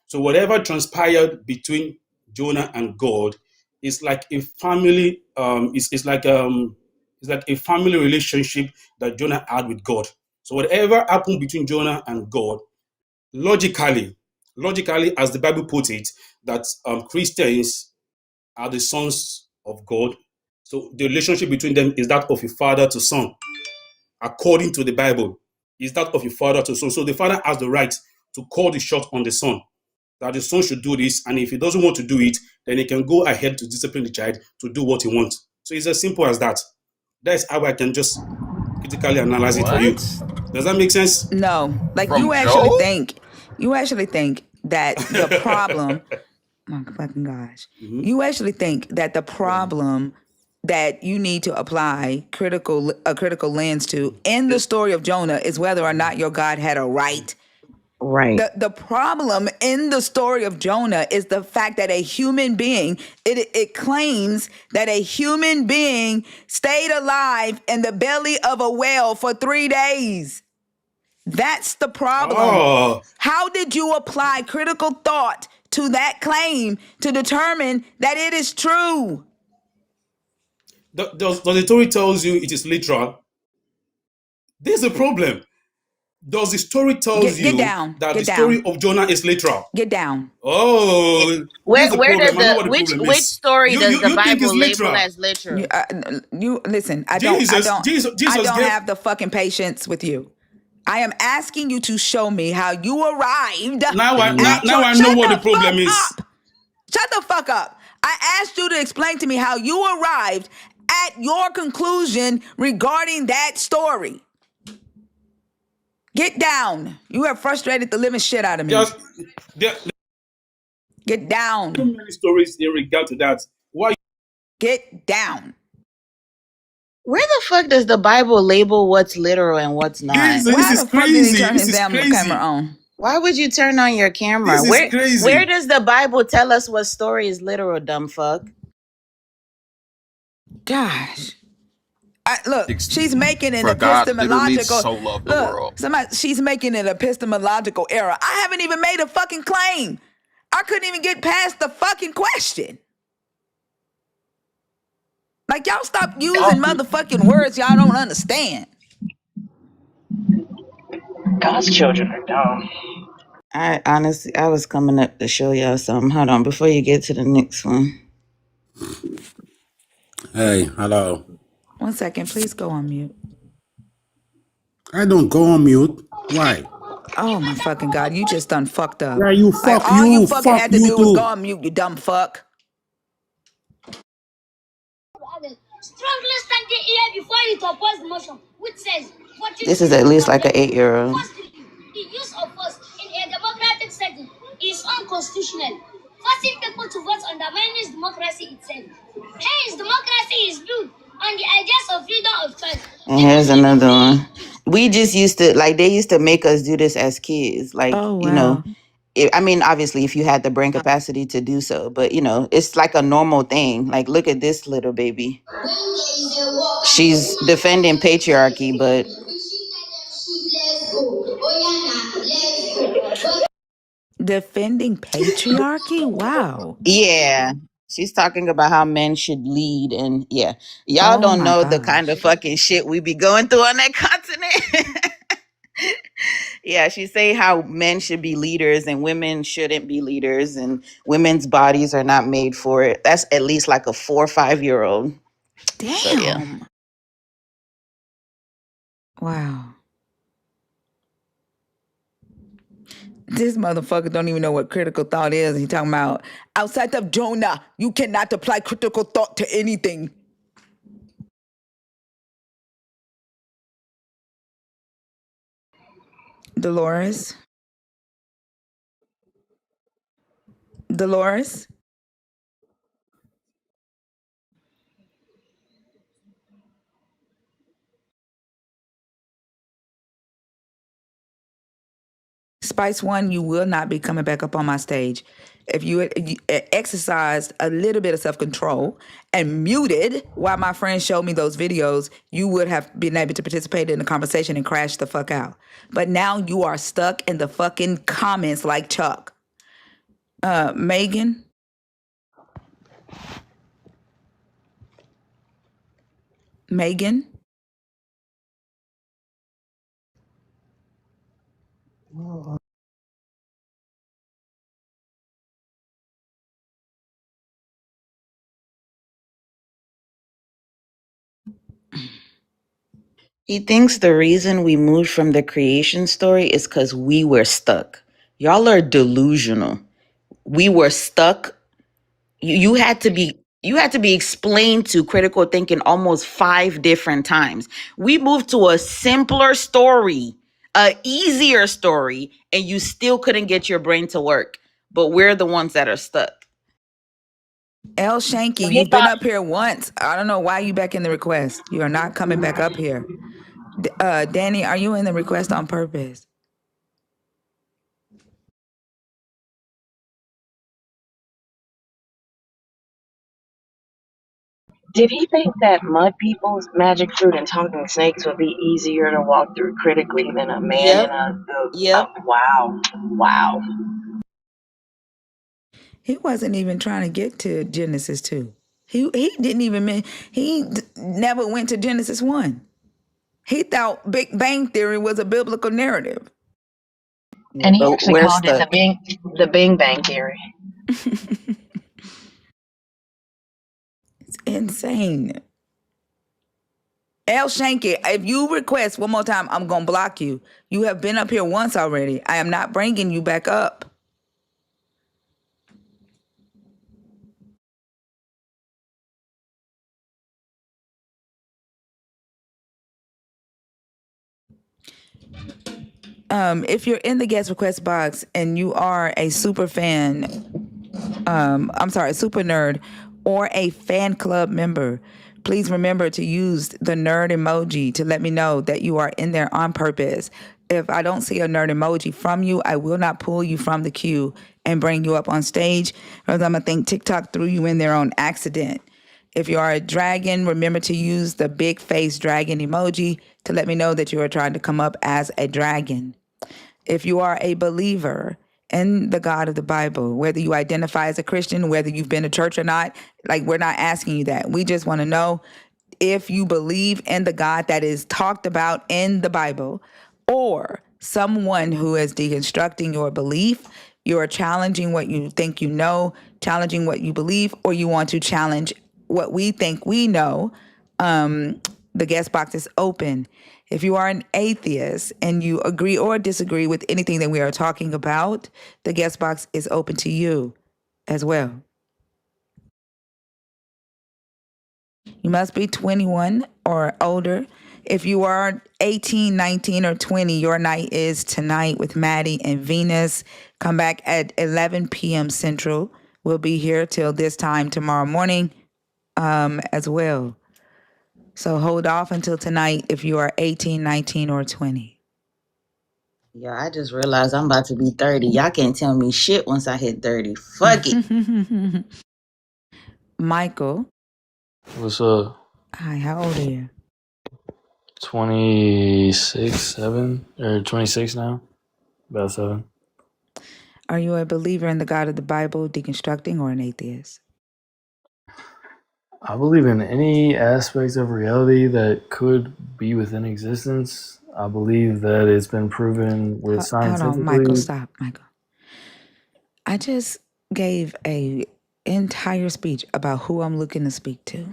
So whatever transpired between Jonah and God is like a family. It's like a family relationship that Jonah had with God. So whatever happened between Jonah and God, logically, as the Bible puts it, that Christians are the sons of God. So the relationship between them is that of a father to son. According to the Bible, is that of a father to son. So the father has the right to call the shot on the son, that the son should do this, and if he doesn't want to do it, then he can go ahead to discipline the child to do what he wants. So it's as simple as that. That's how I can just critically analyze it for you. Does that make sense? No. Like From you actually think that the problem oh my fucking gosh. You actually think that the problem that you need to apply a critical lens to in the story of Jonah is whether or not your God had a right. Right. The problem in the story of Jonah is the fact that a human being, it claims that a human being stayed alive in the belly of a whale for 3 days. That's the problem. Oh. How did you apply critical thought to that claim to determine that it is true? Does the story tells you it is literal? This is a problem. Does the story tells Get you down. that Get the story down. of Jonah is literal? Get down. Oh, this is the Where does problem. I know the what the problem which is. story does the You think it's Bible label literal? as literal? You listen. I Jesus don't gave. have the fucking patience with you. I am asking you to show me how you arrived Now I Shut know what the the problem fuck is. up. Shut the fuck up. I asked you to explain to me how you arrived at your conclusion regarding that story. Get down. You have frustrated the living shit out of me. There Get down. too many stories in regard to that. Why? Get down. Where the fuck does the Bible label what's literal and what's not? This is Fuck did he crazy. turn This his is damn crazy. camera on? Why would you turn on your camera? This is crazy. Where does the Bible tell us what story is literal, dumb fuck? Gosh. Look, she's making an For God literally epistemological. so loved the world. She's making an epistemological error. I haven't even made a fucking claim. I couldn't even get past the fucking question. Like, y'all stop using motherfucking words y'all don't understand. God's children are dumb. I honestly, I was coming up to show y'all something. Hold on, before you get to the next one. Hey, hello. 1 second, please go on mute. I don't go on mute. Why? Oh my fucking God, you just done fucked up. Yeah, you Like, fuck all you. you fucking Fuck had to you do was too. go on mute, you dumb fuck. Strongly stand here before you to oppose the motion, which says, This is at least like an 8-year-old. firstly, the use of force in a democratic setting is unconstitutional. Forcing people to vote undermines democracy itself. Hence, democracy is built on the ideas of freedom of choice. And here's another one. We just used to, like, they used to make us do this as kids. Like, Oh, you know, wow. I mean, obviously, if you had the brain capacity to do so, but, you know, it's like a normal thing. Like, look at this little baby. She's defending patriarchy, but Defending patriarchy? Wow. yeah, she's talking about how men should lead. And yeah, y'all Oh don't my know the kind gosh. of fucking shit we be going through on that continent. Yeah, she's saying how men should be leaders and women shouldn't be leaders, and women's bodies are not made for it. That's at least like a 4 or 5-year-old. Damn. So yeah. Wow. This motherfucker don't even know what critical thought is. He talking about outside of Jonah, you cannot apply critical thought to anything. Dolores? Dolores? Spice One, you will not be coming back up on my stage. If you exercised a little bit of self-control and muted while my friend showed me those videos, you would have been able to participate in the conversation and crash the fuck out. But now you are stuck in the fucking comments like Chuck. Megan? Megan? He thinks the reason we moved from the creation story is because we were stuck. Y'all are delusional. We were stuck. You had to be explained to critical thinking almost 5 different times. We moved to a simpler story, a easier story, and you still couldn't get your brain to work. But we're the ones that are stuck. L. Shanky, you've been up here once. I don't know why you back in the request. You are not coming back up here. Danny, are you in the request on purpose? Did he think that mud people's magic fruit and talking snakes would be easier to walk through critically than a man in Yep. wow. He wasn't even trying to get to Genesis 2. He didn't even never went to Genesis 1. He thought Big Bang Theory was a biblical narrative. And he But actually where's called it the the Bing Bang Theory. It's insane. El Shanky, if you request one more time, I'm going to block you. You have been up here once already. I am not bringing you back up. If you're in the guest request box and you are a super fan, a super nerd or a fan club member, please remember to use the nerd emoji to let me know that you are in there on purpose. If I don't see a nerd emoji from you, I will not pull you from the queue and bring you up on stage, because I'm going to think TikTok threw you in there on accident. If you are a dragon, remember to use the big face dragon emoji to let me know that you are trying to come up as a dragon. If you are a believer in the God of the Bible, whether you identify as a Christian, whether you've been to church or not, like, we're not asking you that. We just want to know if you believe in the God that is talked about in the Bible, or someone who is deconstructing your belief, you're challenging what you think you know, challenging what you believe, or you want to challenge what we think we know. The guest box is open. If you are an atheist and you agree or disagree with anything that we are talking about, the guest box is open to you as well. You must be 21 or older. If you are 18, 19, or 20, your night is tonight with Maddie and Venus. Come back at 11 p.m. Central. We'll be here till this time tomorrow morning as well. So hold off until tonight if you are 18, 19, or 20. Yeah, I just realized I'm about to be 30. Y'all can't tell me shit once I hit 30. Fuck it. Michael. What's up? Hi, how old are you? 26 now? About 7. Are you a believer in the God of the Bible, deconstructing, or an atheist? I believe in any aspect of reality that could be within existence. I believe that it's been proven with Hold on, scientifically. Michael, stop, Michael. I just gave a entire speech about who I'm looking to speak to.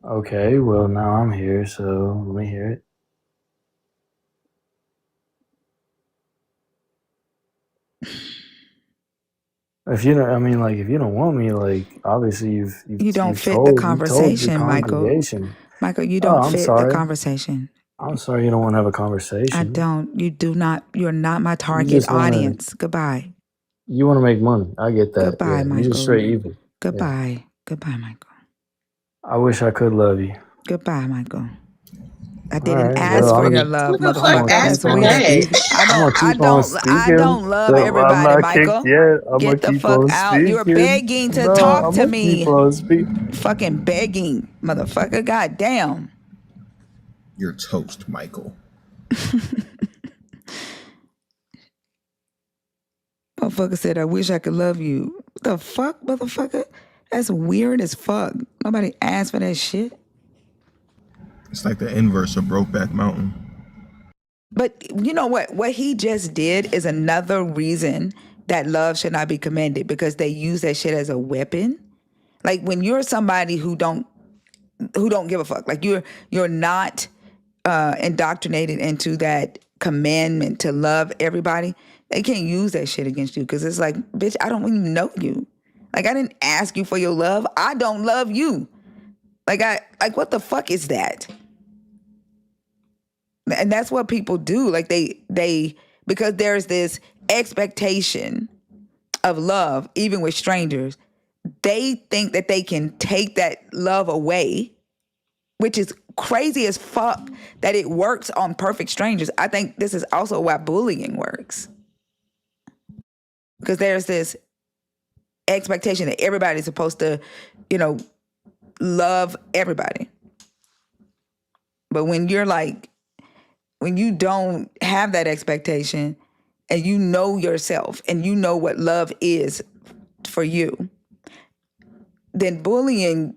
Okay, well, now I'm here, so let me hear it. If you don't, if you don't want me, obviously You don't you've fit told the the conversation, Michael. congregation. Michael, you Oh, don't I'm fit the sorry. conversation. I'm sorry you don't want to have a I conversation. don't. You do not. You're not my You target just want to. audience. Goodbye. You want to make money. I get that. Goodbye, Yeah, you're just Michael. straight evil. Yeah. Goodbye. Goodbye, Michael. I wish I could love you. Goodbye, Michael. I All didn't right. ask Well, for I'm your gonna, love, Who the I'm fuck gonna motherfucker. keep That's asked for on weird. that? speaking. I'm gonna I keep on speaking. don't love So I'm everybody, not kicked Michael. yet. I'm gonna Get the keep fuck on out. You're speaking. begging to No, talk I'm to gonna keep me. on speaking. Fucking begging, motherfucker. God damn. You're toast, Michael. Motherfucker said, I wish I could love you. What the fuck, motherfucker? That's weird as fuck. Nobody asked for that shit. It's like the inverse of Brokeback Mountain. But you know what? What he just did is another reason that love should not be commended, because they use that shit as a weapon. Like, when you're somebody who don't give a fuck, like you're not indoctrinated into that commandment to love everybody, they can't use that shit against you, because it's like, bitch, I don't even know you. Like, I didn't ask you for your love. I don't love you. Like, what the fuck is that? And that's what people do. Like, they because there's this expectation of love, even with strangers, they think that they can take that love away, which is crazy as fuck that it works on perfect strangers. I think this is also why bullying works. Because there's this expectation that everybody's supposed to, love everybody. But when you don't have that expectation, and you know yourself and you know what love is for you, then bullying,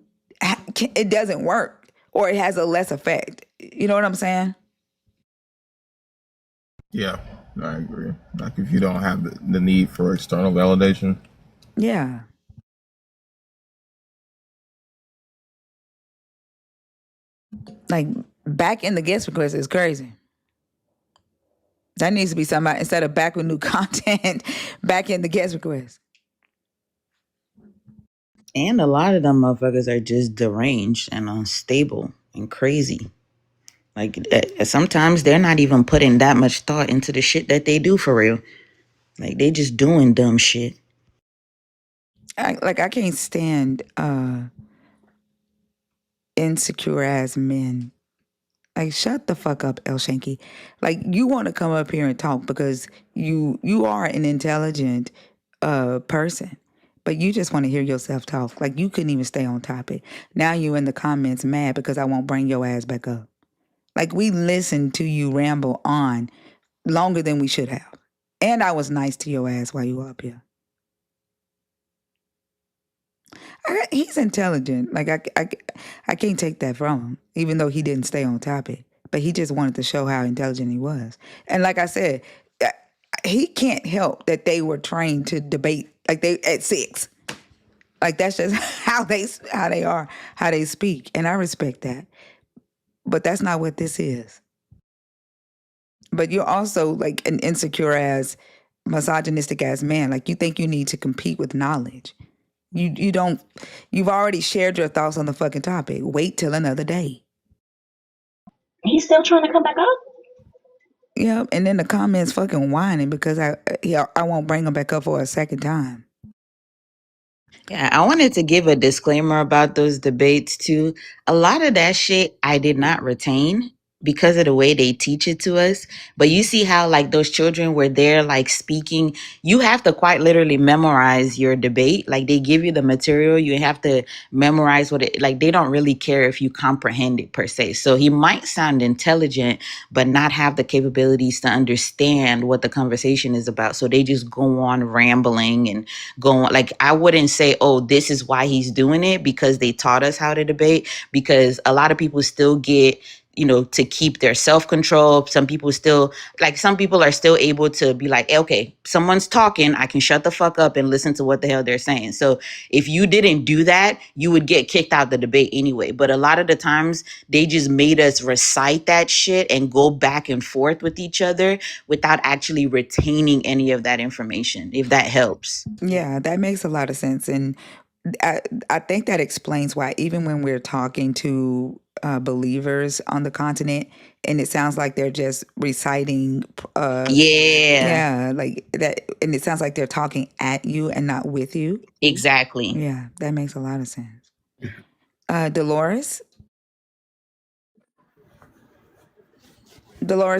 it doesn't work, or it has a less effect. You know what I'm saying? Yeah, I agree. Like if you don't have the need for external validation. Yeah. Like back in the guest request is crazy. That needs to be somebody, instead of back with new content, back in the guest request. And a lot of them motherfuckers are just deranged and unstable and crazy. Like sometimes they're not even putting that much thought into the shit that they do for real. Like they just doing dumb shit. I can't stand insecure ass men. Like, shut the fuck up, El Shanky. Like, you want to come up here and talk because you are an intelligent person, but you just want to hear yourself talk. Like, you couldn't even stay on topic. Now you in the comments mad because I won't bring your ass back up. Like, we listened to you ramble on longer than we should have. And I was nice to your ass while you were up here. He's intelligent. Like, I can't take that from him, even though he didn't stay on topic. But he just wanted to show how intelligent he was. And like I said, he can't help that they were trained to debate like they at 6. Like that's just how they are, how they speak. And I respect that. But that's not what this is. But you're also like an insecure ass, misogynistic ass man. Like you think you need to compete with knowledge. You don't, you've already shared your thoughts on the fucking topic. Wait till another day. He's still trying to come back up? Yeah, and then the comments fucking whining because I won't bring him back up for a second time. Yeah, I wanted to give a disclaimer about those debates too. A lot of that shit I did not retain because of the way they teach it to us. But you see how like those children were there like speaking, you have to quite literally memorize your debate. Like they give you the material, you have to memorize what it, like they don't really care if you comprehend it per se. So he might sound intelligent, but not have the capabilities to understand what the conversation is about. So they just go on rambling and go on. Like I wouldn't say, oh, this is why he's doing it because they taught us how to debate, because a lot of people still get, you know, to keep their self-control. Some people still, like some people are still able to be like, okay, someone's talking, I can shut the fuck up and listen to what the hell they're saying. So if you didn't do that, you would get kicked out the debate anyway. But a lot of the times they just made us recite that shit and go back and forth with each other without actually retaining any of that information, if that helps. Yeah, that makes a lot of sense. And I think that explains why even when we're talking to believers on the continent and it sounds like they're just reciting yeah, like that, and it sounds like they're talking at you and not with you. Exactly. Yeah, that makes a lot of sense. Dolores,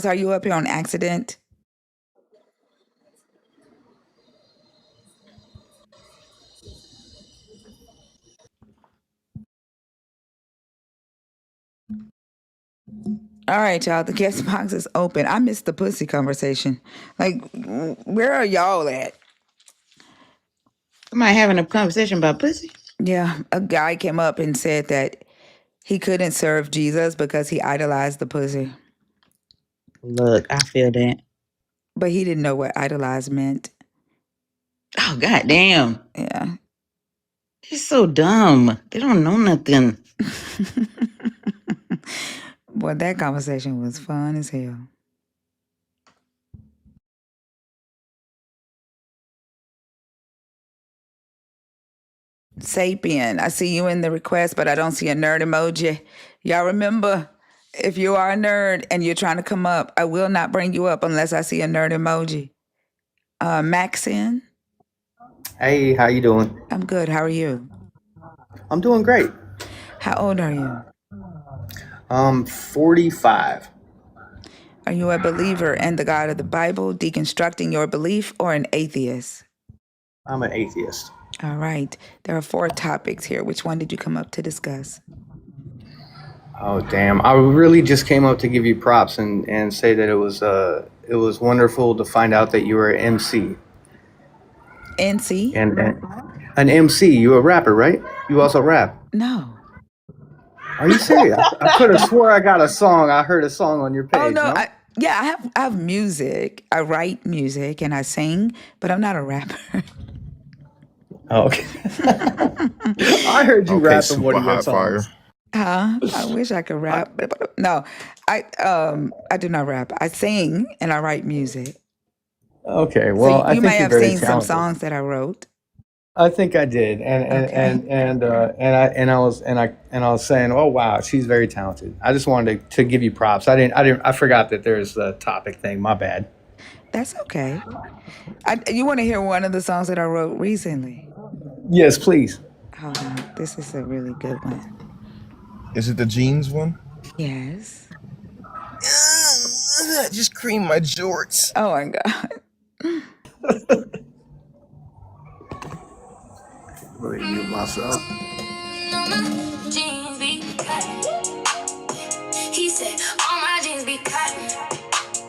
are you up here on accident? All right, y'all. The guest box is open. I missed the pussy conversation. Like, where are y'all at? Am I having a conversation about pussy? Yeah, a guy came up and said that he couldn't serve Jesus because he idolized the pussy. Look, I feel that. But he didn't know what idolize meant. Oh, goddamn. Yeah. It's so dumb. They don't know nothing. Boy, that conversation was fun as hell. Sapien, I see you in the request, but I don't see a nerd emoji. Y'all remember, if you are a nerd and you're trying to come up, I will not bring you up unless I see a nerd emoji. Maxine? Hey, how you doing? I'm good. How are you? I'm doing great. How old are you? 45. Are you a believer in the God of the Bible, deconstructing your belief, or an atheist? I'm an atheist. All right. There are 4 topics here. Which one did you come up to discuss? Oh, damn. I really just came up to give you props and say that it was wonderful to find out that you were an MC. NC? And an MC, you a rapper, right? You also rap? No. Are you serious? I could have swore I got a song. I heard a song on your page. Oh no, No? I have music. I write music and I sing, but I'm not a rapper. Oh, okay. I heard you Okay, rapping one super of your hot fire. songs. I wish I could rap. No, I do not rap. I sing and I write music. Okay, well, So I you may think you're have very seen some talented. songs that I wrote. I think I did, and I was saying, oh wow, she's very talented. I just wanted to give you props. I forgot that there's the topic thing. My bad. That's okay. You want to hear one of the songs that I wrote recently? Yes, please. Hold on. This is a really good one. Is it the jeans one? Yes. Just cream my jorts. Oh my God. Let me mute myself. Jeans be cotton. He said, all my jeans be cotton.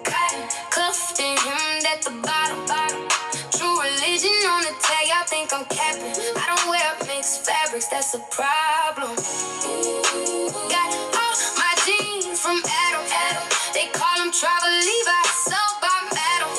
Cotton. Cuffed and hemmed at the bottom. True religion on the tag, y'all think I'm capping. I don't wear mixed fabrics, that's a problem. Got all my jeans from Adam. They call them Travel Levi's, so by Adam.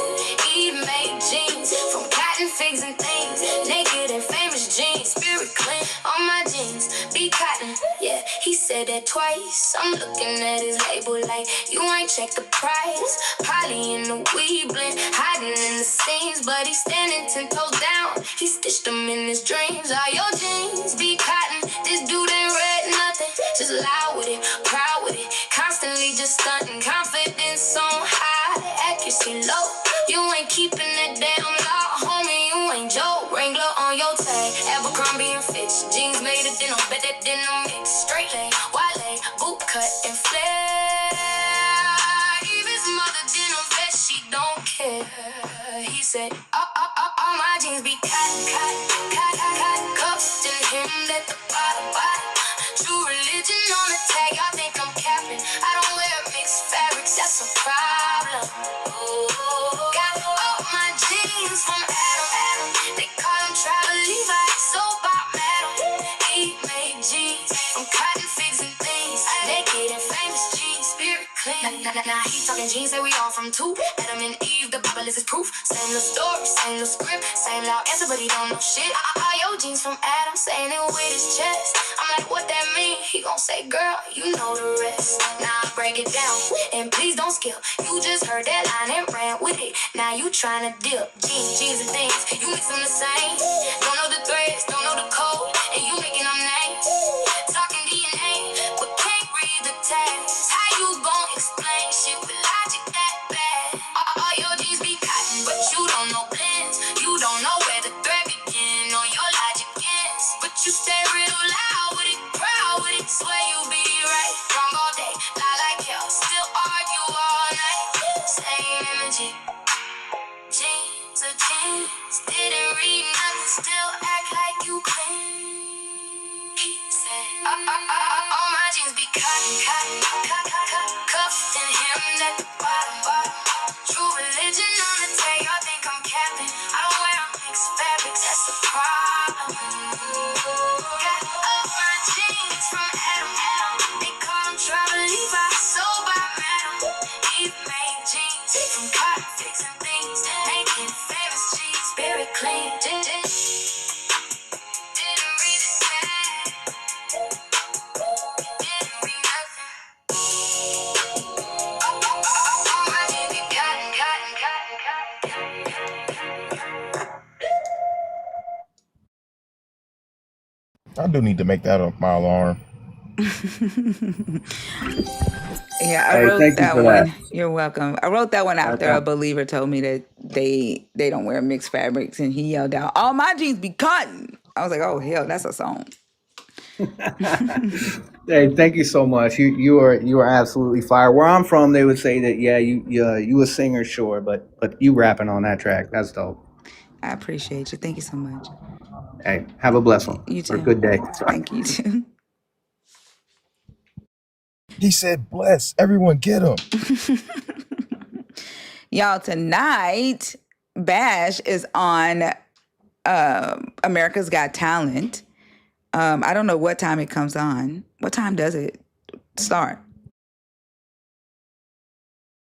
He made jeans from cotton figs and things. Naked and famous jeans, spirit clean. All my jeans be cotton. Yeah, he said that twice. I'm looking at his label like you ain't checked the price. Probably in the weed blend, hiding in the seams, but he's standing 10 toes down. He stitched them in his dreams. All your jeans be cotton. This dude ain't read nothing. Just loud with it, proud with it. Constantly just stunting, confidence on high, accuracy low. You ain't keeping that damn law, homie. You ain't Joe. Wrangler on your tag, Abercrombie and Fitch. Jeans made of denim, bet that denim mix. Straight lane, wide lane, boot cut and flare. If his mother denim vest, she don't care. He said, all my jeans be cotton, cuffed and hemmed at the bottom. True religion on the tag, y'all think I'm capping. I don't wear mixed fabrics, that's a problem. Got all my jeans from Adam. They call them Travel Levi's, so by metal. He made jeans from cotton figs and things. Naked and famous jeans, spirit clean. Nah, he talking jeans, say we all from two. Adam and Eve, the Bible is his proof. Same little story, same little script, same loud answer, but he don't know shit. All your jeans from Adam, saying it with his chest. I'm like, what that mean? He gon' say, girl, you know the rest. Now I break it down, and please don't skip. You just heard that line and ran with it. Now you tryna dip. Jeans and things, you mix them the same. Don't know the threads, don't know the code, and you making them names. Talking DNA, but can't read the text. How you gon' explain shit with logic that bad? All your jeans be cotton, but you don't know blends. You don't know where the thread begin or your logic ends. But you stay real loud with it, proud with it. Swear you be right, wrong all day. Lie like hell, still argue all night. Same energy. Jeans are jeans, didn't read nothing, still act like you clean. Say, all my jeans be cotton, cuffed and hemmed at the bottom. True religion on the tag, y'all think I'm capping. I don't wear mixed fabrics, that's the problem. Got all my jeans from Adam. They call them Travel Levi's, so by metal. He made jeans from cotton figs and things. Making famous jeans, spirit clean. Didn't read the tag. Didn't read nothing. All my jeans be cotton. I do need to make that up my alarm. Yeah, I Hey, wrote thank you that for one. that. You're welcome. I wrote that one after a Okay. believer told me that they don't wear mixed fabrics, and he yelled out, "All my jeans be cotton." I was like, "Oh hell, that's a song." Hey, thank you so much. You are absolutely fire. Where I'm from, they would say that you a singer, sure, but you rapping on that track, that's dope. I appreciate you. Thank you so much. Hey, have a blessed one You or a too. good day. Thank you too. He said, bless, everyone get him. Y'all, tonight, Bash is on America's Got Talent. I don't know what time it comes on. What time does it start?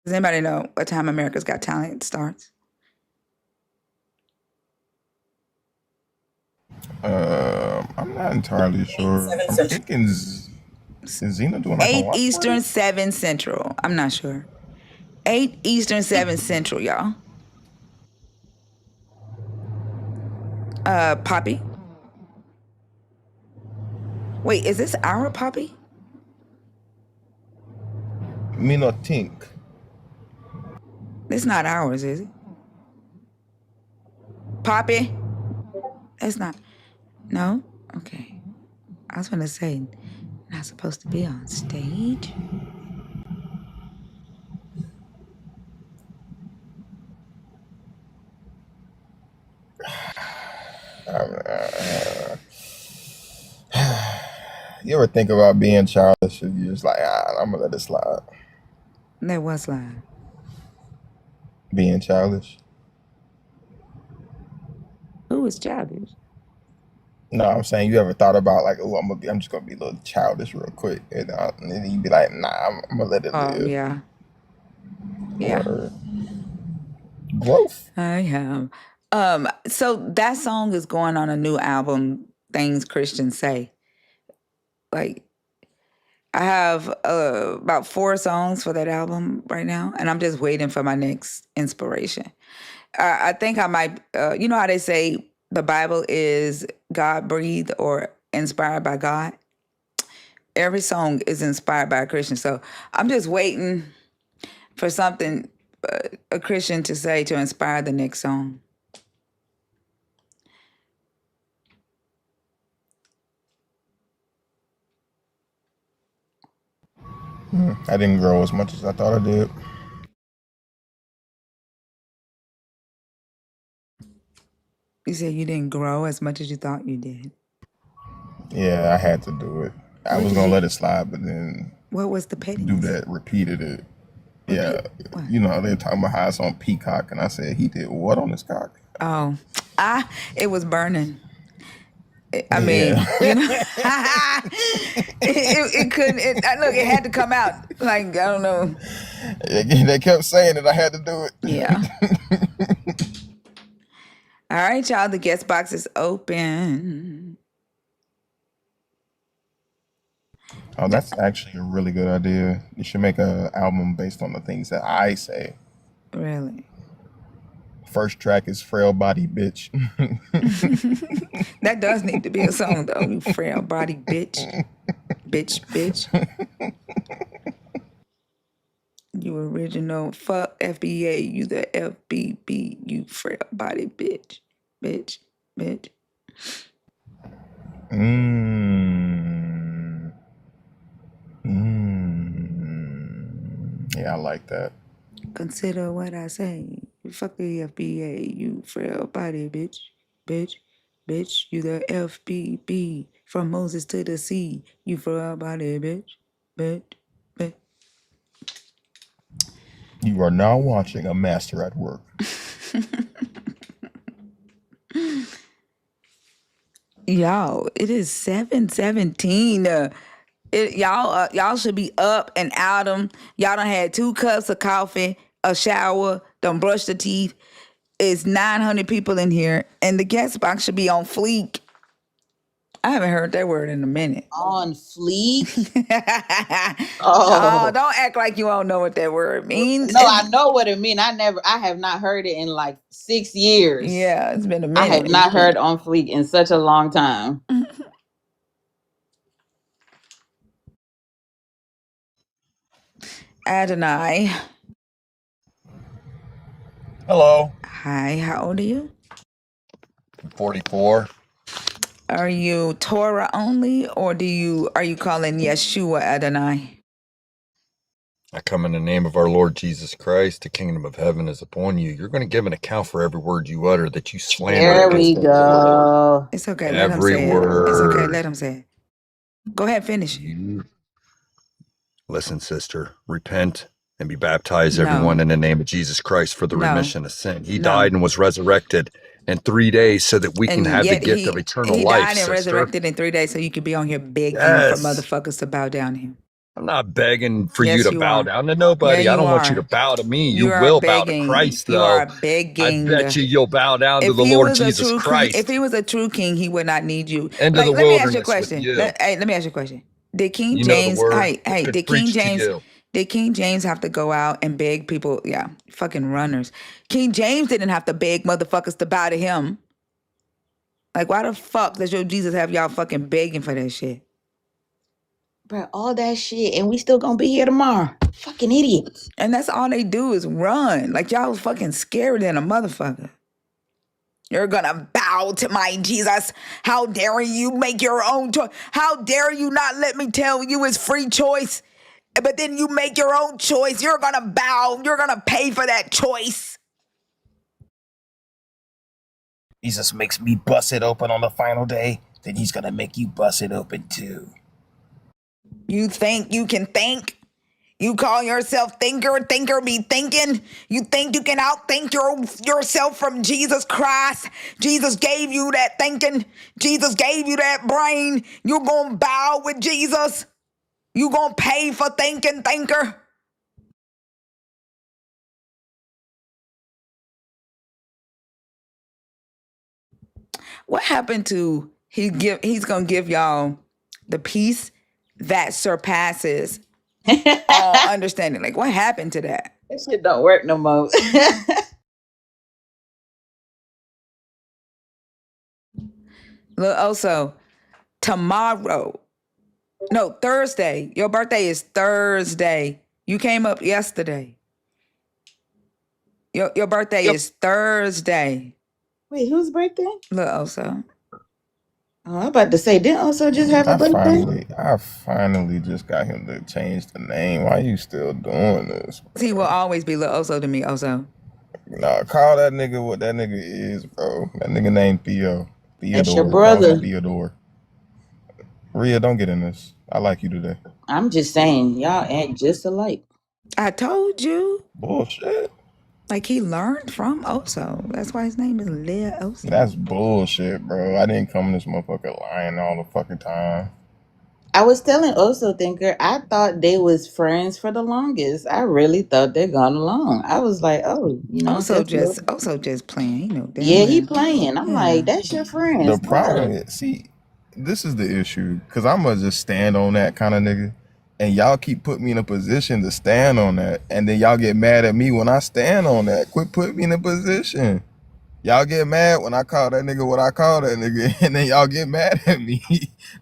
Does anybody know what time America's Got Talent starts? I'm not entirely sure. I'm thinking, is Xena doing like a 8 watch Eastern, party? 7 Central. I'm not sure. 8 Eastern, 7 Central, y'all. Poppy? Wait, is this our Poppy? Me not think. It's not ours, is it? Poppy? That's not. No? Okay. I was gonna say, not supposed to be on stage. You ever think about being childish and you're just like, I'm gonna let it slide? That was live. Being childish? Who was childish? No, I'm saying you ever thought about like, oh, I'm just gonna be a little childish real quick, and then you'd be like, nah, I'm gonna let it live. Yeah. Yeah. Or growth. I have. So that song is going on a new album, Things Christians Say. Like, I have about 4 songs for that album right now, and I'm just waiting for my next inspiration. I think I might, you know how they say the Bible is God-breathed or inspired by God? Every song is inspired by a Christian. So I'm just waiting for something a Christian to say to inspire the next song. I didn't grow as much as I thought I did. You said you didn't grow as much as you thought you did. Yeah, I had to do it. I was gonna let it slide, but then What was the petty? do that, repeated it. Yeah, you know, they're talking about how it's on Peacock, and I said, he did what on his cock? Oh, it was burning. I mean, you know, it couldn't. Look, it had to come out. Like, I don't know. They kept saying it. I had to do it. Yeah. All right, y'all. The guest box is open. Oh, that's actually a really good idea. You should make an album based on the things that I say. Really? First track is Frail Body Bitch. That does need to be a song, though. You frail body bitch. Bitch. You original. Fuck FBA. You the FBB. You frail body bitch. Bitch. Yeah, I like that. Consider what I say. Fuck the FBA. You frail body bitch. Bitch. You the FBB. From Moses to the sea. You frail body bitch. You are now watching a master at work. Y'all, it is 7:17. Y'all should be up and out 'em. Y'all done had 2 cups of coffee, a shower, done brushed the teeth. It's 900 people in here, and the guest box should be on fleek. I haven't heard that word in a minute. On fleek? Oh, don't act like you don't know what that word means. No, I know what it means. I have not heard it in like 6 years. Yeah, it's been a minute. I have not heard on fleek in such a long time. Adonai. Hello. Hi, how old are you? 44. Are you Torah only, or are you calling Yeshua Adonai? I come in the name of our Lord Jesus Christ. The kingdom of heaven is upon you. You're going to give an account for every word you utter that you slander. There we go. It's okay. Let him Every say word. it. It's okay. Let him say it. Go ahead, finish. Listen, sister, repent and be baptized, No. everyone, in the name of Jesus Christ for the No. remission of sin. He No. died and was resurrected in 3 days so that we can And have the yet gift of eternal he life, died and sister. resurrected in 3 days so you could be on here begging for Yes. motherfuckers to bow down to him. I'm not begging for you Yes, to you bow are. down to Yeah, nobody. I you don't want you to are. bow to me. You You are will bow to begging. Christ, You though. are begging. I bet you'll bow down to If the he Lord was a Jesus true king, if Christ he was a true king, he would not need you. into Like, the let me ask you a wilderness with question. you. Let me ask you a question. Did King You know the James? word. Hey, It's been did King preached to James? you. Did King James have to go out and beg people? Yeah, fucking runners. King James didn't have to beg motherfuckers to bow to him. Like, why the fuck does your Jesus have y'all fucking begging for that shit? Bro, all that shit, and we still gonna be here tomorrow. Fucking idiots. And that's all they do is run. Like, y'all fucking scarier than a motherfucker. You're gonna bow to my Jesus. How dare you make your own choice? How dare you not let me tell you it's free choice? But then you make your own choice. You're gonna bow. You're gonna pay for that choice. Jesus makes me bust it open on the final day, then he's gonna make you bust it open too. You think you can think? You call yourself thinker be thinking? You think you can outthink yourself from Jesus Christ? Jesus gave you that thinking. Jesus gave you that brain. You gonna bow with Jesus? You gonna pay for thinking, thinker? What happened to he's gonna give y'all the peace that surpasses all understanding? Like, what happened to that? That shit don't work no more. Look, also, Thursday. Your birthday is Thursday. You came up yesterday. Your birthday is Thursday. Wait, whose birthday? Look, also. Oh, I'm about to say, didn't also just have a birthday? I finally just got him to change the name. Why you still doing this? He will always be Lil Oso to me, Oso. Nah, call that nigga what that nigga is, bro. That nigga named Theo. Theodore. That's your Call brother. him Theodore. Rhea, don't get in this. I like you today. I'm just saying, y'all act just alike. I told you. Bullshit. Like, he learned from Oso. That's why his name is Lil Oso. That's bullshit, bro. I didn't come this motherfucker lying all the fucking time. I was telling Oso Thinker, I thought they was friends for the longest. I really thought they got along. I was like, oh, Oso just playing. You know, yeah, he playing. I'm like, that's your friend. The problem is, see, this is the issue, because I'm going to just stand on that kind of nigga, and y'all keep putting me in a position to stand on that, and then y'all get mad at me when I stand on that. Quit putting me in a position. Y'all get mad when I call that nigga what I call that nigga, and then y'all get mad at me.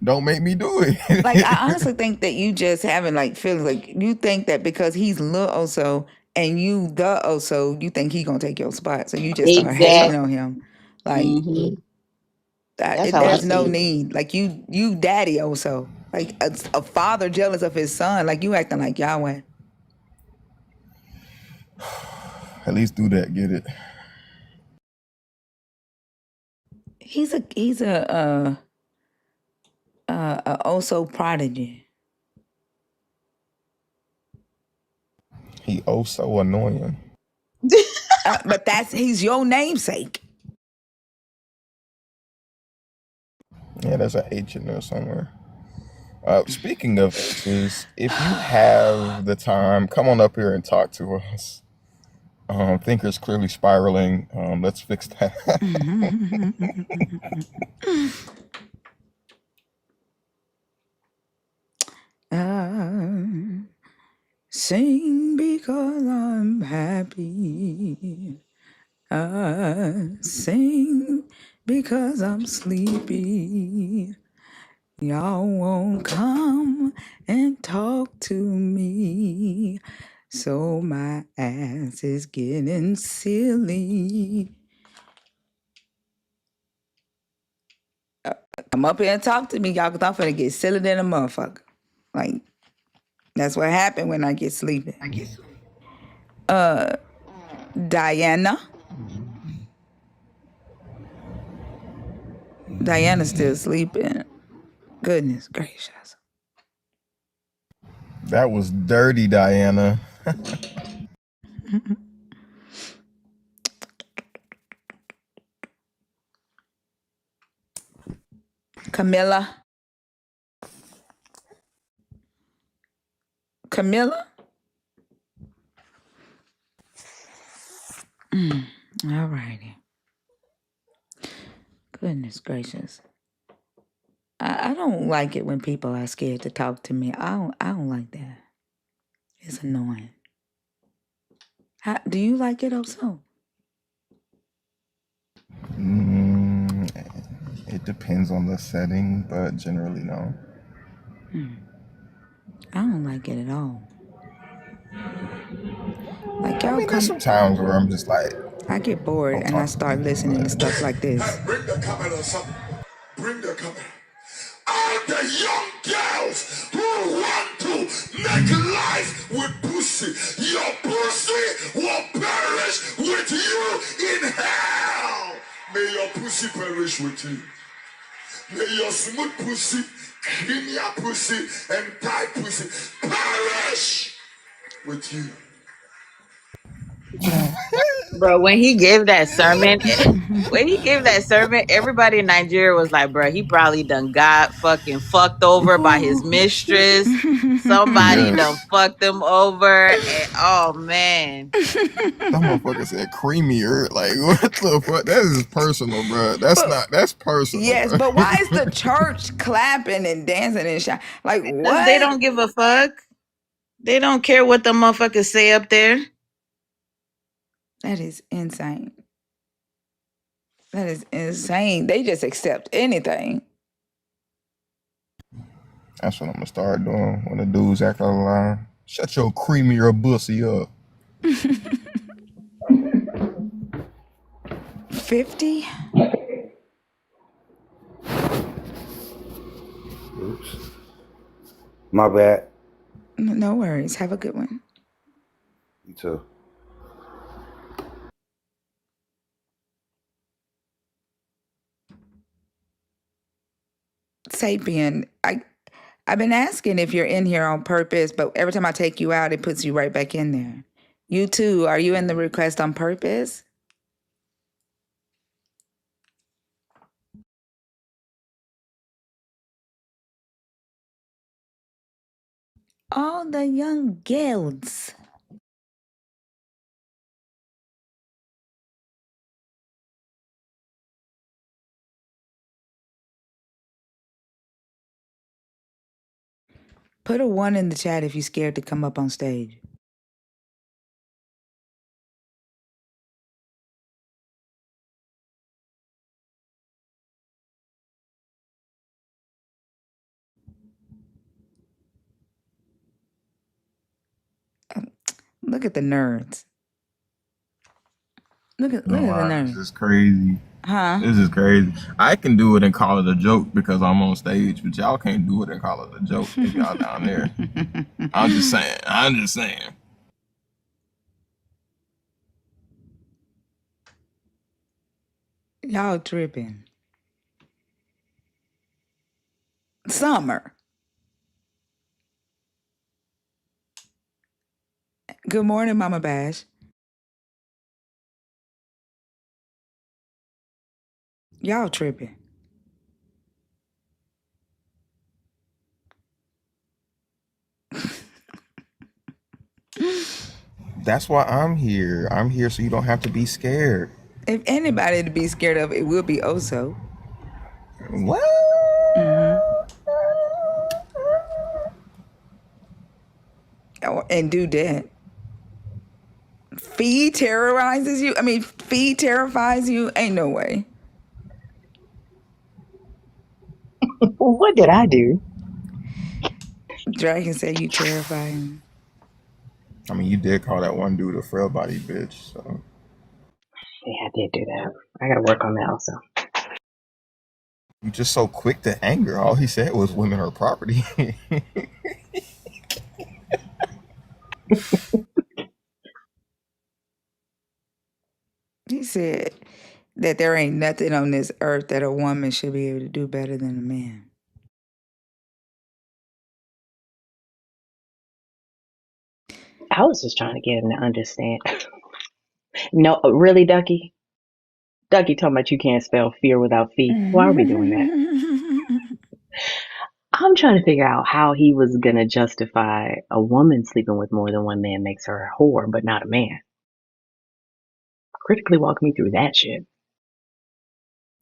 Don't make me do it. Like, I honestly think that you just having, like, feelings. Like, you think that because he's Lil Oso and you the Oso, you think he gonna take your spot. So you just start hating on him. Like, That's how I there's no see it. need. Like, you daddy Oso. Like, a father jealous of his son. Like, you acting like Yahweh. At least do that, get it. He's a Oso prodigy. He oh so annoying. But he's your namesake. Yeah, there's an H in there somewhere. Speaking of H's, if you have the time, come on up here and talk to us. Thinker's clearly spiraling. Let's fix that. Sing because I'm happy. Sing because I'm sleepy. Y'all won't come and talk to me. So my ass is getting silly. Come up here and talk to me, y'all, because I'm finna get silly than a motherfucker. Like, that's what happened when I get sleepy. Diana. Diana's still sleeping. Goodness gracious. That was dirty, Diana. Camilla? Camilla? All righty. Goodness gracious. I don't like it when people are scared to talk to me. I don't like that. It's annoying. Do you like it also? It depends on the setting, but generally no. I don't like it at all. Like I y'all mean, there's some come, times where I'm just like, I get bored don't and I talk to start me. listening to stuff like this. Bring the camera, son. Bring the camera. All the young girls who want to make life with pussy, your pussy will perish with you in hell. May your pussy perish with you. May your smooth pussy, creamy pussy, and tight pussy perish with you. Bro, when he gave that sermon, everybody in Nigeria was like, bro, he probably done got fucking fucked over by his mistress. Somebody done Yes. fucked him over. And, oh, man. That motherfucker said creamier. Like, what the fuck? That is personal, bro. That's personal, Yes, bro. but why is the church clapping and dancing and shouting? Like, Because they what? don't give a fuck. They don't care what the motherfuckers say up there. That is insane. That is insane. They just accept anything. That's what I'm gonna start doing when the dudes act out of line. Shut your creamier bussy up. 50? Oops. My bad. No worries. Have a good one. You too. Sapien, I've been asking if you're in here on purpose, but every time I take you out, it puts you right back in there. You too. Are you in the request on purpose? All the young girls. Put a 1 in the chat if you're scared to come up on stage. Look at the nerds. Look at the nerds. This is crazy. Huh? This is crazy. I can do it and call it a joke because I'm on stage, but y'all can't do it and call it a joke if y'all down there. I'm just saying. Y'all tripping. Summer. Good morning, Mama Bash. Y'all tripping. That's why I'm here. I'm here so you don't have to be scared. If anybody to be scared of, it will be Oso. What? Oh, and do that. Fee terrorizes you? Fee terrifies you? Ain't no way. What did I do? Dragon said you terrify him. I mean, you did call that one dude a frail body bitch, so. Yeah, I did do that. I gotta work on that also. You just so quick to anger. All he said was women are property. He said that there ain't nothing on this earth that a woman should be able to do better than a man. I was just trying to get him to understand. No, really, Ducky? Ducky talking about you can't spell fear without fee. Why are we doing that? I'm trying to figure out how he was going to justify a woman sleeping with more than one man makes her a whore, but not a man. Critically walk me through that shit.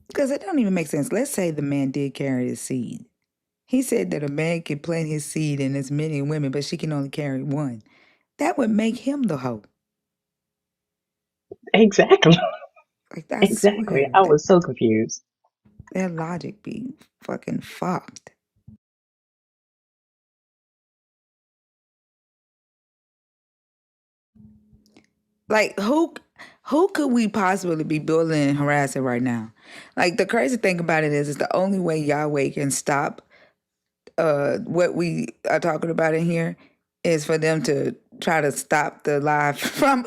Because it don't even make sense. Let's say the man did carry his seed. He said that a man can plant his seed in as many women, but she can only carry one. That would make him the hoe. Exactly. Like, I Exactly. swear, I was so confused. their logic be fucking fucked. Like, who could we possibly be bullying and harassing right now? Like, the crazy thing about it is the only way Yahweh can stop what we are talking about in here is for them to try to stop the live from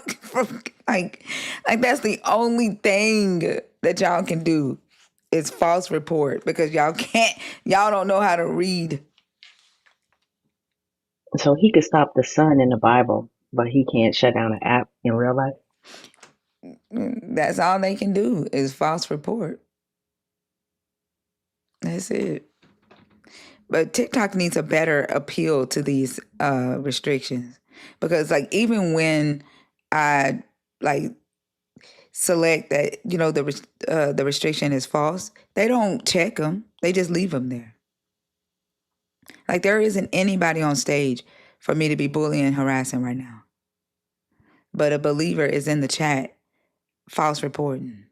like that's the only thing that y'all can do is false report, because y'all don't know how to read. So he could stop the sun in the Bible, but he can't shut down an app in real life? That's all they can do is false report. That's it. But TikTok needs a better appeal to these restrictions, because like even when I like select that the restriction is false, they don't check them. They just leave them there. Like there isn't anybody on stage for me to be bullying and harassing right now. But a believer is in the chat false reporting.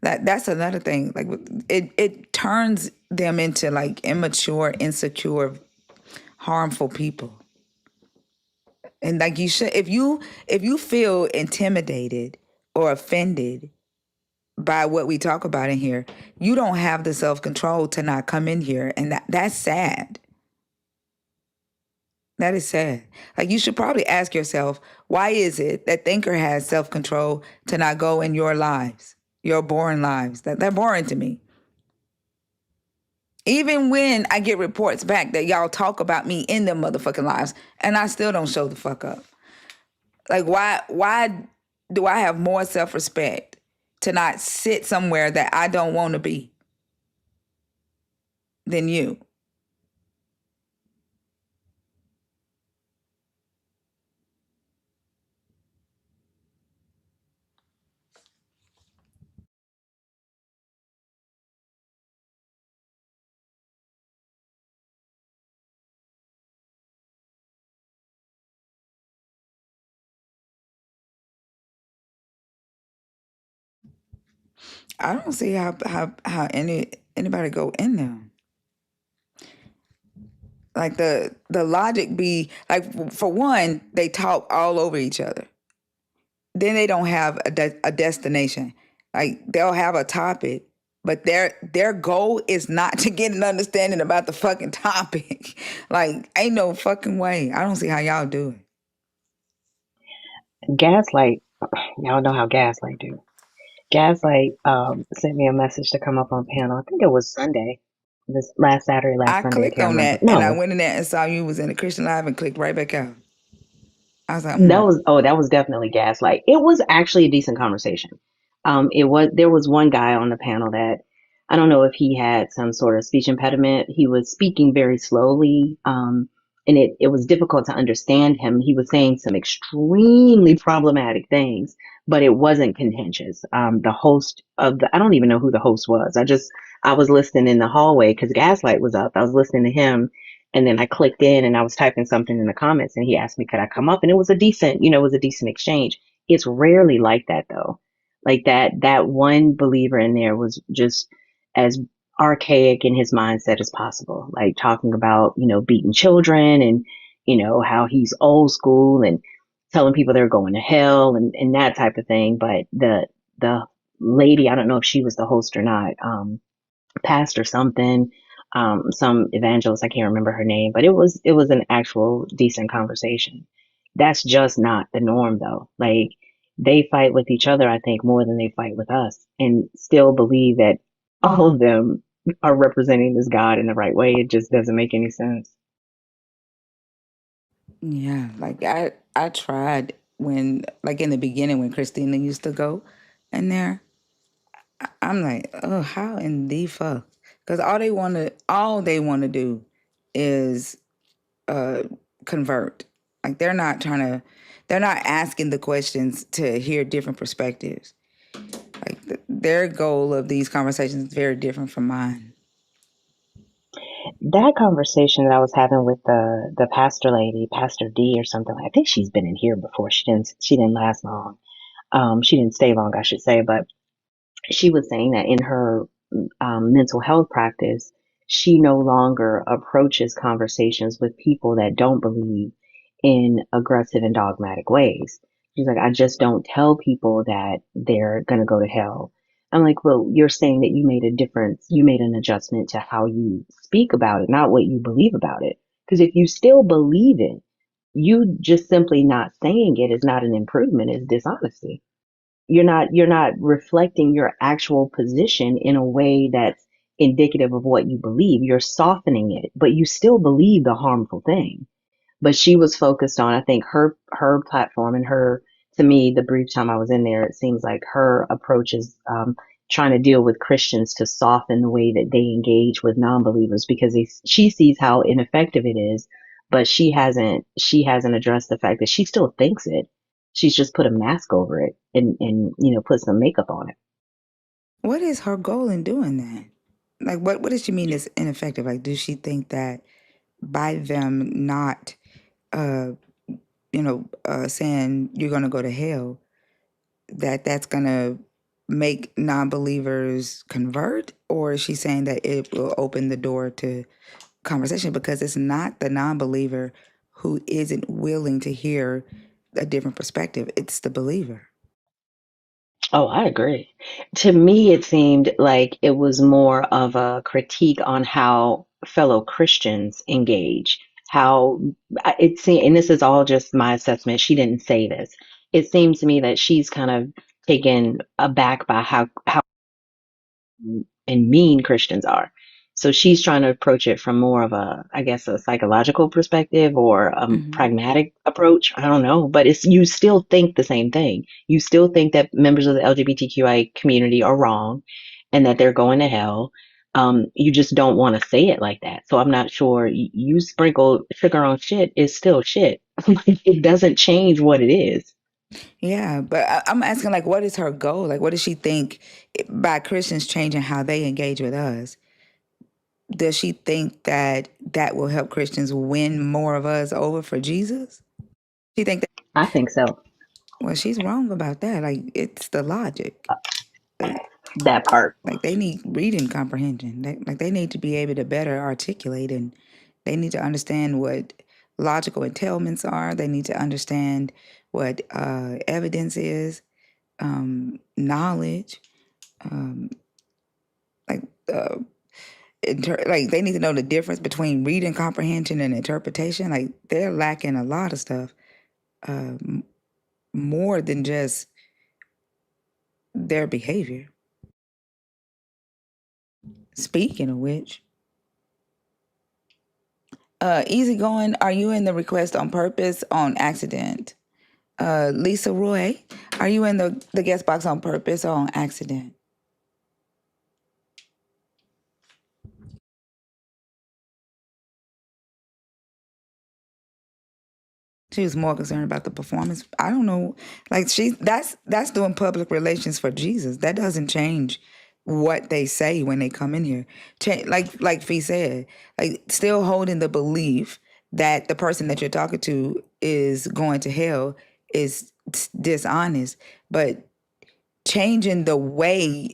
That's another thing. Like it turns them into like immature, insecure, harmful people. And like you should, if you feel intimidated or offended by what we talk about in here, you don't have the self-control to not come in here, and that's sad. That is sad. Like you should probably ask yourself, why is it that Thinker has self-control to not go in your lives, your boring lives? They're boring to me. Even when I get reports back that y'all talk about me in them motherfucking lives, and I still don't show the fuck up. Like why do I have more self-respect to not sit somewhere that I don't want to be than you? I don't see how anybody go in there. Like the logic be like, for one, they talk all over each other. Then they don't have a destination. Like they'll have a topic, but their goal is not to get an understanding about the fucking topic. Like ain't no fucking way. I don't see how y'all do it. Gaslight, y'all know how Gaslight do. Gaslight sent me a message to come up on panel. I think it was Sunday. This last Saturday, last I Sunday, I clicked can't on remember. that and I No, went in there and saw you was in the Christian Live and clicked right back out. I was like, that was definitely Gaslight. It was actually a decent conversation. There was one guy on the panel that I don't know if he had some sort of speech impediment. He was speaking very slowly. And it was difficult to understand him. He was saying some extremely problematic things, but it wasn't contentious. The host I don't even know who the host was. I was listening in the hallway because Gaslight was up. I was listening to him, and then I clicked in and I was typing something in the comments, and he asked me, could I come up? And it was a decent exchange. It's rarely like that though. Like that one believer in there was just as archaic in his mindset as possible, like talking about, beating children and, how he's old school and telling people they're going to hell and that type of thing. But the lady, I don't know if she was the host or not, pastor something, some evangelist, I can't remember her name, but it was an actual decent conversation. That's just not the norm though. Like they fight with each other, I think, more than they fight with us, and still believe that all of them are representing this God in the right way. It just doesn't make any sense. yeah, like I tried when, like in the beginning when Christina used to go in there. I'm like, oh, how in the fuck? Because all they want to do is convert. Like they're not asking the questions to hear different perspectives. Like their goal of these conversations is very different from mine. That conversation that I was having with the pastor lady, Pastor D or something, I think she's been in here before. She didn't last long. She didn't stay long, I should say, but she was saying that in her mental health practice, she no longer approaches conversations with people that don't believe in aggressive and dogmatic ways. She's like, I just don't tell people that they're going to go to hell. I'm like, well, you're saying that you made a difference. You made an adjustment to how you speak about it, not what you believe about it. Because if you still believe it, you just simply not saying it is not an improvement, it's dishonesty. You're not reflecting your actual position in a way that's indicative of what you believe. You're softening it, but you still believe the harmful thing. But she was focused on, I think, her platform and her, to me, the brief time I was in there, it seems like her approach is trying to deal with Christians to soften the way that they engage with non-believers, because she sees how ineffective it is, but she hasn't addressed the fact that she still thinks it. She's just put a mask over it and put some makeup on it. What is her goal in doing that? Like, what does she mean is ineffective? Like, does she think that by them not, saying you're going to go to hell, that's going to make non-believers convert? Or is she saying that it will open the door to conversation? Because it's not the non-believer who isn't willing to hear a different perspective. It's the believer. Oh, I agree. To me, it seemed like it was more of a critique on how fellow Christians engage. How it seemed, and this is all just my assessment. She didn't say this. It seems to me that she's kind of taken aback by how and mean Christians are. So she's trying to approach it from more of a, I guess, a psychological perspective or a pragmatic approach. I don't know, but you still think the same thing. You still think that members of the LGBTQI community are wrong and that they're going to hell. You just don't want to say it like that. So I'm not sure. You sprinkle sugar on shit is still shit. It doesn't change what it is. Yeah, but I'm asking, like, what is her goal? Like, what does she think by Christians changing how they engage with us? Does she think that will help Christians win more of us over for Jesus? She think that? I think so. Well, she's wrong about that. Like, it's the logic. That part. Like, they need reading comprehension. They need to be able to better articulate, and they need to understand what logical entailments are. They need to understand what evidence is, knowledge, like they need to know the difference between reading comprehension and interpretation. Like they're lacking a lot of stuff, more than just their behavior. Speaking of which, easygoing, are you in the request on purpose on accident? Lisa Roy, are you in the guest box on purpose or on accident? She was more concerned about the performance. I don't know. Like that's doing public relations for Jesus. That doesn't change what they say when they come in here. Like Fee said, like still holding the belief that the person that you're talking to is going to hell is dishonest. But changing the way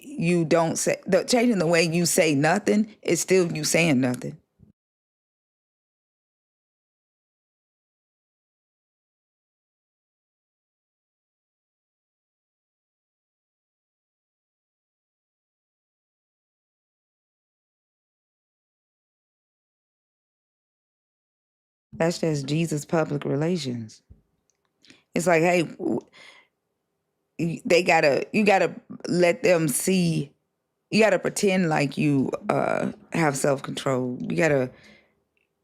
changing the way you say nothing is still you saying nothing. That's just Jesus public relations. It's like, hey, you gotta let them see. You gotta pretend like you have self-control. You gotta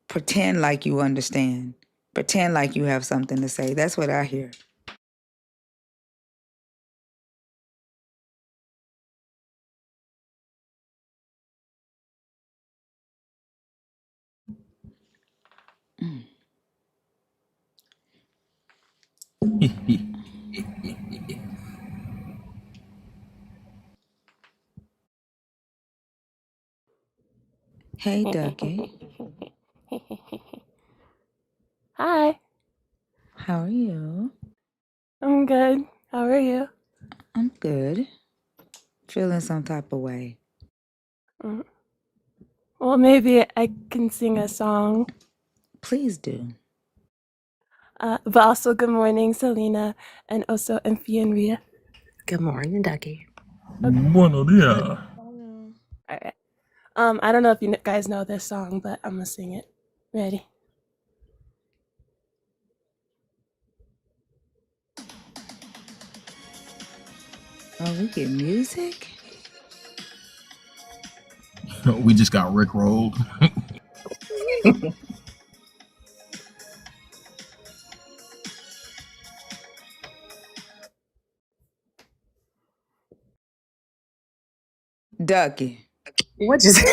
pretend like you understand. Pretend like you have something to say. That's what I hear. Hey, Ducky. Hi, How are you? I'm good. How are you? I'm good. Feeling some type of way. Mm. Well, maybe I can sing a song. Please do. But also, good morning, Selena, and also Emphy and Rhea. Good morning, Ducky. Bueno dia. All right. I don't know if you guys know this song, but I'm gonna sing it. Ready? Oh, we get music? We just got Rick rolled. Ducky. What just?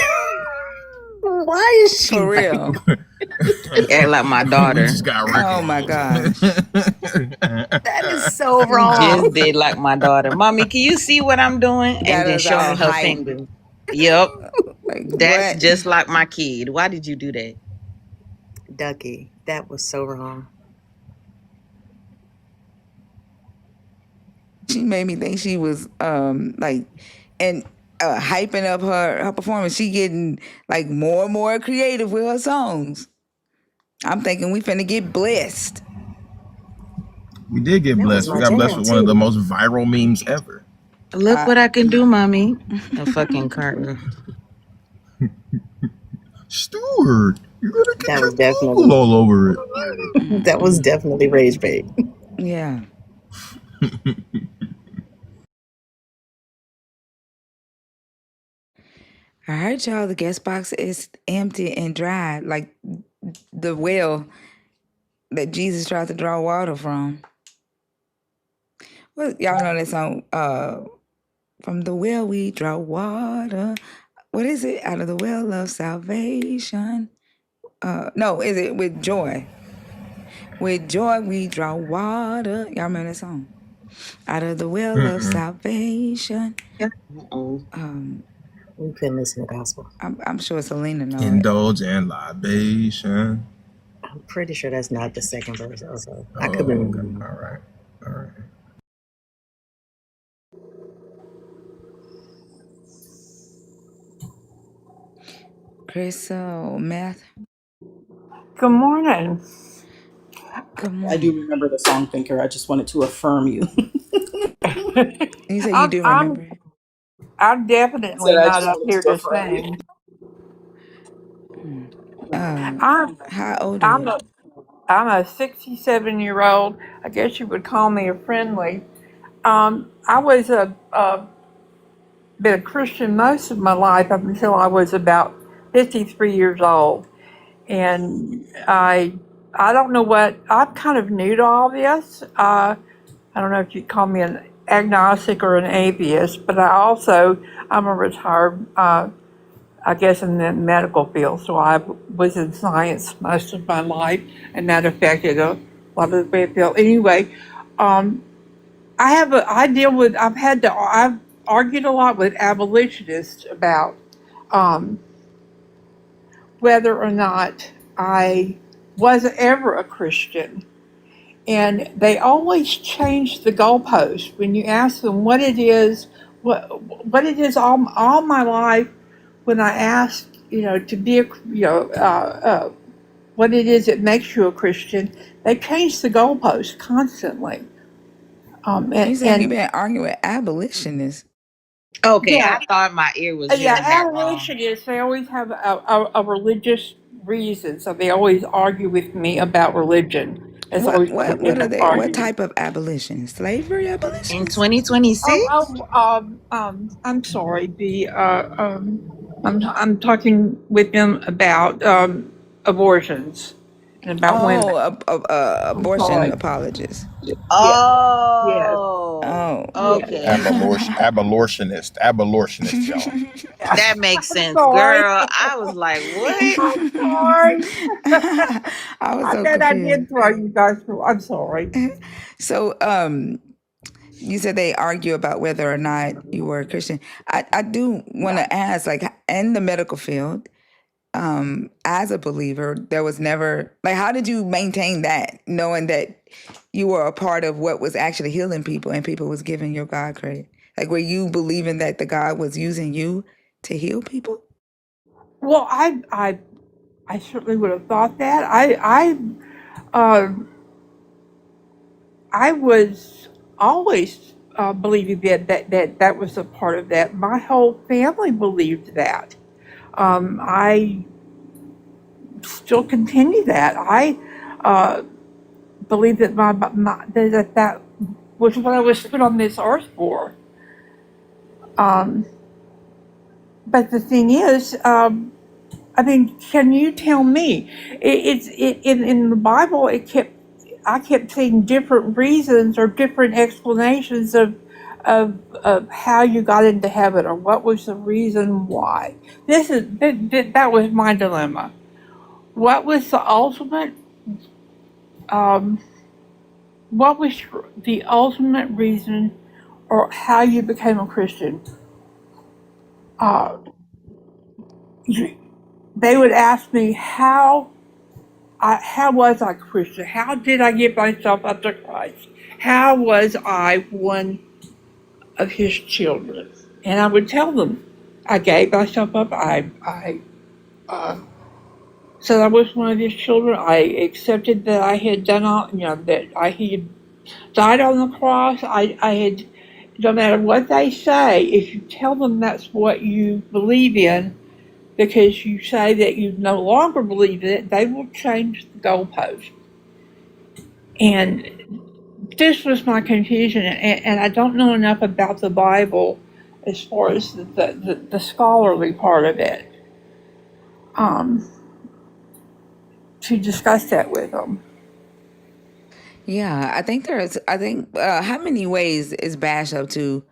Why is she For like? real. You act like my We daughter. just got Rick Oh my rolled. gosh. That is so You wrong. just Just did like my daughter. Mommy, can you see what I'm doing? got And then us showing all her hyped. finger. Yep. Like, That's what? just like my kid. Why did you do that? Ducky, that was so wrong. She made me think she was like, and hyping up her performance. She getting like more and more creative with her songs. I'm thinking we finna get blessed. We did get That was blessed. We my got blessed jam with one of the too. most viral memes ever. Look what I can do, Mommy. A fucking carton. Stewart, you're gonna That get was your Google definitely all over it. that was definitely rage bait. Yeah. I heard y'all the guest box is empty and dry, like the well that Jesus tried to draw water from. Well, y'all know that song, from the well we draw water. What is it? Out of the well of salvation. No, is it with joy? With joy we draw water. Y'all remember that song? Out of the well of salvation. Yeah. We couldn't listen to gospel. I'm sure Selena know it. Indulge in libation. I'm pretty sure that's not the second verse. Also, I Oh, could be okay. wrong. All right. All right. Crystal Meth. Good morning. Good I do morning. remember the song Thinker. I just wanted to affirm you. You say you do remember it? I'm I definitely said I not just up wanted here to to affirm you. sing. I'm How old are I'm you? a I'm a 67-year-old. I guess you would call me a friendly. I was been a Christian most of my life up until I was about 53 years old, and I don't know what I'm kind of new to all this. I don't know if you'd call me an agnostic or an atheist, but I'm a retired, I guess, in the medical field. So I was in science most of my life, and that affected a lot of the way I feel. Anyway, I've argued a lot with abolitionists about whether or not I was ever a Christian. And they always change the goalpost when you ask them what it is all my life. When I ask, to be what it is that makes you a Christian, they change the goalpost constantly. You saying you've And been arguing with abolitionists? Okay, yeah, I thought my ear was hearing that wrong. abolitionists, they always have a religious reason, so they always argue with me about religion. It's always a What are religious they? What argument. type of abolition? Slavery In abolitionist? 2026? I'm sorry. I'm talking with them about abortions and about women. Oh, I'm abortion sorry. apologists. Yes. Yes. Oh. Oh, Okay. Abolitionists, y'all. That makes I'm sense. sorry. Girl, I was like, what? I'm sorry. I was I so bet I confused. did throw you guys through. I'm sorry. So, you said they argue about whether or not you were a Christian. I do want to ask, like, in the medical field, as a believer, there was never, like, how did you maintain that, knowing that you were a part of what was actually healing people and people was giving your God credit? Like, were you believing that the God was using you to heal people? Well, I certainly would have thought that. I was always believing that was a part of that. My whole family believed that. I still continue that. I believe that that was what I was put on this earth for. But the thing is, I mean, can you tell me? In the Bible, I kept seeing different reasons or different explanations of how you got into heaven or what was the reason why. That was my dilemma. What was the ultimate? What was the ultimate reason, or how you became a Christian? They would ask me how was I Christian? How did I give myself up to Christ? How was I one of His children? And I would tell them, I gave myself up. I said I was one of His children. I accepted that I had done all, that He had died on the cross. I had, no matter what they say, if you tell them that's what you believe in, because you say that you no longer believe in it, they will change the goalpost. And this was my confusion, and I don't know enough about the Bible as far as the scholarly part of it to discuss that with them. Yeah, I think how many ways is Bash up to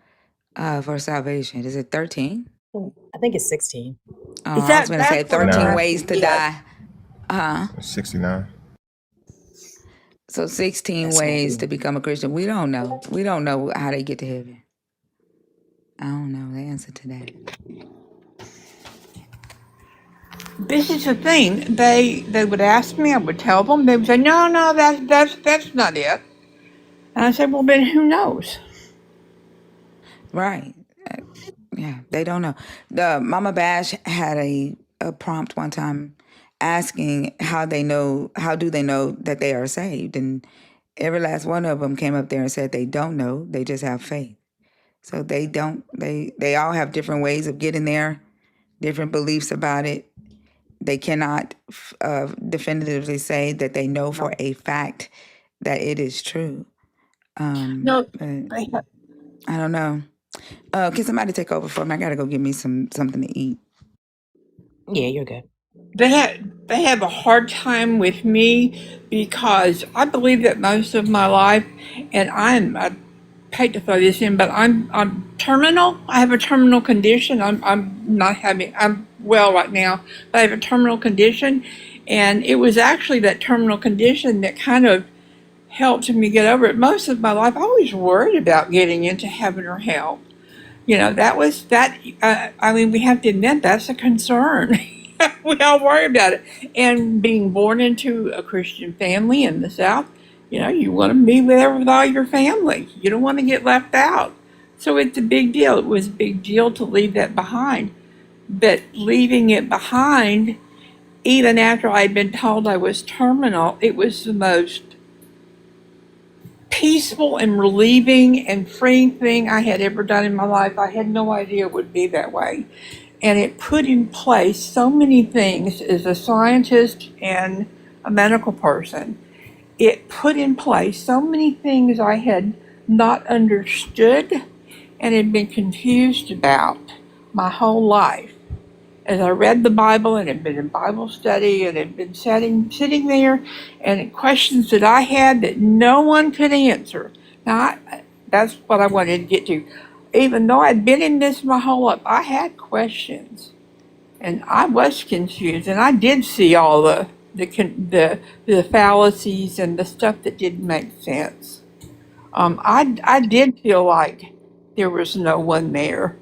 for salvation? Is it 13? I think it's 16. Oh, I was going to say 13 ways to die. 69. So 16 ways to become a Christian. We don't know. We don't know how they get to heaven. I don't know the answer to that. This is the thing. They would ask me. I would tell them. They would say, "No, that's not it." And I said, "Well, then who knows?" Right. Yeah, they don't know. The Mama Bash had a prompt one time asking how do they know that they are saved, and every last one of them came up there and said they don't know. They just have faith. So they don't. They all have different ways of getting there, different beliefs about it. They cannot definitively say that they know for a fact that it is true. No, but I don't know. Can somebody take over for me? I gotta go get me something to eat. Yeah, you're good. They have a hard time with me because I believe that most of my life, and I hate to throw this in, but I'm terminal. I have a terminal condition. I'm well right now, but I have a terminal condition, and it was actually that terminal condition that kind of helped me get over it. Most of my life, I was worried about getting into heaven or hell. That was that. I mean, we have to admit that's a concern. We all worry about it. And being born into a Christian family in the South, you want to be there with all your family. You don't want to get left out. So it's a big deal. It was a big deal to leave that behind. But leaving it behind, even after I'd been told I was terminal, it was the most peaceful and relieving and freeing thing I had ever done in my life. I had no idea it would be that way. And it put in place so many things as a scientist and a medical person. It put in place so many things I had not understood and had been confused about my whole life. As I read the Bible and had been in Bible study and had been sitting there, and questions that I had that no one could answer. Now, That's what I wanted to get to. Even though I'd been in this my whole life, I had questions, and I was confused, and I did see all the fallacies and the stuff that didn't make sense. I did feel like there was no one there.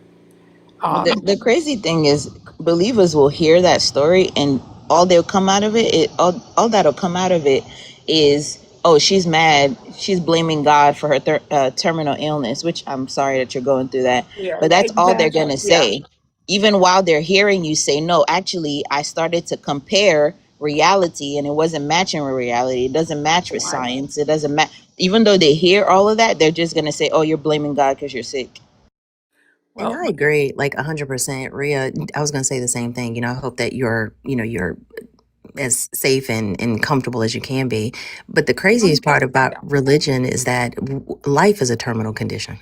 The crazy thing is, believers will hear that story, and all they'll come out of it, all that'll come out of it is, oh, she's mad. She's blaming God for her terminal illness, which I'm sorry that you're going through that. Yeah, But that's all they're exactly. going to say. Even while they're hearing you say, no, actually, I started to compare reality and it wasn't matching with reality. It doesn't match with science. It doesn't match. Even though they hear all of that, they're just going to say, oh, you're blaming God because you're sick. And I agree, like 100%. Rhea, I was going to say the same thing. You know, I hope that you're as safe and comfortable as you can be. But the craziest part about religion is that life is a terminal condition.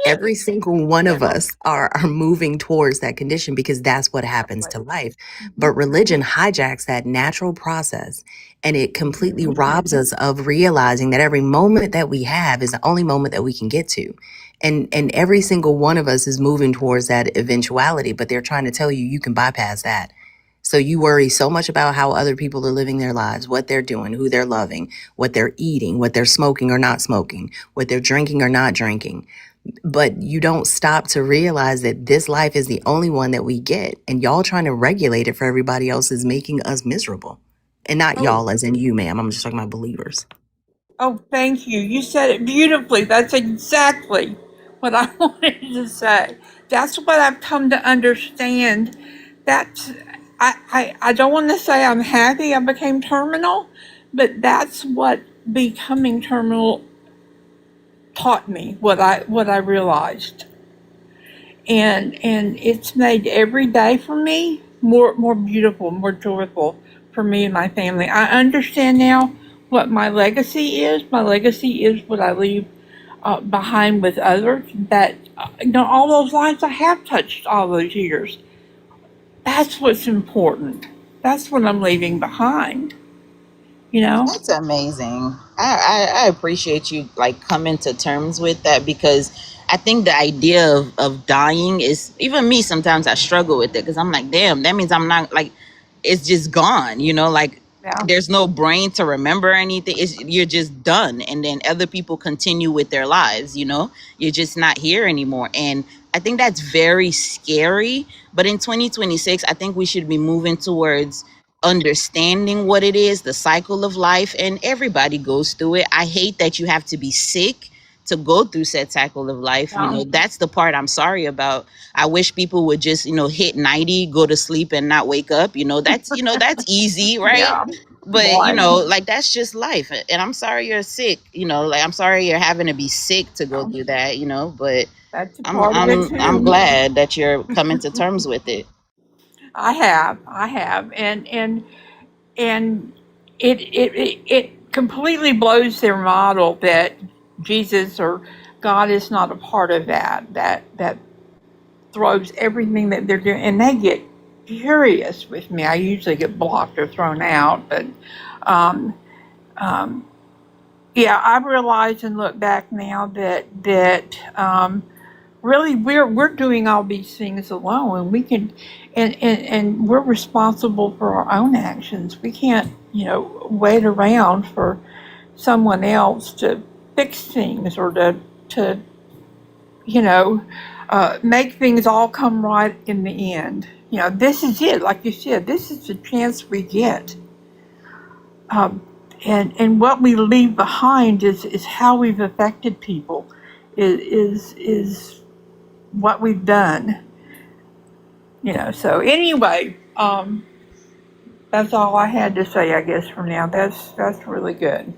Every single one of us are moving towards that condition because that's what happens to life. But religion hijacks that natural process and it completely robs us of realizing that every moment that we have is the only moment that we can get to. And every single one of us is moving towards that eventuality, but they're trying to tell you can bypass that. So you worry so much about how other people are living their lives, what they're doing, who they're loving, what they're eating, what they're smoking or not smoking, what they're drinking or not drinking. But you don't stop to realize that this life is the only one that we get. And y'all trying to regulate it for everybody else is making us miserable. And not y'all as in you, ma'am. I'm just talking about believers. Oh, thank you. You said it beautifully. That's exactly what I wanted to say. That's what I've come to understand. That's I don't want to say I'm happy I became terminal, but that's what becoming terminal taught me, what I realized. And it's made every day for me more beautiful, more joyful for me and my family. I understand now what my legacy is. My legacy is what I leave behind with others. That all those lives I have touched all those years. That's what's important. That's what I'm leaving behind. That's amazing. I appreciate you like coming to terms with that because I think the idea of dying is, even me, sometimes I struggle with it because I'm like, damn, that means I'm not like, it's just gone, like there's no brain to remember anything. You're just done. And then other people continue with their lives, you're just not here anymore. And I think that's very scary. But in 2026, I think we should be moving towards understanding what it is, the cycle of life, and everybody goes through it. I hate that you have to be sick to go through said cycle of life. That's the part I'm sorry about. I wish people would just, hit 90, go to sleep and not wake up. That's easy, right? Yeah. But Right. like that's just life. And I'm sorry you're sick. Like I'm sorry you're having to be sick to go through that, but That's a part of it I'm too. glad that you're coming to terms with it. I have, and it completely blows their model that Jesus or God is not a part of that throws everything that they're doing, and they get furious with me. I usually get blocked or thrown out, but yeah, I realize and look back now that really we're doing all these things alone, and we can and we're responsible for our own actions. We can't wait around for someone else to fix things or to make things all come right in the end. This is it, like you said, this is the chance we get. And what we leave behind is how we've affected people, is what we've done. So anyway, that's all I had to say, I guess, for now. That's really good.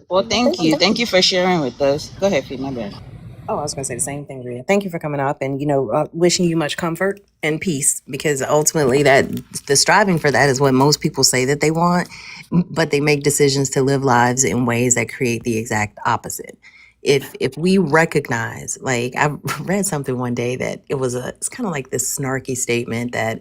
Well, thank you. Thank you for sharing with us. Go ahead, Pete, my bad. Oh, I was going to say the same thing, Rhea. Thank you for coming up and, wishing you much comfort and peace, because ultimately that the striving for that is what most people say that they want, but they make decisions to live lives in ways that create the exact opposite. If we recognize, like I read something one day that it's kind of like this snarky statement that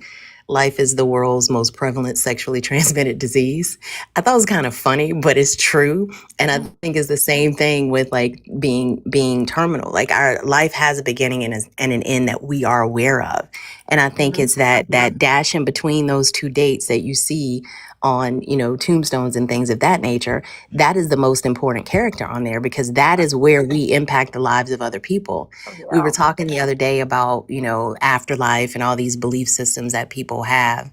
life is the world's most prevalent sexually transmitted disease. I thought it was kind of funny, but it's true. And I think it's the same thing with like being terminal. Like our life has a beginning and an end that we are aware of. And I think it's that dash in between those two dates that you see on, tombstones and things of that nature. That is the most important character on there because that is where we impact the lives of other people. We were talking the other day about, afterlife and all these belief systems that people have,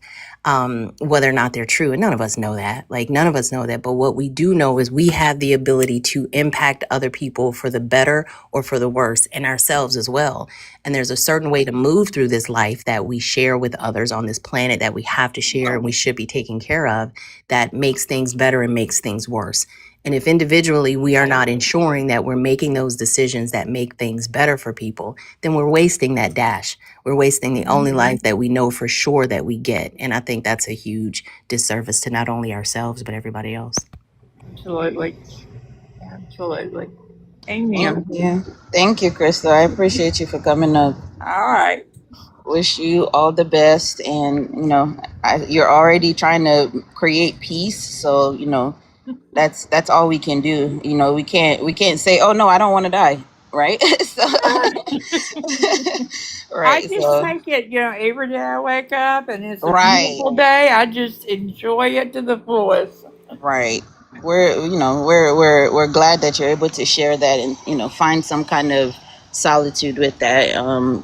whether or not they're true. And none of us know that. Like, none of us know that. But what we do know is we have the ability to impact other people for the better or for the worse, and ourselves as well. And there's a certain way to move through this life that we share with others on this planet that we have to share and we should be taking care of, that makes things better and makes things worse. And if individually we are not ensuring that we're making those decisions that make things better for people, then we're wasting that dash. We're wasting the only life that we know for sure that we get. And I think that's a huge disservice to not only ourselves, but everybody else. Absolutely. Absolutely. Thank Amen. you. Thank you, Crystal. I appreciate you for coming up. All right. Wish you all the best. And, you're already trying to create peace. So, that's all we can do. We can't say, oh, no, I don't want to die. Right. So, I right. just So, take it, every day I wake up and it's a right. beautiful day. I just enjoy it to the fullest. Right. We're glad that you're able to share that and, find some kind of solitude with that.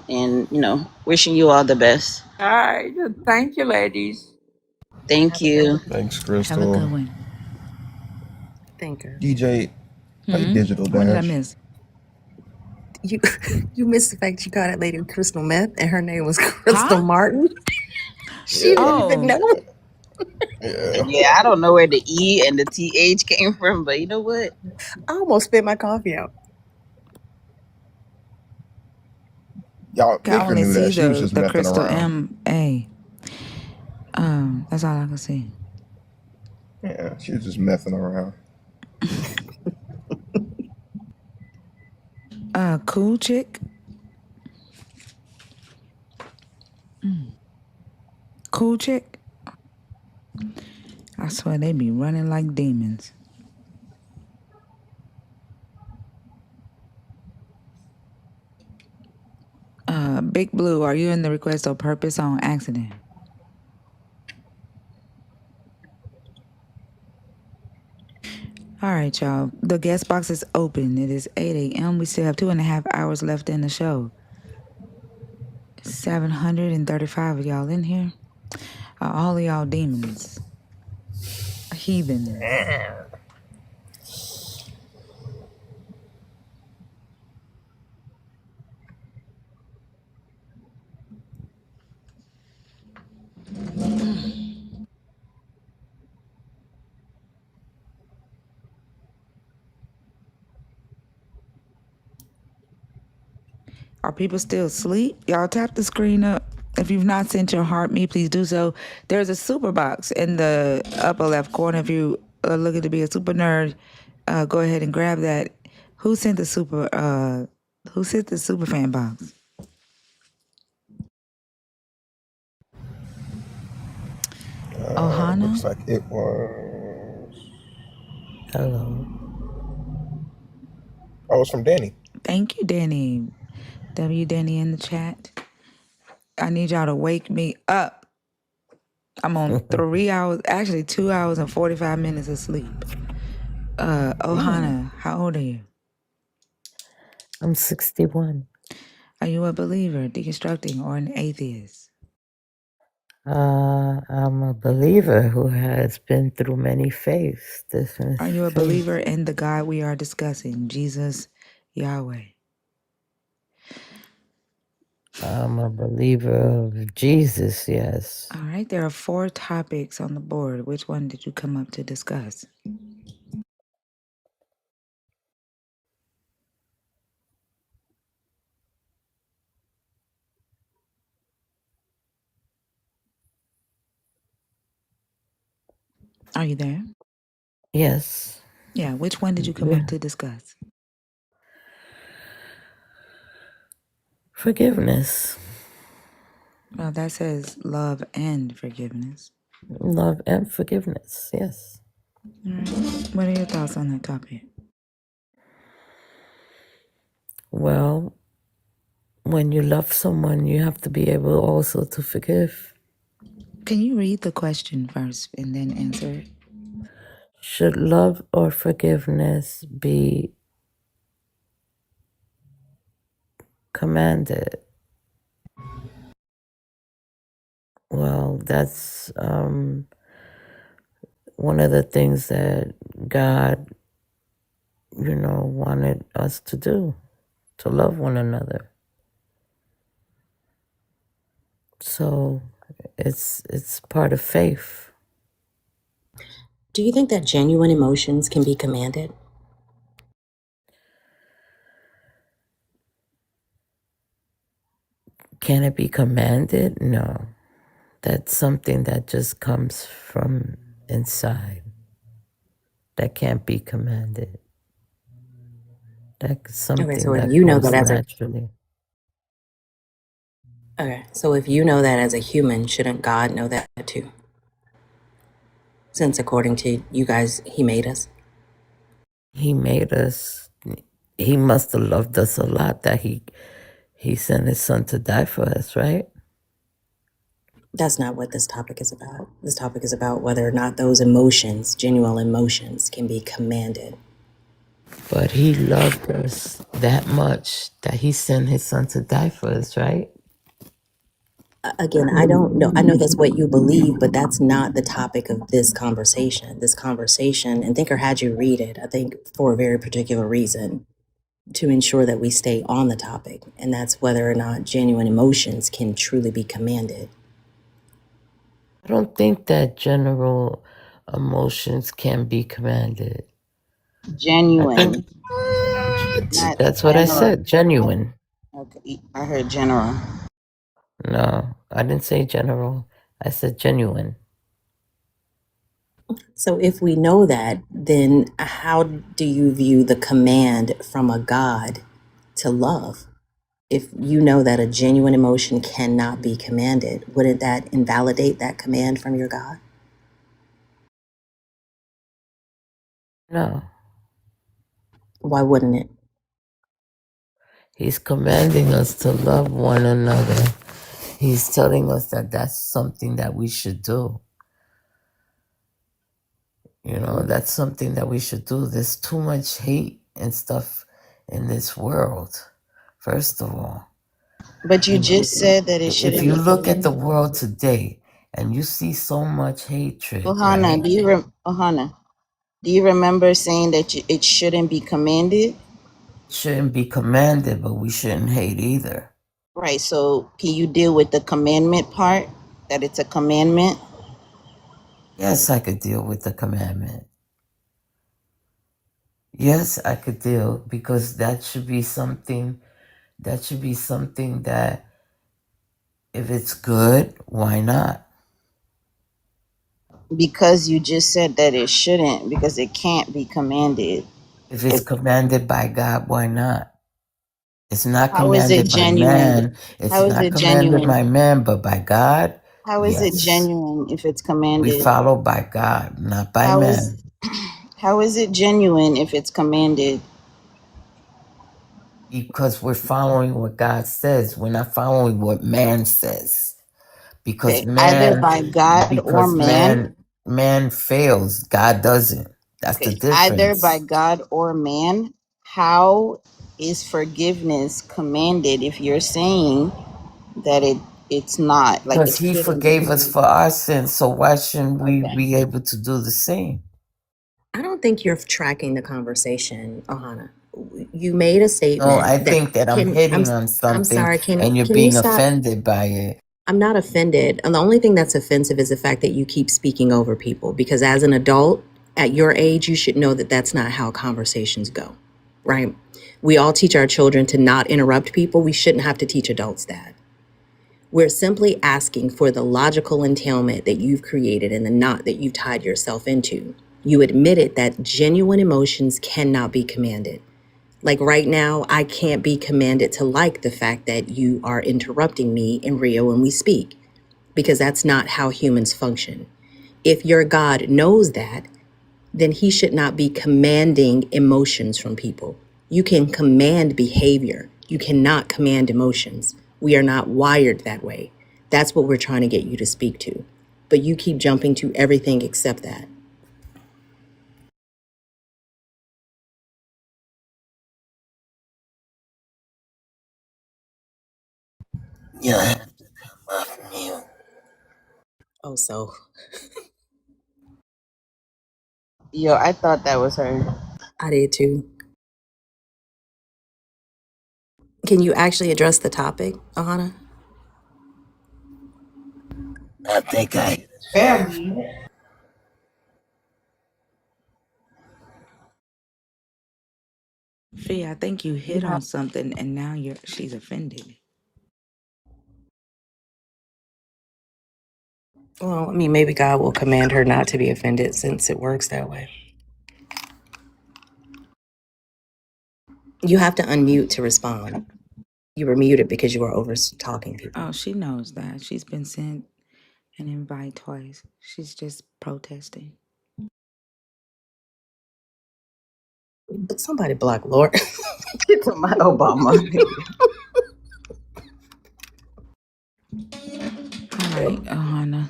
And, wishing you all the best. All right. Thank you, ladies. Thank you. Thanks, Have a Crystal. good one. Thinker. DJ, play Digital What did I Dash. miss? You missed the fact you called that lady Crystal Meth and her name was Crystal Martin. She didn't even know. Yeah. Yeah, I don't know where the E and the TH came from, but you know what? I almost spit my coffee out. Y'all, I can Thinker only knew see that. She was the just the messing crystal around. M.A. That's all I can see. Yeah, she was just messing around. Cool chick. Cool chick. I swear they be running like demons. Big Blue, are you in the request or purpose on accident? All right, y'all. The guest box is open. It is 8 a.m. We still have 2.5 hours left in the show. 735 of y'all in here. Are all of y'all demons? Heathens? Are people still asleep? Y'all tap the screen up. If you've not sent your heart me, please do so. There's a super box in the upper left corner. If you are looking to be a super nerd, go ahead and grab that. Who sent the super fan box? Ohana? Looks like it was. Hello. Oh, it's from Danny. Thank you, Danny. W Danny in the chat. I need y'all to wake me up. I'm on 3 hours, actually 2 hours and 45 minutes of sleep. Ohana, how old are you? I'm 61. Are you a believer, deconstructing, or an atheist? I'm a believer who has been through many faiths. Different Are you a faiths. believer in the God we are discussing, Jesus, Yahweh? I'm a believer of Jesus, yes. All right, there are 4 topics on the board. Which one did you come up to discuss? Are you there? Yes. Yeah, which one did you come Yeah. up to discuss? Forgiveness. No, that says love and forgiveness. Love and forgiveness, yes. All right. What are your thoughts on that topic? Well, when you love someone, you have to be able also to forgive. Can you read the question first and then answer it? Should love or forgiveness be commanded? Well, that's one of the things that God, wanted us to do, to love one another. So it's part of faith. Do you think that genuine emotions can be commanded? Can it be commanded? No. That's something that just comes from inside. That can't be commanded. That's Okay, something so if that you know comes that as a naturally. okay, so if you know that as a human, shouldn't God know that too? Since according to you guys, He made us. He made us. He must have loved us a lot that he sent his son to die for us, right? That's not what this topic is about. This topic is about whether or not those emotions, genuine emotions, can be commanded. But he loved us that much that he sent his son to die for us, right? Again, I don't know. I know that's what you believe, but that's not the topic of this conversation. This conversation, and Thinker had you read it, I think, for a very particular reason, to ensure that we stay on the topic, and that's whether or not genuine emotions can truly be commanded. I don't think that general emotions can be commanded. I Genuine, think not that's what I general. said, genuine. Okay, I heard general. No, I didn't say general. I said genuine. So if we know that, then how do you view the command from a God to love? If you know that a genuine emotion cannot be commanded, wouldn't that invalidate that command from your God? No, Why wouldn't it? he's commanding us to love one another. He's telling us that that's something that we should do. That's something that we should do. There's too much hate and stuff in this world, first of all. But you just said that it If shouldn't you be look at the commanded. world today and you see so much hatred, Ohana, right? Ohana, do you remember saying that it shouldn't be commanded? Shouldn't be commanded, but we shouldn't hate either. Right. So can you deal with the commandment part? That it's a commandment? Yes, I could deal with the commandment. Yes, I could deal, because that should be something that if it's good, why not? Because you just said that it shouldn't, because it can't be commanded. If it's commanded by God, why not? It's not How is it commanded by genuine? man. It's How is not it commanded genuine? by man, but by God. How is it Yes. genuine if it's We commanded? follow by God, not by How man. is it genuine if it's commanded? Because we're following what God says. We're not following what man says. Because Okay, either by God or man. man fails, God doesn't. That's the Okay, either by difference. God or man. How is forgiveness commanded if you're saying that it's not, like Because it he shouldn't be forgave us commanded? for our sins, so why shouldn't we Okay. be able to do the same? I don't think you're tracking the conversation, Ohana. You made a No, statement I that think that I'm can hitting on I'm something sorry, and you're can you being stop? offended by it. I'm not offended. And the only thing that's offensive is the fact that you keep speaking over people, because as an adult at your age, you should know that that's not how conversations go, right? We all teach our children to not interrupt people. We shouldn't have to teach adults that. We're simply asking for the logical entailment that you've created and the knot that you've tied yourself into. You admitted that genuine emotions cannot be commanded. Like right now, I can't be commanded to like the fact that you are interrupting me and Rio when we speak, because that's not how humans function. If your God knows that, then he should not be commanding emotions from people. You can command behavior. You cannot command emotions. We are not wired that way. That's what we're trying to get you to speak to. But you keep jumping to everything except that. You'll have to come off mute. Oh, so. Yo, I thought that was her. I did too. Can you actually address the topic, Ahana? I think I. Fee, I think you hit on something and now she's offended. Well, I mean, maybe God will command her not to be offended since it works that way. You have to unmute to respond. You were muted because you were over talking people. Oh, she knows that. She's been sent an invite twice. She's just protesting. But somebody block Lord. Get to my Obama. All right, Ahana.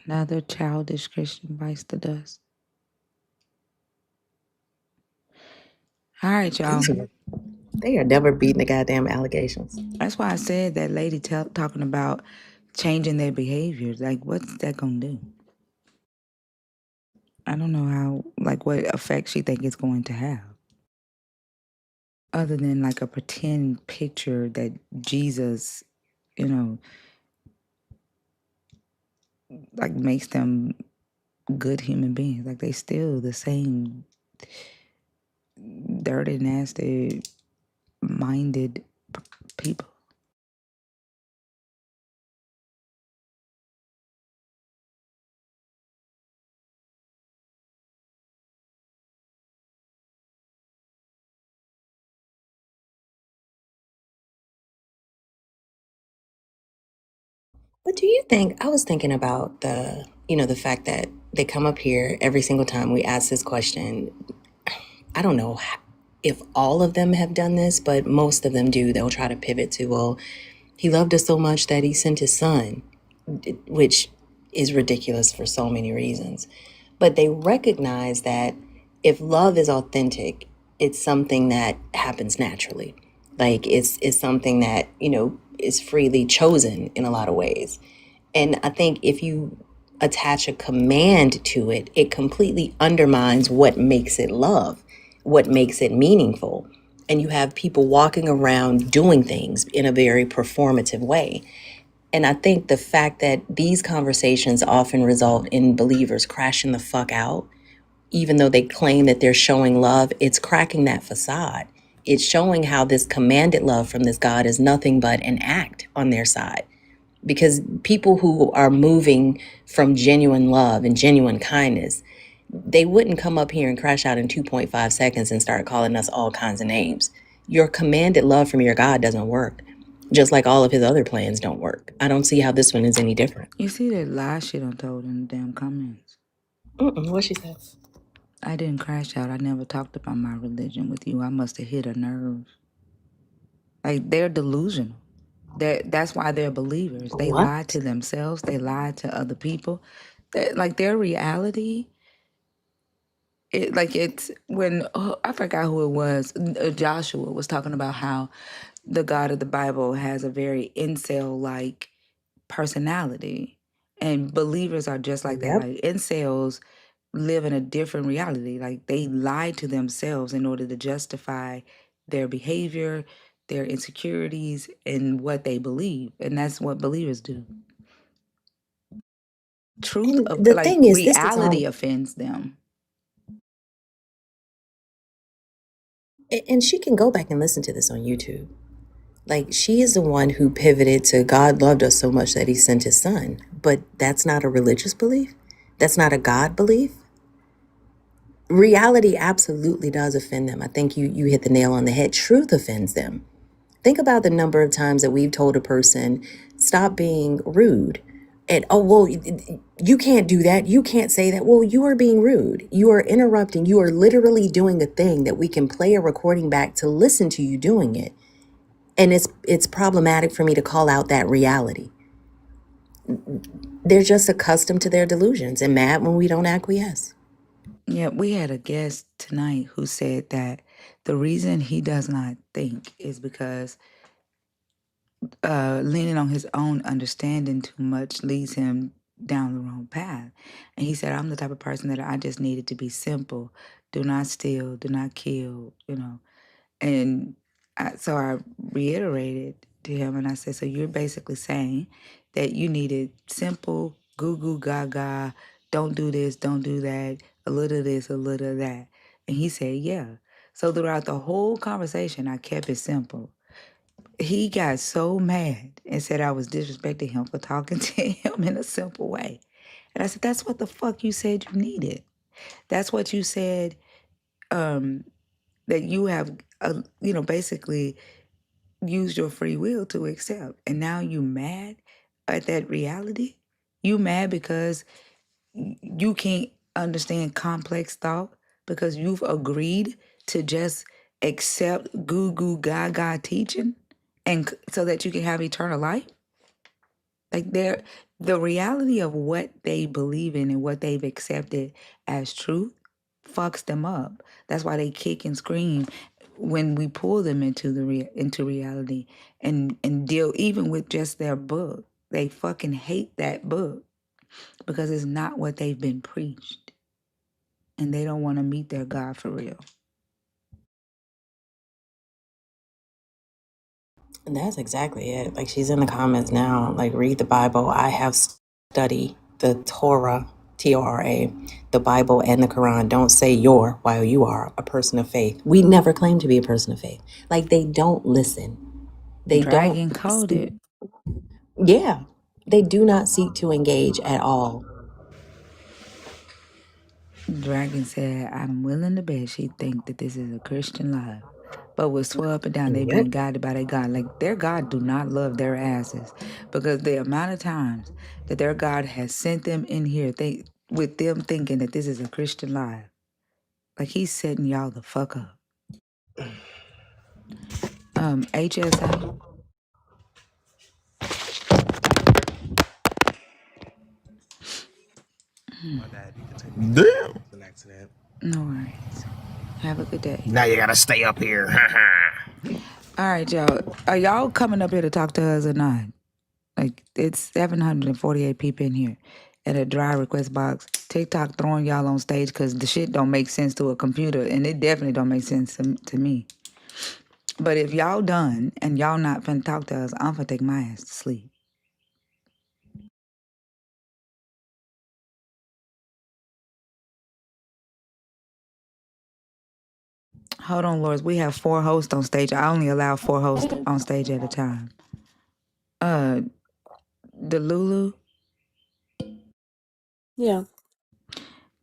Another childish Christian bites the dust. All right, y'all. They are never beating the goddamn allegations. That's why I said that lady talking about changing their behaviors. Like, what's that gonna do? I don't know how, like, what effect she think it's going to have. Other than like a pretend picture that Jesus, you know, like makes them good human beings. Like, they still the same dirty, nasty, minded people. But do you think, I was thinking about the fact that they come up here every single time we ask this question. I don't know if all of them have done this, but most of them do. They'll try to pivot to, well, he loved us so much that he sent his son, which is ridiculous for so many reasons. But they recognize that if love is authentic, it's something that happens naturally. Like it's something that, is freely chosen in a lot of ways. And I think if you attach a command to it, it completely undermines what makes it love, what makes it meaningful. And you have people walking around doing things in a very performative way. And I think the fact that these conversations often result in believers crashing the fuck out, even though they claim that they're showing love, it's cracking that facade. It's showing how this commanded love from this God is nothing but an act on their side. Because people who are moving from genuine love and genuine kindness, they wouldn't come up here and crash out in 2.5 seconds and start calling us all kinds of names. Your commanded love from your God doesn't work, just like all of his other plans don't work. I don't see how this one is any different. You see that lie she done told in the damn comments? What she said? I didn't crash out. I never talked about my religion with you. I must have hit a nerve. Like, they're delusional. That's why they're believers. They What? lie to themselves. They lie to other people. Like, their reality, it's when, I forgot who it was. Joshua was talking about how the God of the Bible has a very incel-like personality. And believers are just like that. Yep. Like, incels live in a different reality. Like, they lie to themselves in order to justify their behavior, their insecurities, and what they believe. And that's what believers do. Truth And of, the like, thing is, this is reality all, offends them. and she can go back and listen to this on YouTube. Like, she is the one who pivoted to God loved us so much that he sent his son. But that's not a religious belief. That's not a God belief. Reality absolutely does offend them. I think you hit the nail on the head. Truth offends them. Think about the number of times that we've told a person, stop being rude. And, oh, well, you can't do that. You can't say that. Well, you are being rude. You are interrupting. You are literally doing a thing that we can play a recording back to listen to you doing it. And it's problematic for me to call out that reality. They're just accustomed to their delusions and mad when we don't acquiesce. Yeah, we had a guest tonight who said that the reason he does not think is because leaning on his own understanding too much leads him down the wrong path. And he said, I'm the type of person that I just needed to be simple. Do not steal, do not kill, you know. And so I reiterated to him and I said, so you're basically saying that you needed simple, goo goo gaga, don't do this, don't do that, a little of this, a little of that. And he said, yeah. So throughout the whole conversation, I kept it simple. He got so mad and said I was disrespecting him for talking to him in a simple way. And I said, that's what the fuck you said you needed. That's what you said that you have, basically used your free will to accept. And now you mad at that reality? You mad because you can't understand complex thought because you've agreed to just accept goo goo gaga teaching and so that you can have eternal life? Like the reality of what they believe in and what they've accepted as truth fucks them up. That's why they kick and scream when we pull them into into reality and deal even with just their book. They fucking hate that book because it's not what they've been preached. And they don't want to meet their God for real. And that's exactly it. Like, she's in the comments now. Like, read the Bible. I have studied the Torah, T-O-R-A, the Bible and the Quran. Don't say you're while you are a person of faith. We never claim to be a person of faith. Like, they don't listen. They Dragon don't. coded. Yeah. They do not seek to engage at all. Dragon said, I'm willing to bet she think that this is a Christian life. But will swear up and down they being guided by their God. Like their God do not love their asses. Because the amount of times that their God has sent them in here with them thinking that this is a Christian life. Like he's setting y'all the fuck up. HSA. My bad. You can take me. Damn. An accident. No worries. Have a good day. Now you gotta stay up here. All right, y'all. Are y'all coming up here to talk to us or not? Like, it's 748 people in here. At a dry request box. TikTok throwing y'all on stage because the shit don't make sense to a computer. And it definitely don't make sense to me. But if y'all done and y'all not finna talk to us, I'm finna take my ass to sleep. Hold on, Lords. We have 4 hosts on stage. I only allow 4 hosts on stage at a time. Delulu. Yeah,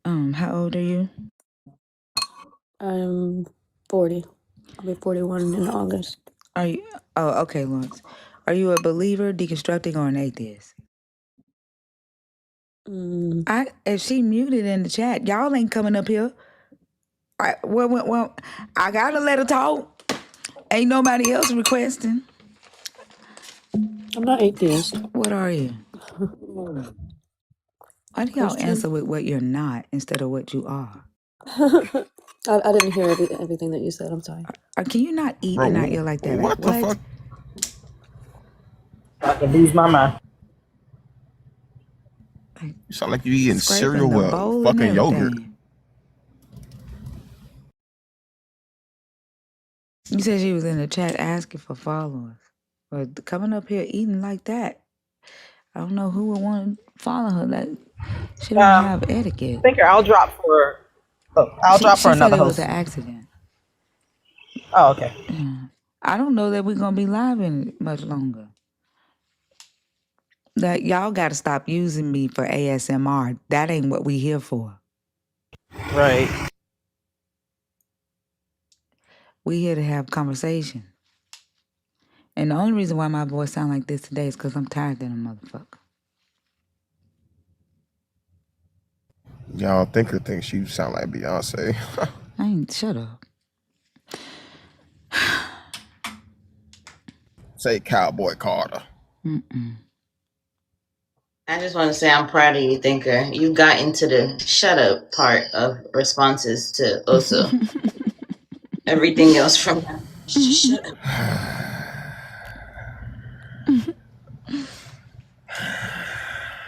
How old are you? I'm 40. I'll be 41 in August. Are you? Oh, okay, Lawrence. Are you a believer, deconstructing, or an atheist? If she muted in the chat, y'all ain't coming up here. Well, I gotta let her talk. Ain't nobody else requesting. I'm not atheist. What are you? Why do y'all Christian. answer with what you're not instead of what you are? I didn't hear everything that you said. I'm sorry. Can you not eat and not yell like that? What the fuck? I can lose my mind. You sound like you eating Scraping cereal the with bowl and fucking yogurt. everything. You said she was in the chat asking for followers. But coming up here eating like that, I don't know who would want to follow her. That she don't have etiquette. Thinker, I'll drop for. Oh, I'll drop for She said another it was host. an accident. Oh, okay. Yeah. I don't know that we're gonna be live in much longer. That y'all gotta stop using me for ASMR. That ain't what we here for. Right. We here to have conversation. And the only reason why my voice sound like this today is because I'm tired than a motherfucker. Y'all think she sound like Beyonce. I ain't, shut up. Say Cowboy Carter. Mm-mm. I just want to say I'm proud of you, Thinker. You got into the shut up part of responses to also everything else from shut up.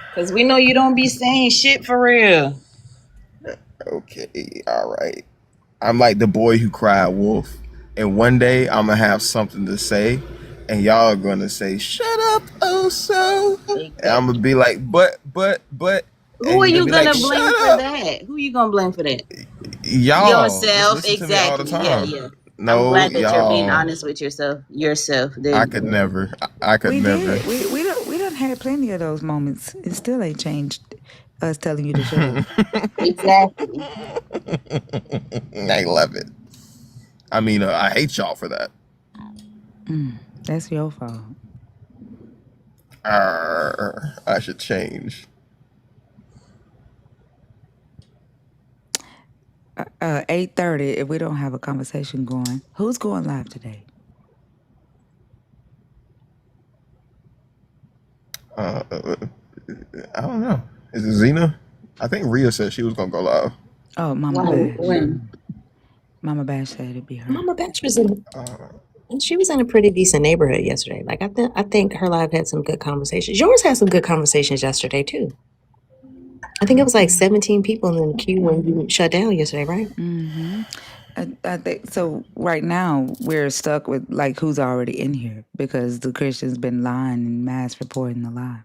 Because we know you don't be saying shit for real. Okay, all right. I'm like the boy who cried wolf. And one day I'm going to have something to say. And y'all are going to say, shut up, oh so. And I'm going to be like, but. Who are you be gonna like, blame shut for up. that? Who you gonna blame for that? Y'all. Yourself, Listen to me all the exactly. Yeah, time. yeah. No, I'm glad that you're being y'all. honest with yourself. There I you could go. never. I could We never. did. We done had plenty of those moments. It still ain't changed us telling you to shut up. Exactly. I love it. I mean, I hate y'all for that. That's your fault. I should change. 8:30. If we don't have a conversation going, who's going live today? I don't know. Is it Zena? I think Rhea said she was gonna go live. Oh, Mama When? Bash. Mama Bash said it'd be her. Mama Batch was in, and she was in a pretty decent neighborhood yesterday. Like I think her live had some good conversations. Yours had some good conversations yesterday too. I think it was like 17 people in the queue when you shut down yesterday, right? Mm-hmm. I think so. Right now, we're stuck with like who's already in here because the Christians been lying and mass reporting the lie.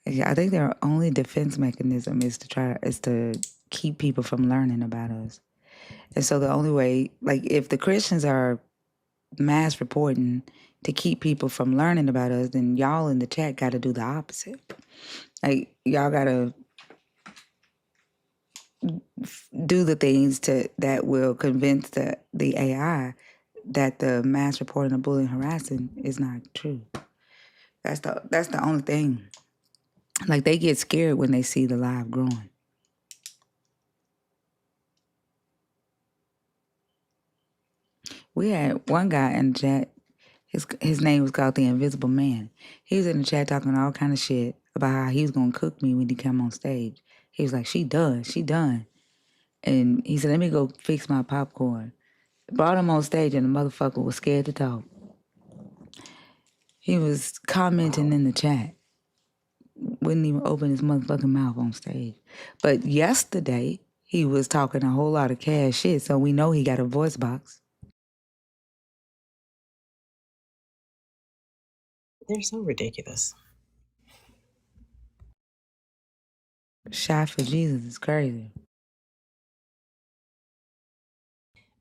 Yeah, I think their only defense mechanism is to keep people from learning about us. And so the only way, like, if the Christians are mass reporting to keep people from learning about us, then y'all in the chat got to do the opposite. Like, y'all got to do the things that will convince the AI that the mass reporting of bullying and harassing is not true. That's the only thing. Like, they get scared when they see the live growing. We had one guy in the chat. His name was called the Invisible Man. He was in the chat talking all kind of shit about how he was gonna cook me when he come on stage. He was like, she done. And he said, let me go fix my popcorn. Brought him on stage and the motherfucker was scared to talk. He was commenting in the chat. Wouldn't even open his motherfucking mouth on stage. But yesterday, he was talking a whole lot of cash shit, so we know he got a voice box. They're so ridiculous. Shy for Jesus is crazy.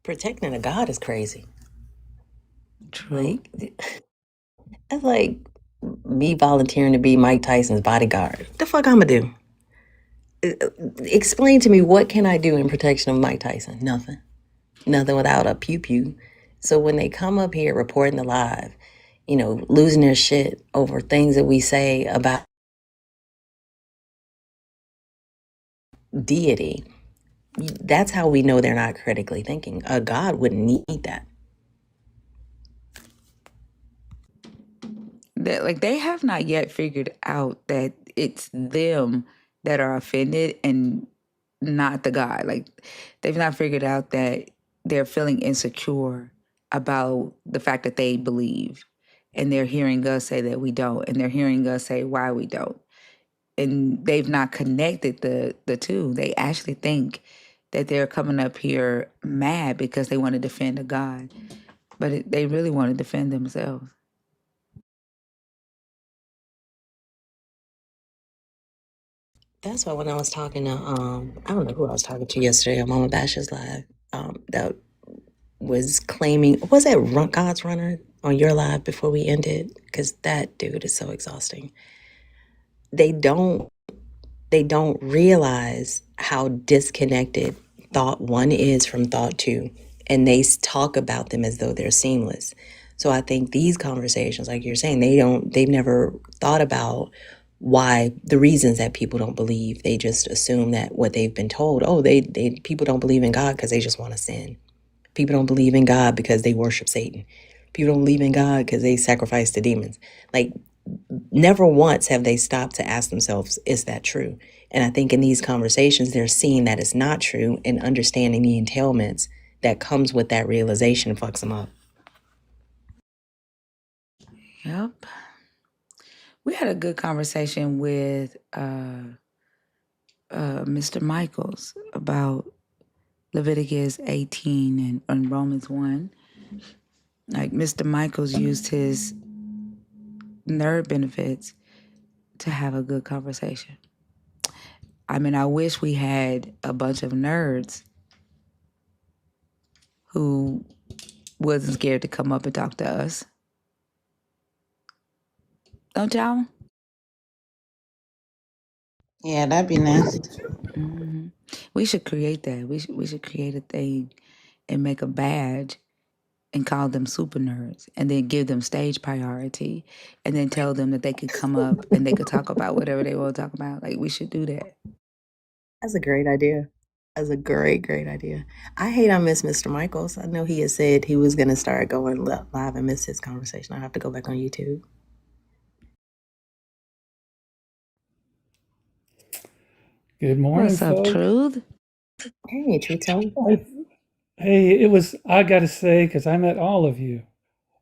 Protecting a God is crazy. True. That's like me volunteering to be Mike Tyson's bodyguard. The fuck I'ma do? Explain to me, what can I do in protection of Mike Tyson? Nothing without a pew pew. So when they come up here reporting the live, losing their shit over things that we say about deity, that's how we know they're not critically thinking. A God wouldn't need that. They have not yet figured out that it's them that are offended and not the God. Like, they've not figured out that they're feeling insecure about the fact that they believe, and they're hearing us say that we don't, and they're hearing us say why we don't. And they've not connected the two. They actually think that they're coming up here mad because they want to defend a God, but they really want to defend themselves. That's why when I was talking to I don't know who I was talking to yesterday on Mama Bash's live, that was claiming, was that God's Runner on your live before we ended? Because that dude is so exhausting. They don't realize how disconnected thought one is from thought two. and they talk about them as though they're seamless. So I think these conversations, like you're saying, they've never thought about why the reasons that people don't believe. They just assume that what they've been told, people don't believe in God because they just want to sin. People don't believe in God because they worship Satan. People don't believe in God because they sacrifice to demons. Like, never once have they stopped to ask themselves, is that true? And I think in these conversations, they're seeing that it's not true, and understanding the entailments that comes with that realization fucks them up. Yep. We had a good conversation with Mr. Michaels about Leviticus 18 and Romans 1. Like, Mr. Michaels used his nerd benefits to have a good conversation. I mean, I wish we had a bunch of nerds who wasn't scared to come up and talk to us. Don't y'all? Yeah, that'd be nice. Mm-hmm. We should create that. We should create a thing and make a badge and call them super nerds, and then give them stage priority, and then tell them that they could come up and they could talk about whatever they want to talk about. Like, we should do that. That's a great idea. That's a great idea. I hate I miss Mr. Michaels. I know he had said he was going to start going live and miss his conversation. I have to go back on YouTube. Good morning, What's up, folks. Truth? Hey, Truth, tell me. Hey, I got to say, because I met all of you,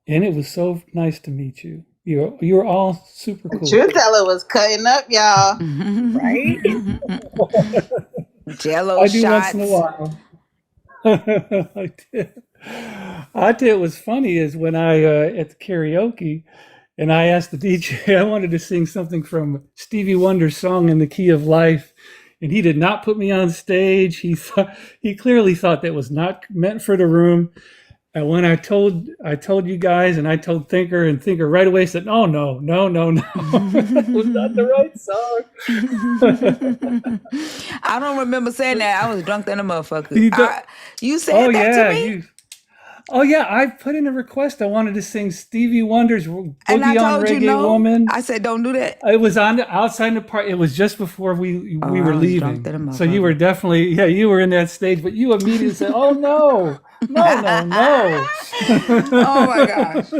and it was so nice to meet you. You were all super cool. Truth Teller was cutting up, y'all. Right? Jello I do shots. once in a while. I did. I tell you, what's funny is when I at the karaoke, and I asked the DJ, I wanted to sing something from Stevie Wonder's song "In the Key of Life," and he did not put me on stage. He clearly thought that was not meant for the room. And when I told you guys, and I told Thinker, and Thinker right away said, "Oh no, that was not the right song." I don't remember saying that. I was drunk than a motherfucker. You said Oh that yeah, to me? I put in a request. I wanted to sing Stevie Wonder's "Boogie And I on told you Reggae no. Woman." I said, don't do that. It was on the outside the park. It was just before we I were was leaving. drunk than a So you were definitely, you were in that stage, but you immediately said, "Oh no, no." Oh my gosh.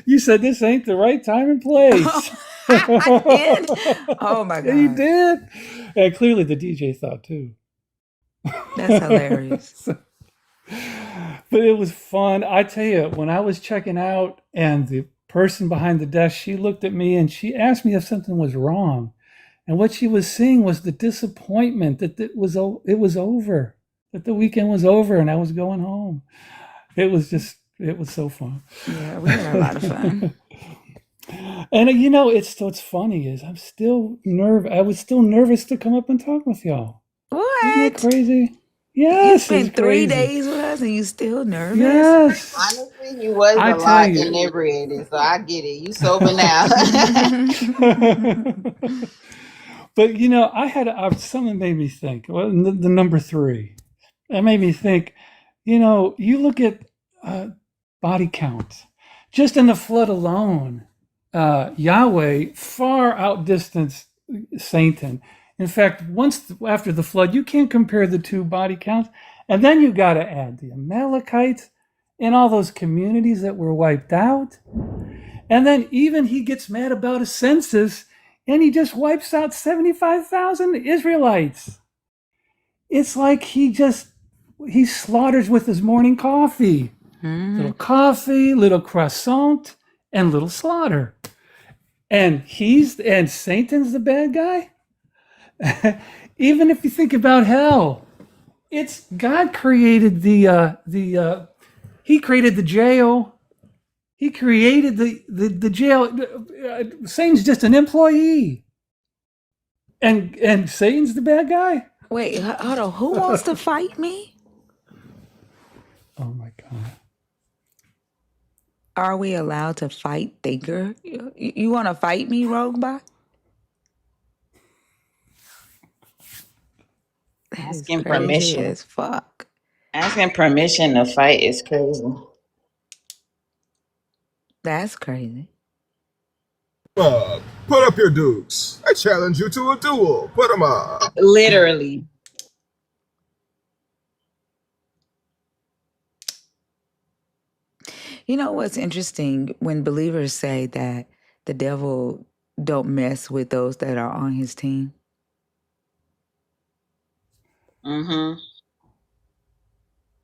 You said this ain't the right time and place. I did? Oh my Yeah, you God. did. And clearly the DJ thought too. That's hilarious. But it was fun. I tell you, when I was checking out and the person behind the desk, she looked at me and she asked me if something was wrong. And what she was seeing was the disappointment that it was over, that the weekend was over and I was going home. It was so fun. Yeah, we had a lot of fun. And what's funny is I was still nervous to come up and talk with y'all. What? Isn't that crazy? You Yes, spent it's 3 crazy. days with us and you still nervous? Yes. Honestly, you was I a tell lot you. inebriated, so I get it. You sober now. But something made me think. Well, the number 3, that made me think. You look at body count, just in the flood alone. Yahweh far outdistanced Satan. In fact, once after the flood, you can't compare the two body counts, and then you got to add the Amalekites and all those communities that were wiped out. And then even he gets mad about a census and he just wipes out 75,000 Israelites. It's like he slaughters with his morning coffee. Little coffee, little croissant, and little slaughter. And Satan's the bad guy? Even if you think about hell, it's God created he created the jail. He created the jail. Satan's just an employee. And Satan's the bad guy? Wait, hold on. Who wants to fight me? Oh my God. Are we allowed to fight Thinker? You want to fight me, Roguebot? Asking permission. As fuck. Asking permission to fight is crazy. That's crazy. Put up your dukes. I challenge you to a duel. Put them up. Literally. You know what's interesting? When believers say that the devil don't mess with those that are on his team. Mm-hmm.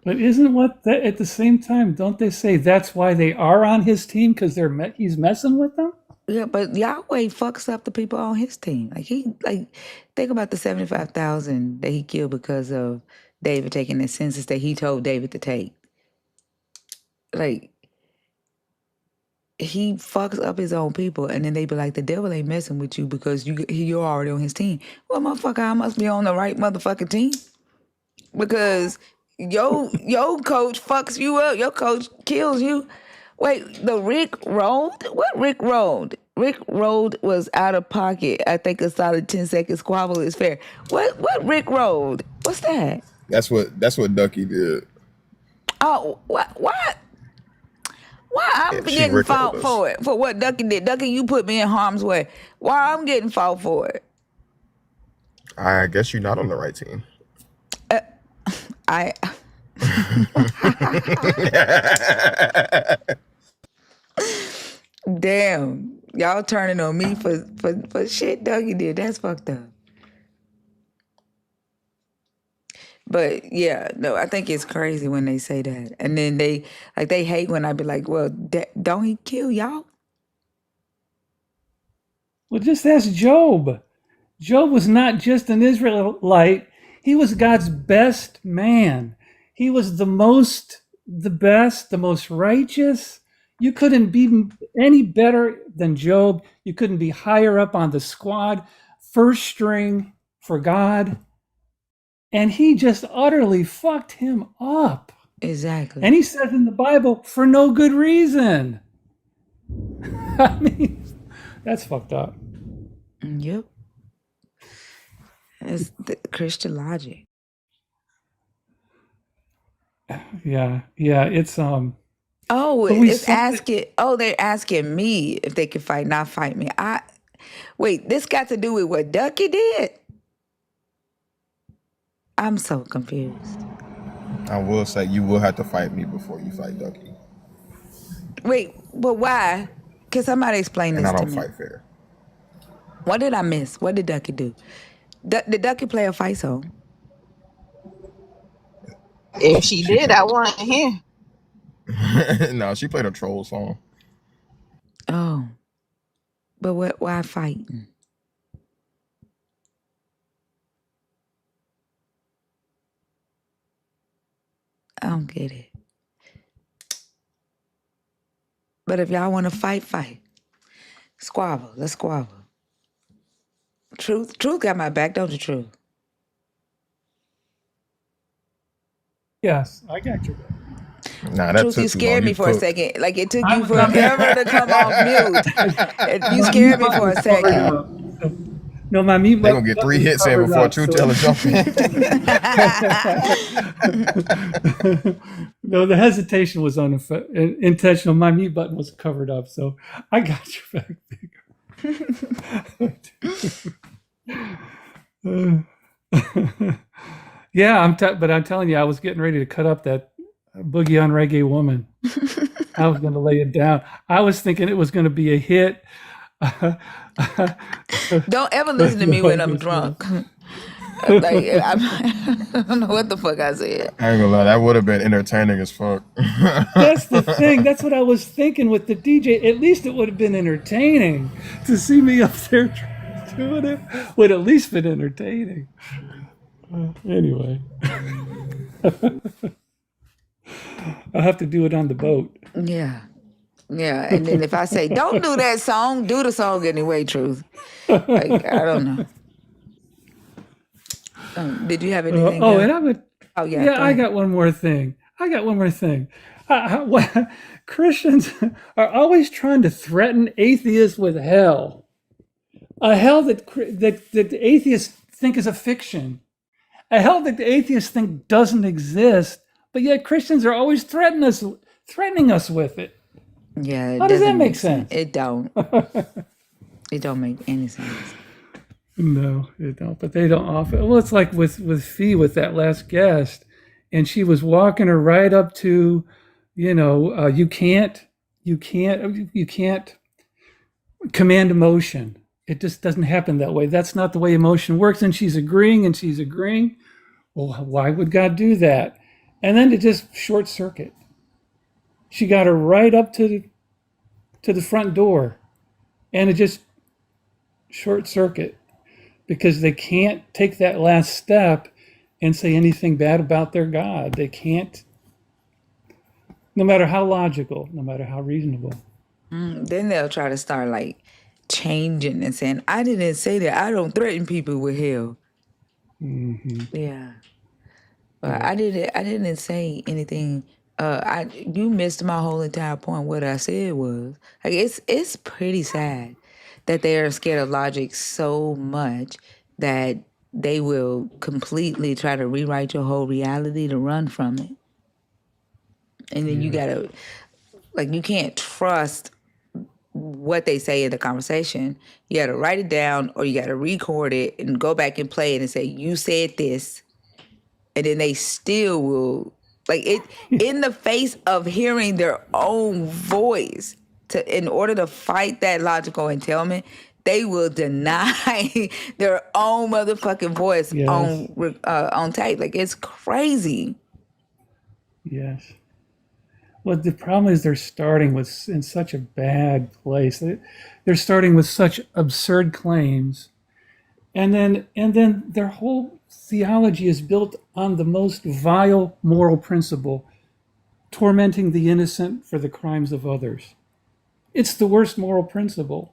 But isn't what that at the same time? Don't they say that's why they are on his team because he's messing with them? Yeah, but Yahweh fucks up the people on his team. Think about the 75,000 that he killed because of David taking the census that he told David to take. Like, he fucks up his own people, and then they be like, the devil ain't messing with you because you're already on his team. Well, motherfucker, I must be on the right motherfucking team because your coach fucks you up. Your coach kills you. Wait, the Rick rolled? What Rick rolled? Rick rolled was out of pocket. I think a solid 10-second squabble is fair. What Rick rolled? What's that? That's what Ducky did. Oh, what? Why I'm She getting Rick fought rolled us. for it? For what Ducky did? Ducky, you put me in harm's way. Why I'm getting fought for it? I guess you're not on the right team. I Damn. Y'all turning on me for shit Dougie did. That's fucked up. But yeah, no, I think it's crazy when they say that. And then they hate when I be like, well, don't he kill y'all? Well, just ask Job. Job was not just an Israelite. He was God's best man. He was the best, the most righteous. You couldn't be any better than Job. You couldn't be higher up on the squad, first string for God. And he just utterly fucked him up. Exactly. And he says in the Bible, for no good reason. I mean, that's fucked up. Yep. It's the Christian logic. Yeah, it's Oh, but we it's saw it- asking. Oh, they're asking me if they can fight, not fight me. Wait. This got to do with what Ducky did. I'm so confused. I will say you will have to fight me before you fight Ducky. Wait, but why? Can somebody explain And this I to don't me? fight fair. What did I miss? What did Ducky do? Did Ducky play a fight song? If she did, I want to hear. No, she played a troll song. Oh, but why fighting? I don't get it. But if y'all want to fight, fight. Squabble. Let's squabble. Truth got my back, don't you, Truth? yes, I got your back. Nah, that Truth, took you too scared long. me You for a cooked. second. Like it took I you was on forever to come off mute. You scared me for a second. No, my mute They gonna get 3 hits in before Truth Teller jump in. No, the hesitation was intentional. My mute button was covered up, so I got your back, bigger. Yeah, but I'm telling you, I was getting ready to cut up that Boogie on Reggae Woman. I was going to lay it down. I was thinking it was going to be a hit. Don't ever listen to me when I'm drunk. I don't know what the fuck I said. I ain't gonna lie, that would have been entertaining as fuck. That's the thing. That's what I was thinking with the DJ. At least it would have been entertaining to see me up there doing it. Would at least been entertaining. Anyway, I'll have to do it on the boat. Yeah. And then if I say, don't do that song, do the song anyway, Truth. Like, I don't know. Did you have anything else? And I would. Oh, yeah. Yeah, I got one more thing. Christians are always trying to threaten atheists with hell. A hell that the atheists think is a fiction. A hell that the atheists think doesn't exist, but yet Christians are always threatening us with it. Yeah, it How does that doesn't make sense? It don't. It don't make any sense. No, it don't. But they don't often. Well, it's like with Fee, with that last guest, and she was walking her right up to, you can't command emotion. It just doesn't happen that way. That's not the way emotion works. And she's agreeing. Well, why would God do that? And then to just short circuit. She got her right up to the front door, and it just short circuit, because they can't take that last step and say anything bad about their God. They can't, no matter how logical, no matter how reasonable. Then they'll try to start like changing and saying, I didn't say that. I don't threaten people with hell. Yeah. But I didn't say anything. You missed my whole entire point. What I said was, like, it's pretty sad that they are scared of logic so much that they will completely try to rewrite your whole reality to run from it. And then you gotta, like, you can't trust what they say in the conversation. You gotta write it down, or you gotta record it and go back and play it and say, you said this. And then they still will, like, it in the face of hearing their own voice, in order to fight that logical entailment, they will deny their own motherfucking voice on tape. Like, it's crazy. Yes. Well, the problem is they're starting in such a bad place. They're starting with such absurd claims, and then their whole theology is built on the most vile moral principle: tormenting the innocent for the crimes of others. It's the worst moral principle,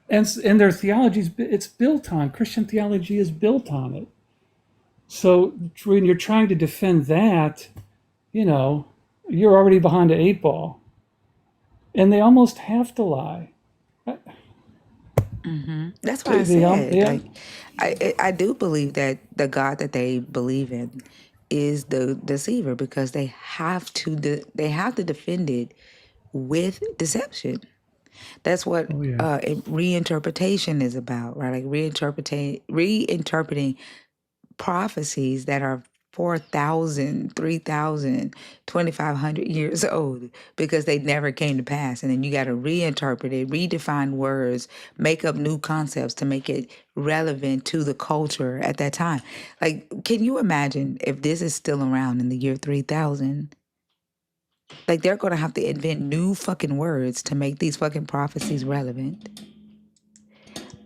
and their theology it's built on. Christian theology is built on it. So when you're trying to defend that, you're already behind the 8 ball, and they almost have to lie. That's why I said, I do believe that the God that they believe in is the deceiver, because they have to defend it with deception. That's what reinterpretation is about, right? Like reinterpreting prophecies that are 4,000, 3,000, 2,500 years old, because they never came to pass. And then you got to reinterpret it, redefine words, make up new concepts to make it relevant to the culture at that time. Like, can you imagine if this is still around in the year 3000? Like, they're going to have to invent new fucking words to make these fucking prophecies relevant.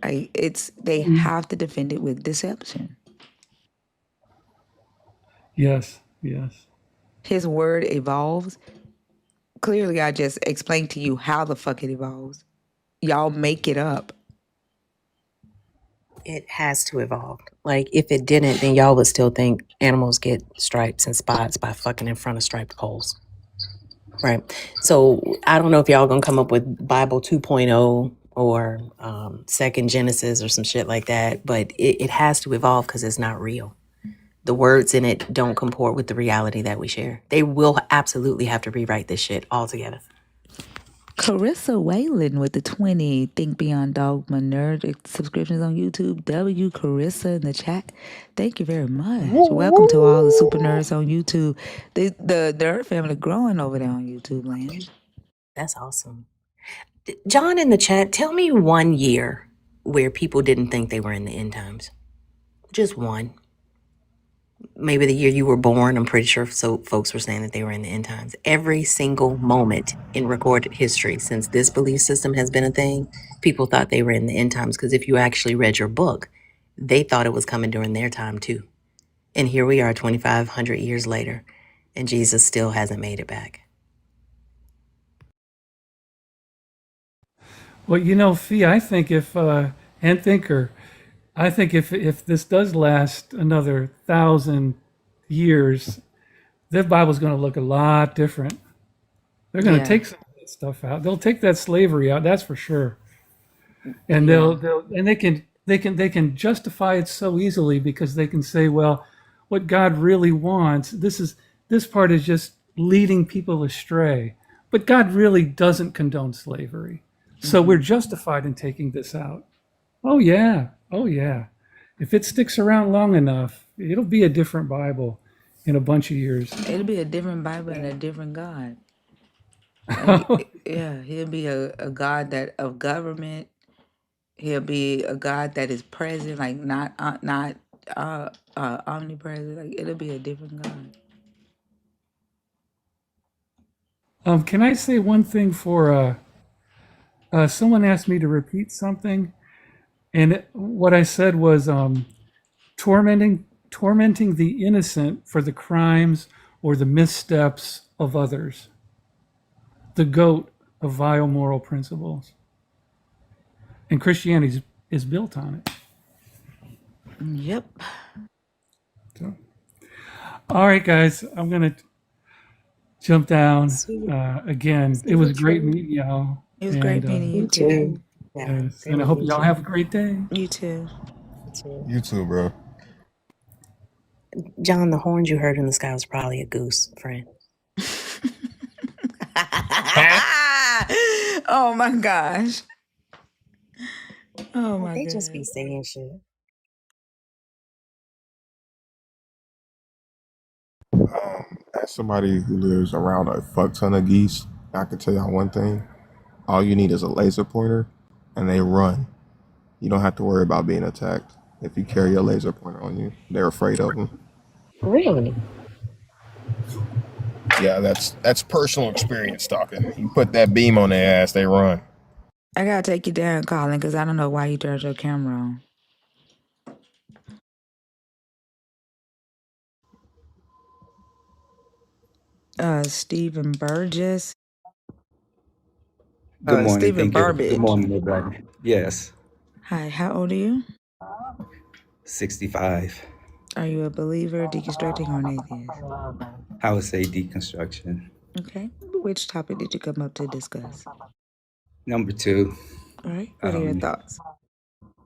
Like, they have to defend it with deception. Yes. His word evolves. Clearly, I just explained to you how the fuck it evolves. Y'all make it up. It has to evolve. Like, if it didn't, then y'all would still think animals get stripes and spots by fucking in front of striped poles. Right. So I don't know if y'all gonna come up with Bible 2.0 or second Genesis or some shit like that, but it has to evolve because it's not real. The words in it don't comport with the reality that we share. They will absolutely have to rewrite this shit altogether. Carissa Whalen with the 20 Think Beyond Dogma Nerd subscriptions on YouTube. W. Carissa in the chat. Thank you very much. Welcome to all the super nerds on YouTube. The nerd family growing over there on YouTube land. That's awesome. John in the chat, tell me one year where people didn't think they were in the end times. Just one. Maybe the year you were born. I'm pretty sure so folks were saying that they were in the end times. Every single moment in recorded history since this belief system has been a thing, people thought they were in the end times, because if you actually read your book, they thought it was coming during their time too. And here we are 2,500 years later, and Jesus still hasn't made it back. Well, Fee, I think I think if this does last another 1,000 years, the Bible's going to look a lot different. They're going to take some of that stuff out. They'll take that slavery out, that's for sure. And they can justify it so easily, because they can say, well, what God really wants, this This part is just leading people astray. But God really doesn't condone slavery. So we're justified in taking this out. Oh, yeah. Oh, yeah. If it sticks around long enough, it'll be a different Bible in a bunch of years. It'll be a different Bible and a different God. Like, yeah, he'll be a God that of government. He'll be a God that is present, like not omnipresent. Like it'll be a different God. Can I say one thing for someone asked me to repeat something, and what I said was tormenting the innocent for the crimes or the missteps of others. The goat of vile moral principles. And Christianity is built on it. Yep. So, all right, guys, I'm going to jump down again. It was great meeting y'all. It was great meeting you too. Yes, and I hope y'all have a great day. You too. You too, bro. John, the horns you heard in the sky was probably a goose, friend. Oh my gosh. Oh my They god. just be saying shit. As somebody who lives around a fuck ton of geese, I can tell y'all one thing. All you need is a laser pointer, and they run. You don't have to worry about being attacked. If you carry a laser pointer on you, they're afraid of them. Really? Yeah, that's personal experience talking. You put that beam on their ass, they run. I gotta take you down, Colin, because I don't know why you turned your camera on. Stephen Burgess. Good morning. Stephen Thank you. Burbage. Good morning, everybody. Yes, Hi, how old are you? 65. Are you a believer, deconstructing, or an atheist? I would say deconstruction. Okay. Which topic did you come up to discuss? Number two. All right. What are your thoughts?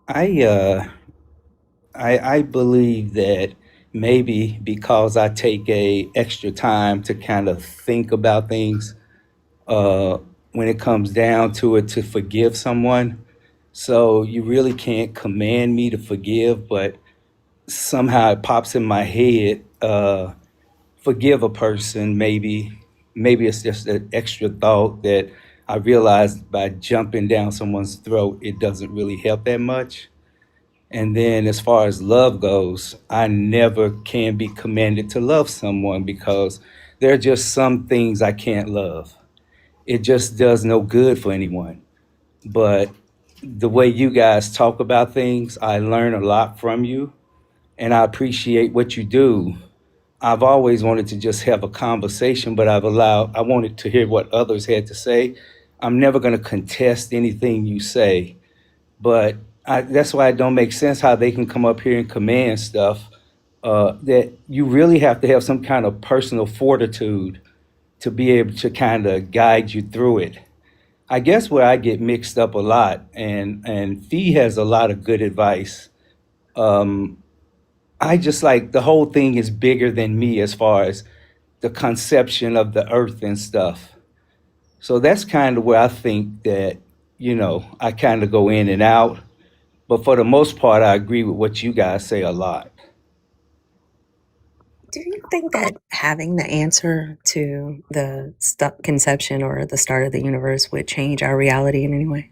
I believe that maybe because I take a extra time to kind of think about things, when it comes down to it, to forgive someone. So you really can't command me to forgive, but somehow it pops in my head, forgive a person. Maybe it's just an extra thought that I realized by jumping down someone's throat, it doesn't really help that much. And then as far as love goes, I never can be commanded to love someone because there are just some things I can't love. It just does no good for anyone. But the way you guys talk about things, I learn a lot from you, and I appreciate what you do. I've always wanted to just have a conversation, but I wanted to hear what others had to say. I'm never going to contest anything you say, but that's why it don't make sense how they can come up here and command stuff that you really have to have some kind of personal fortitude to be able to kind of guide you through it. I guess where I get mixed up a lot, and Fee has a lot of good advice. I just like the whole thing is bigger than me as far as the conception of the earth and stuff. So that's kind of where I think that, I kind of go in and out. But for the most part, I agree with what you guys say a lot. Do you think that having the answer to the conception or the start of the universe would change our reality in any way?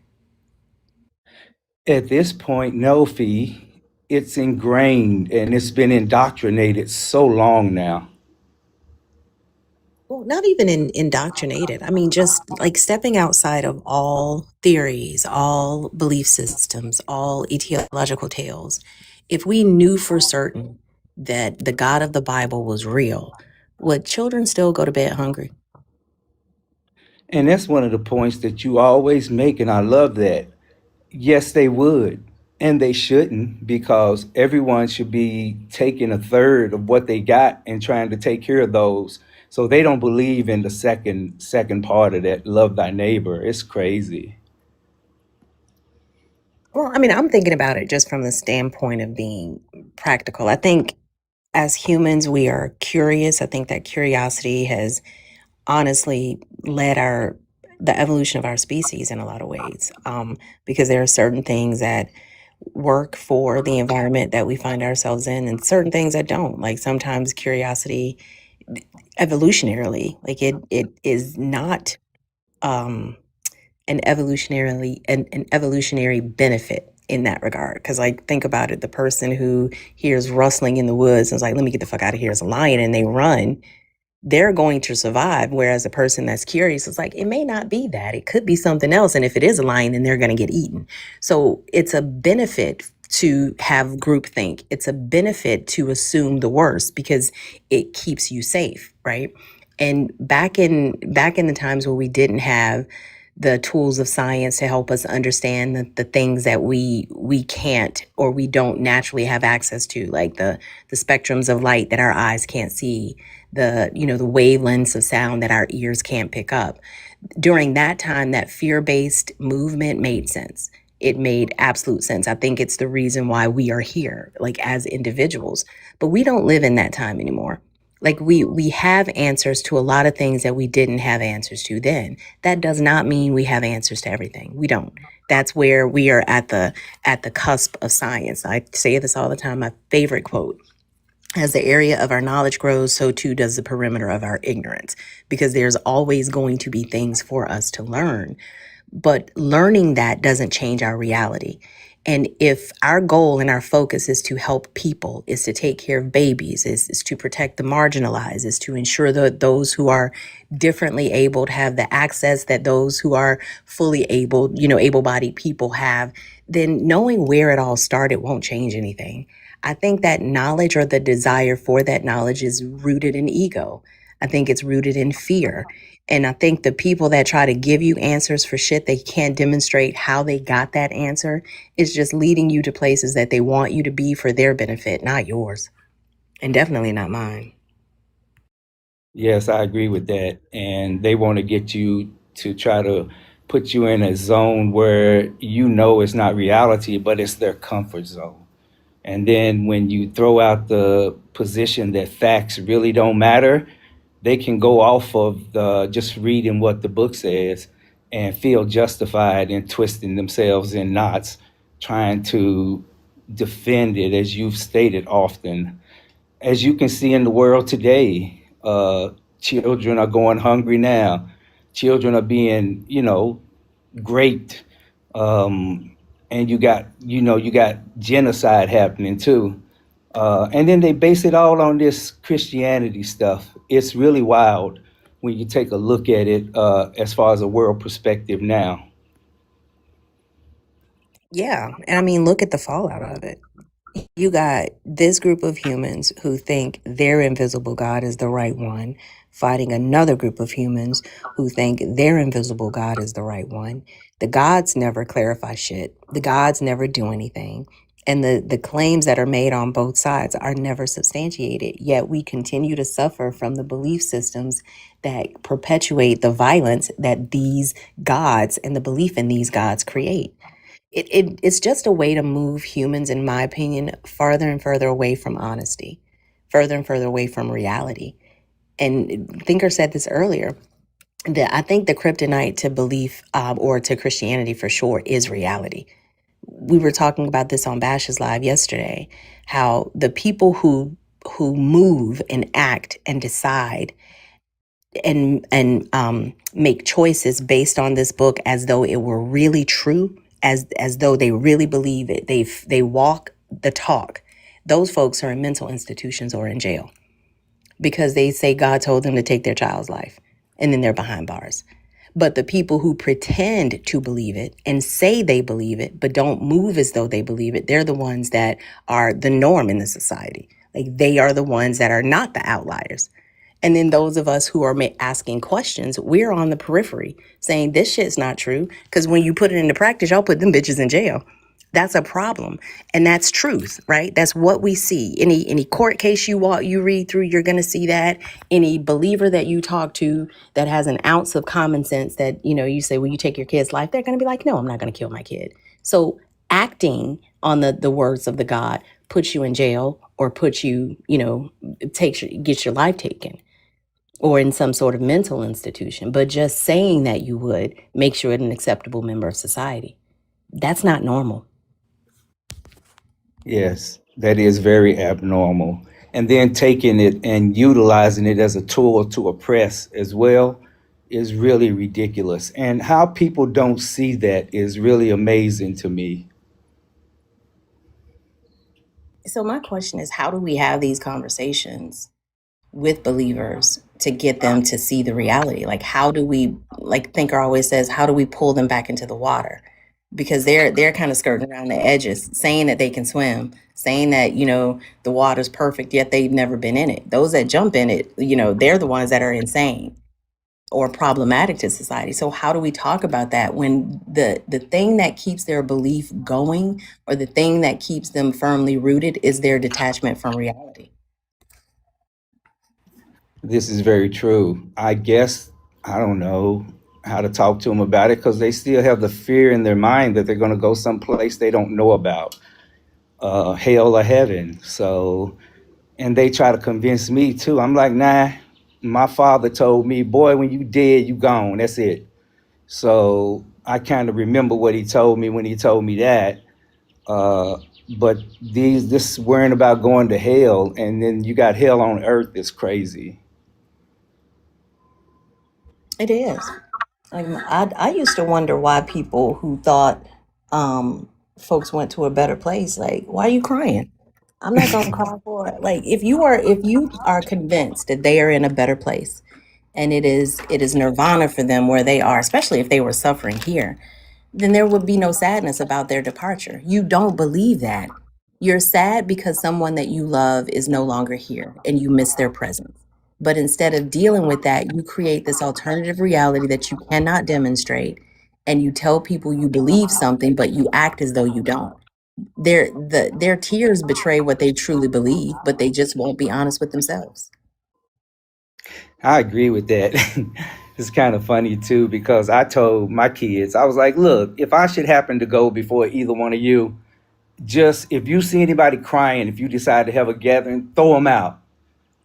At this point, no, Fee. It's ingrained and it's been indoctrinated so long now. Well, not even indoctrinated. I mean, just like stepping outside of all theories, all belief systems, all etiological tales. If we knew for certain that the God of the Bible was real, would children still go to bed hungry? And that's one of the points that you always make, and I love that. Yes, they would. And they shouldn't, because everyone should be taking a third of what they got and trying to take care of those. So they don't believe in the second part of that, love thy neighbor. It's crazy. Well, I mean, I'm thinking about it just from the standpoint of being practical. I think as humans, we are curious. I think that curiosity has honestly led the evolution of our species in a lot of ways, because there are certain things that work for the environment that we find ourselves in and certain things that don't. Like sometimes curiosity evolutionarily, like it is not um an evolutionary benefit in that regard. Because like think about it, the person who hears rustling in the woods and is like, let me get the fuck out of here, it's a lion, and they run, they're going to survive. Whereas a person that's curious is like, it may not be that, it could be something else, and if it is a lion, then they're going to get eaten. So it's a benefit to have groupthink. It's a benefit to assume the worst because it keeps you safe, right? And back in the times where we didn't have the tools of science to help us understand the things that we can't or we don't naturally have access to, like the spectrums of light that our eyes can't see, the the wavelengths of sound that our ears can't pick up. During that time, that fear-based movement made sense. It made absolute sense. I think it's the reason why we are here, like as individuals. But we don't live in that time anymore. Like we have answers to a lot of things that we didn't have answers to then. That does not mean we have answers to everything. We don't. That's where we are at the cusp of science. I say this all the time. My favorite quote: as the area of our knowledge grows, so too does the perimeter of our ignorance, because there's always going to be things for us to learn. But learning that doesn't change our reality. And if our goal and our focus is to help people, is to take care of babies, is to protect the marginalized, is to ensure that those who are differently abled have the access that those who are fully able, able-bodied people have, then knowing where it all started won't change anything. I think that knowledge, or the desire for that knowledge, is rooted in ego. I think it's rooted in fear. And I think the people that try to give you answers for shit they can't demonstrate how they got that answer is just leading you to places that they want you to be for their benefit, not yours. And definitely not mine. Yes, I agree with that. And they want to get you to try to put you in a zone where it's not reality, but it's their comfort zone. And then when you throw out the position that facts really don't matter, they can go off of just reading what the book says and feel justified in twisting themselves in knots, trying to defend it, as you've stated often. As you can see in the world today, children are going hungry now. Children are being, raped. And you got genocide happening too. And then they base it all on this Christianity stuff. It's really wild when you take a look at it as far as a world perspective now. Yeah. And I mean, look at the fallout of it. You got this group of humans who think their invisible God is the right one, fighting another group of humans who think their invisible God is the right one. The gods never clarify shit. The gods never do anything. And the claims that are made on both sides are never substantiated. Yet we continue to suffer from the belief systems that perpetuate the violence that these gods and the belief in these gods create. It's just a way to move humans, in my opinion, farther and further away from honesty, further and further away from reality. And Thinker said this earlier, that I think the kryptonite to belief, or to Christianity for sure, is reality. We were talking about this on Bash's Live yesterday, how the people who move and act and decide and make choices based on this book as though it were really true, as though they really believe it, they walk the talk. Those folks are in mental institutions or in jail because they say God told them to take their child's life, and then they're behind bars. But the people who pretend to believe it and say they believe it but don't move as though they believe it, they're the ones that are the norm in the society. Like, they are the ones that are not the outliers. And then those of us who are asking questions, we're on the periphery saying this shit's not true. Because when you put it into practice, y'all put them bitches in jail. That's a problem. And that's truth, right? That's what we see. Any court case you read through, you're going to see that. Any believer that you talk to that has an ounce of common sense that, you say, will you take your kid's life? They're going to be like, no, I'm not going to kill my kid. So acting on the words of the God, puts you in jail or puts you, gets your life taken or in some sort of mental institution. But just saying that you would makes you an acceptable member of society. That's not normal. Yes, that is very abnormal. And then taking it and utilizing it as a tool to oppress as well is really ridiculous. And how people don't see that is really amazing to me. So my question is, how do we have these conversations with believers to get them to see the reality? Like, how do we, like Thinker always says, how do we pull them back into the water? Because they're kind of skirting around the edges, saying that they can swim, saying that, the water's perfect, yet they've never been in it. Those that jump in it, they're the ones that are insane or problematic to society. So how do we talk about that when the thing that keeps their belief going or the thing that keeps them firmly rooted is their detachment from reality? This is very true. I guess I don't know how to talk to them about it because they still have the fear in their mind that they're going to go someplace they don't know about, hell or heaven. So, and they try to convince me too. I'm like, nah, my father told me, boy, when you dead, you gone. That's it. So I kind of remember what he told me when he told me that. But this worrying about going to hell and then you got hell on earth is crazy. It is. I used to wonder why people who thought folks went to a better place, like, why are you crying? I'm not gonna cry for it. Like, if you are convinced that they are in a better place and it is nirvana for them where they are, especially if they were suffering here, then there would be no sadness about their departure. You don't believe that. You're sad because someone that you love is no longer here and you miss their presence. But instead of dealing with that, you create this alternative reality that you cannot demonstrate, and you tell people you believe something, but you act as though you don't. Their tears betray what they truly believe, but they just won't be honest with themselves. I agree with that. It's kind of funny too, because I told my kids, I was like, look, if I should happen to go before either one of you, just if you see anybody crying, if you decide to have a gathering, throw them out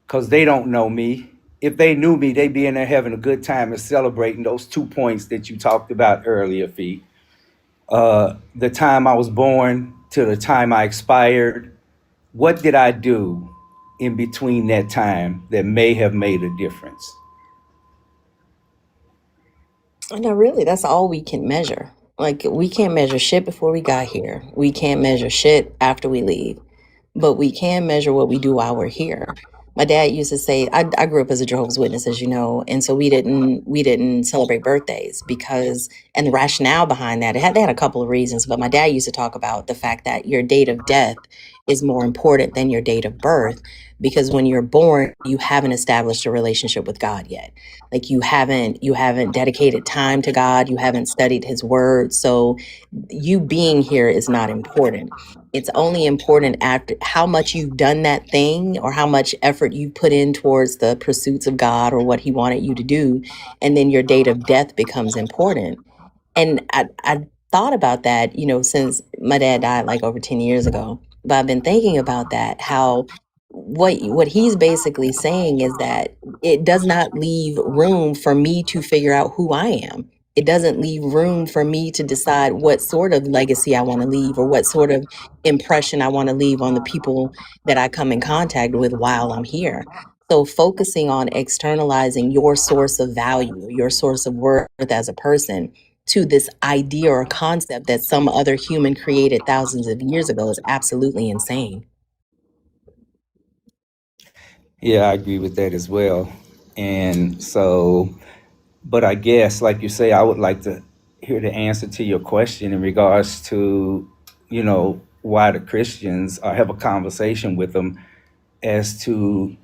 because they don't know me. If they knew me, they'd be in there having a good time and celebrating those 2 points that you talked about earlier, Fee. The time I was born to the time I expired. What did I do in between that time that may have made a difference? No, really, that's all we can measure. Like, we can't measure shit before we got here. We can't measure shit after we leave. But we can measure what we do while we're here. My dad used to say, I grew up as a Jehovah's Witness, as you know, and so we didn't celebrate birthdays because, and the rationale behind that, they had a couple of reasons, but my dad used to talk about the fact that your date of death is more important than your date of birth, because when you're born, you haven't established a relationship with God yet. Like, you haven't dedicated time to God, you haven't studied his word, so you being here is not important. It's only important after how much you've done that thing or how much effort you put in towards the pursuits of God or what he wanted you to do. And then your date of death becomes important. And I thought about that, since my dad died like over 10 years ago. But I've been thinking about that, how what he's basically saying is that it does not leave room for me to figure out who I am. It doesn't leave room for me to decide what sort of legacy I want to leave or what sort of impression I want to leave on the people that I come in contact with while I'm here. So focusing on externalizing your source of value, your source of worth as a person to this idea or concept that some other human created thousands of years ago is absolutely insane. Yeah, I agree with that as well. And so, but I guess, like you say, I would like to hear the answer to your question in regards to, why the Christians have a conversation with them as to,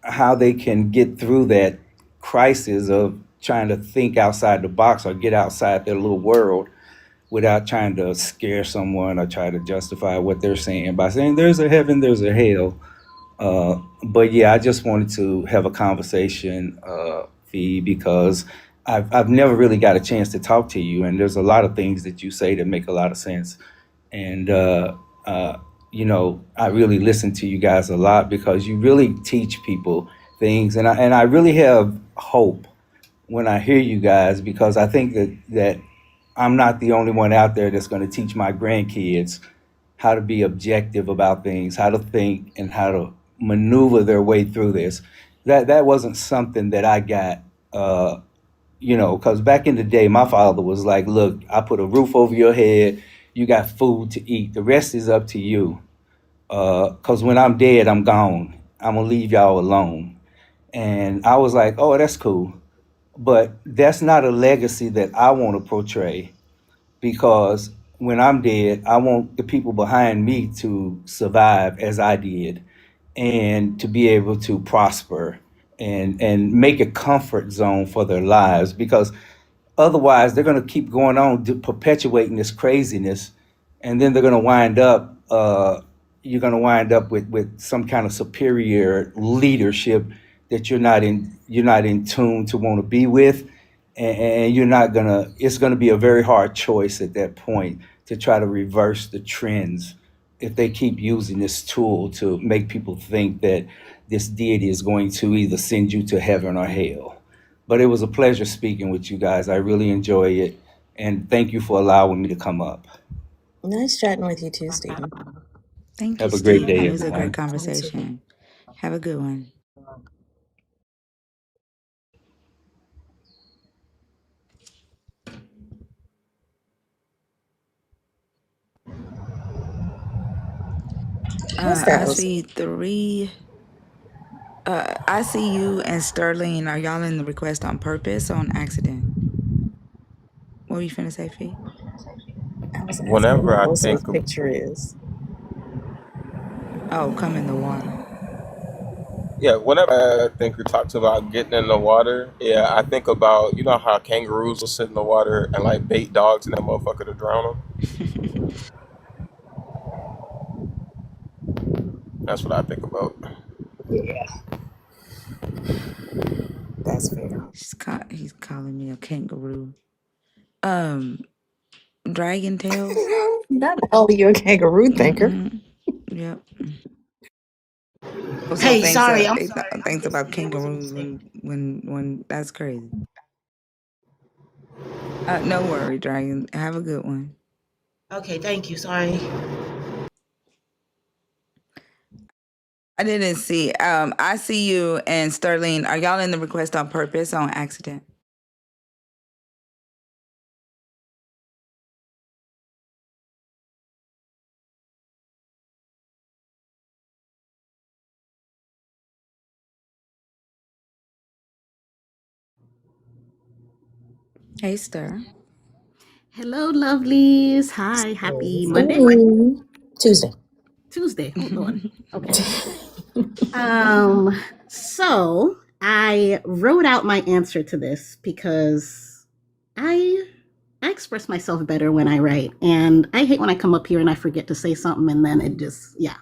how they can get through that crisis of trying to think outside the box or get outside their little world without trying to scare someone or try to justify what they're saying by saying there's a heaven, there's a hell. But yeah, I just wanted to have a conversation, Fee, because I've never really got a chance to talk to you, and there's a lot of things that you say that make a lot of sense. And I really listen to you guys a lot because you really teach people things, and I really have hope when I hear you guys, because I think that I'm not the only one out there that's going to teach my grandkids how to be objective about things, how to think, and how to maneuver their way through this. That wasn't something that I got, because back in the day, my father was like, "Look, I put a roof over your head. You got food to eat. The rest is up to you. Because when I'm dead, I'm gone. I'm gonna leave y'all alone." And I was like, "Oh, that's cool." But that's not a legacy that I want to portray, because when I'm dead, I want the people behind me to survive as I did, and to be able to prosper and make a comfort zone for their lives, because otherwise they're going to keep going on perpetuating this craziness, and then they're going to wind up you're going to wind up with some kind of superior leadership that you're not in tune to want to be with, and it's going to be a very hard choice at that point to try to reverse the trends if they keep using this tool to make people think that this deity is going to either send you to heaven or hell. But it was a pleasure speaking with you guys. I really enjoy it, and thank you for allowing me to come up. Nice chatting with you too, Stephen. Thank you, Have a great Stephen. day, It was a great everyone. conversation. Have a good one. What's that, I Jose? see three. I see you and Sterling. Are y'all in the request on purpose or on accident? What were you finna say, Fee? I was asking Whenever what I Jose's think of, picture is. Oh, come in the water. yeah, whenever I think we talked about getting in the water, yeah, I think about, you know how kangaroos will sit in the water and like bait dogs and that motherfucker to drown them. That's what I think about. Yeah, that's fair. He's calling me a kangaroo. Dragon tails. Not only you a kangaroo thinker. Yep. Also, Hey, sorry, I'm thanks about kangaroos when that's crazy. No worry, Dragon. Have a good one. okay. Thank you. Sorry. I didn't see. I see you and Sterling. Are y'all in the request on purpose or on accident? Hey, Stir. Hello, lovelies. Hi, happy Monday. Tuesday. Tuesday. Hold on. Okay. So I wrote out my answer to this because I express myself better when I write, and I hate when I come up here and I forget to say something and then it just yeah.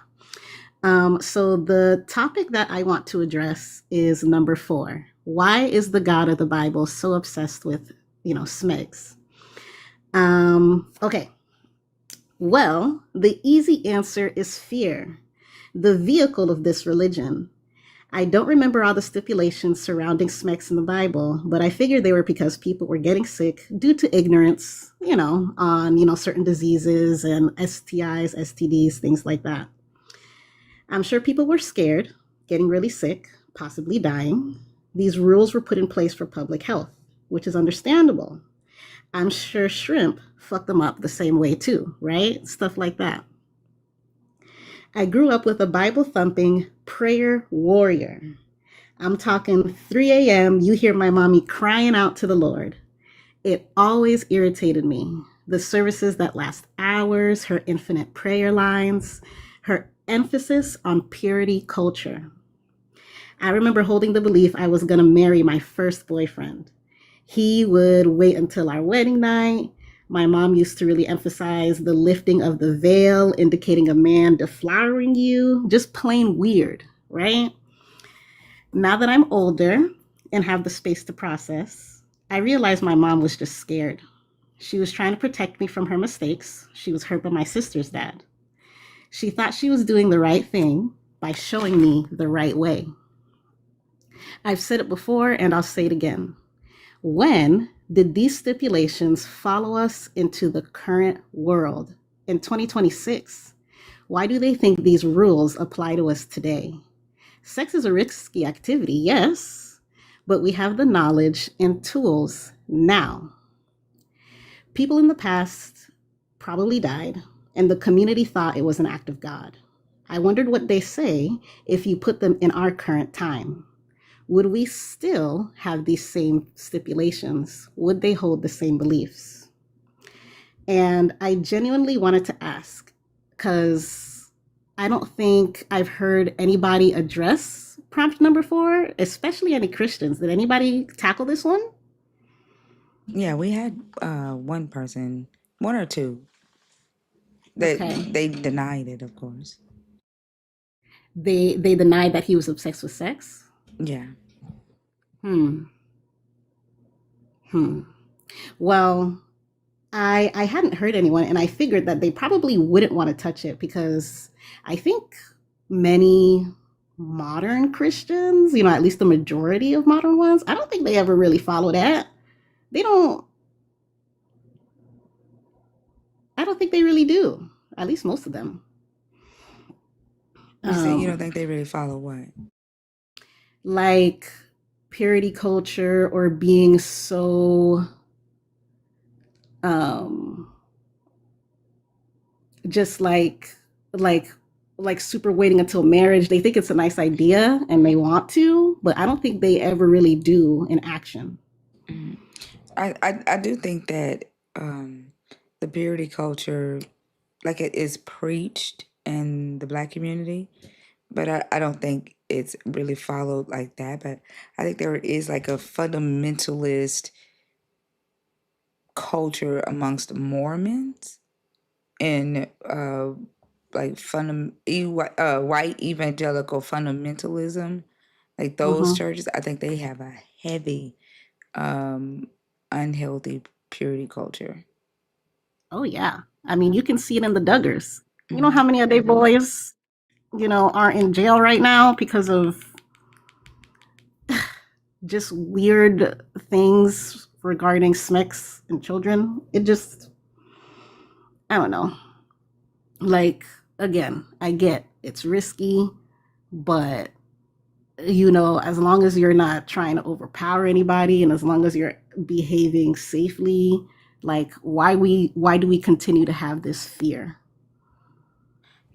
So the topic that I want to address is number 4. Why is the God of the Bible so obsessed with, SMEGs? Okay. Well, the easy answer is fear, the vehicle of this religion. I don't remember all the stipulations surrounding SMECs in the Bible, but I figured they were because people were getting sick due to ignorance, on, certain diseases and STIs, STDs, things like that. I'm sure people were scared, getting really sick, possibly dying. These rules were put in place for public health, which is understandable. I'm sure shrimp fucked them up the same way too, right? Stuff like that. I grew up with a Bible thumping prayer warrior. I'm talking 3 a.m., you hear my mommy crying out to the Lord. It always irritated me. The services that last hours, her infinite prayer lines, her emphasis on purity culture. I remember holding the belief I was going to marry my first boyfriend. He would wait until our wedding night. My mom used to really emphasize the lifting of the veil, indicating a man deflowering you. Just plain weird, right? Now that I'm older and have the space to process, I realize my mom was just scared. She was trying to protect me from her mistakes. She was hurt by my sister's dad. She thought she was doing the right thing by showing me the right way. I've said it before and I'll say it again. When did these stipulations follow us into the current world in 2026? Why do they think these rules apply to us today? Sex is a risky activity, yes, but we have the knowledge and tools now. People in the past probably died, and the community thought it was an act of God. I wondered what they say if you put them in our current time. Would we still have these same stipulations? Would they hold the same beliefs? And I genuinely wanted to ask, because I don't think I've heard anybody address prompt number 4, especially any Christians. Did anybody tackle this one? Yeah, we had one person, one or two, that Okay. they denied it, of course. They denied that he was obsessed with sex? Yeah. Well, I hadn't heard anyone, and I figured that they probably wouldn't want to touch it because I think many modern Christians, at least the majority of modern ones, I don't think they ever really follow that. I don't think they really do. At least most of them. You say you don't think they really follow what? Like purity culture or being so just like super waiting until marriage. They think it's a nice idea and they want to, but I don't think they ever really do in action. I do think that the purity culture, like it is preached in the Black community, but I don't think it's really followed like that. But I think there is like a fundamentalist culture amongst Mormons and like white evangelical fundamentalism, like those churches. I think they have a heavy unhealthy purity culture. Oh yeah. I mean, you can see it in the Duggars. You know how many of their boys, are in jail right now because of just weird things regarding sex and children. It just, I don't know. Like, again, I get it's risky, but as long as you're not trying to overpower anybody and as long as you're behaving safely, like why do we continue to have this fear?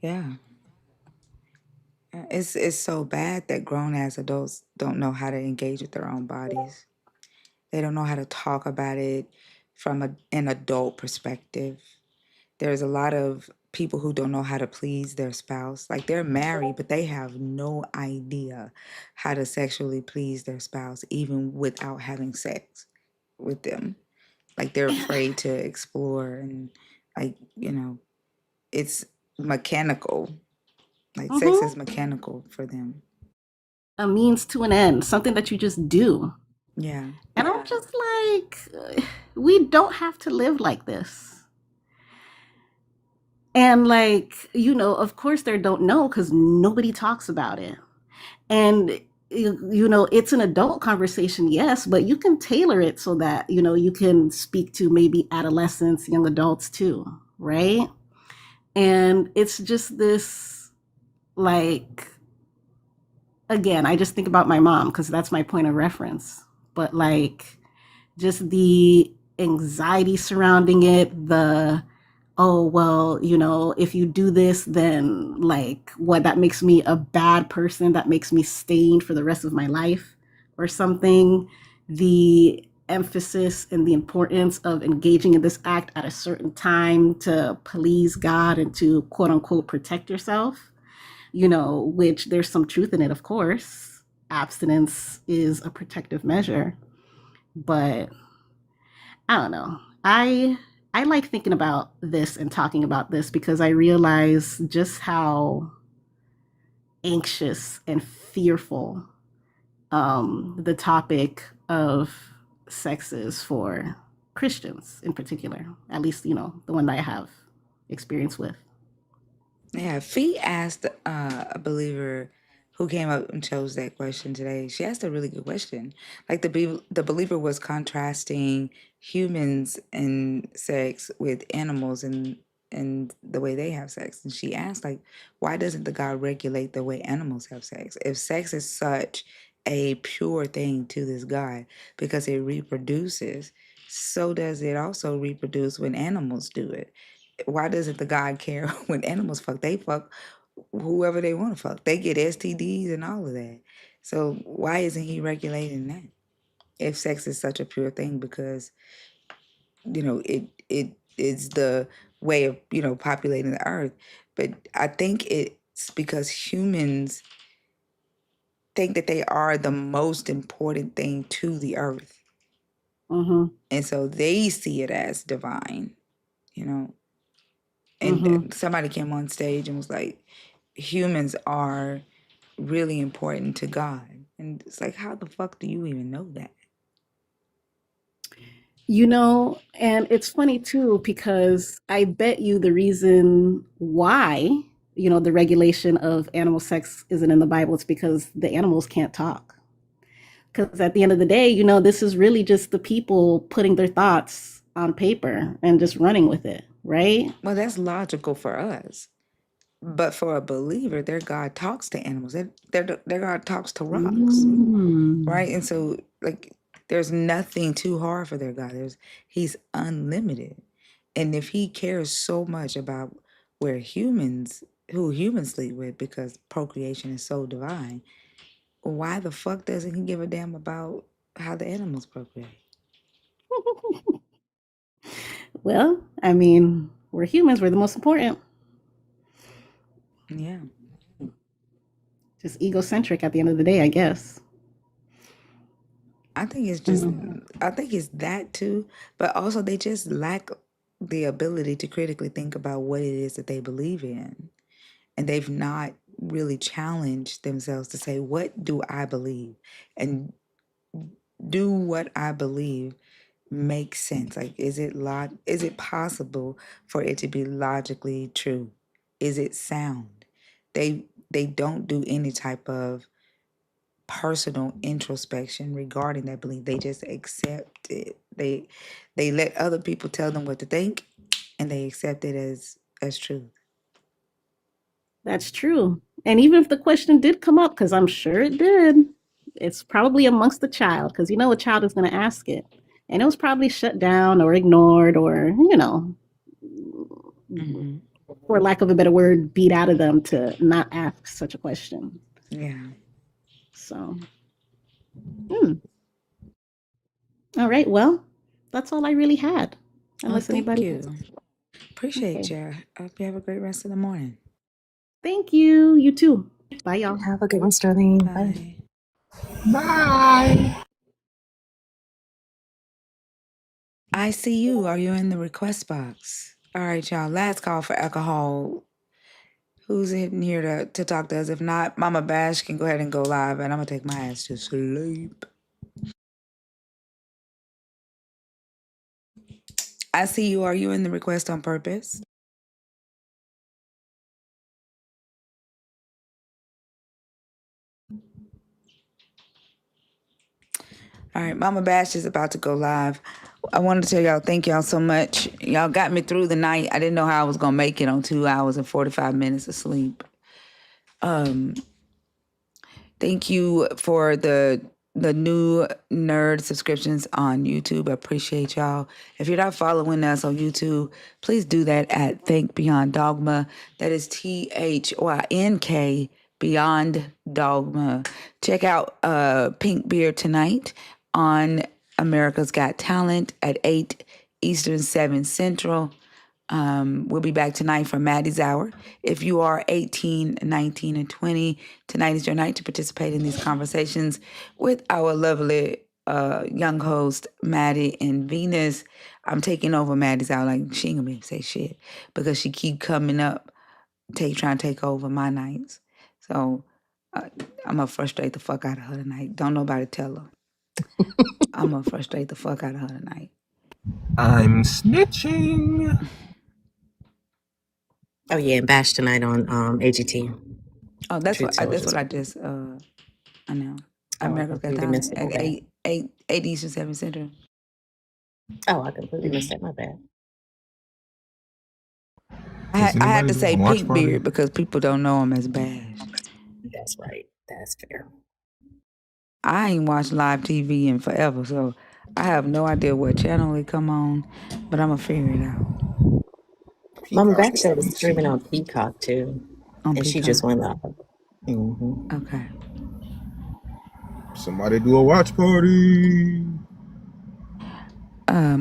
Yeah. It's so bad that grown ass adults don't know how to engage with their own bodies. They don't know how to talk about it from an adult perspective. There's a lot of people who don't know how to please their spouse. Like they're married, but they have no idea how to sexually please their spouse, even without having sex with them. Like they're afraid to explore and it's mechanical. Like sex is mechanical for them. A means to an end, something that you just do. Yeah. And I'm just like, we don't have to live like this. And like, of course they don't know because nobody talks about it. And it's an adult conversation, yes, but you can tailor it so that, you can speak to maybe adolescents, young adults too, right? And it's just this, like, again, I just think about my mom because that's my point of reference. But like, just the anxiety surrounding it, oh, well, if you do this, then like what, that makes me a bad person, that makes me stained for the rest of my life or something. The emphasis and the importance of engaging in this act at a certain time to please God and to quote unquote protect yourself, which there's some truth in it, of course. Abstinence is a protective measure, but I don't know. I like thinking about this and talking about this because I realize just how anxious and fearful the topic of sex is for Christians in particular, at least, the one that I have experience with. Yeah, Fee asked a believer who came up and chose that question today. She asked a really good question. Like the believer was contrasting humans and sex with animals and the way they have sex. And she asked, like, why doesn't the God regulate the way animals have sex? If sex is such a pure thing to this God because it reproduces, so does it also reproduce when animals do it. Why doesn't the God care when animals fuck? They fuck whoever they want to fuck. They get STDs and all of that. So why isn't he regulating that? If sex is such a pure thing, because it is the way of populating the earth. But I think it's because humans think that they are the most important thing to the earth, and so they see it as divine. And somebody came on stage and was like, humans are really important to God. And it's like, how the fuck do you even know that? And it's funny too, because I bet you the reason why, the regulation of animal sex isn't in the Bible is because the animals can't talk. Because at the end of the day, this is really just the people putting their thoughts on paper and just running with it, right? Well, that's logical for us. But for a believer, their God talks to animals. Their God talks to rocks, right? And so, like, there's nothing too hard for their God. He's unlimited. And if he cares so much about who humans sleep with, because procreation is so divine, why the fuck doesn't he give a damn about how the animals procreate? Well, I mean, we're humans. We're the most important. Yeah. Just egocentric at the end of the day, I guess. I think it's just, I think it's that too, but also they just lack the ability to critically think about what it is that they believe in. And they've not really challenged themselves to say, what do I believe? And do what I believe make sense? Like, is it possible for it to be logically true? Is it sound? They don't do any type of personal introspection regarding that belief. They just accept it. They let other people tell them what to think, and they accept it as truth. That's true. And even if the question did come up, because I'm sure it did, it's probably amongst the child, because a child is going to ask it. And it was probably shut down or ignored or, for lack of a better word, beat out of them to not ask such a question. Yeah. So, all right. Well, that's all I really had. Unless thank anybody you. else. Appreciate Okay. you. I hope you have a great rest of the morning. Thank you. You too. Bye, y'all. Have a good one, Sterling. Bye. Bye. I see you. Are you in the request box? All right, y'all. Last call for alcohol. Who's in here to talk to us? If not, Mama Bash can go ahead and go live, and I'm gonna take my ass to sleep. I see you. Are you in the request on purpose? All right, Mama Bash is about to go live. I wanted to tell y'all, thank y'all so much. Y'all got me through the night. I didn't know how I was gonna make it on 2 hours and 45 minutes of sleep. Thank you for the new nerd subscriptions on YouTube. I appreciate y'all. If you're not following us on YouTube, please do that at Think Beyond Dogma. That is THYNK Beyond Dogma. Check out Pink Beard tonight on America's Got Talent at 8 Eastern, 7 Central. We'll be back tonight for Maddie's Hour. If you are 18, 19, and 20, tonight is your night to participate in these conversations with our lovely young host, Maddie and Venus. I'm taking over Maddie's Hour. Like, she ain't gonna be able to say shit because she keep coming up, trying to take over my nights. So I'm gonna frustrate the fuck out of her tonight. Don't nobody tell her. I'm gonna frustrate the fuck out of her tonight. I'm snitching. Oh yeah, and Bash tonight on AGT. Oh, that's Truth what Soldiers. I just announced. Oh, I America's Got completely Talent missed it. My at bad. 8 Eastern, 7 Central. Oh, I completely missed it. My bad. Has I had anybody to been say on Watch Pink Party? Beard because people don't know him as Bash. That's right. That's fair. I ain't watched live TV in forever, so I have no idea what channel it come on, but I'm gonna figure it out. Mama Peacock Bash is said it's streaming glitchy. on Peacock too, On and she Peacock. just went up. Mm-hmm. Okay. Somebody do a watch party.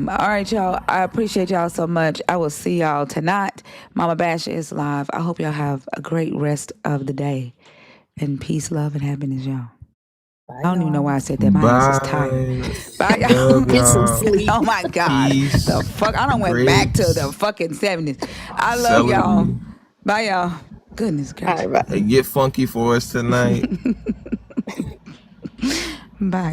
All right, y'all. I appreciate y'all so much. I will see y'all tonight. Mama Bash is live. I hope y'all have a great rest of the day. And peace, love, and happiness, y'all. I don't even know why I said that. My ass is tired. Bye, y'all. Love Get some y'all. sleep. Oh my God. Peace. The fuck? I done went back to the Grapes. fucking 70s. I love Celery. y'all. Bye, y'all. Goodness All gracious. right, bye. Hey, get funky for us tonight. Bye.